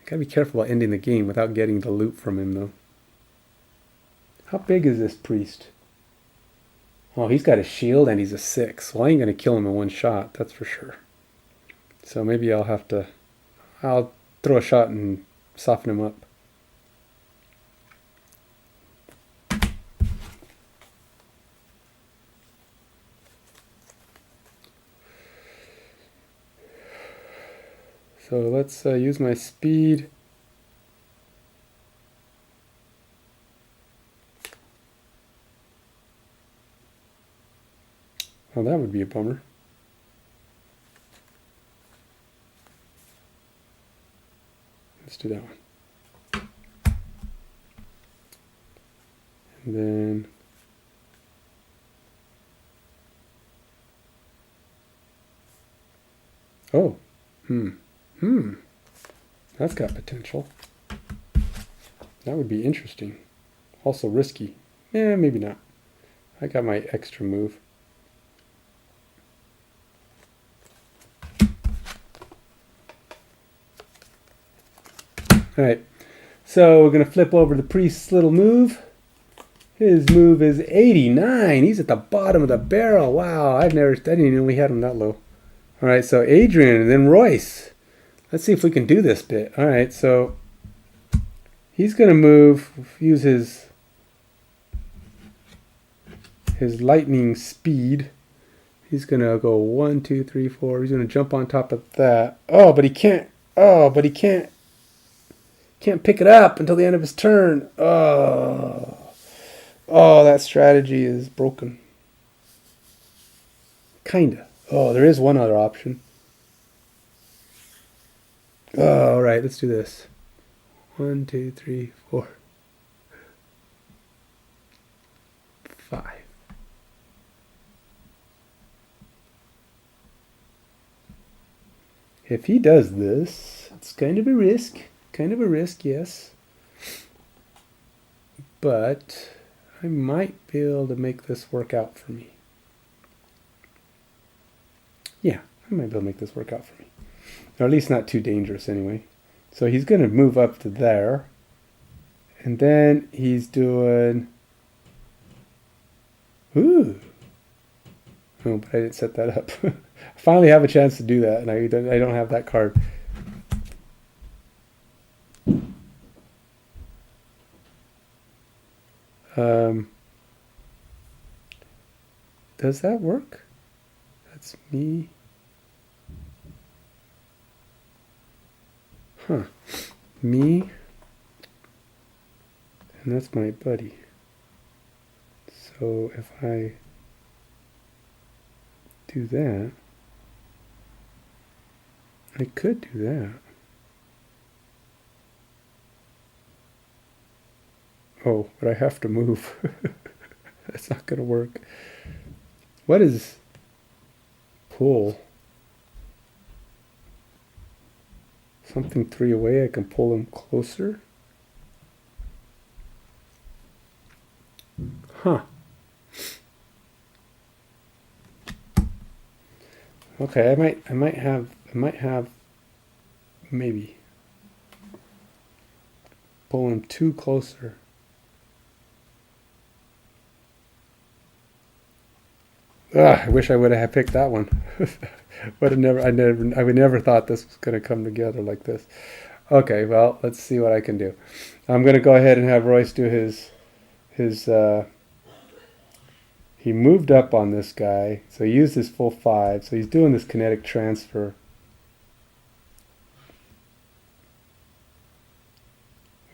gotta be careful about ending the game without getting the loot from him, though. How big is this priest? Oh, he's got a shield and he's a 6. Well, I ain't gonna kill him in one shot, that's for sure. So maybe I'll throw a shot and soften him up. So let's use my speed. Oh, that would be a bummer. Let's do that one. And then oh, that's got potential. That would be interesting. Also risky. Maybe not. I got my extra move. Alright, so we're going to flip over the priest's little move. His move is 89. He's at the bottom of the barrel. Wow, I didn't even know we had him that low. Alright, so Adrian and then Royce. Let's see if we can do this bit. Alright, so he's going to use his lightning speed. He's going to go 1, 2, 3, 4. He's going to jump on top of that. Oh, but he can't. Can't pick it up until the end of his turn. Oh, that strategy is broken. Kinda. Oh, there is one other option. Oh, all right, let's do this. 1, 2, 3, 4, 5. If he does this, it's kind of a risk. Kind of a risk, yes. But I might be able to make this work out for me. Yeah, I might be able to make this work out for me. Or at least not too dangerous anyway. So he's going to move up to there. And then he's doing... Ooh. Oh, but I didn't set that up. I finally have a chance to do that, and I don't have that card. Does that work? That's me. Huh. Me. And that's my buddy. So if I do that, I could do that. Oh, but I have to move. That's not going to work. What is pull? Something 3 away, I can pull him closer. Huh. Okay, I might have maybe pull him 2 closer. I wish I would have picked that one. I would never thought this was going to come together like this. Okay, well, let's see what I can do. I'm going to go ahead and have Royce do his he moved up on this guy, so he used his full 5, so he's doing this kinetic transfer.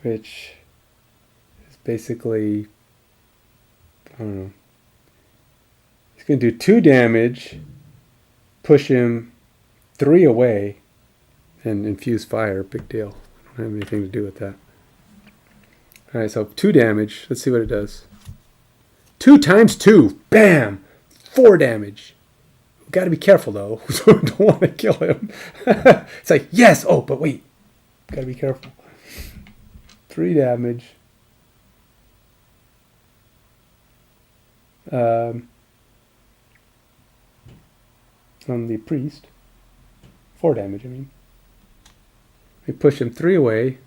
Which is basically, I don't know. He's going to do 2 damage, push him 3 away, and infuse fire. Big deal. I don't have anything to do with that. Alright, so 2 damage. Let's see what it does. 2 times 2. Bam! 4 damage. got to be careful though. So I don't want to kill him. It's like, yes. Oh, but wait. Got to be careful. 3 damage. On the priest. 4 damage, I mean. We push him 3 away.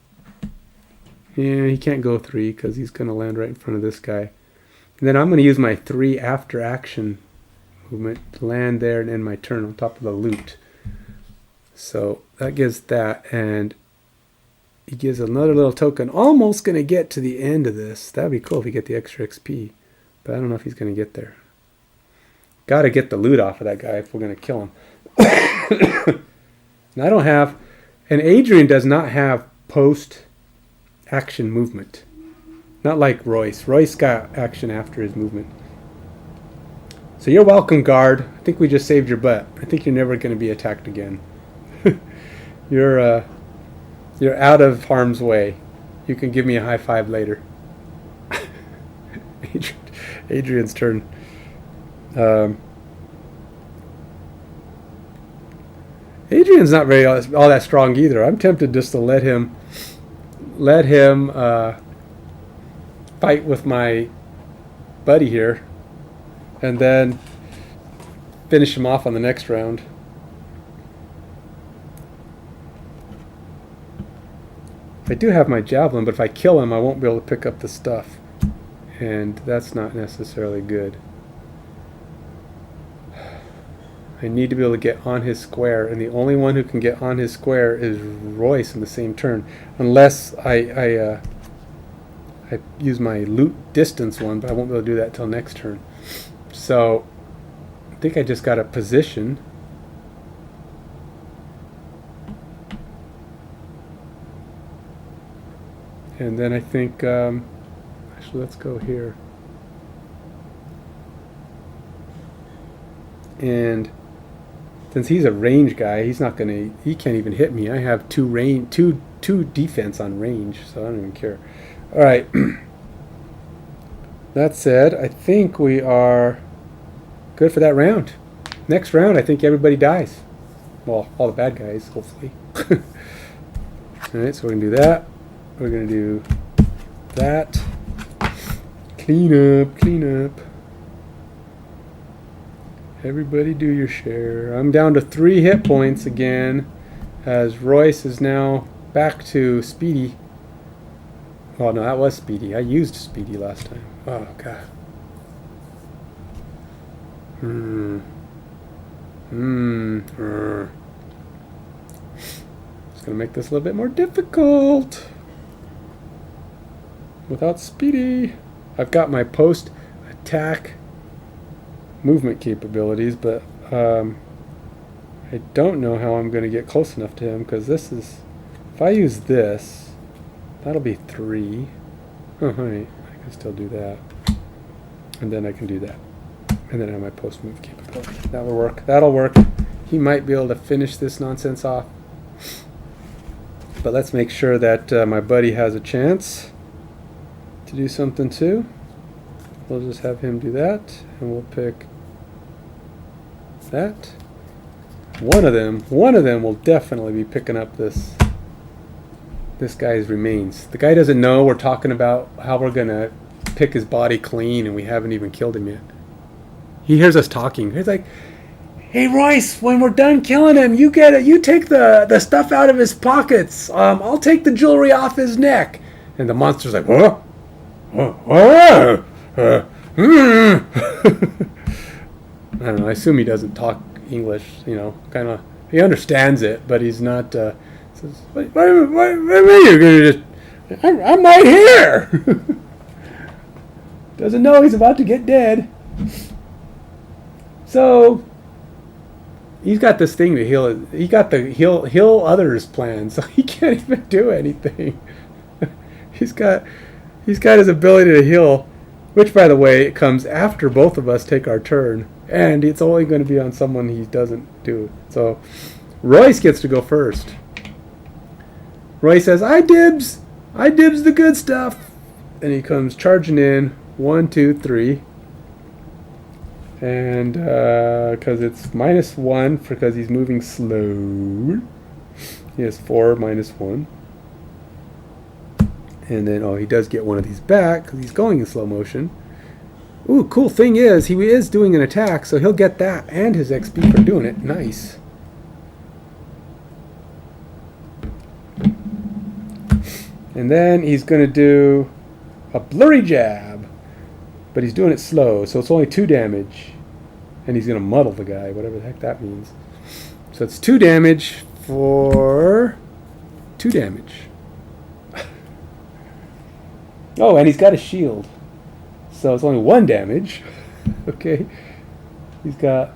Yeah, he can't go 3 because he's going to land right in front of this guy. And then I'm going to use my 3 after action movement to land there and end my turn on top of the loot. So that gives that, and he gives another little token. Almost going to get to the end of this. That'd be cool if we get the extra XP. But I don't know if he's going to get there. Got to get the loot off of that guy if we're going to kill him. And I don't have... And Adrian does not have post-action movement. Not like Royce. Royce got action after his movement. So you're welcome, guard. I think we just saved your butt. I think you're never going to be attacked again. You're out of harm's way. You can give me a high five later. Adrian's turn. Adrian's not very all that strong either. I'm tempted just to let him fight with my buddy here, and then finish him off on the next round. I do have my javelin, but if I kill him, I won't be able to pick up the stuff, and that's not necessarily good. I need to be able to get on his square, and the only one who can get on his square is Royce in the same turn, unless I use my loot distance one, but I won't be able to do that till next turn. So I think I just got to position. And then I think, actually let's go here. And since he's a range guy, he can't even hit me. I have two defense on range, so I don't even care. All right. That said, I think we are good for that round. Next round, I think everybody dies. Well, all the bad guys, hopefully. All right, so we're going to do that. We're going to do that. Clean up. Everybody do your share. I'm down to 3 hit points again, as Royce is now back to Speedy. Oh no, that was Speedy. I used Speedy last time. Oh god. It's gonna make this a little bit more difficult without Speedy. I've got my post attack movement capabilities, but I don't know how I'm going to get close enough to him, because this is, if I use this, that'll be 3. Oh, honey, I can still do that, and then I can do that, and then I have my post move capability. That'll work. He might be able to finish this nonsense off, but let's make sure that my buddy has a chance to do something too. We'll just have him do that, and we'll pick that. One of them will definitely be picking up this guy's remains. The guy doesn't know we're talking about how we're gonna pick his body clean, and we haven't even killed him yet. He hears us talking. He's like, "Hey Royce, when we're done killing him, you get it. You take the stuff out of his pockets. I'll take the jewelry off his neck." And the monster's like, "What? What? I don't know. I assume he doesn't talk English. Kind of. He understands it, but he's not. Says, "What are you gonna just? I'm right here." Doesn't know he's about to get dead. So he's got this thing to heal. He got the heal others plan, so he can't even do anything. He's got his ability to heal. Which, by the way, it comes after both of us take our turn. And it's only going to be on someone he doesn't do. So, Royce gets to go first. Royce says, I dibs the good stuff. And he comes charging in. 1, 2, 3. And because it's -1 because he's moving slow. He has 4 -1. And then, oh, he does get one of these back because he's going in slow motion. Ooh, cool thing is, he is doing an attack, so he'll get that and his XP for doing it. Nice. And then he's going to do a blurry jab. But he's doing it slow, so it's only 2 damage. And he's going to muddle the guy, whatever the heck that means. So it's 2 damage for 2 damage. Oh, and he's got a shield. So it's only 1 damage. Okay. He's got...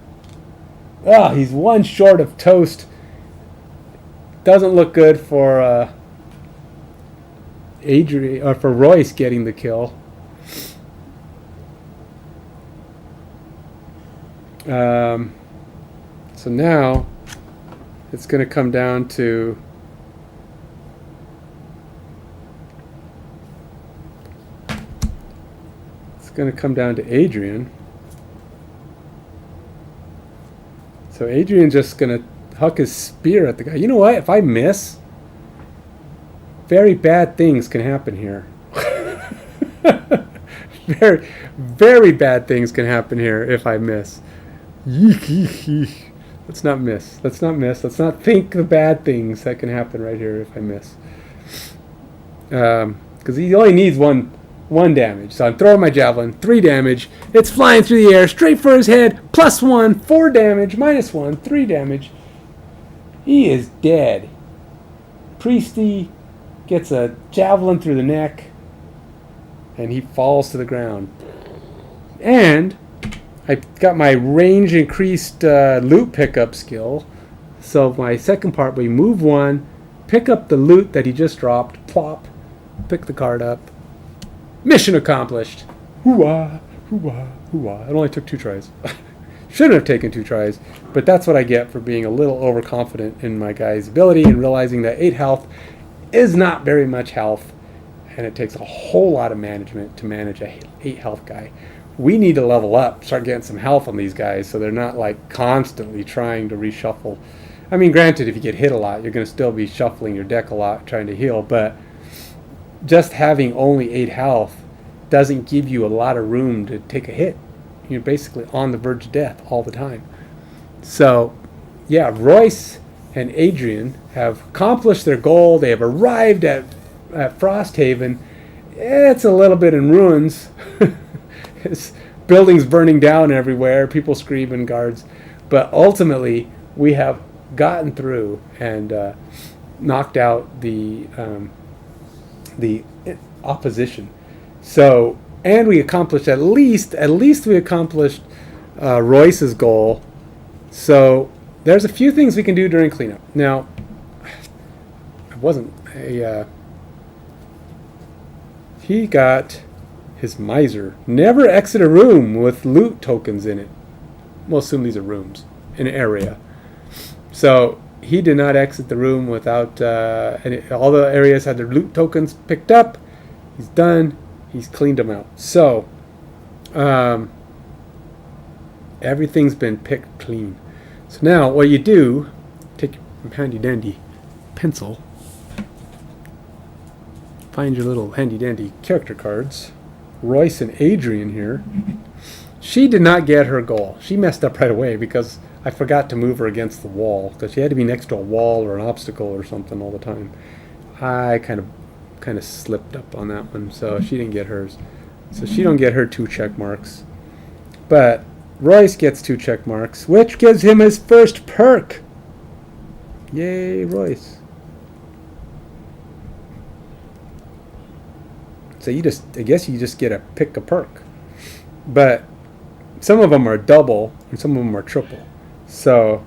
Ah, he's 1 short of toast. Doesn't look good for Adrian, or for Royce getting the kill. So now it's going to come down to Adrian. So Adrian's just going to huck his spear at the guy. You know what? If I miss, very bad things can happen here. Very, very bad things can happen here if I miss. Let's not miss. Let's not miss. Let's not think the bad things that can happen right here if I miss. Because he only needs one damage. So I'm throwing my javelin. 3 damage. It's flying through the air. Straight for his head. +1. 4 damage. -1. 3 damage. He is dead. Priesty gets a javelin through the neck. And he falls to the ground. And I got my range increased loot pickup skill. So my second part, we move 1, pick up the loot that he just dropped, plop, pick the card up. Mission accomplished. Hoo-ah, hoo-ah, hoo-ah. It only took 2 tries. Shouldn't have taken 2 tries, but that's what I get for being a little overconfident in my guy's ability and realizing that 8 health is not very much health, and it takes a whole lot of management to manage a 8 health guy. We need to level up, start getting some health on these guys so they're not like constantly trying to reshuffle. I mean, granted, if you get hit a lot, you're going to still be shuffling your deck a lot trying to heal, but just having only 8 health doesn't give you a lot of room to take a hit. You're basically on the verge of death all the time. So, yeah, Royce and Adrian have accomplished their goal. They have arrived at FrostHaven. It's a little bit in ruins. It's buildings burning down everywhere, people screaming, guards. But ultimately, we have gotten through and knocked out the opposition. So, and we accomplished at least we accomplished Royce's goal. So there's a few things we can do during cleanup. Now, he got his miser. Never exit a room with loot tokens in it. We'll assume these are rooms, an area. So he did not exit the room without all the areas had their loot tokens picked up. He's done. He's cleaned them out. So everything's been picked clean. So now what you do, take your handy dandy pencil, find your little handy dandy character cards. Royce and Adrian here. She did not get her goal. She messed up right away because I forgot to move her against the wall because she had to be next to a wall or an obstacle or something all the time. I kind of slipped up on that one, so she didn't get hers. So she don't get her 2 check marks. But Royce gets 2 check marks, which gives him his first perk. Yay, Royce. So I guess you just get to pick a perk. But some of them are double and some of them are triple. So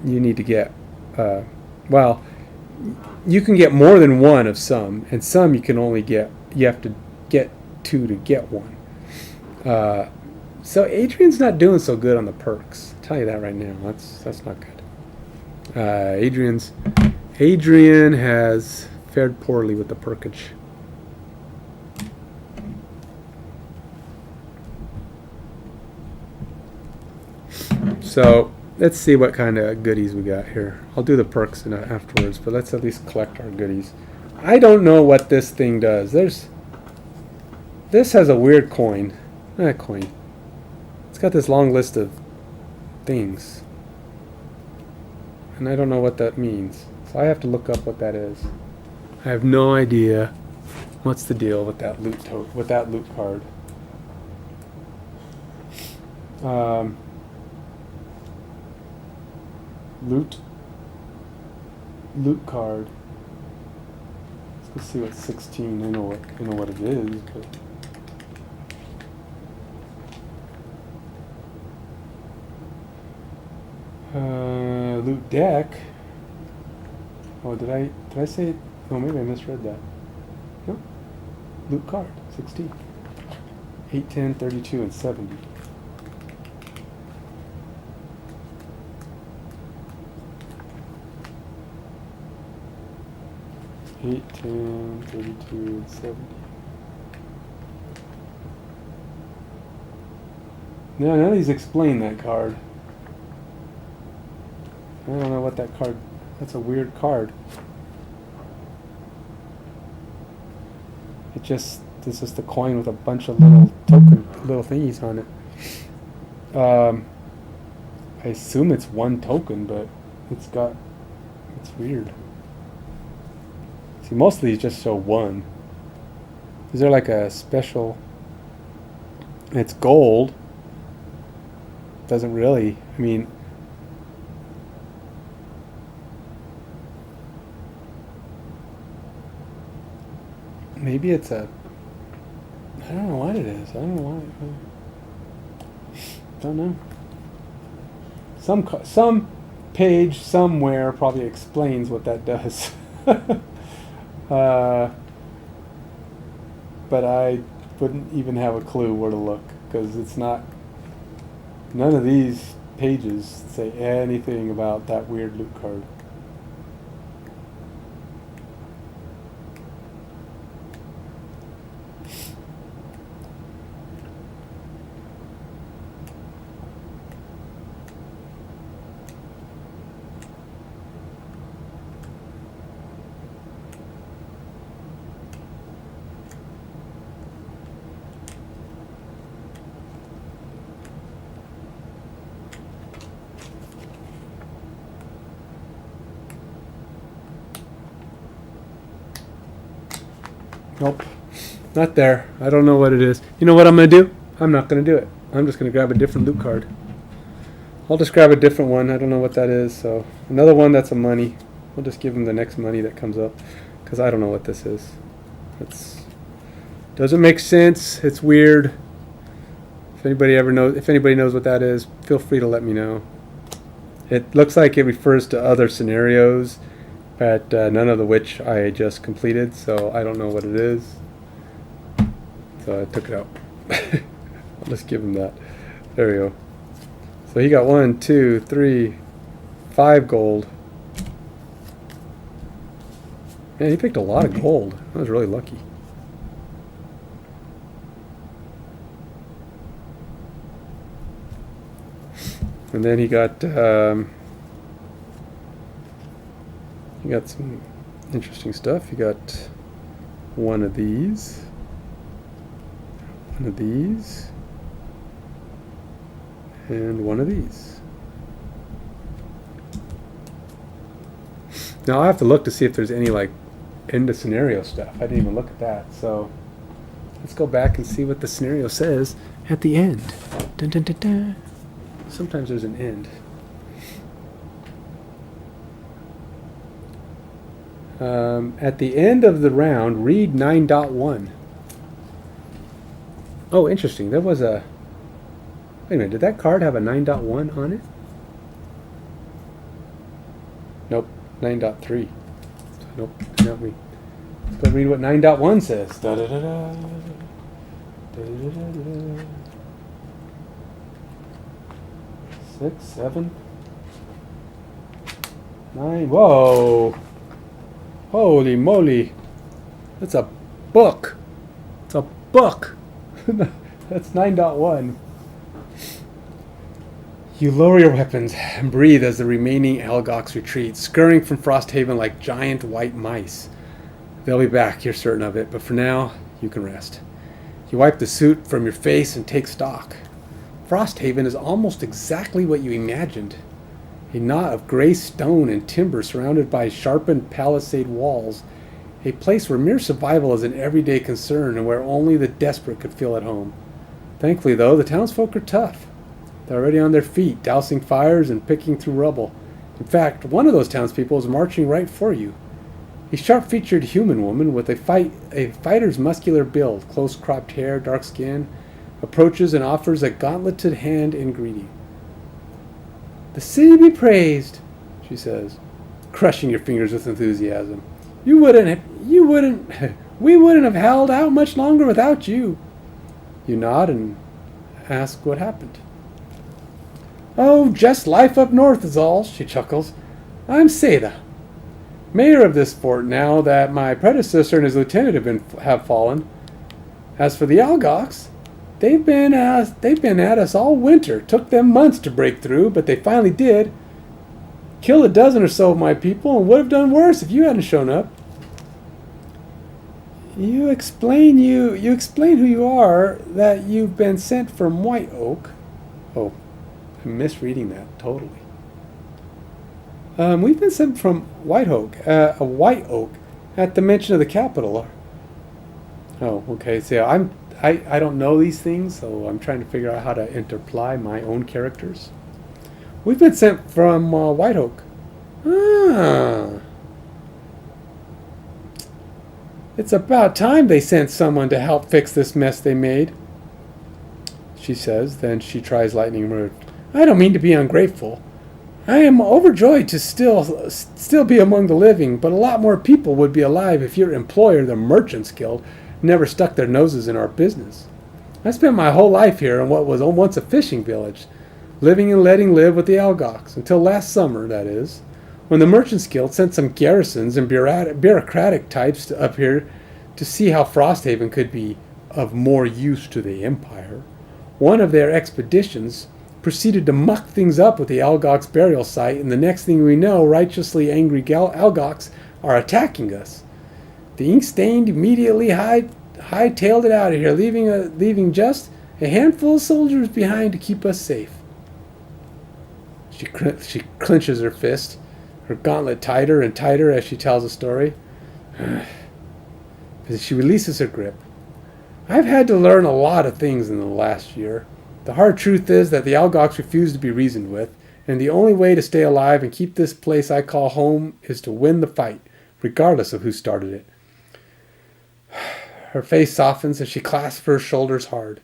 you need to get, you can get more than 1 of some, and some you have to get 2 to get 1. So Adrian's not doing so good on the perks. I'll tell you that right now. That's not good. Adrian has fared poorly with the perkage. So let's see what kind of goodies we got here. I'll do the perks afterwards, but let's at least collect our goodies. I don't know what this thing does. This has a weird coin. Not coin. It's got this long list of things. And I don't know what that means. So I have to look up what that is. I have no idea what's the deal with that loot card. Loot card. Let's see what 16. I know what it is, but loot deck. Oh, did I say it? Oh, maybe I misread that. No. Loot card, 16. 8, 10, 32, and 70. Eight, 10, 32, and 70. Now, none of these explain that card. I don't know what that card. That's a weird card. This is the coin with a bunch of little thingies on it. I assume it's one token, but it's weird. See, most of these just show one. Is there like a special? It's gold. Doesn't really. I mean. Maybe it's a. I don't know what it is. I don't know why. Don't know. Some page somewhere probably explains what that does. But I wouldn't even have a clue where to look because it's not. None of these pages say anything about that weird loot card. Nope, not there. I don't know what it is. You know what I'm going to do? I'm not going to do it. I'm just going to grab a different loot card. I'll just grab a different one. I don't know what that is. So another one that's a money. We'll just give him the next money that comes up because I don't know what this is. Doesn't make sense. It's weird. If anybody knows what that is, feel free to let me know. It looks like it refers to other scenarios, but none of which I just completed, so I don't know what it is. So I took it out. I'll just give him that. There we go. So he got 1, 2, 3, 5 gold. Man, he picked a lot of gold. I was really lucky. And then he got some interesting stuff. He got one of these, and one of these. Now I have to look to see if there's any like end of scenario stuff. I didn't even look at that. So let's go back and see what the scenario says at the end. Dun, dun, dun, dun. Sometimes there's an end. At the end of the round, read 9.1. Oh, interesting. There was a... Wait a minute. Did that card have a 9.1 on it? Nope. 9.3. So, nope. Not me. Let's go read what 9.1 says. Da da da da. Da da da da. 6, 7, 9. Whoa! Holy moly! That's a book. It's a book. That's 9.1. You lower your weapons and breathe as the remaining Algox retreat, scurrying from FrostHaven like giant white mice. They'll be back, you're certain of it, but for now, you can rest. You wipe the soot from your face and take stock. FrostHaven is almost exactly what you imagined. A knot of gray stone and timber surrounded by sharpened palisade walls, a place where mere survival is an everyday concern and where only the desperate could feel at home. Thankfully, though, the townsfolk are tough. They're already on their feet, dousing fires and picking through rubble. In fact, one of those townspeople is marching right for you. A sharp-featured human woman with a fighter's muscular build, close-cropped hair, dark skin, approaches and offers a gauntleted hand in greeting. "The city be praised," she says, crushing your fingers with enthusiasm. We wouldn't have held out much longer without you." You nod and ask what happened. "Oh, just life up north is all," she chuckles. "I'm Seda, mayor of this fort now that my predecessor and his lieutenant have fallen. As for the Algox, they've been at us all winter. Took them months to break through, but they finally did. Killed a dozen or so of my people and would have done worse if you hadn't shown up." You explain who you are, that you've been sent from White Oak. Oh, I'm misreading that totally. We've been sent from White Oak, at the mention of the capital. Oh, okay. So I don't know these things, so I'm trying to figure out how to interply my own characters. We've been sent from White Oak. Ah. It's about time they sent someone to help fix this mess they made, she says. Then she tries lightning mood. "I don't mean to be ungrateful. I am overjoyed to still be among the living, but a lot more people would be alive if your employer, the Merchants Guild, never stuck their noses in our business. I spent my whole life here in what was once a fishing village, living and letting live with the Algox, until last summer, that is, when the Merchants Guild sent some garrisons and bureaucratic types up here to see how FrostHaven could be of more use to the Empire. One of their expeditions proceeded to muck things up with the Algox burial site, and the next thing we know, righteously angry Algox are attacking us. The Ink-Stained immediately hightailed it out of here, leaving just a handful of soldiers behind to keep us safe." She clenches her fist, her gauntlet tighter and tighter as she tells the story. She releases her grip. "I've had to learn a lot of things in the last year. The hard truth is that the Algox refuse to be reasoned with, and the only way to stay alive and keep this place I call home is to win the fight, regardless of who started it." Her face softens and she clasps her shoulders hard.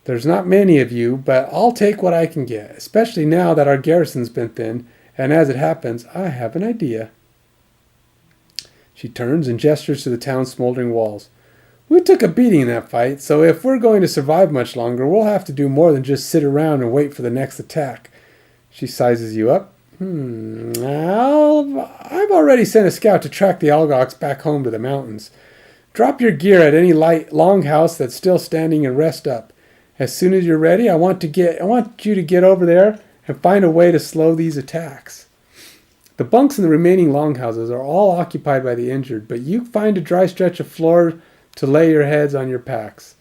"There's not many of you, but I'll take what I can get, especially now that our garrison's been thinned, and as it happens, I have an idea." She turns and gestures to the town's smoldering walls. "We took a beating in that fight, so if we're going to survive much longer, we'll have to do more than just sit around and wait for the next attack." She sizes you up. I've already sent a scout to track the Algox back home to the mountains. Drop your gear at any longhouse that's still standing and rest up. As soon as you're ready, I want you to get over there and find a way to slow these attacks. The bunks in the remaining longhouses are all occupied by the injured, but you find a dry stretch of floor to lay your heads on your packs.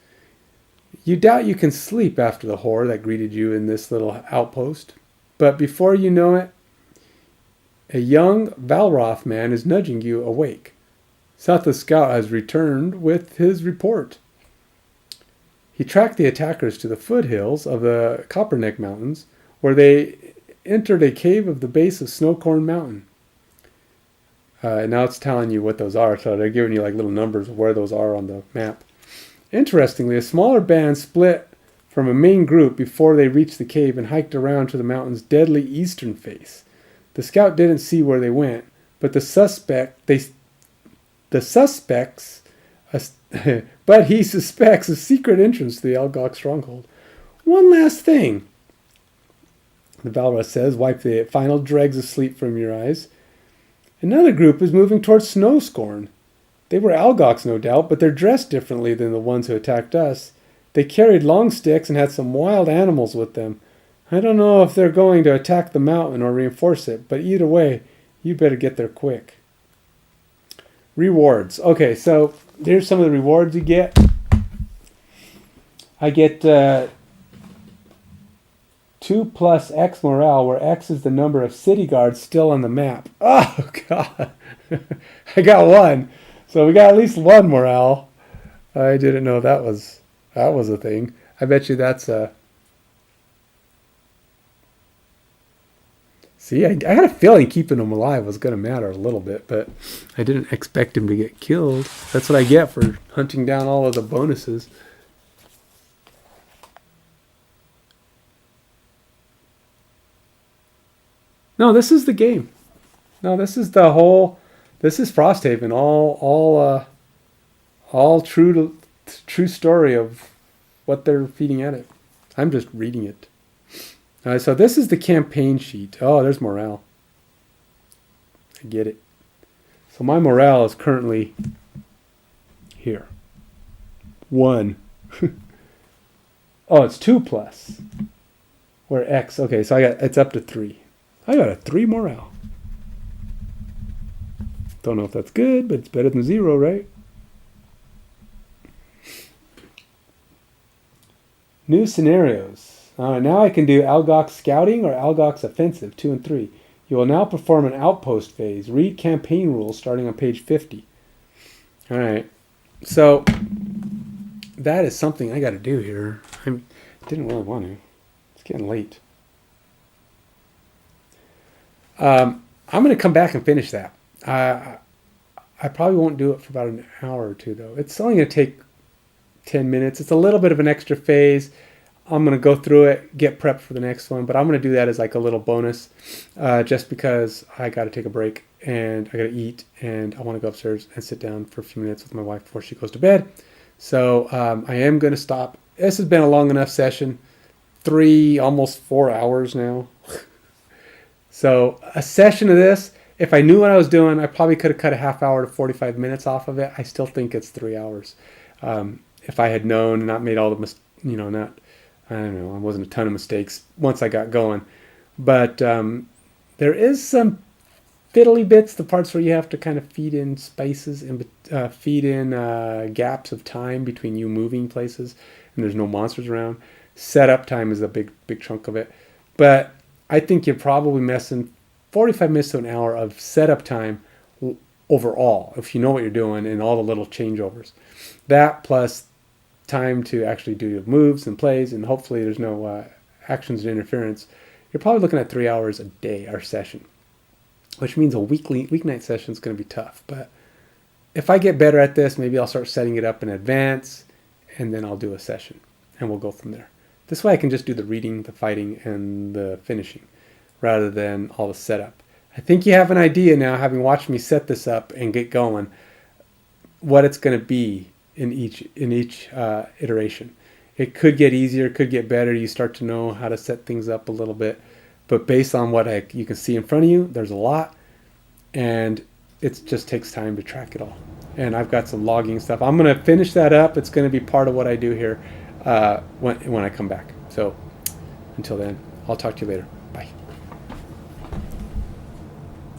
You doubt you can sleep after the horror that greeted you in this little outpost, but before you know it, a young Valroth man is nudging you awake. Sutha's scout has returned with his report. He tracked the attackers to the foothills of the Copperneck Mountains, where they entered a cave of the base of Snowcorn Mountain. Now it's telling you what those are, so they're giving you like little numbers of where those are on the map. Interestingly, a smaller band split from a main group before they reached the cave and hiked around to the mountain's deadly eastern face. The scout didn't see where they went, but but he suspects a secret entrance to the Algox stronghold. "One last thing," the Valroth says, wipe the final dregs of sleep from your eyes. "Another group is moving towards Snowscorn. They were Algox, no doubt, but they're dressed differently than the ones who attacked us. They carried long sticks and had some wild animals with them. I don't know if they're going to attack the mountain or reinforce it, but either way, you better get there quick. Rewards. Okay, so here's some of the rewards you get. I get 2 plus X morale, where X is the number of city guards still on the map. Oh, God. I got 1. So we got at least 1 morale. I didn't know that was a thing. I bet you that's a... See, I had a feeling keeping him alive was going to matter a little bit, but I didn't expect him to get killed. That's what I get for hunting down all of the bonuses. No, this is the game. No, this is the whole... This is FrostHaven. All true story of what they're feeding at it. I'm just reading it. So this is the campaign sheet. Oh, there's morale. I get it. So my morale is currently here. 1. Oh, it's 2 plus. Where X, okay, so it's up to 3. I got a 3 morale. Don't know if that's good, but it's better than 0, right? New scenarios. Now I can do Algox Scouting or Algox Offensive, 2 and 3. You will now perform an outpost phase. Read campaign rules starting on page 50. All right. So that is something I got to do here. I didn't really want to. It's getting late. I'm going to come back and finish that. I probably won't do it for about an hour or 2, though. It's only going to take 10 minutes. It's a little bit of an extra phase. I'm going to go through it, get prepped for the next one, but I'm going to do that as like a little bonus just because I got to take a break and I got to eat and I want to go upstairs and sit down for a few minutes with my wife before she goes to bed. So I am going to stop. This has been a long enough session, 3, almost 4 hours now. So a session of this, if I knew what I was doing, I probably could have cut a half hour to 45 minutes off of it. I still think it's 3 hours. If I had known and not made all the, I don't know, it wasn't a ton of mistakes once I got going. But there is some fiddly bits, the parts where you have to kind of feed in spaces and feed in gaps of time between you moving places and there's no monsters around. Setup time is a big chunk of it. But I think you're probably missing 45 minutes to an hour of setup time overall, if you know what you're doing and all the little changeovers. That plus time to actually do your moves and plays, and hopefully there's no actions and interference. You're probably looking at 3 hours a day or session, which means a weeknight session is going to be tough. But if I get better at this, maybe I'll start setting it up in advance, and then I'll do a session, and we'll go from there. This way I can just do the reading, the fighting, and the finishing, rather than all the setup. I think you have an idea now, having watched me set this up and get going, what it's going to be in each iteration. It could get easier, it could get better. You start to know how to set things up a little bit. But based on what you can see in front of you, there's a lot. And it just takes time to track it all. And I've got some logging stuff. I'm going to finish that up. It's going to be part of what I do here when I come back. So until then, I'll talk to you later. Bye.